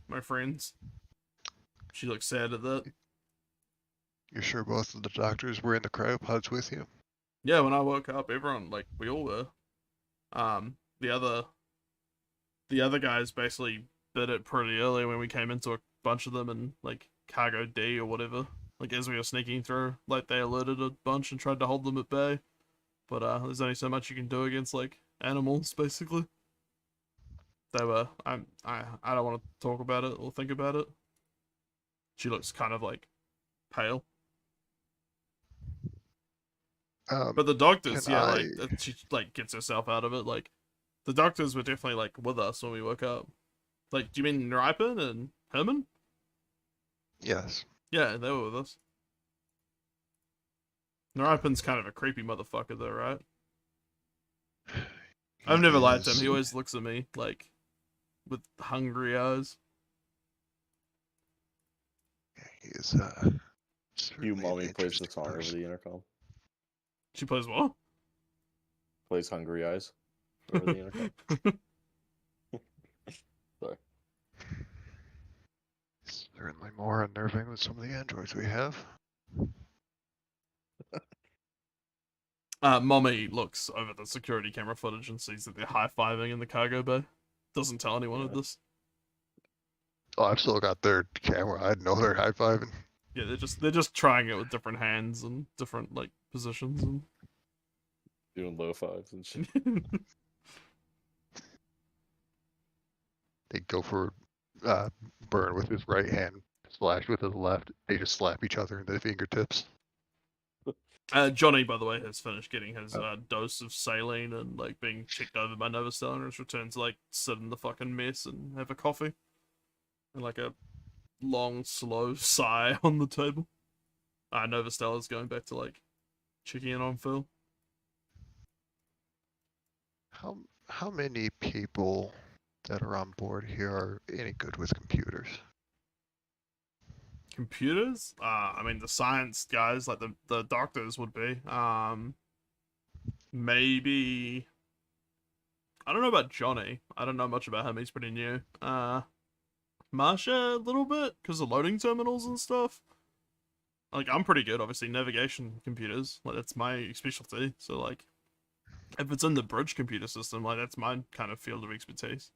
my friends. She looks sad at that. You're sure both of the doctors were in the cryopods with you? Yeah, when I woke up, everyone, like, we all were. The other guys basically did it pretty early when we came into a bunch of them in, like, Cargo D or whatever. Like, as we were sneaking through, like, they alerted a bunch and tried to hold them at bay. But, there's only so much you can do against, like, animals, basically. They were, I don't want to talk about it or think about it. She looks kind of, like, pale. But the doctors, she, like, gets herself out of it. Like, the doctors were definitely, like, with us when we woke up. Like, do you mean Naripan and Herman? Yes. Yeah, they were with us. Naripan's kind of a creepy motherfucker, though, right? I've never liked him. He always looks at me, like, with hungry eyes. He is, You mommy plays the song over the intercom. She plays what? Plays Hungry Eyes over the intercom. Sorry. Certainly more unnerving with some of the androids we have. Mommy looks over the security camera footage and sees that they're high-fiving in the cargo bay. Doesn't tell anyone of this. Oh, I've still got their camera. I know they're high-fiving. Yeah, they're just trying it with different hands and different like positions and Doing low fives and shit. They go for Burn with his right hand, Slash with his left. They just slap each other in the fingertips. Johnny, by the way, has finished getting his dose of saline and like being checked over by Novastella and returns to like sit in the fucking mess and have a coffee. And like a long, slow sigh on the table. Novastella's going back to like checking in on Phil. How many people that are on board here are any good with computers? Computers? I mean the science guys, like the doctors would be. Maybe I don't know about Johnny. I don't know much about him, he's pretty new. Marsha a little bit, because of loading terminals and stuff. Like I'm pretty good, obviously, navigation computers. Like that's my specialty. So like if it's in the bridge computer system, like that's my kind of field of expertise.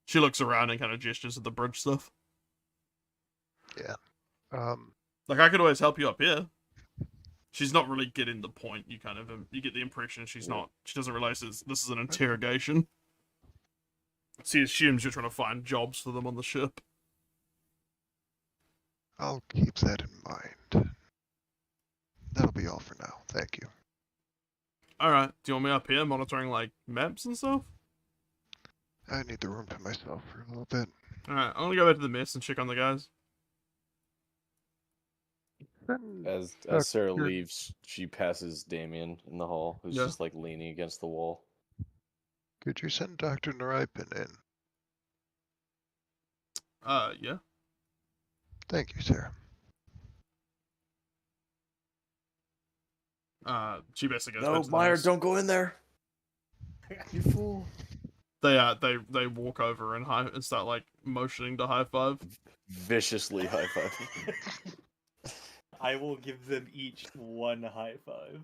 She looks around and kind of gestures at the bridge stuff. Yeah. Like I could always help you up here. She's not really getting the point. You kind of you get the impression she's not. She doesn't realize this is an interrogation. She assumes you're trying to find jobs for them on the ship. I'll keep that in mind. That'll be all for now. Thank you. Alright, do you want me up here monitoring like maps and stuff? I need the room to myself for a little bit. Alright, I'm gonna go back to the mess and check on the guys. As Doctor- Sarah leaves, she passes Damien in the hall, who's Yeah. just like leaning against the wall. Could you send Dr. Naripin in? Yeah. Thank you, Sarah. She basically goes No, back to the Meyer, mess. don't go in there. You fool. They walk over and start like motioning to high five. Viciously high five. I will give them each one high five.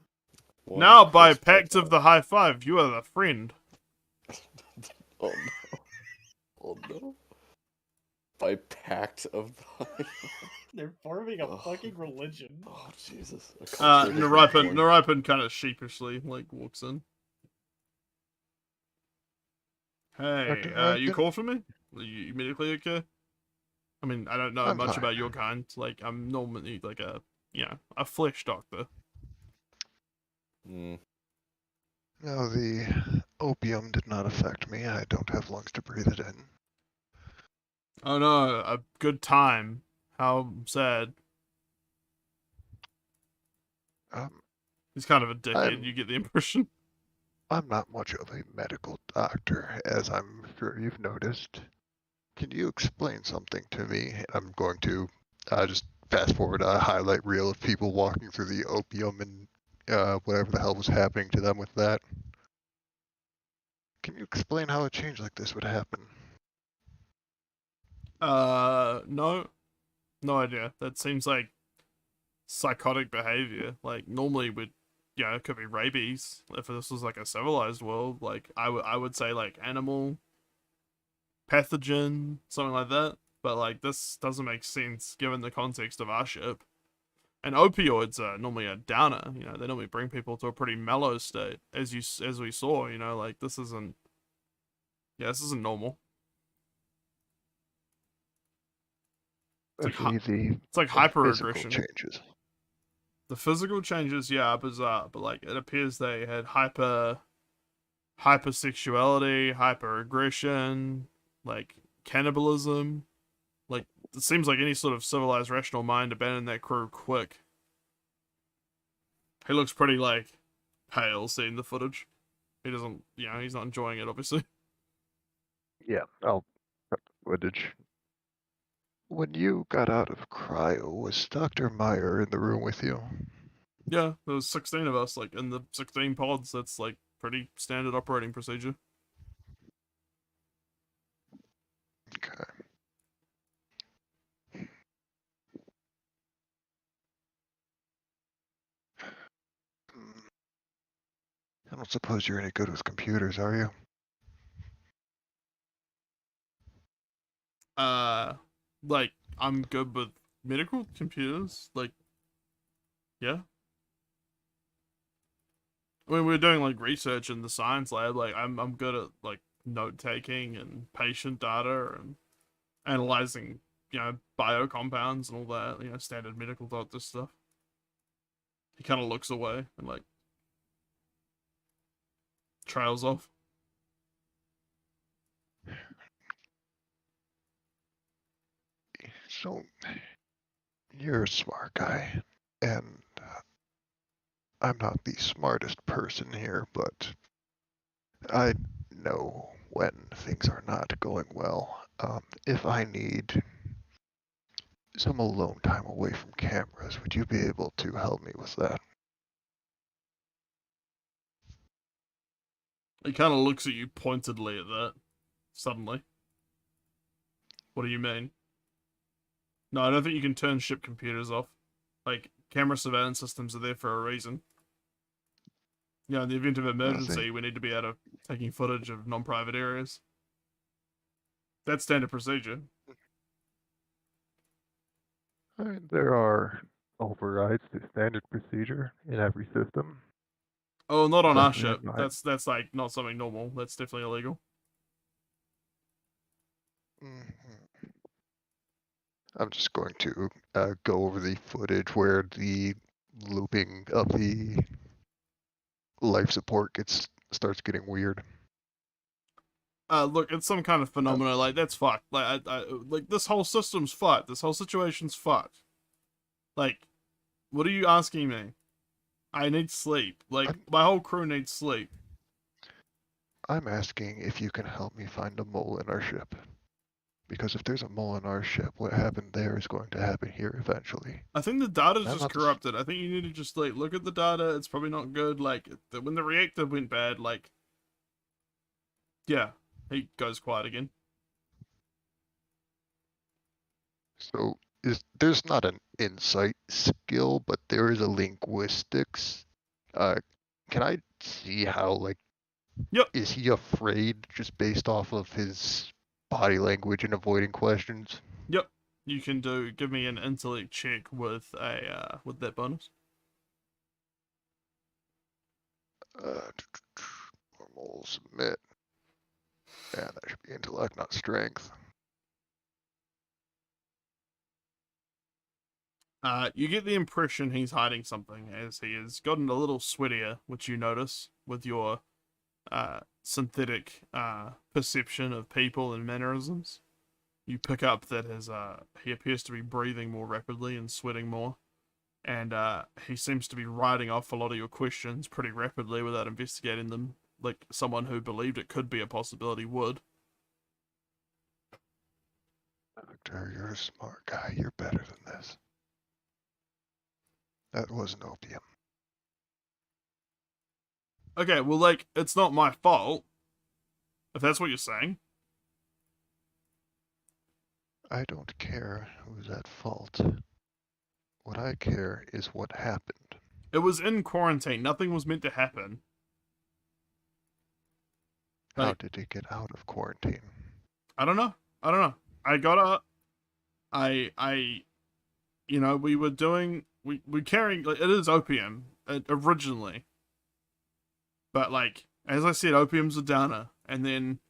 Now, by pact of the high five, you are the friend. Oh no. Oh no. By pact of the high five. They're forming a Oh. fucking religion. Oh Jesus. A culture has been born. Naripin kind of sheepishly like walks in. Hey, Dr. you Naripin? called for me? Are you medically okay? I mean, I don't know I'm much fine. about your kind. Like, I'm normally like a a flesh doctor. Mm. No, the opium did not affect me. I don't have lungs to breathe it in. Oh no, a good time. How sad. He's kind of a dickhead. I'm- You get the impression. I'm not much of a medical doctor, as I'm sure you've noticed. Can you explain something to me? I'm going to just fast forward a highlight reel of people walking through the opium and whatever the hell was happening to them with that. Can you explain how a change like this would happen? No. No idea. That seems like psychotic behavior. Like, normally it could be rabies. If this was like a civilized world, like, I would say like animal, pathogen, something like that. But like, this doesn't make sense given the context of our ship. And opioids are normally a downer. You know, they normally bring people to a pretty mellow state, as we saw. You know, like this isn't normal. It's like Especially It's like the hyper physical aggression. changes. The physical changes, yeah, are bizarre, but like it appears they had hypersexuality, hyper aggression, like cannibalism. Like it seems like any sort of civilized rational mind abandoned that crew quick. He looks pretty like pale seeing the footage. He doesn't, he's not enjoying it obviously. Yeah, I'll cut the footage. When you got out of cryo, was Dr. Meyer in the room with you? Yeah, there was 16 of us, like in the 16 pods. That's like pretty standard operating procedure. Okay. don't suppose you're any good with computers, are you? Like, I'm good with medical computers. Like, yeah. I mean, we're doing like research in the science lab. Like, I'm good at like note taking and patient data and analyzing, bio compounds and all that. Standard medical doctor stuff. He kind of looks away and like trails off. So, you're a smart guy, and I'm not the smartest person here, but I know when things are not going well. If I need some alone time away from cameras, would you be able to help me with that? He kind of looks at you pointedly at that. Suddenly. What do you mean? No, I don't think you can turn ship computers off. Like, camera surveillance systems are there for a reason. In the event of emergency, we need to be able to taking footage of non-private areas. That's standard procedure. There are overrides to standard procedure in every system. Oh, not on our Especially ship. in mine. That's like not something normal. That's definitely illegal. I'm just going to go over the footage where the looping of the life support starts getting weird. Look, it's some kind of phenomena. Like, that's fucked. Like, like this whole system's fucked. This whole situation's fucked. Like, what are you asking me? I need sleep. Like, my whole crew needs sleep. I'm asking if you can help me find a mole in our ship. Because if there's a mole in our ship, what happened there is going to happen here eventually. I think the data's I'm just not the corrupted. I think you need to just, like, look at the data. It's probably not good. Like, when the reactor went bad, like... Yeah, he goes quiet again. So there's not an insight skill, but there is a linguistics. Can I see how, like, Yep. is he afraid just based off of his body language and avoiding questions? Yep. You can give me an intellect check with with that bonus. Normal submit. Yeah, that should be intellect, not strength. You get the impression he's hiding something, as he has gotten a little sweatier, which you notice with your synthetic perception of people and mannerisms. You pick up that he appears to be breathing more rapidly and sweating more, and he seems to be writing off a lot of your questions pretty rapidly without investigating them, like someone who believed it could be a possibility would. Doctor, you're a smart guy. You're better than this. That wasn't opium. Okay, well, like, it's not my fault, if that's what you're saying. I don't care who's at fault. What I care is what happened. It was in quarantine. Nothing was meant to happen. How Like, did it get out of quarantine? I don't know. We were doing, we carrying, like, it is opium, originally. But, like, as I said, opium's a downer. And then,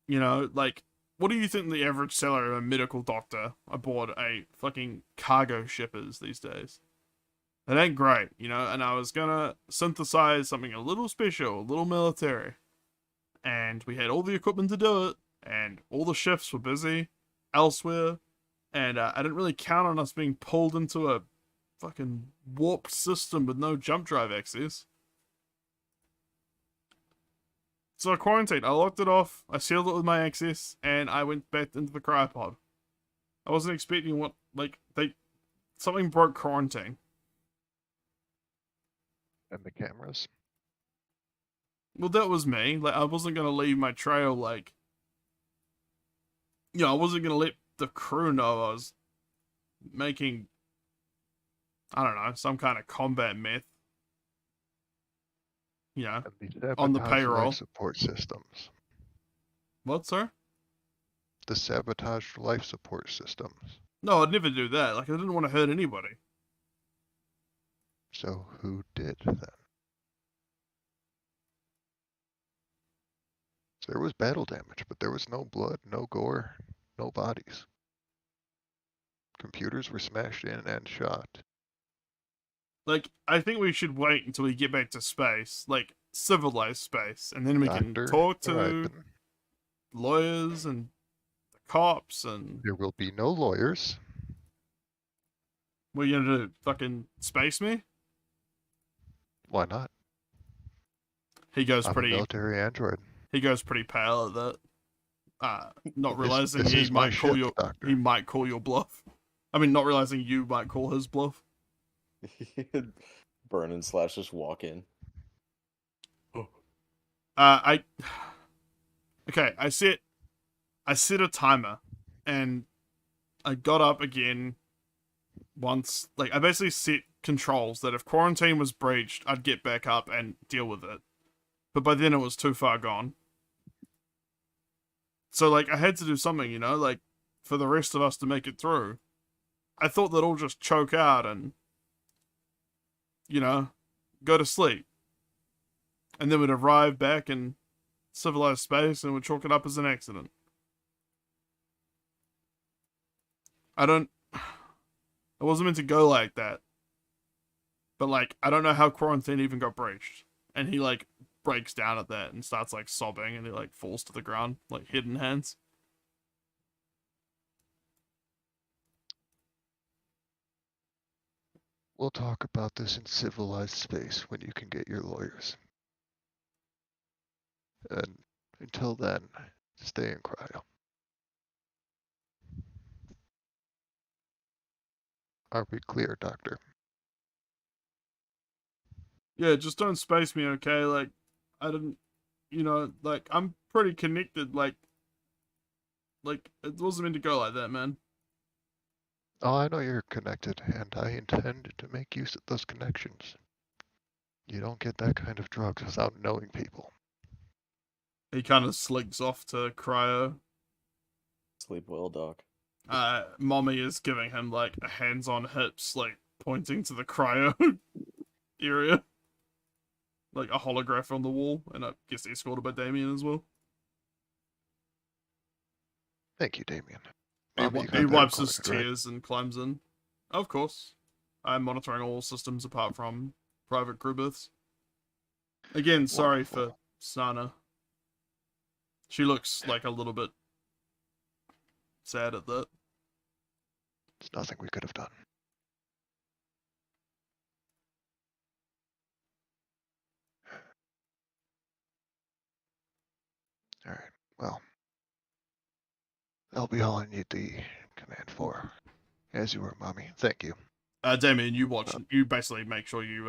like, what do you think the average salary of a medical doctor aboard a fucking cargo ship is these days? It ain't great, and I was gonna synthesize something a little special, a little military. And we had all the equipment to do it, and all the shifts were busy elsewhere, and I didn't really count on us being pulled into a fucking warped system with no jump drive access. So I quarantined. I locked it off, I sealed it with my access, and I went back into the cryopod. I wasn't expecting something broke quarantine. And the cameras? Well, that was me. Like, I wasn't gonna leave my trail, like... I wasn't gonna let the crew know I was making... I don't know, some kind of combat meth. you know, And the on the sabotage payroll. life support systems. What, sir? The sabotaged life support systems. No, I'd never do that. Like, I didn't want to hurt anybody. So who did then? So there was battle damage, but there was no blood, no gore, no bodies. Computers were smashed in and shot. Like, I think we should wait until we get back to space, like civilized space, and then we can Doctor, talk to Ripen, lawyers and the cops and there will be no lawyers. what are you gonna do? Fucking space me? Why not? He goes I'm a pretty. military android. He goes pretty pale at that. Not This- realizing this he is my might call ship, your Doctor. he might call your bluff. I mean, not realizing you might call his bluff. Burn / just walk in. I okay. I set a timer, and I got up again once. Like, I basically set controls that if quarantine was breached, I'd get back up and deal with it. But by then it was too far gone. So, like, I had to do something, you know, like, for the rest of us to make it through. I thought they'd all just choke out and, you know, go to sleep. And then we'd arrive back in civilized space and we'd chalk it up as an accident. It wasn't meant to go like that. But, like, I don't know how quarantine even got breached. And he, like, breaks down at that and starts, like, sobbing and he, like, falls to the ground, like, head in hands. We'll talk about this in civilized space when you can get your lawyers. And until then, stay in cryo. Are we clear, Doctor? Yeah, just don't space me, okay? Like, I didn't, you know, like, I'm pretty connected, like, it wasn't meant to go like that, man. Oh, I know you're connected, and I intend to make use of those connections. You don't get that kind of drugs without knowing people. He kind of slinks off to cryo. Sleep well, Doc. Mommy is giving him, like, a hands on hips, like, pointing to the cryo area. Like, a holograph on the wall, and I guess escorted by Damien as well. Thank you, Damien. He, Mommy, you got he that wipes his recorded, right? tears and climbs in. Of course. I'm monitoring all systems apart from private crew berths. Again, sorry for Wonderful. Sana. She looks like a little bit sad at that. There's nothing we could have done. All right, well, that'll be all I need the command for. As you were, Mommy. Thank you. Damien, you watch. You basically make sure you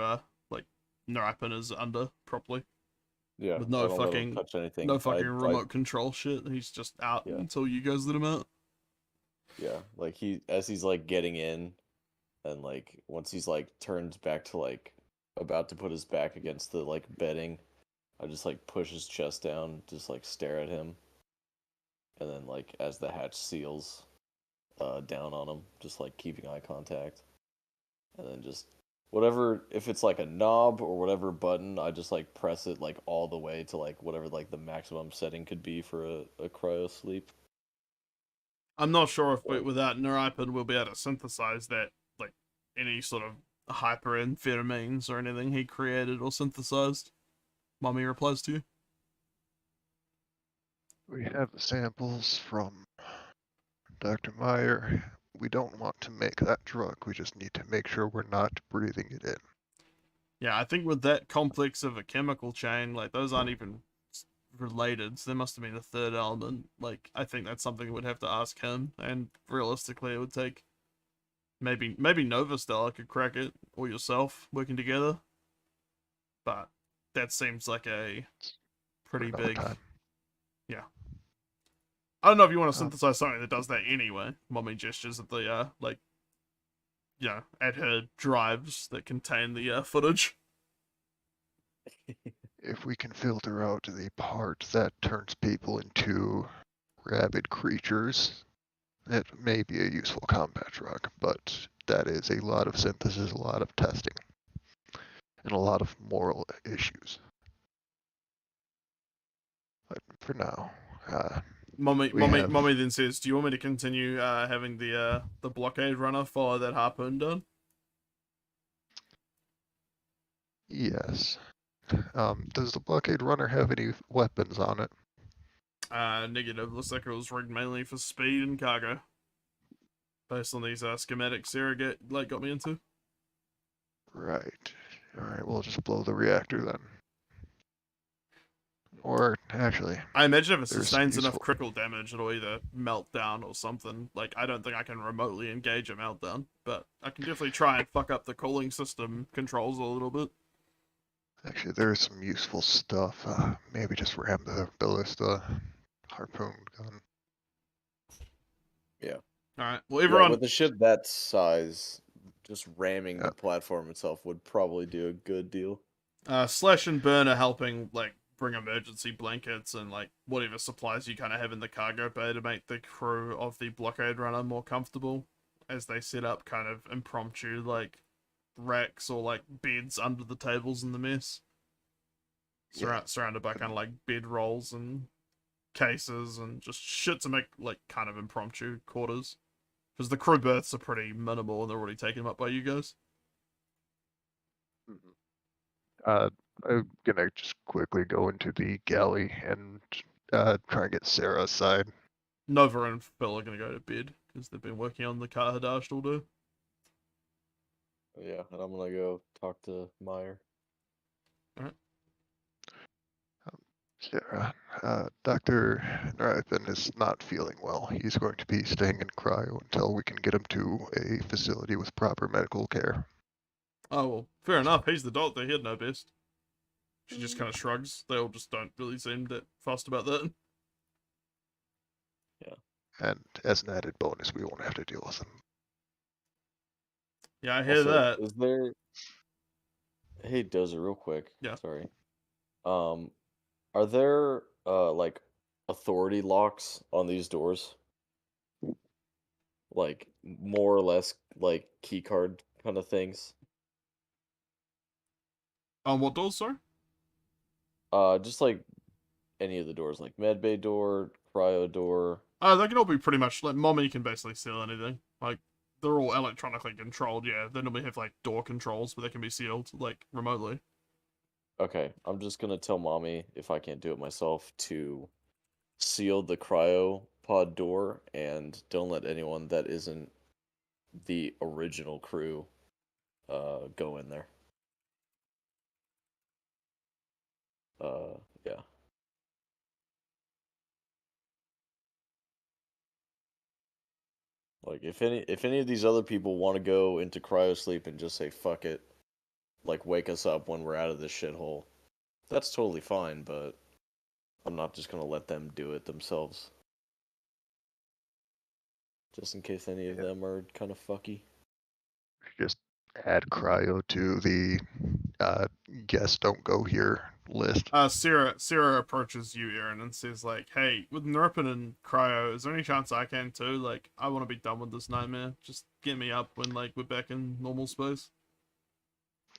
like Narapan is under properly. Yeah. With no I don't let him fucking- touch anything. No fucking I- remote control shit. He's just out Yeah. until you guys let him out. Yeah, like as he's like getting in, and like once he's like turned back to like about to put his back against the like bedding, I just like push his chest down, just like stare at him, and then like as the hatch seals, down on him, just like keeping eye contact, and then just whatever, if it's like a knob or whatever button, I just like press it like all the way to like whatever like the maximum setting could be for a cryo sleep. I'm not sure if without Narapan we'll be able to synthesize that, like any sort of hyperamphetamines or anything he created or synthesized. Mommy replies to you. We have the samples from Dr. Meyer. We don't want to make that drug. We just need to make sure we're not breathing it in. Yeah, I think with that complex of a chemical chain, like those aren't even related, so there must have been a third element. Like, I think that's something we'd have to ask him, and realistically it would take maybe Novastella could crack it, or yourself working together. But that seems like a pretty Another big time. I don't know if you want to synthesize something that does that anyway. Mommy gestures at the like, yeah, at her drives that contain the footage. if we can filter out the part that turns people into rabid creatures, it may be a useful combat drug, but that is a lot of synthesis, a lot of testing, and a lot of moral issues. But for now, Mommy we have- then says, "Do you want me to continue having the blockade runner follow that harpoon down?" yes. Does the blockade runner have any weapons on it? Negative. Looks like it was rigged mainly for speed and cargo, based on these schematics Sarah got me into. Right. Alright, we'll just blow the reactor then. Or, actually, I imagine if it there's sustains enough useful- critical damage, it'll either melt down or something. Like, I don't think I can remotely engage a meltdown, but I can definitely try and fuck up the cooling system controls a little bit. actually, there's some useful stuff. Maybe just ram the ballista harpoon gun. Alright, well, Yeah, everyone. with a ship that size, just ramming Yeah. the platform itself would probably do a good deal. Slash and Burn are helping, like, bring emergency blankets and, like, whatever supplies you kind of have in the cargo bay to make the crew of the blockade runner more comfortable as they set up kind of impromptu, like, racks or, like, beds under the tables in the mess. Surrounded by kind of, like, bed rolls and cases and just shit to make, like, kind of impromptu quarters. Because the crew berths are pretty minimal and they're already taken up by you guys. I'm gonna just quickly go into the galley and try and get Sarah's side. Nova and Phil are going to go to bed because they've been working on the Qart Hadasht all day. Yeah, and I'm gonna go talk to Meyer. Sarah, Dr. Naripan is not feeling well. He's going to be staying in cryo until we can get him to a facility with proper medical care. Oh, well, fair enough. He's the doctor. He'd know best. She just kind of shrugs. They all just don't really seem that fussed about that. And as an added bonus, we won't have to deal with him. Yeah, I hear Also, that. is there? Hey, Dozer, real quick. Yeah. Sorry. Are there like authority locks on these doors? Like more or less like key card kind of things? On what doors, sorry? Just like any of the doors, like medbay door, cryo door. They can all be pretty much, like, Mommy can basically seal anything. Like, they're all electronically controlled, yeah. They normally have, like, door controls, but they can be sealed, like, remotely. Okay, I'm just gonna tell mommy, if I can't do it myself, to seal the cryo pod door and don't let anyone that isn't the original crew go in there. Yeah. Like if any of these other people want to go into cryo sleep and just say fuck it, like wake us up when we're out of this shithole, that's totally fine, but I'm not just gonna let them do it themselves. Just in case any of them are kind of fucky. Just add cryo to the guests don't go here list. Sarah approaches you, Aaron, and says, like, hey, with Nurpin and Cryo, is there any chance I can too? Like, I want to be done with this nightmare. Just get me up when, like, we're back in normal space.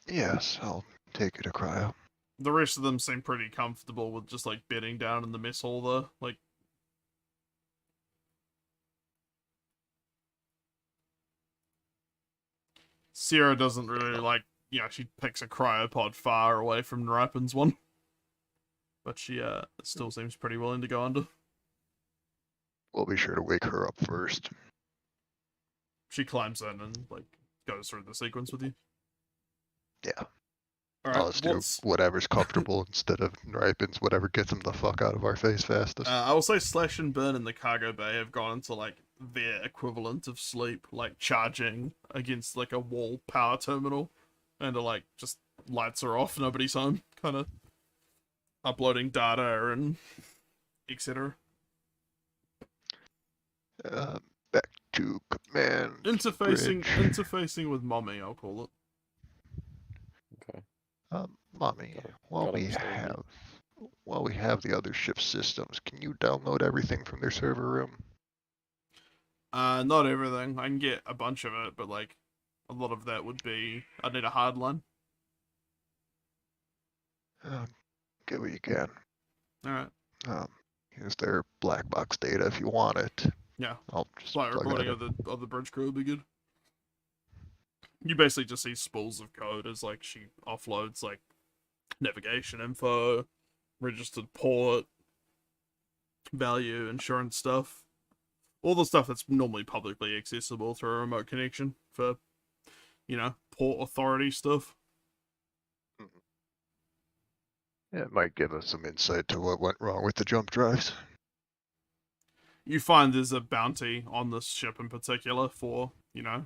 Yes, I'll take you to cryo. The rest of them seem pretty comfortable with just, like, bedding down in the mess hall, though. Like, Sarah doesn't really, like, she picks a cryopod far away from Nurpin's one. But she, still seems pretty willing to go under. We'll be sure to wake her up first. She climbs in and, like, goes through the sequence with you. Yeah. Alright, I'll just do whatever's comfortable instead of ripens, whatever gets them the fuck out of our face fastest. I will say Slash and Burn in the cargo bay have gone into, like, their equivalent of sleep, like, charging against, like, a wall power terminal, and like, just lights are off, nobody's home, kind of uploading data and etc. Back to command. Interfacing bridge. with Mommy, I'll call it. Okay. Mommy, Gotta- while gotta we understand me. have the other ship systems, can you download everything from their server room? Not everything. I can get a bunch of it, but like a lot of that would be I'd need a hard line. Get what you can. Alright. Here's their black box data if you want it. Yeah. I'll just Flight plug that recording in. of the bridge crew would be good. You basically just see spools of code as like she offloads like navigation info, registered port, value, insurance stuff. All the stuff that's normally publicly accessible through a remote connection for, port authority stuff. Yeah, it might give us some insight to what went wrong with the jump drives. You find there's a bounty on this ship in particular for,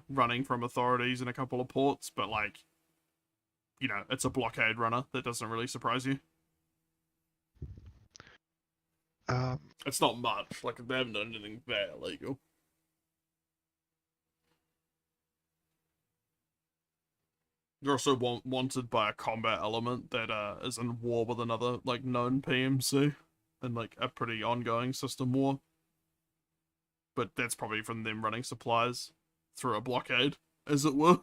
running from authorities in a couple of ports, but like, it's a blockade runner. That doesn't really surprise you. It's not much. Like, they haven't done anything that illegal. You're also wanted by a combat element that is in war with another, like, known PMC. In, like, a pretty ongoing system war. But that's probably from them running supplies through a blockade, as it were.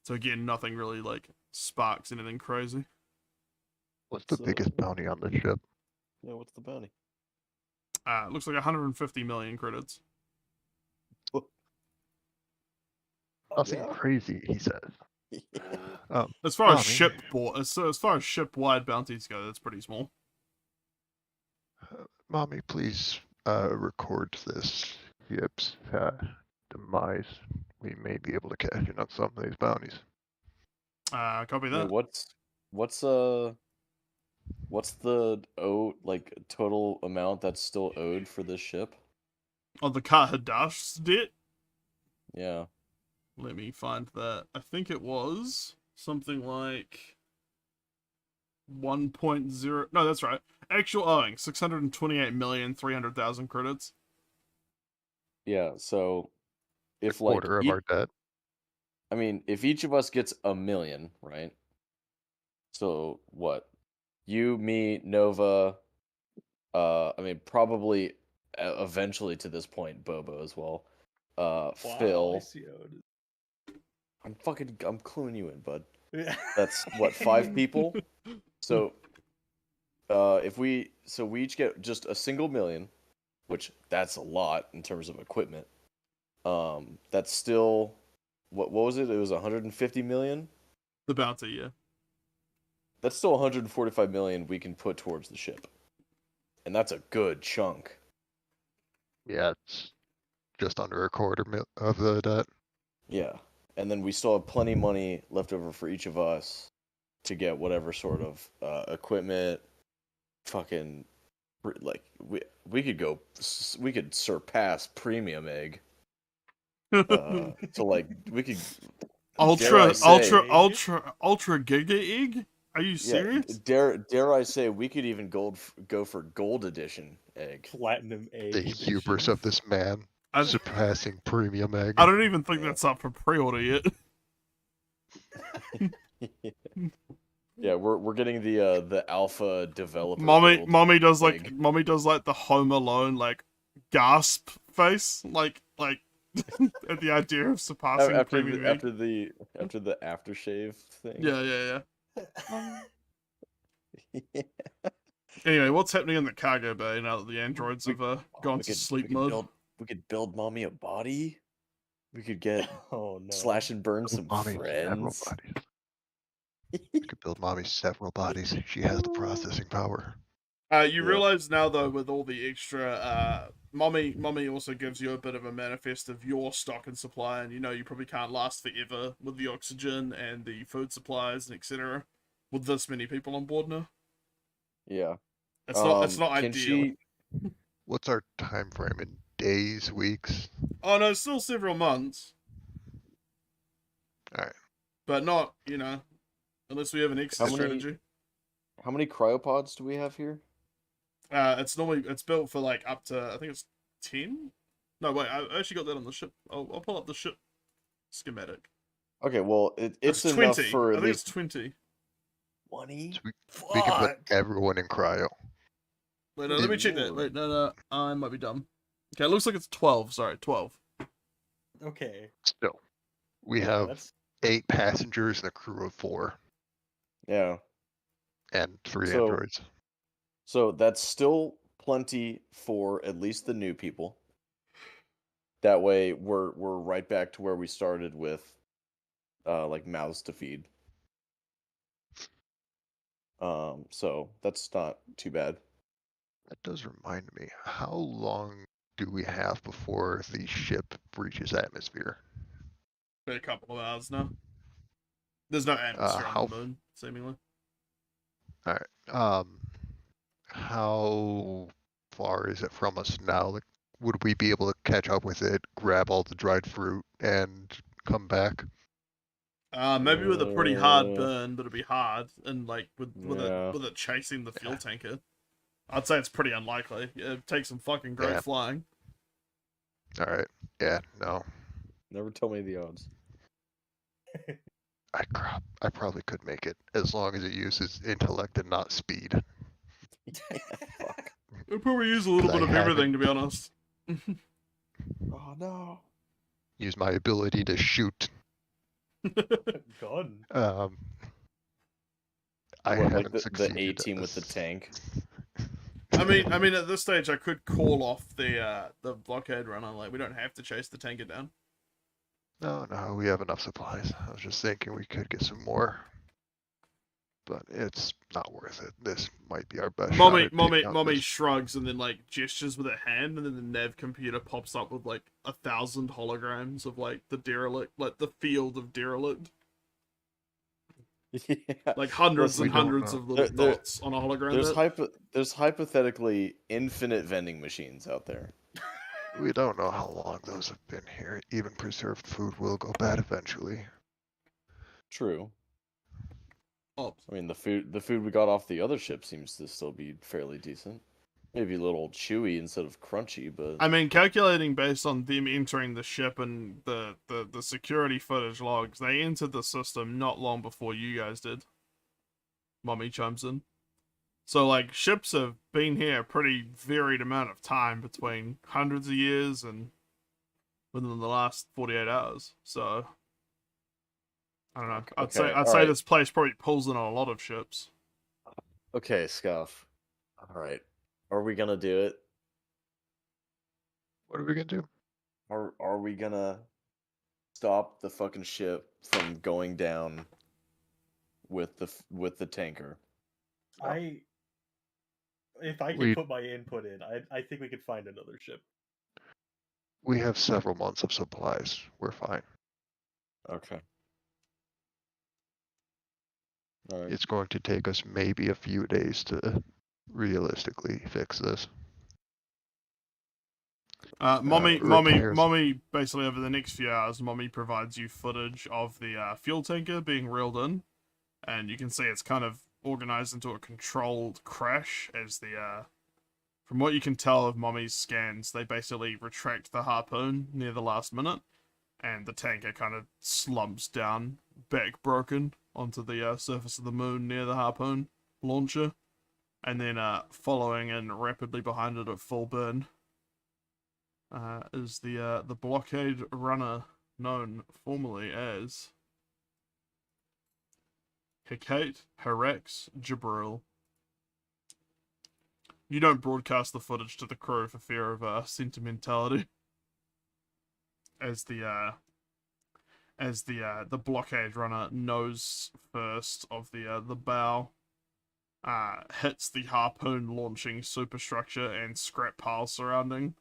So again, nothing really, like, sparks anything crazy. What's the biggest bounty on the ship? Yeah, what's the bounty? It looks like 150 million credits. Nothing crazy, he says. As far as Mommy. as far as ship-wide bounties go, that's pretty small. Mommy, please record this ship's demise. We may be able to cash in on some of these bounties. Copy that. What's the total amount that's still owed for this ship? Oh, the Qart Hadasht debt? Yeah. Let me find that. I think it was something like 1.0. No, that's right. Actual owing 628,300,000 credits. Yeah. So, if Quarter of our debt. I mean, if each of us gets 1 million, right? So what? You, me, Nova. I mean, probably eventually to this point, Bobo as well. Phil. I'm cluing you in, bud. That's what, 5 people? So we each get just a single million, which that's a lot in terms of equipment. That's still what was it? It was 150 million? The bounty, yeah. That's still 145 million we can put towards the ship. And that's a good chunk. Yeah, it's just under a quarter of the debt. Yeah. And then we still have plenty of money left over for each of us to get whatever sort of equipment. Fucking, like, we could surpass Premium Egg. So, like, we could... Ultra Giga Egg? Are you serious? Dare I say, we could even go for Gold Edition Egg. Platinum Egg. The hubris of this man. Surpassing Premium Egg. I don't even think that's up for pre-order yet. Yeah, we're getting the alpha developer. Mommy does like the Home Alone like gasp face, like at the idea of surpassing Premium Egg. after the aftershave thing. Yeah. Anyway, what's happening in the cargo bay now that the androids have gone to sleep mode? We could build Mommy a body. We could get slash and burn some friends. We could build Mommy several bodies. She has the processing power. You realize now though, with all the extra, Mommy also gives you a bit of a manifest of your stock and supply, and you probably can't last forever with the oxygen and the food supplies and etc. With this many people on board now. Yeah. It's not ideal. What's our time frame in days, weeks? Oh no, it's still several months. Alright. But not, unless we have an exit strategy. How many cryopods do we have here? It's built for like up to, I think it's 10? No, wait, I actually got that on the ship. I'll pull up the ship schematic. Okay, well, it's 20. enough for I think it's 20. 20? So we can put Fuck. everyone in cryo. Wait, no, let me Good check that. lord. Wait, no, I might be dumb. Okay, it looks like it's 12. Sorry, 12. Okay. Still, we Yeah, have that's 8 passengers and a crew of 4 Yeah. and 3 So- androids. So that's still plenty for at least the new people. That way we're right back to where we started with like mouths to feed. So that's not too bad. That does remind me, how long do we have before the ship reaches atmosphere? Been a couple of hours now. There's no atmosphere how on the moon, seemingly. Alright. How far is it from us now? Like, would we be able to catch up with it, grab all the dried fruit, and come back? Maybe with a pretty hard Uh, burn, but it'd be hard, and like with Yeah. it chasing the fuel tanker. I'd say it's pretty unlikely. It takes some fucking great Yeah. flying. Alright. Yeah, no. Never tell me the odds. I probably could make it, as long as it uses intellect and not speed. Fuck. It'd probably use a little 'Cause bit I of everything, haven't- to be honest. Oh no. Use my ability to shoot. gun. I What, like haven't the succeeded. A at team with the this. tank? I mean, at this stage, I could call off the blockade runner. Like, we don't have to chase the tanker down. No, we have enough supplies. I was just thinking we could get some more. But it's not worth it. This might be our best shot at taking out Mommy this. shrugs and then like gestures with her hand, and then the nav computer pops up with like 1,000 holograms of like the derelict, like the field of derelict, Yeah. like hundreds We and don't hundreds know. of little There- dots on a hologram. There's hypothetically infinite vending machines out there. We don't know how long those have been here. Even preserved food will go bad eventually. True. Oh, I mean, the food we got off the other ship seems to still be fairly decent. Maybe a little chewy instead of crunchy, but I mean, calculating based on them entering the ship and the security footage logs, they entered the system not long before you guys did. Mommy chimes in. So, like, ships have been here a pretty varied amount of time, between hundreds of years and within the last 48 hours. So, I don't know. I'd say alright. this place probably pulls in on a lot of ships. Okay, Scuff. All right, are we gonna do it? What are we gonna do? Are we gonna stop the fucking ship from going down with the tanker? If I can We- put my input in, I think we could find another ship. We have several months of supplies. We're fine. Okay. All right. It's going to take us maybe a few days to realistically fix this. Mommy repairs. basically over the next few hours, Mommy provides you footage of the fuel tanker being reeled in, and you can see it's kind of organized into a controlled crash as from what you can tell of Mommy's scans, they basically retract the harpoon near the last minute, and the tanker kind of slumps down, back broken, onto the surface of the moon near the harpoon launcher, and then following in rapidly behind it at full burn is the blockade runner known formerly as Qart Hadasht Jabril. You don't broadcast the footage to the crew for fear of sentimentality. As the blockade runner nose first of the bow hits the harpoon launching superstructure and scrap pile surrounding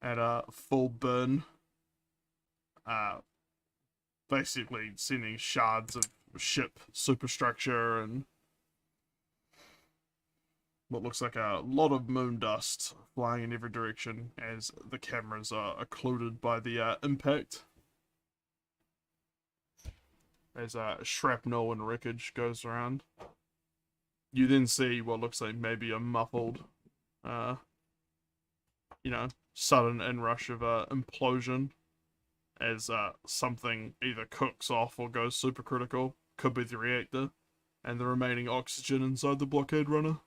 at a full burn, basically sending shards of ship superstructure and what looks like a lot of moon dust flying in every direction as the cameras are occluded by the impact. As shrapnel and wreckage goes around. You then see what looks like maybe a muffled, sudden inrush of implosion as something either cooks off or goes supercritical. Could be the reactor. and the remaining oxygen inside the blockade runner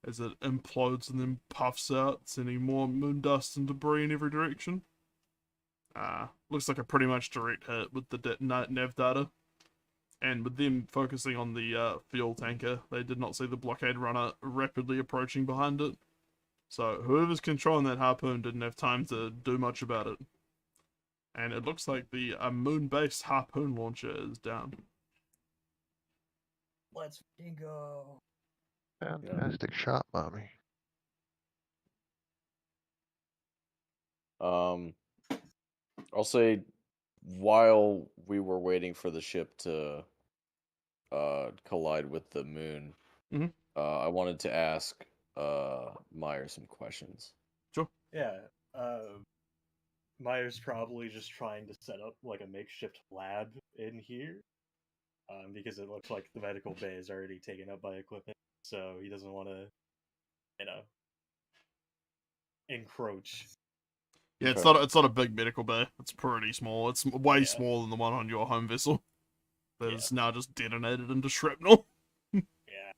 as it implodes and then puffs out, sending more moon dust and debris in every direction. Looks like a pretty much direct hit with the nav data. And with them focusing on the fuel tanker, they did not see the blockade runner rapidly approaching behind it. So whoever's controlling that harpoon didn't have time to do much about it. And it looks like the moon-based harpoon launcher is down. Let's fucking go. Fantastic shot, mommy. I'll say while we were waiting for the ship to collide with the moon, Mhm. I wanted to ask Meyer some questions. Sure. Yeah. Meyer's probably just trying to set up like a makeshift lab in here. Because it looks like the medical bay is already taken up by equipment, so he doesn't want to, encroach. Yeah, Okay. it's not a big medical bay. It's pretty small. It's way Yeah. smaller than the one on your home vessel. That Yeah. is now just detonated into shrapnel. Yeah.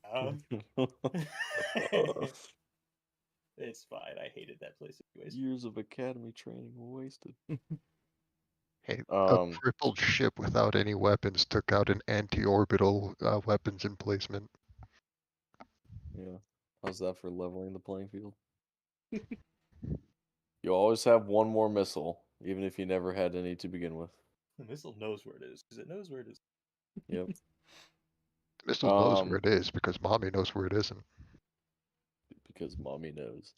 It's fine. I hated that place anyways. Years of academy training wasted. Hey, a Um, crippled ship without any weapons took out an anti-orbital weapons emplacement. Yeah. How's that for leveling the playing field? You always have one more missile, even if you never had any to begin with. The missile knows where it is, because it knows where it is. Yep. The missile knows Um, where it is because mommy knows where it isn't. Because mommy knows.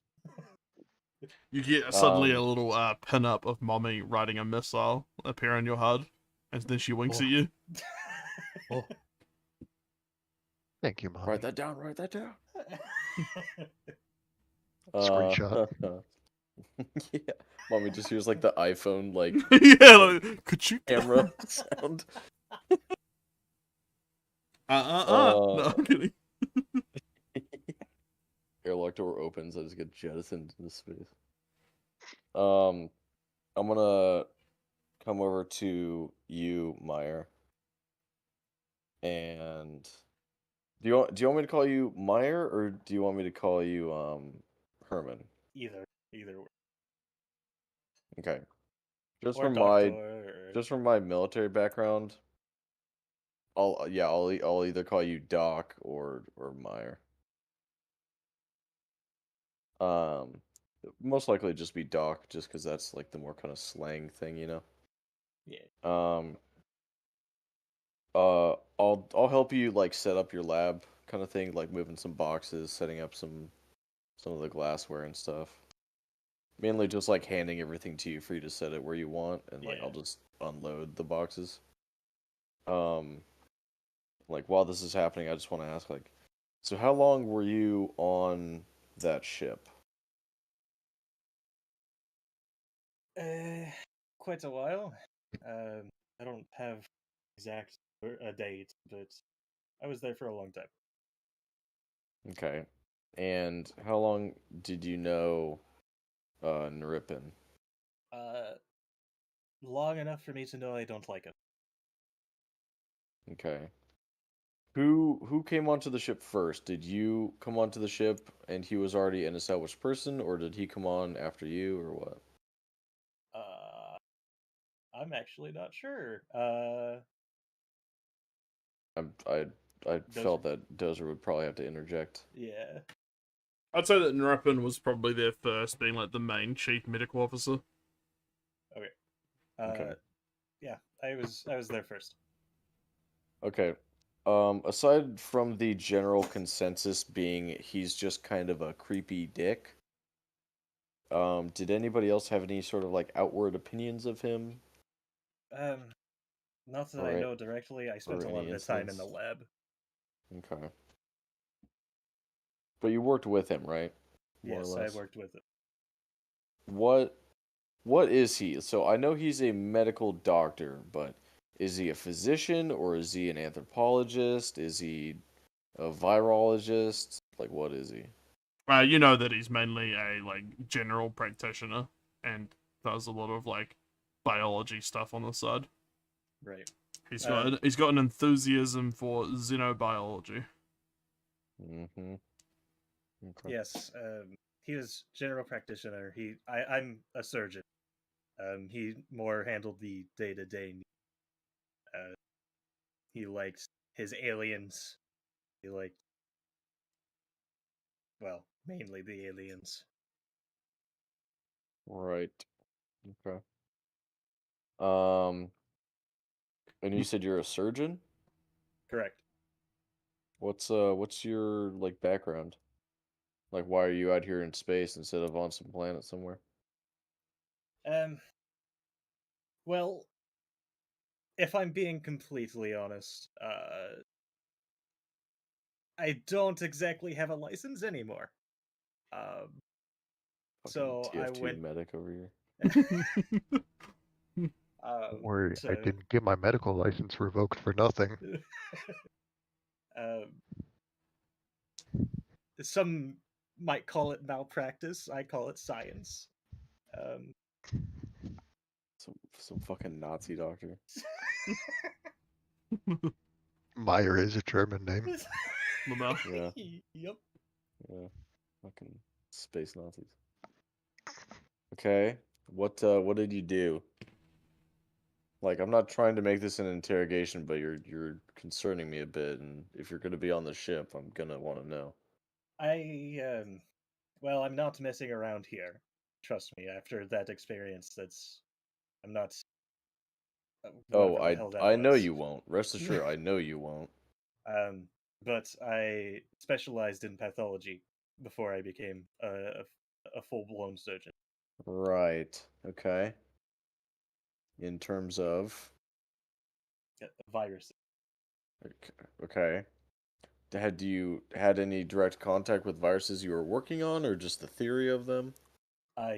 You get suddenly a Um, little pin-up of mommy riding a missile appear on your HUD, and then she winks at you. Oh, Thank you, mommy. write that down. Write that down. Screenshot. Yeah. Mommy just hears like the iPhone like Yeah, like, could you? camera sound. No, I'm kidding. Airlock door opens. I just get jettisoned into space. I'm gonna come over to you, Meyer. And do you want me to call you Meyer or do you want me to call you Herman? Either way. Okay. Just Or from doctor. my military background, I'll either call you Doc or Meyer. Most likely just be Doc, just because that's like the more kind of slang thing, you know. Yeah. I'll help you like set up your lab kind of thing, like moving some boxes, setting up some of the glassware and stuff. Mainly just like handing everything to you for you to set it where you want, and like Yeah. I'll just unload the boxes. Like while this is happening, I just want to ask, like, so how long were you on that ship? Quite a while. I don't have exact date, but I was there for a long time. Okay. And how long did you know Nrippin? Long enough for me to know I don't like him. Okay. Who came onto the ship first? Did you come onto the ship and he was already an established person, or did he come on after you, or what? I'm actually not sure. I felt that Dozer would probably have to interject. Yeah. I'd say that Nrappin was probably there first, being like the main chief medical officer. Okay. Okay. Yeah, I was there first. Okay. Aside from the general consensus being he's just kind of a creepy dick, did anybody else have any sort of like outward opinions of him? Not that Or I a- know directly. I spent or a lot of any the time in the instance? lab. Okay. But you worked with him, right? More Yes, or I less. worked with it. What is he? So I know he's a medical doctor, but is he a physician or is he an anthropologist? Is he a virologist? Like, what is he? You know that he's mainly a like general practitioner and does a lot of like biology stuff on the side. Right. He's got an enthusiasm for xenobiology. Mm-hmm. Okay. Yes, he was general practitioner. I'm a surgeon. He more handled the day-to-day. He liked his aliens. He liked, well, mainly the aliens. Right. Okay. And you said you're a surgeon? Correct. What's your like background? Like, why are you out here in space instead of on some planet somewhere? Well, if I'm being completely honest, I don't exactly have a license anymore. So Fucking I TF2 went. medic over here. Don't worry, I So didn't get my medical license revoked for nothing. some might call it malpractice. I call it science. Some fucking Nazi doctor. Meyer is a German name. Lamau. Yeah. Yep. Yeah. Fucking space Nazis. Okay. What did you do? Like, I'm not trying to make this an interrogation, but you're concerning me a bit, and if you're gonna be on the ship, I'm gonna want to know. Well, I'm not messing around here. Trust me. After that experience, I'm not. Oh, Whatever the hell that I know was. you won't. Rest assured, I know you won't. But I specialized in pathology before I became a full-blown surgeon. Right. Okay. In terms of Viruses. okay. Had you had any direct contact with viruses you were working on, or just the theory of them?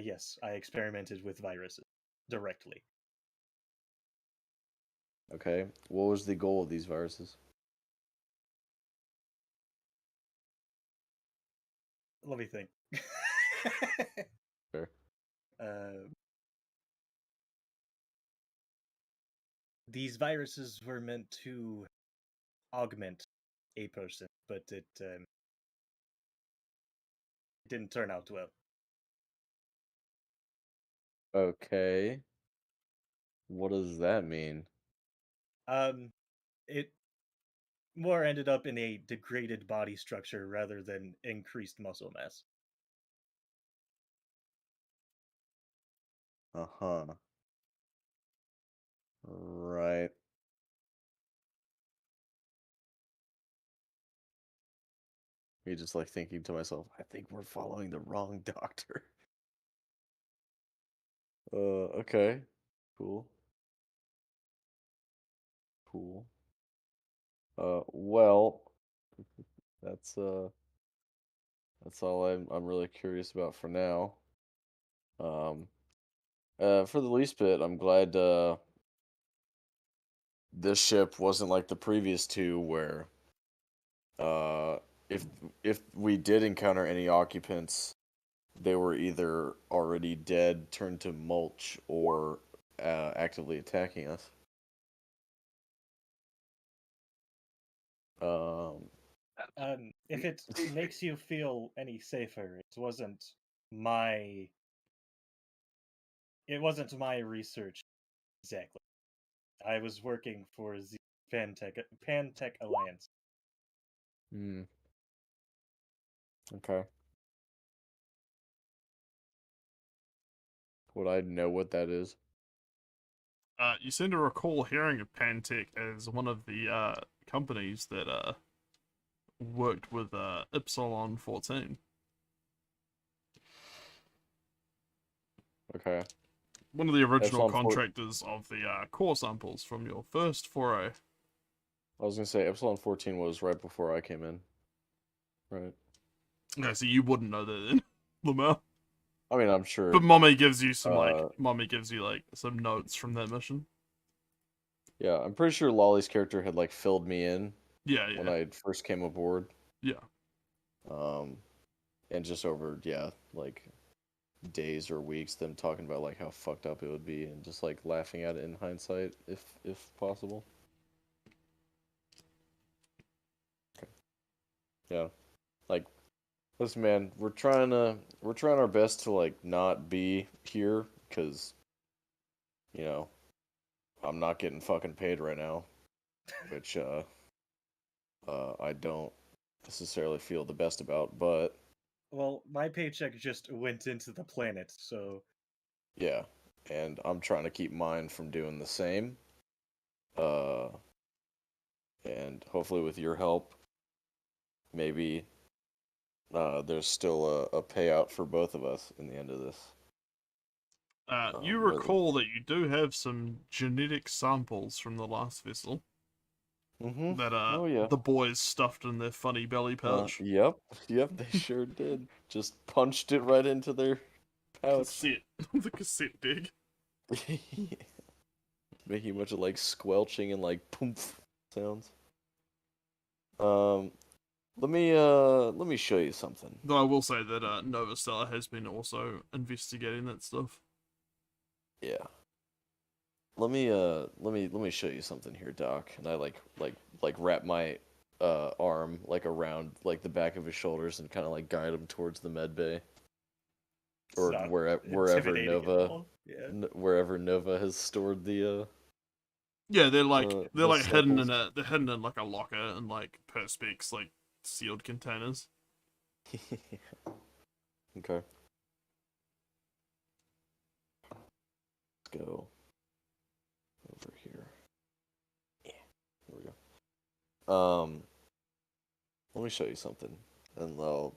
Yes, I experimented with viruses directly. Okay. What was the goal of these viruses? Let me think. Fair. These viruses were meant to augment a person, but it didn't turn out well. Okay. What does that mean? It more ended up in a degraded body structure rather than increased muscle mass. Uh-huh. Right. Me just like thinking to myself, I think we're following the wrong doctor. Okay. Cool. Cool. Well, that's that's all I'm really curious about for now. Um, for the least bit, I'm glad this ship wasn't like the previous two where uh if we did encounter any occupants, they were either already dead, turned to mulch, or actively attacking us. Um, If it makes you feel any safer, my it wasn't my research exactly. I was working for the Pantech Alliance. hmm, okay. Would I know what that is? You seem to recall hearing of Pantech as one of the companies that worked with Epsilon 14. Okay. One of the original Epsilon 4 contractors of the core samples from your first foray. I was gonna say Epsilon 14 was right before I came in. Right. Okay, so you wouldn't know that then, Lamau. I mean, I'm sure. But Mommy gives you some Uh, some notes from that mission. Yeah, I'm pretty sure Lolly's character had like filled me in Yeah, when yeah, I first came aboard. yeah. And just over, yeah, like days or weeks, them talking about like how fucked up it would be, and just like laughing at it in hindsight, if possible. Yeah. Like, listen, man, we're trying our best to like not be here because, you know, I'm not getting fucking paid right now, which I don't necessarily feel the best about, but Well, my paycheck just went into the planet, so yeah, and I'm trying to keep mine from doing the same. Uh, and hopefully with your help, maybe there's still a payout for both of us in the end of this. You Whether- recall that you do have some genetic samples from the last vessel that Oh yeah. the boys stuffed in their funny belly pouch. Yep, they sure did. Just punched it right into their pouch. Cassette, the cassette deck. Making a bunch of like squelching and like poof sounds. Let me show you something. Though I will say that Nova Stellar has been also investigating that stuff. Yeah. Let me show you something here, Doc. And I like wrap my arm like around like the back of his shoulders and kind of like guide him towards the med bay. Or not wherever intimidating at Nova all. Yeah. wherever Nova has stored the Yeah, they're the like hidden in samples. they're hidden in like a locker and like perspex like sealed containers. Okay. Let's go over here. Yeah. There we go. Let me show you something. And I'll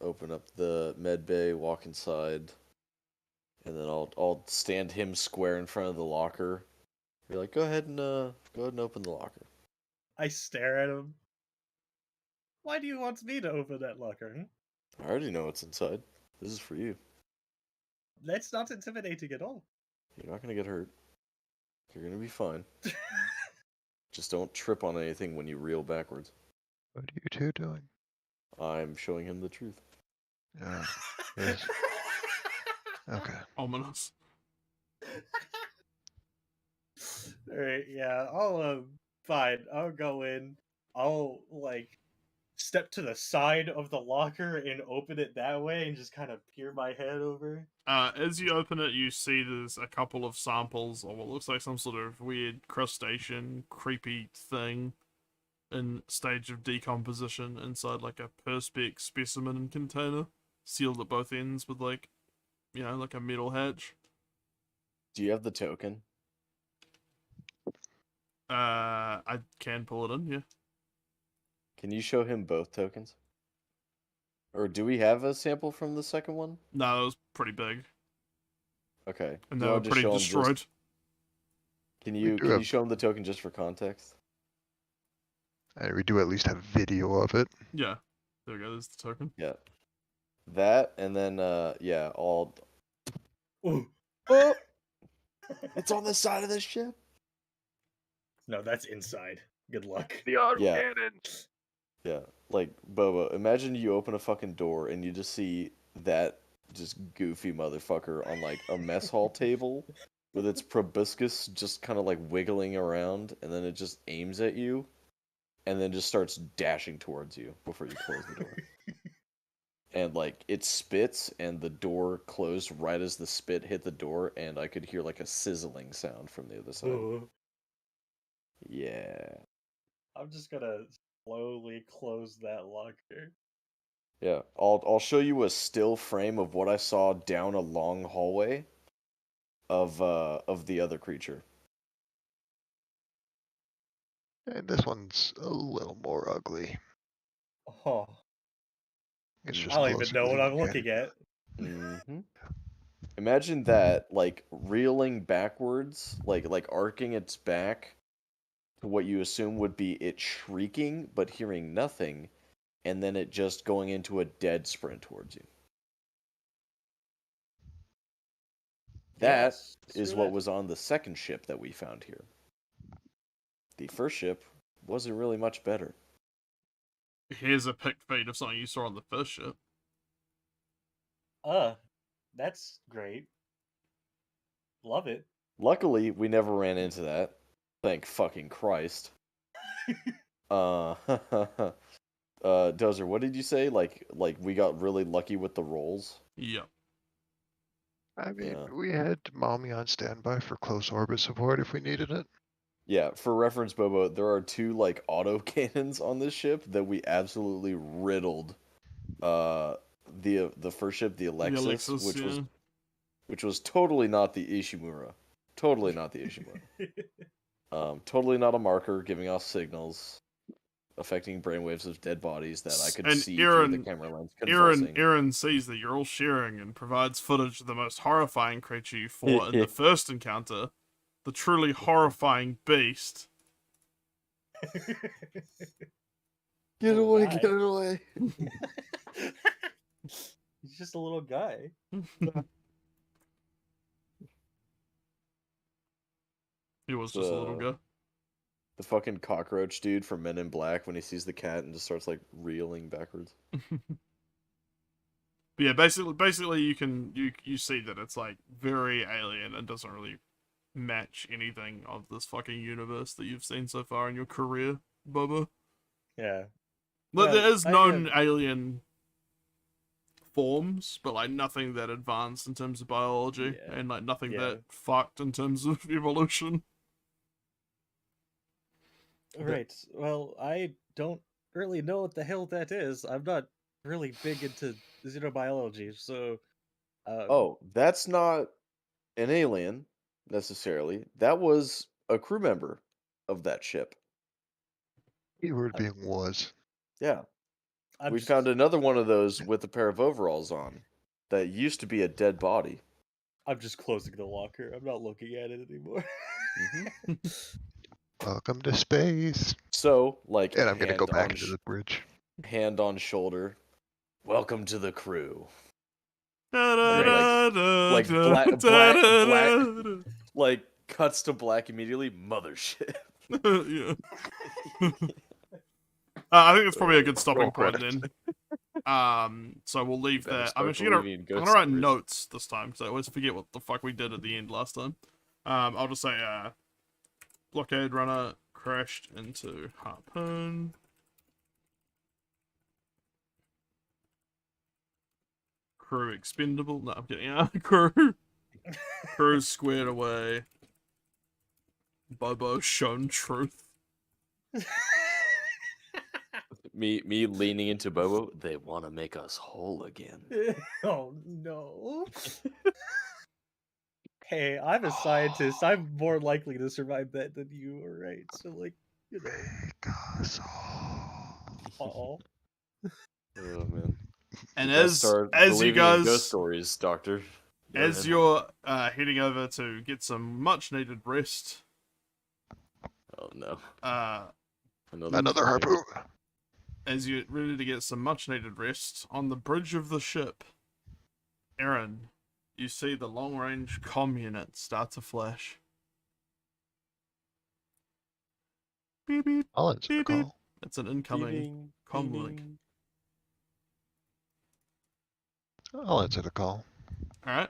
open up the med bay, walk inside, and then I'll stand him square in front of the locker. Be like, go ahead and open the locker. I stare at him. Why do you want me to open that locker? I already know what's inside. This is for you. That's not intimidating at all. You're not gonna get hurt. You're gonna be fine. Just don't trip on anything when you reel backwards. What are you two doing? I'm showing him the truth. Yeah. Yes. Okay. Ominous. Alright, yeah, I'll fine. I'll go in. I'll like step to the side of the locker and open it that way and just kind of peer my head over. As you open it, you see there's a couple of samples of what looks like some sort of weird crustacean, creepy thing in stage of decomposition inside like a perspex specimen container, sealed at both ends with like, like a metal hatch. Do you have the token? I can pull it in, yeah. Can you show him both tokens? Or do we have a sample from the second one? No, it was pretty big, Okay. and Do they you were want to pretty show him destroyed. just- Can We you do have- show him the token just for context? And we do at least have video of it. Yeah, there we go. There's the token. Yeah. That and then yeah, all Ooh. oh, it's on the side of the ship. No, that's inside. Good luck. The auto Yeah. cannon. Yeah, like Boba, imagine you open a fucking door and you just see that just goofy motherfucker on like a mess hall table with its proboscis just kind of like wiggling around, and then it just aims at you and then just starts dashing towards you before you close the door. And like it spits and the door closed right as the spit hit the door, and I could hear like a sizzling sound from the other side. Ooh. Yeah. I'm just gonna slowly close that locker. Yeah, I'll show you a still frame of what I saw down a long hallway of the other creature. And this one's a little more ugly. Oh, It's I just I don't even closer know to what the I'm looking at. Imagine that, like reeling backwards, like arcing its back to what you assume would be it shrieking but hearing nothing, and then it just going into a dead sprint towards you. That Yes, is screw what that. was on the second ship that we found here. The first ship wasn't really much better. Here's a pic feed of something you saw on the first ship. That's great. Love it. Luckily, we never ran into that. Thank fucking Christ. Dozer, what did you say? Like we got really lucky with the rolls? Yeah. I mean, Yeah. we had Mommy on standby for close orbit support if we needed it. Yeah, for reference, Bobo, there are 2 like auto cannons on this ship that we absolutely riddled. The first ship, the Alexis, Alexis, which was totally not the Ishimura. Totally not the Ishimura. Totally not a marker giving off signals, affecting brainwaves of dead bodies that I could And see through the camera lens convulsing. Aaron sees that you're all sharing and provides footage of the most horrifying creature you fought in the first encounter, the truly horrifying beast. Get Oh, away, my. get away. He's just a little guy. He was just a little guy. The fucking cockroach dude from Men in Black when he sees the cat and just starts like reeling backwards. But yeah, basically you see that it's like very alien and doesn't really match anything of this fucking universe that you've seen so far in your career, Bubba. Yeah. Like, Well, there is I known have- alien forms, but like nothing that advanced in terms of biology, Yeah. and like nothing Yeah. that fucked in terms of evolution. Right. Well, I don't really know what the hell that is. I'm not really big into xenobiology, so. Oh, that's not an alien necessarily. That was a crew member of that ship. Keyword being was. Yeah. I'm We just, found another one of those with a pair of overalls on that used to be a dead body. I'm just closing the locker. I'm not looking at it anymore. Welcome to space. So, like, And I'm gonna go hand back on into the bridge. hand on shoulder. Welcome to the crew. Like black, like cuts to black immediately. Mothership. Yeah. I think it's probably a good stopping Roll point credits. then. So we'll leave Better that. start I'm actually gonna believing in I'm ghost gonna write stories. notes this time because I always forget what the fuck we did at the end last time. I'll just say blockade runner crashed into harpoon. Crew expendable. No, I'm kidding. Crew squared away. Bobo shown truth. Me leaning into Bobo. They want to make us whole again. Oh no. Hey, I'm a scientist. I'm more likely to survive that than you, alright? So like, you know. Make us whole. Uh-oh. Oh man. And Let's as start you believing in ghost guys stories, Doctor. Go as ahead. you're heading over to get some much needed rest, Oh no. Another harpoon. as you're ready to get some much needed rest on the bridge of the ship, Aaron, you see the long range comm unit start to flash. Beep beep. I'll answer the Beep, beep. call. It's an incoming comm link. I'll answer the call. Alright.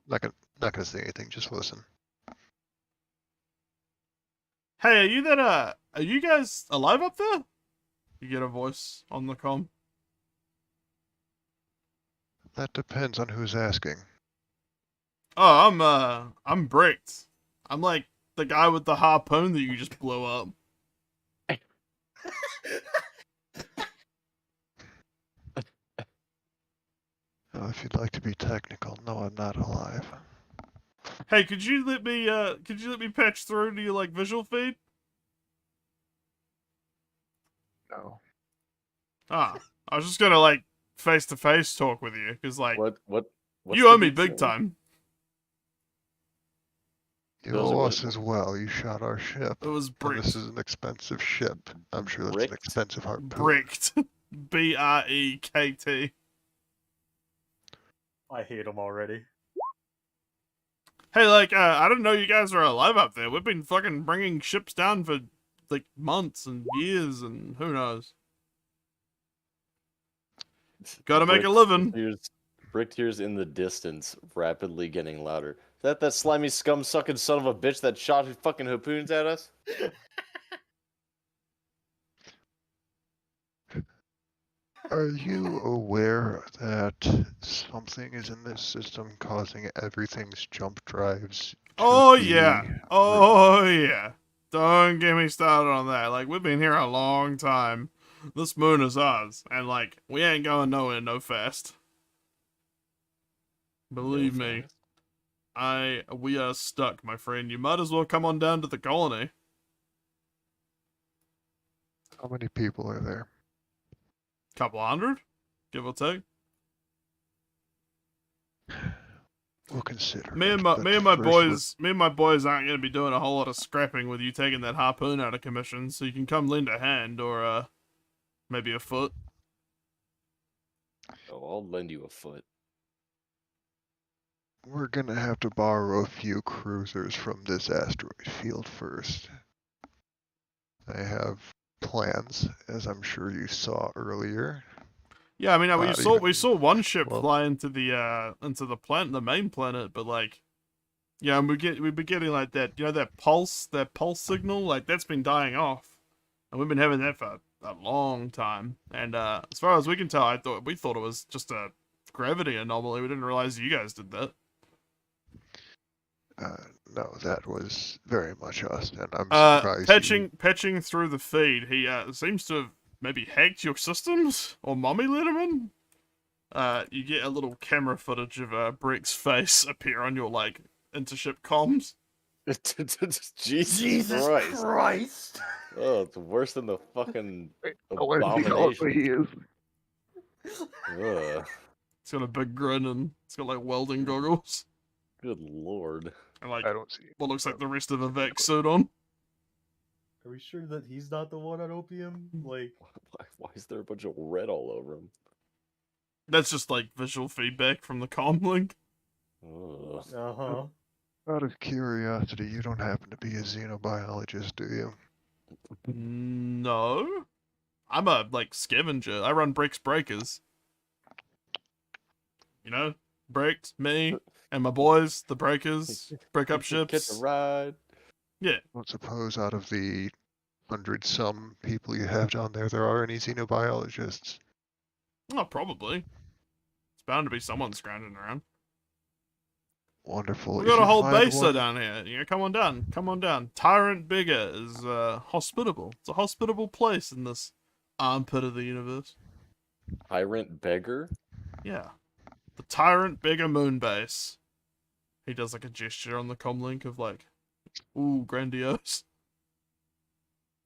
Not gonna say anything. Just listen. Hey, are you guys alive up there? You get a voice on the comm. That depends on who's asking. Oh, I'm bricked. I'm like the guy with the harpoon that you just blew up. Oh, if you'd like to be technical, no, I'm not alive. Hey, could you let me patch through to your like visual feed? No. Ah, I was just gonna like face to face talk with you because like What's you the owe me detail? big time. You Those are owe what- us as well. You shot our ship. It was And bricked. this is an expensive ship. I'm sure that's an Bricked? expensive harpoon. Bricked. BREKT. I hate him already. Hey, like, I didn't know you guys were alive up there. We've been fucking bringing ships down for like months and years and who knows. Gotta make a living. Brick tears in the distance, rapidly getting louder. Is that slimy scum sucking son of a bitch that shot his fucking harpoons at us? Are you aware that something is in this system causing everything's jump drives to Oh be yeah. Oh yeah. Don't get me started on that. Like, we've been here a long time. This moon is ours, and like, we ain't going nowhere no fast. Believe me, we are stuck, my friend. You might as well come on down to the colony. How many people are there? Couple hundred, give or take. We'll consider Me and it, my but me and my first boys aren't gonna be doing a whole lot of scrapping with you taking that harpoon out of commission, so you can come lend a hand or maybe a foot. Oh, I'll lend you a foot. we're gonna have to borrow a few cruisers from this asteroid field first. I have plans, as I'm sure you saw earlier. Yeah, I mean, Not we even saw one ship well. fly into the main planet, but like, yeah, and we've been getting like that pulse signal, like that's been dying off, and we've been having that for a long time. And as far as we can tell, we thought it was just a gravity anomaly. We didn't realize you guys did that. No, that was very much us, and I'm surprised Patching through the feed, he seems to have maybe hacked your systems, or mommy let him in. You get a little camera footage of Breck's face appear on your like intership comms. Jesus Christ. Oh, it's worse than the fucking abomination. he is. Ugh, It's got a big grin and it's got like welding goggles good lord. and like I don't see what looks like the rest of a vac suit on. Are we sure that he's not the one on opium? Like, Why is there a bunch of red all over him? That's just like visual feedback from the comm link. Ugh. uh-huh. Out of curiosity, you don't happen to be a xenobiologist, do you? No, I'm a like scavenger. I run Breck's Breakers. You know, Breck's me and my boys, the Breakers, break up Catch ships. a ride. Yeah. I don't suppose out of the 100-some people you have down there are any xenobiologists. Oh, probably. It's bound to be someone scrounging around. Wonderful. We If got a you whole find base one, down here. You know, come on down. Come on down. Tyrant Bigger is hospitable. It's a hospitable place in this armpit of the universe. Tyrant beggar? Yeah. The Tyrant Bigger moon base. He does like a gesture on the comlink of like, ooh, grandiose.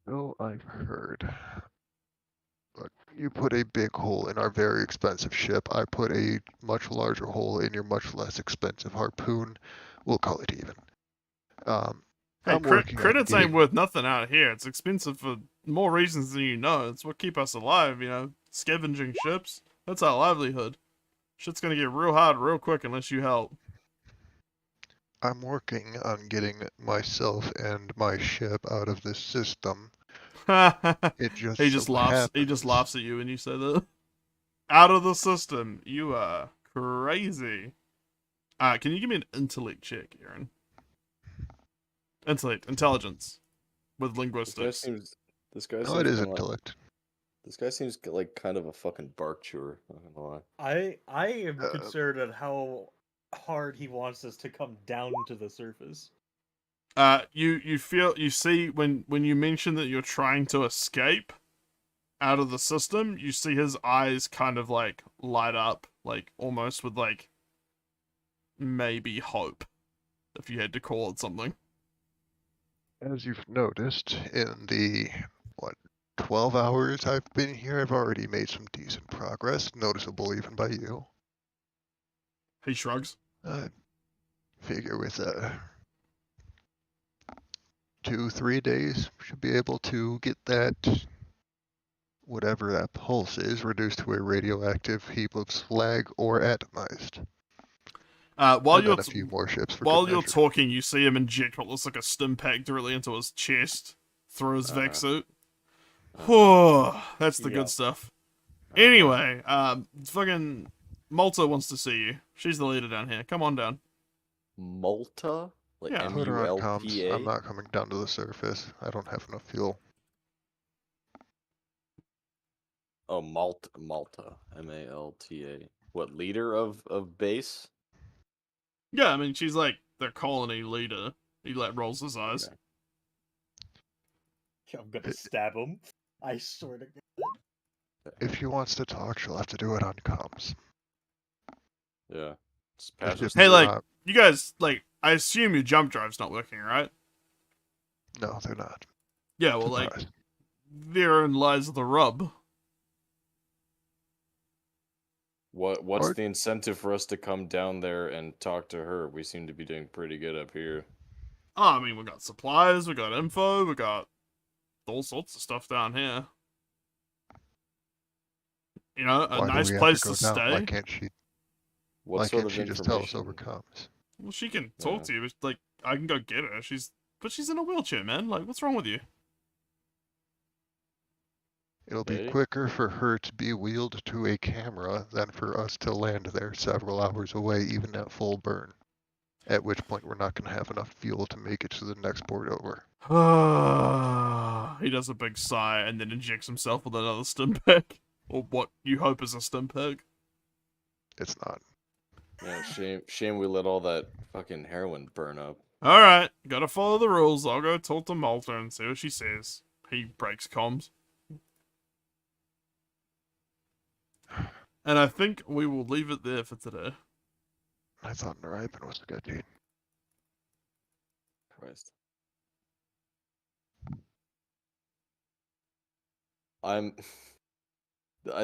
no, I've heard. Look, you put a big hole in our very expensive ship. I put a much larger hole in your much less expensive harpoon. We'll call it even. Hey, I'm working on credits ain't getting... worth nothing out here. It's expensive for more reasons than you know. It's what keep us alive, you know. Scavenging ships. That's our livelihood. Shit's gonna get real hard real quick unless you help. I'm working on getting myself and my ship out of this system. It just He just so laughs. He happens... just laughs at you when you say that. Out of the system. You are crazy. Can you give me an intellect check, Aaron? Intelligence, with linguistics. This guy No, seems it is kinda intellect. this guy seems like kind of a fucking bark chewer. Not gonna lie. I am Uh, concerned at how hard he wants us to come down to the surface. You see when you mention that you're trying to escape out of the system, you see his eyes kind of like light up, like almost with like maybe hope, if you had to call it something. As you've noticed, in the, 12 hours I've been here, I've already made some decent progress, noticeable even by you. He shrugs. Figure with 2-3 days, should be able to get that, whatever that pulse is, reduced to a radioactive heap of slag or atomized. While And you're then a few more ships for while good you're measure. talking, you see him inject what looks like a stim pack directly into his chest through his vac suit. Whew, that's the Yeah. good stuff. Anyway, fucking Malta wants to see you. She's the leader down here. Come on down. Malta? Like Yeah. Put her on comms. MULPA? I'm not coming down to the surface. I don't have enough fuel. Oh, Malta, Malta. What, leader of base? Yeah, I mean, she's like their colony leader. He like rolls his eyes. Okay. I'm gonna stab him. I swear to God. If she wants to talk, she'll have to do it on comms. Yeah. Just If pass us Hey, through. like, you guys, like, I assume your jump drive's not working, right? No, they're not. Yeah, well, like, Surprise. therein lies the rub. What's Or- the incentive for us to come down there and talk to her? We seem to be doing pretty good up here. Oh, I mean, we got supplies, we got info, we got all sorts of stuff down here. You know, a Why nice do we place have to to go down? Why stay. can't she? What Why sort can't of she just tell us information? over comms? Well, she can talk Yeah. to you. But, like, I can go get her. But she's in a wheelchair, man. Like, what's wrong with you? It'll be Okay. quicker for her to be wheeled to a camera than for us to land there several hours away, even at full burn. At which point we're not going to have enough fuel to make it to the next port over. He does a big sigh and then injects himself with another stim pack. Or what you hope is a stim pack. It's not. Yeah, shame we let all that fucking heroin burn up. Alright, gotta follow the rules. I'll go talk to Malta and see what she says. He breaks comms. And I think we will leave it there for today. I thought Naraibin was sketchy. Christ. I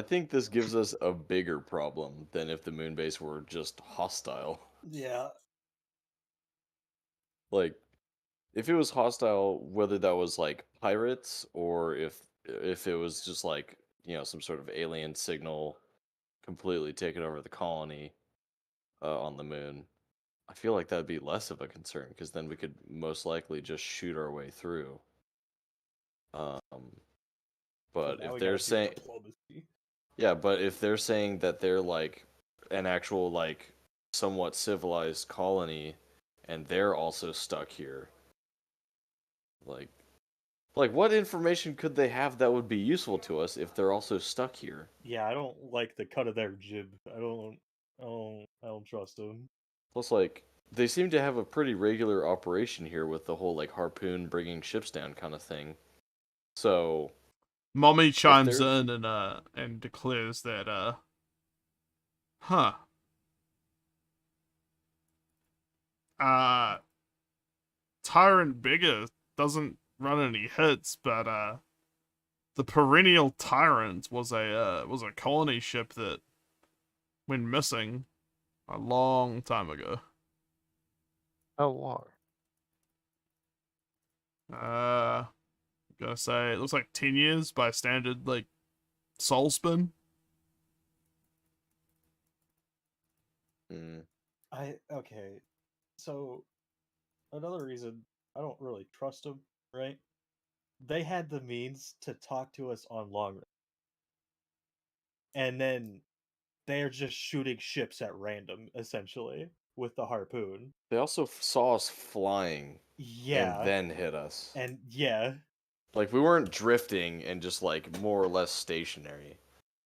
think this gives us a bigger problem than if the moon base were just hostile. Yeah. Like, if it was hostile, whether that was like pirates or if it was just like, some sort of alien signal completely taking over the colony on the moon, I feel like that'd be less of a concern because then we could most likely just shoot our way through. But Now if we they're gotta do saying, diplomacy. yeah, but if they're saying that they're like an actual like somewhat civilized colony and they're also stuck here, like what information could they have that would be useful to us if they're also stuck here? Yeah, I don't like the cut of their jib. I don't trust them. Plus, like, they seem to have a pretty regular operation here with the whole like harpoon bringing ships down kind of thing. So Mommy chimes they're- in and declares that huh. Tyrant Bigger doesn't run any hits, but the Perennial Tyrant was a colony ship that went missing a long time ago. How long? Gonna say it looks like 10 years by standard like soul spin. Okay. So another reason I don't really trust them, right? They had the means to talk to us on long range. And then they're just shooting ships at random, essentially, with the harpoon. They also saw us flying Yeah. and then hit us. And yeah. Like, we weren't drifting and just, like, more or less stationary.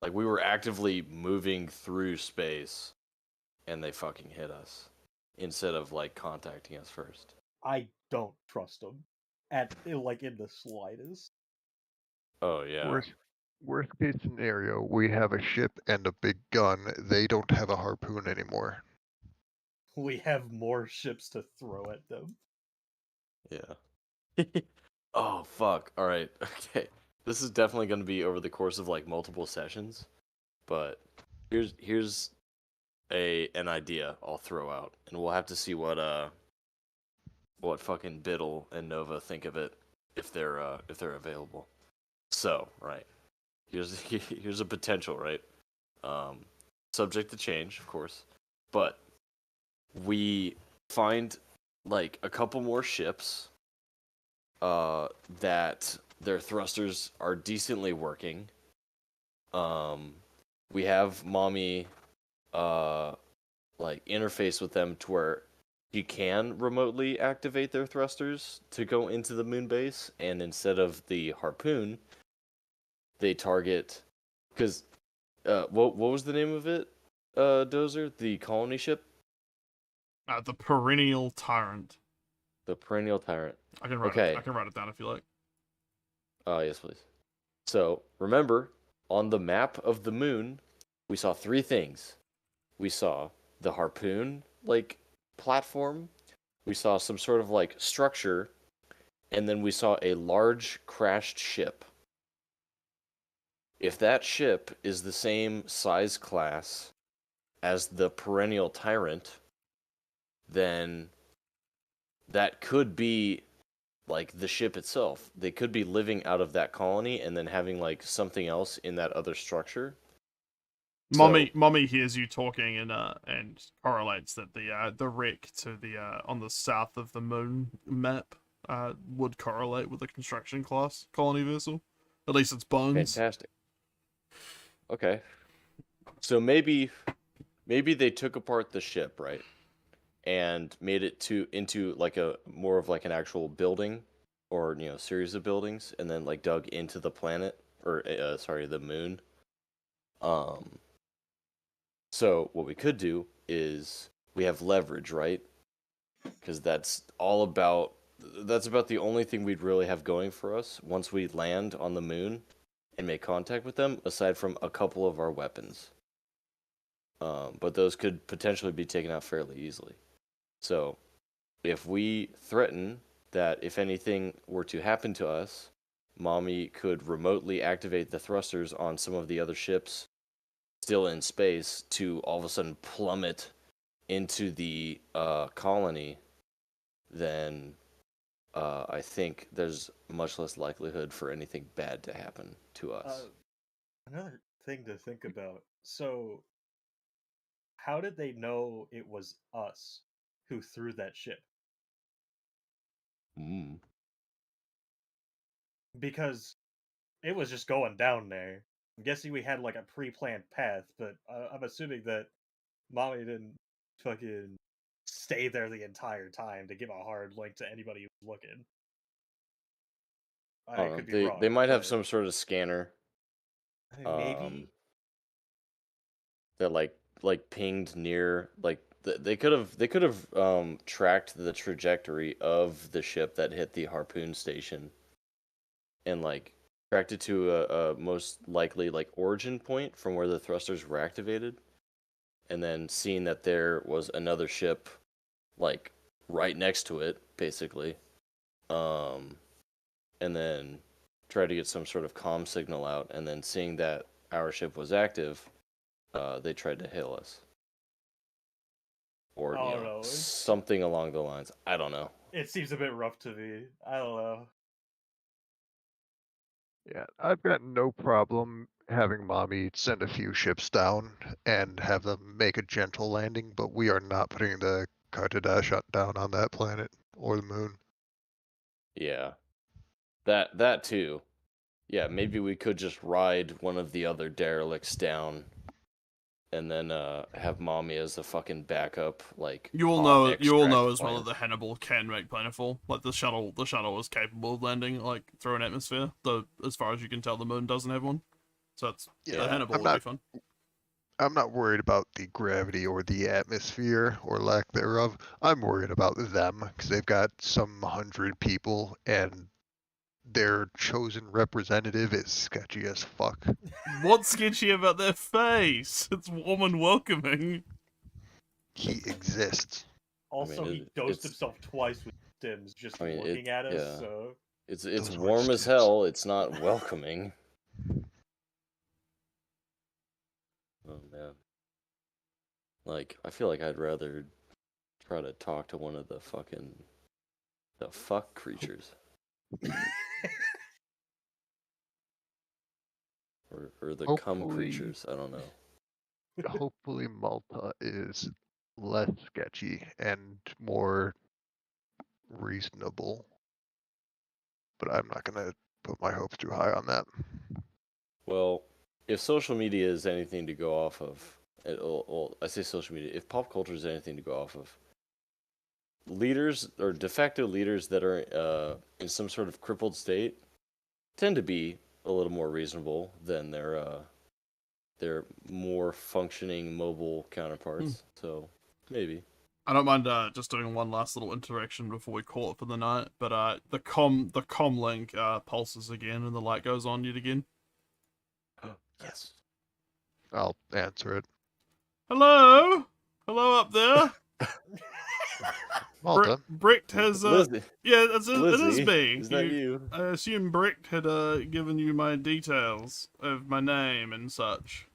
Like, we were actively moving through space, and they fucking hit us. Instead of, like, contacting us first. I don't trust them. In the slightest. Oh, yeah. Worst case scenario, we have a ship and a big gun. They don't have a harpoon anymore. We have more ships to throw at them. Yeah. Oh, fuck. Alright, okay. This is definitely going to be over the course of, like, multiple sessions. But here's an idea I'll throw out. And we'll have to see what fucking Biddle and Nova think of it if they're available. So, right. Here's a potential, right? Subject to change, of course. But we find like a couple more ships that their thrusters are decently working. We have Mommy like interface with them to where you can remotely activate their thrusters to go into the moon base, and instead of the harpoon, they target Because, what was the name of it, Dozer? The colony ship? The perennial tyrant. The Perennial Tyrant. I can write Okay. it. I can write it down if you like. Yes, please. So, remember, on the map of the moon, we saw three things. We saw the harpoon, like, platform. We saw some sort of, like, structure. And then we saw a large crashed ship. If that ship is the same size class as the Perennial Tyrant, then that could be like the ship itself. They could be living out of that colony and then having like something else in that other structure. Mommy hears you talking and correlates that the wreck to the on the south of the moon map would correlate with the construction class colony vessel. At least its bones. Fantastic. Okay. So maybe they took apart the ship, right? And made it into like a more of like an actual building or series of buildings and then like dug into the planet or the moon. So what we could do is we have leverage, right? Because that's about the only thing we'd really have going for us once we land on the moon and make contact with them, aside from a couple of our weapons. But those could potentially be taken out fairly easily. So, if we threaten that if anything were to happen to us, Mommy could remotely activate the thrusters on some of the other ships still in space to all of a sudden plummet into the colony, then I think there's much less likelihood for anything bad to happen to us. Another thing to think about. So, how did they know it was us who threw that ship? Because it was just going down there. I'm guessing we had like a pre-planned path, but I'm assuming that Mommy didn't fucking stay there the entire time to give a hard link to anybody who's looking. I could be wrong. They might have but some sort of scanner maybe. that like pinged near like they could have tracked the trajectory of the ship that hit the harpoon station and like tracked it to a most likely like origin point from where the thrusters were activated, and then seen that there was another ship like right next to it basically, and then try to get some sort of comm signal out, and then seeing that our ship was active, they tried to hail us. Or something along the lines. I don't know. It seems a bit rough to me. I don't know. Yeah, I've got no problem having Mommy send a few ships down and have them make a gentle landing, but we are not putting the Qart Hadasht down on that planet or the moon. Yeah. That too. Yeah, maybe we could just ride one of the other derelicts down and then have Mommy as a fucking backup, like You all know as well that the Hannibal can make planetfall. Like the shuttle is capable of landing like through an atmosphere. Though as far as you can tell, the moon doesn't have one. So the Hannibal would be fun. I'm not worried about the gravity or the atmosphere or lack thereof. I'm worried about them because they've got some 100 people and their chosen representative is sketchy as fuck. What's sketchy about their face? It's warm and welcoming. He exists. Also, he dosed himself twice with stims just looking at us. Yeah. So it's warm as hell. It's not welcoming. Oh man. Like, I feel like I'd rather try to talk to one of the fuck creatures. or the cum creatures, I don't know. Hopefully Malta is less sketchy and more reasonable. But I'm not going to put my hopes too high on that. Well, if social media is anything to go off of, I say social media, if pop culture is anything to go off of, leaders or de facto leaders that are in some sort of crippled state tend to be a little more reasonable than their their more functioning mobile counterparts. So maybe. I don't mind just doing one last little interaction before we call it for the night. But the com link pulses again, and the light goes on yet again. Yes. I'll answer it. Hello, hello up there. Malta. Brecht has Lizzie. yeah, it is Lizzie, me. is that you? I assume Brecht had given you my details of my name and such.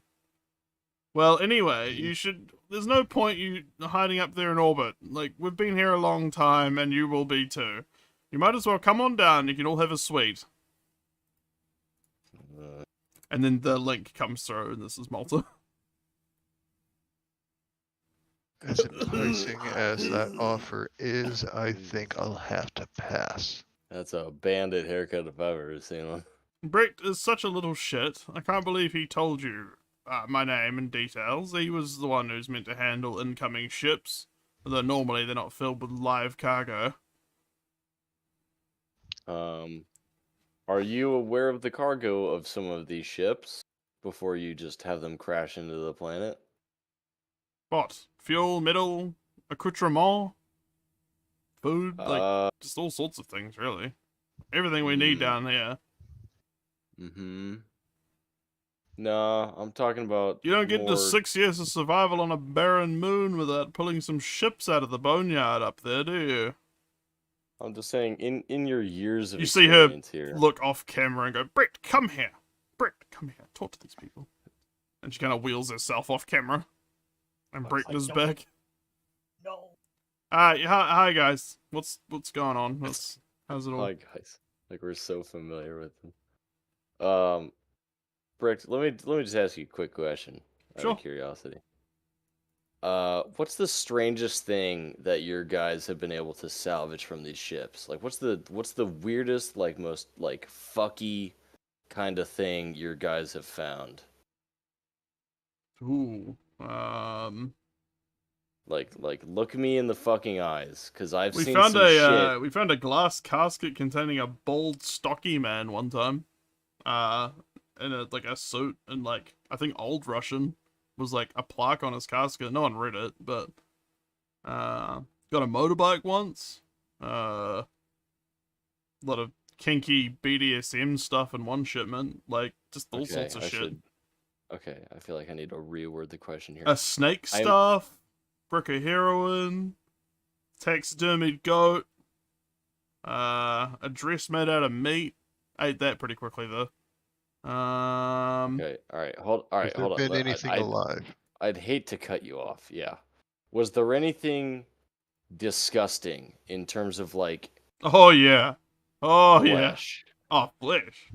Well, anyway, you should. There's no point you hiding up there in orbit. Like, we've been here a long time, and you will be too. You might as well come on down. You can all have a suite. And then the link comes through, and this is Malta. As enticing as that offer is, I think I'll have to pass. That's a bandit haircut if I've ever seen one. Brecht is such a little shit. I can't believe he told you my name and details. He was the one who's meant to handle incoming ships, although normally they're not filled with live cargo. Are you aware of the cargo of some of these ships before you just have them crash into the planet? What? Fuel, metal, accoutrement, food, like, just all sorts of things, really. Everything we need down here. Mm-hmm. No, I'm talking about You don't get more... to 6 years of survival on a barren moon without pulling some ships out of the boneyard up there, do you? I'm just saying, in your years of You see her experience here... look off camera and go, Brett, come here. Brett, come here. Talk to these people. And she kind of wheels herself off camera. And Brett is back. No. Hi guys. What's going on? How's it all? Hi guys. Like, we're so familiar with them. Brett, let me just ask you a quick question out Sure. of curiosity. What's the strangest thing that your guys have been able to salvage from these ships? Like, what's the weirdest, like, most, like, fucky kind of thing your guys have found? Ooh. Like, look me in the fucking eyes, because I've We seen found some a shit. we found a glass casket containing a bald, stocky man one time. In a suit, and like I think Old Russian was like a plaque on his casket. No one read it, but got a motorbike once. A lot of kinky BDSM stuff in one shipment, like just all sorts of shit. Okay, I feel like I need to reword the question here. A snake stuff, brick of heroin, taxidermied goat, a dress made out of meat. Ate that pretty quickly though. Okay, hold on. Has there been anything alive? I'd hate to cut you off. Yeah, was there anything disgusting in terms of like? Oh yeah, flesh? Yeah. Oh, flesh.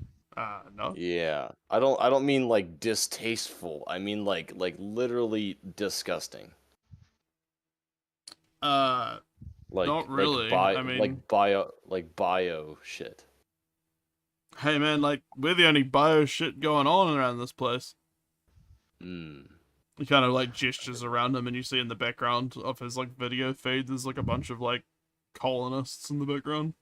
No. Yeah, I don't mean like distasteful. I mean like literally disgusting. Like not really. I mean, like bio shit. Hey man, like we're the only bio shit going on around this place. He kind of like gestures around him, and you see in the background of his like video feed, there's like a bunch of like colonists in the background.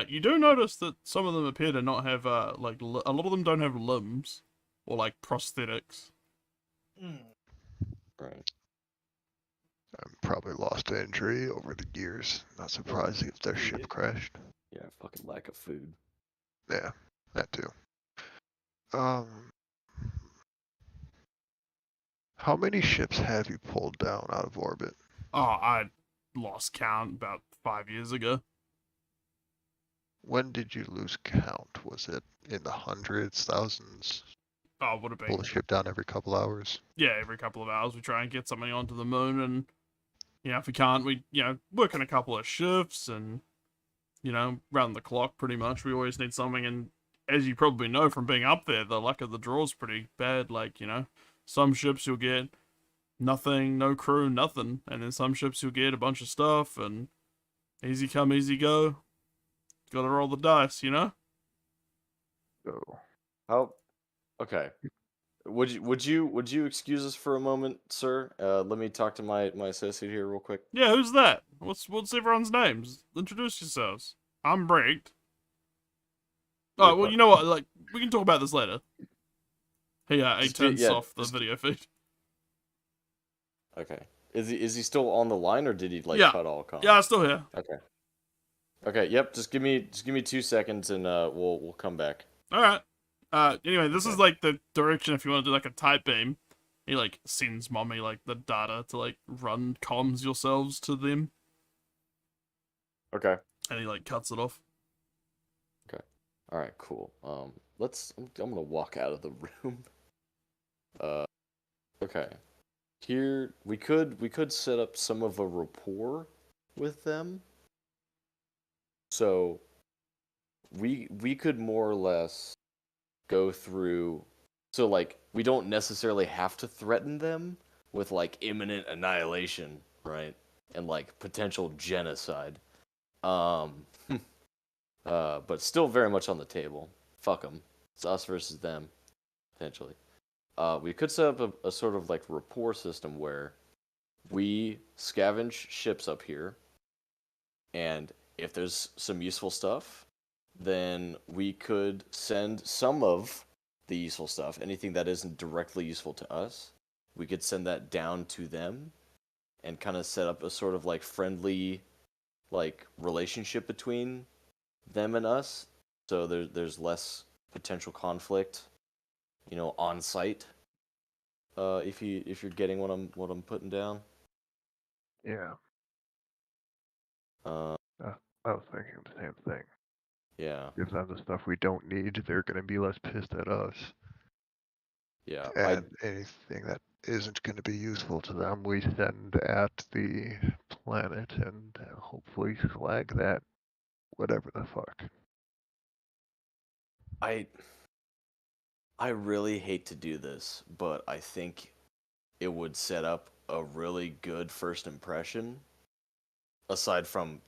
You do notice that some of them appear to not have like a lot of them don't have limbs or like prosthetics. Right. I've probably lost to injury over the years. Not surprising if their ship crashed. Yeah, fucking lack of food. Yeah, that too. How many ships have you pulled down out of orbit? Oh, I lost count about 5 years ago. When did you lose count? Was it in the hundreds, thousands? Oh, would have been. Pull a ship down every couple hours? Yeah, every couple of hours we try and get something onto the moon, and if we can't, we work in a couple of shifts, and round the clock pretty much. We always need something, and as you probably know from being up there, the luck of the draw is pretty bad. Like some ships you'll get nothing, no crew, nothing, and then some ships you'll get a bunch of stuff, and easy come, easy go. Gotta roll the dice, Oh. How? Okay. Would you excuse us for a moment, sir? Let me talk to my associate here real quick. Yeah, who's that? What's everyone's names? Introduce yourselves. I'm Brecht. Oh, well, you know what? Like, we can talk about this later. He Just turns yeah, off the just- video feed. Okay. Is he still on the line, or did he like Yeah. cut all comms? Yeah, I'm still here. Okay. Okay. Yep. Just give me 2 seconds, and we'll come back. All right. Anyway, this is Okay. like the direction if you want to do like a tight beam. He like sends mommy like the data to like run comms yourselves to them, Okay. and he like cuts it off. All right. Cool. I'm gonna walk out of the room. Okay. Here we could set up some of a rapport with them. So we could more or less go through, so like we don't necessarily have to threaten them with like imminent annihilation, right? And like potential genocide. But still very much on the table. Fuck them. It's us versus them, potentially. We could set up a sort of like rapport system where we scavenge ships up here, and if there's some useful stuff, then we could send some of the useful stuff, anything that isn't directly useful to us, we could send that down to them and kind of set up a sort of like friendly like relationship between them and us, so there's less potential conflict, on site. If you're getting what I'm putting down. Yeah, Uh, I was thinking the same thing. yeah, Give them the stuff we don't need, they're gonna be less pissed at us. yeah. And anything that isn't gonna be useful to them, we send at the planet and hopefully flag that whatever the fuck. I really hate to do this, but I think it would set up a really good first impression, aside from,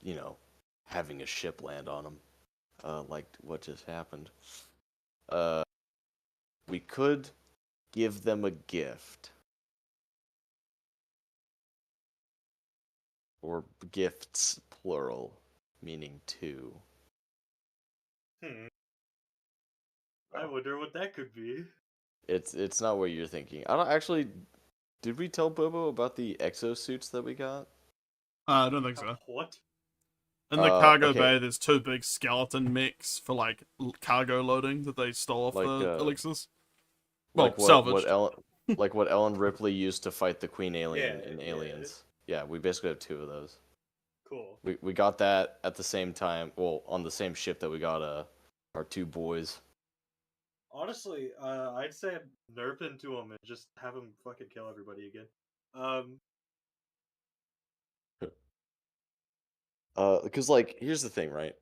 having a ship land on them, like what just happened. We could give them a gift. Or gifts, plural, meaning two. I wonder what that could be. It's not what you're thinking. I don't actually. Did we tell Bobo about the exosuits that we got? I don't think so. What? In the cargo okay. bay, there's two big skeleton mechs for like cargo loading that they stole off Like, the elixirs. Well, Like salvaged. what Ellen Ripley used to fight the Queen Alien in Yeah. Aliens. Yeah, we basically have two of those. Cool. We got that at the same time. Well, on the same ship that we got our two boys. Honestly, I'd say nerf into him and just have him fucking kill everybody again. Because like here's the thing, right?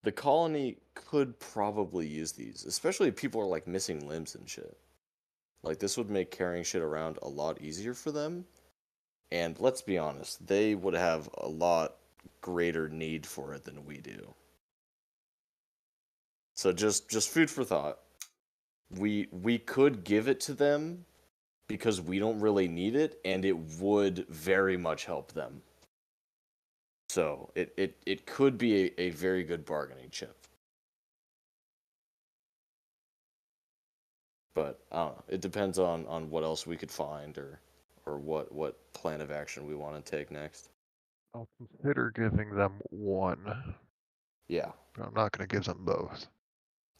The colony could probably use these, especially if people are like missing limbs and shit. Like this would make carrying shit around a lot easier for them. And let's be honest, they would have a lot greater need for it than we do. So just food for thought. We could give it to them because we don't really need it, and it would very much help them. So it could be a very good bargaining chip. But I don't know. It depends on what else we could find or what plan of action we want to take next. I'll consider giving them one, Yeah, but I'm not gonna give them both.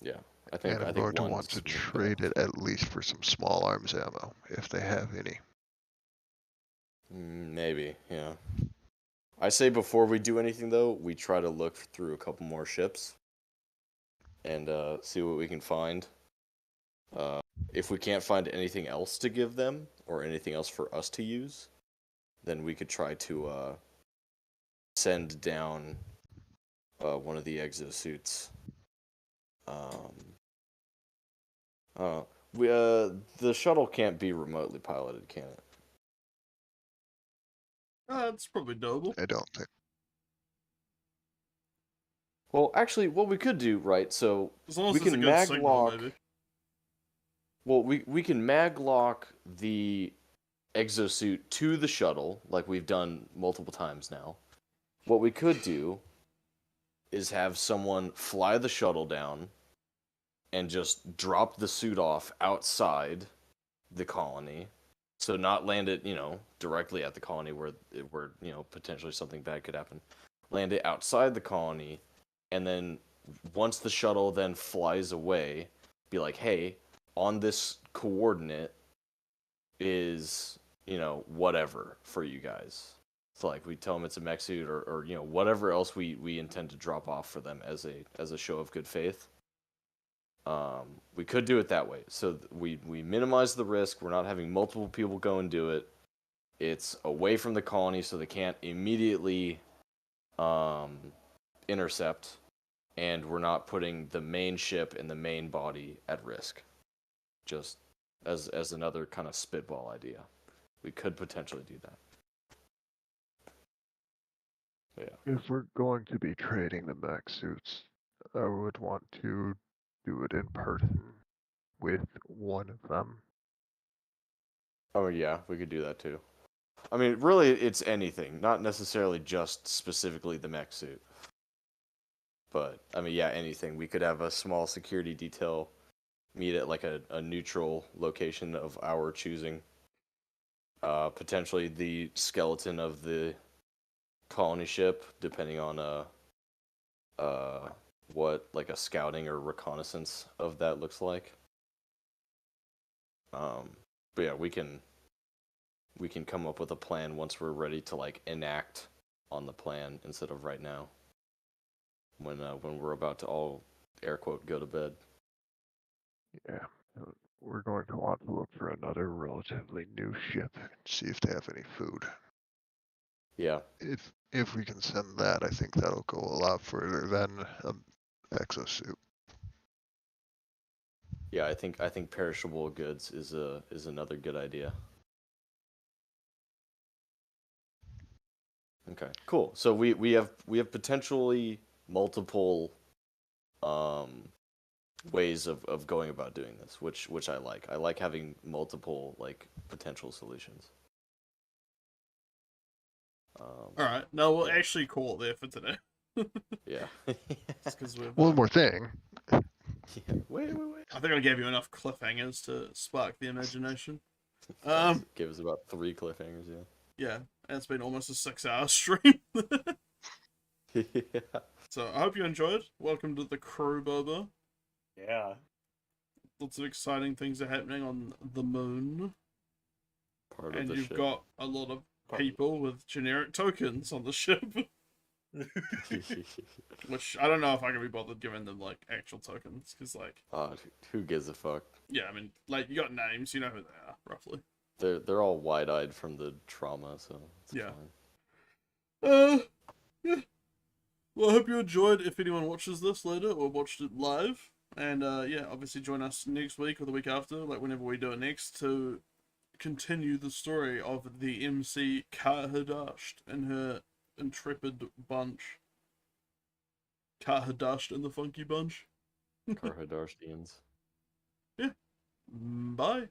yeah. And I'm going to one's want to good trade enough. it at least for some small arms ammo, if they have any. Maybe, yeah. I say before we do anything though, we try to look through a couple more ships and see what we can find. If we can't find anything else to give them or anything else for us to use, then we could try to send down one of the exosuits. The shuttle can't be remotely piloted, can it? It's probably doable. I don't think. Well, actually, what we could do, right? So As long as we it's a can good mag signal, lock. maybe. Well, we can mag lock the exosuit to the shuttle, like we've done multiple times now. What we could do is have someone fly the shuttle down and just drop the suit off outside the colony. So not land it, directly at the colony where potentially something bad could happen. Land it outside the colony, and then once the shuttle then flies away, be like, hey, on this coordinate is, whatever for you guys. So like we tell them it's a mech suit or whatever else we intend to drop off for them as a show of good faith. We could do it that way. So we minimize the risk. We're not having multiple people go and do it. It's away from the colony so they can't immediately intercept, and we're not putting the main ship and the main body at risk. Just as another kind of spitball idea. We could potentially do that. Yeah. If we're going to be trading the mech suits, I would want to do it in person with one of them. Oh yeah, we could do that too. I mean, really, it's anything, not necessarily just specifically the mech suit. But I mean, yeah, anything. We could have a small security detail meet at like a neutral location of our choosing. Potentially the skeleton of the colony ship, depending on what like a scouting or reconnaissance of that looks like. But yeah, we can come up with a plan once we're ready to like enact on the plan instead of right now. When we're about to all air quote go to bed. Yeah, we're going to want to look for another relatively new ship and see if they have any food. Yeah. If we can send that, I think that'll go a lot further than an exosuit. Yeah, I think perishable goods is another good idea. Okay, cool. So we have potentially multiple ways of going about doing this, which I like. I like having multiple like potential solutions. All right, no, we'll actually call it there for today. Yeah. Because we've One more thing. Yeah. Wait. I think I gave you enough cliffhangers to spark the imagination. Give us about 3 cliffhangers, yeah. Yeah, and it's been almost a 6-hour stream. Yeah. So I hope you enjoyed. Welcome to the crew, Boba. Yeah. Lots of exciting things are happening on the moon. Part of And the you've ship. got a lot of people with generic tokens on the ship. Which, I don't know if I can be bothered giving them, like, actual tokens. Because, like... who gives a fuck? Yeah, I mean, like, you got names. You know who they are, roughly. They're all wide-eyed from the trauma, so it's Yeah. fine. Yeah. Well, I hope you enjoyed if anyone watches this later or watched it live. And, yeah, obviously join us next week or the week after, like whenever we do it next, to continue the story of the MC Qart Hadasht and her intrepid bunch. Qart Hadasht and the Funky Bunch. Qart Hadashtians. Yeah. Bye.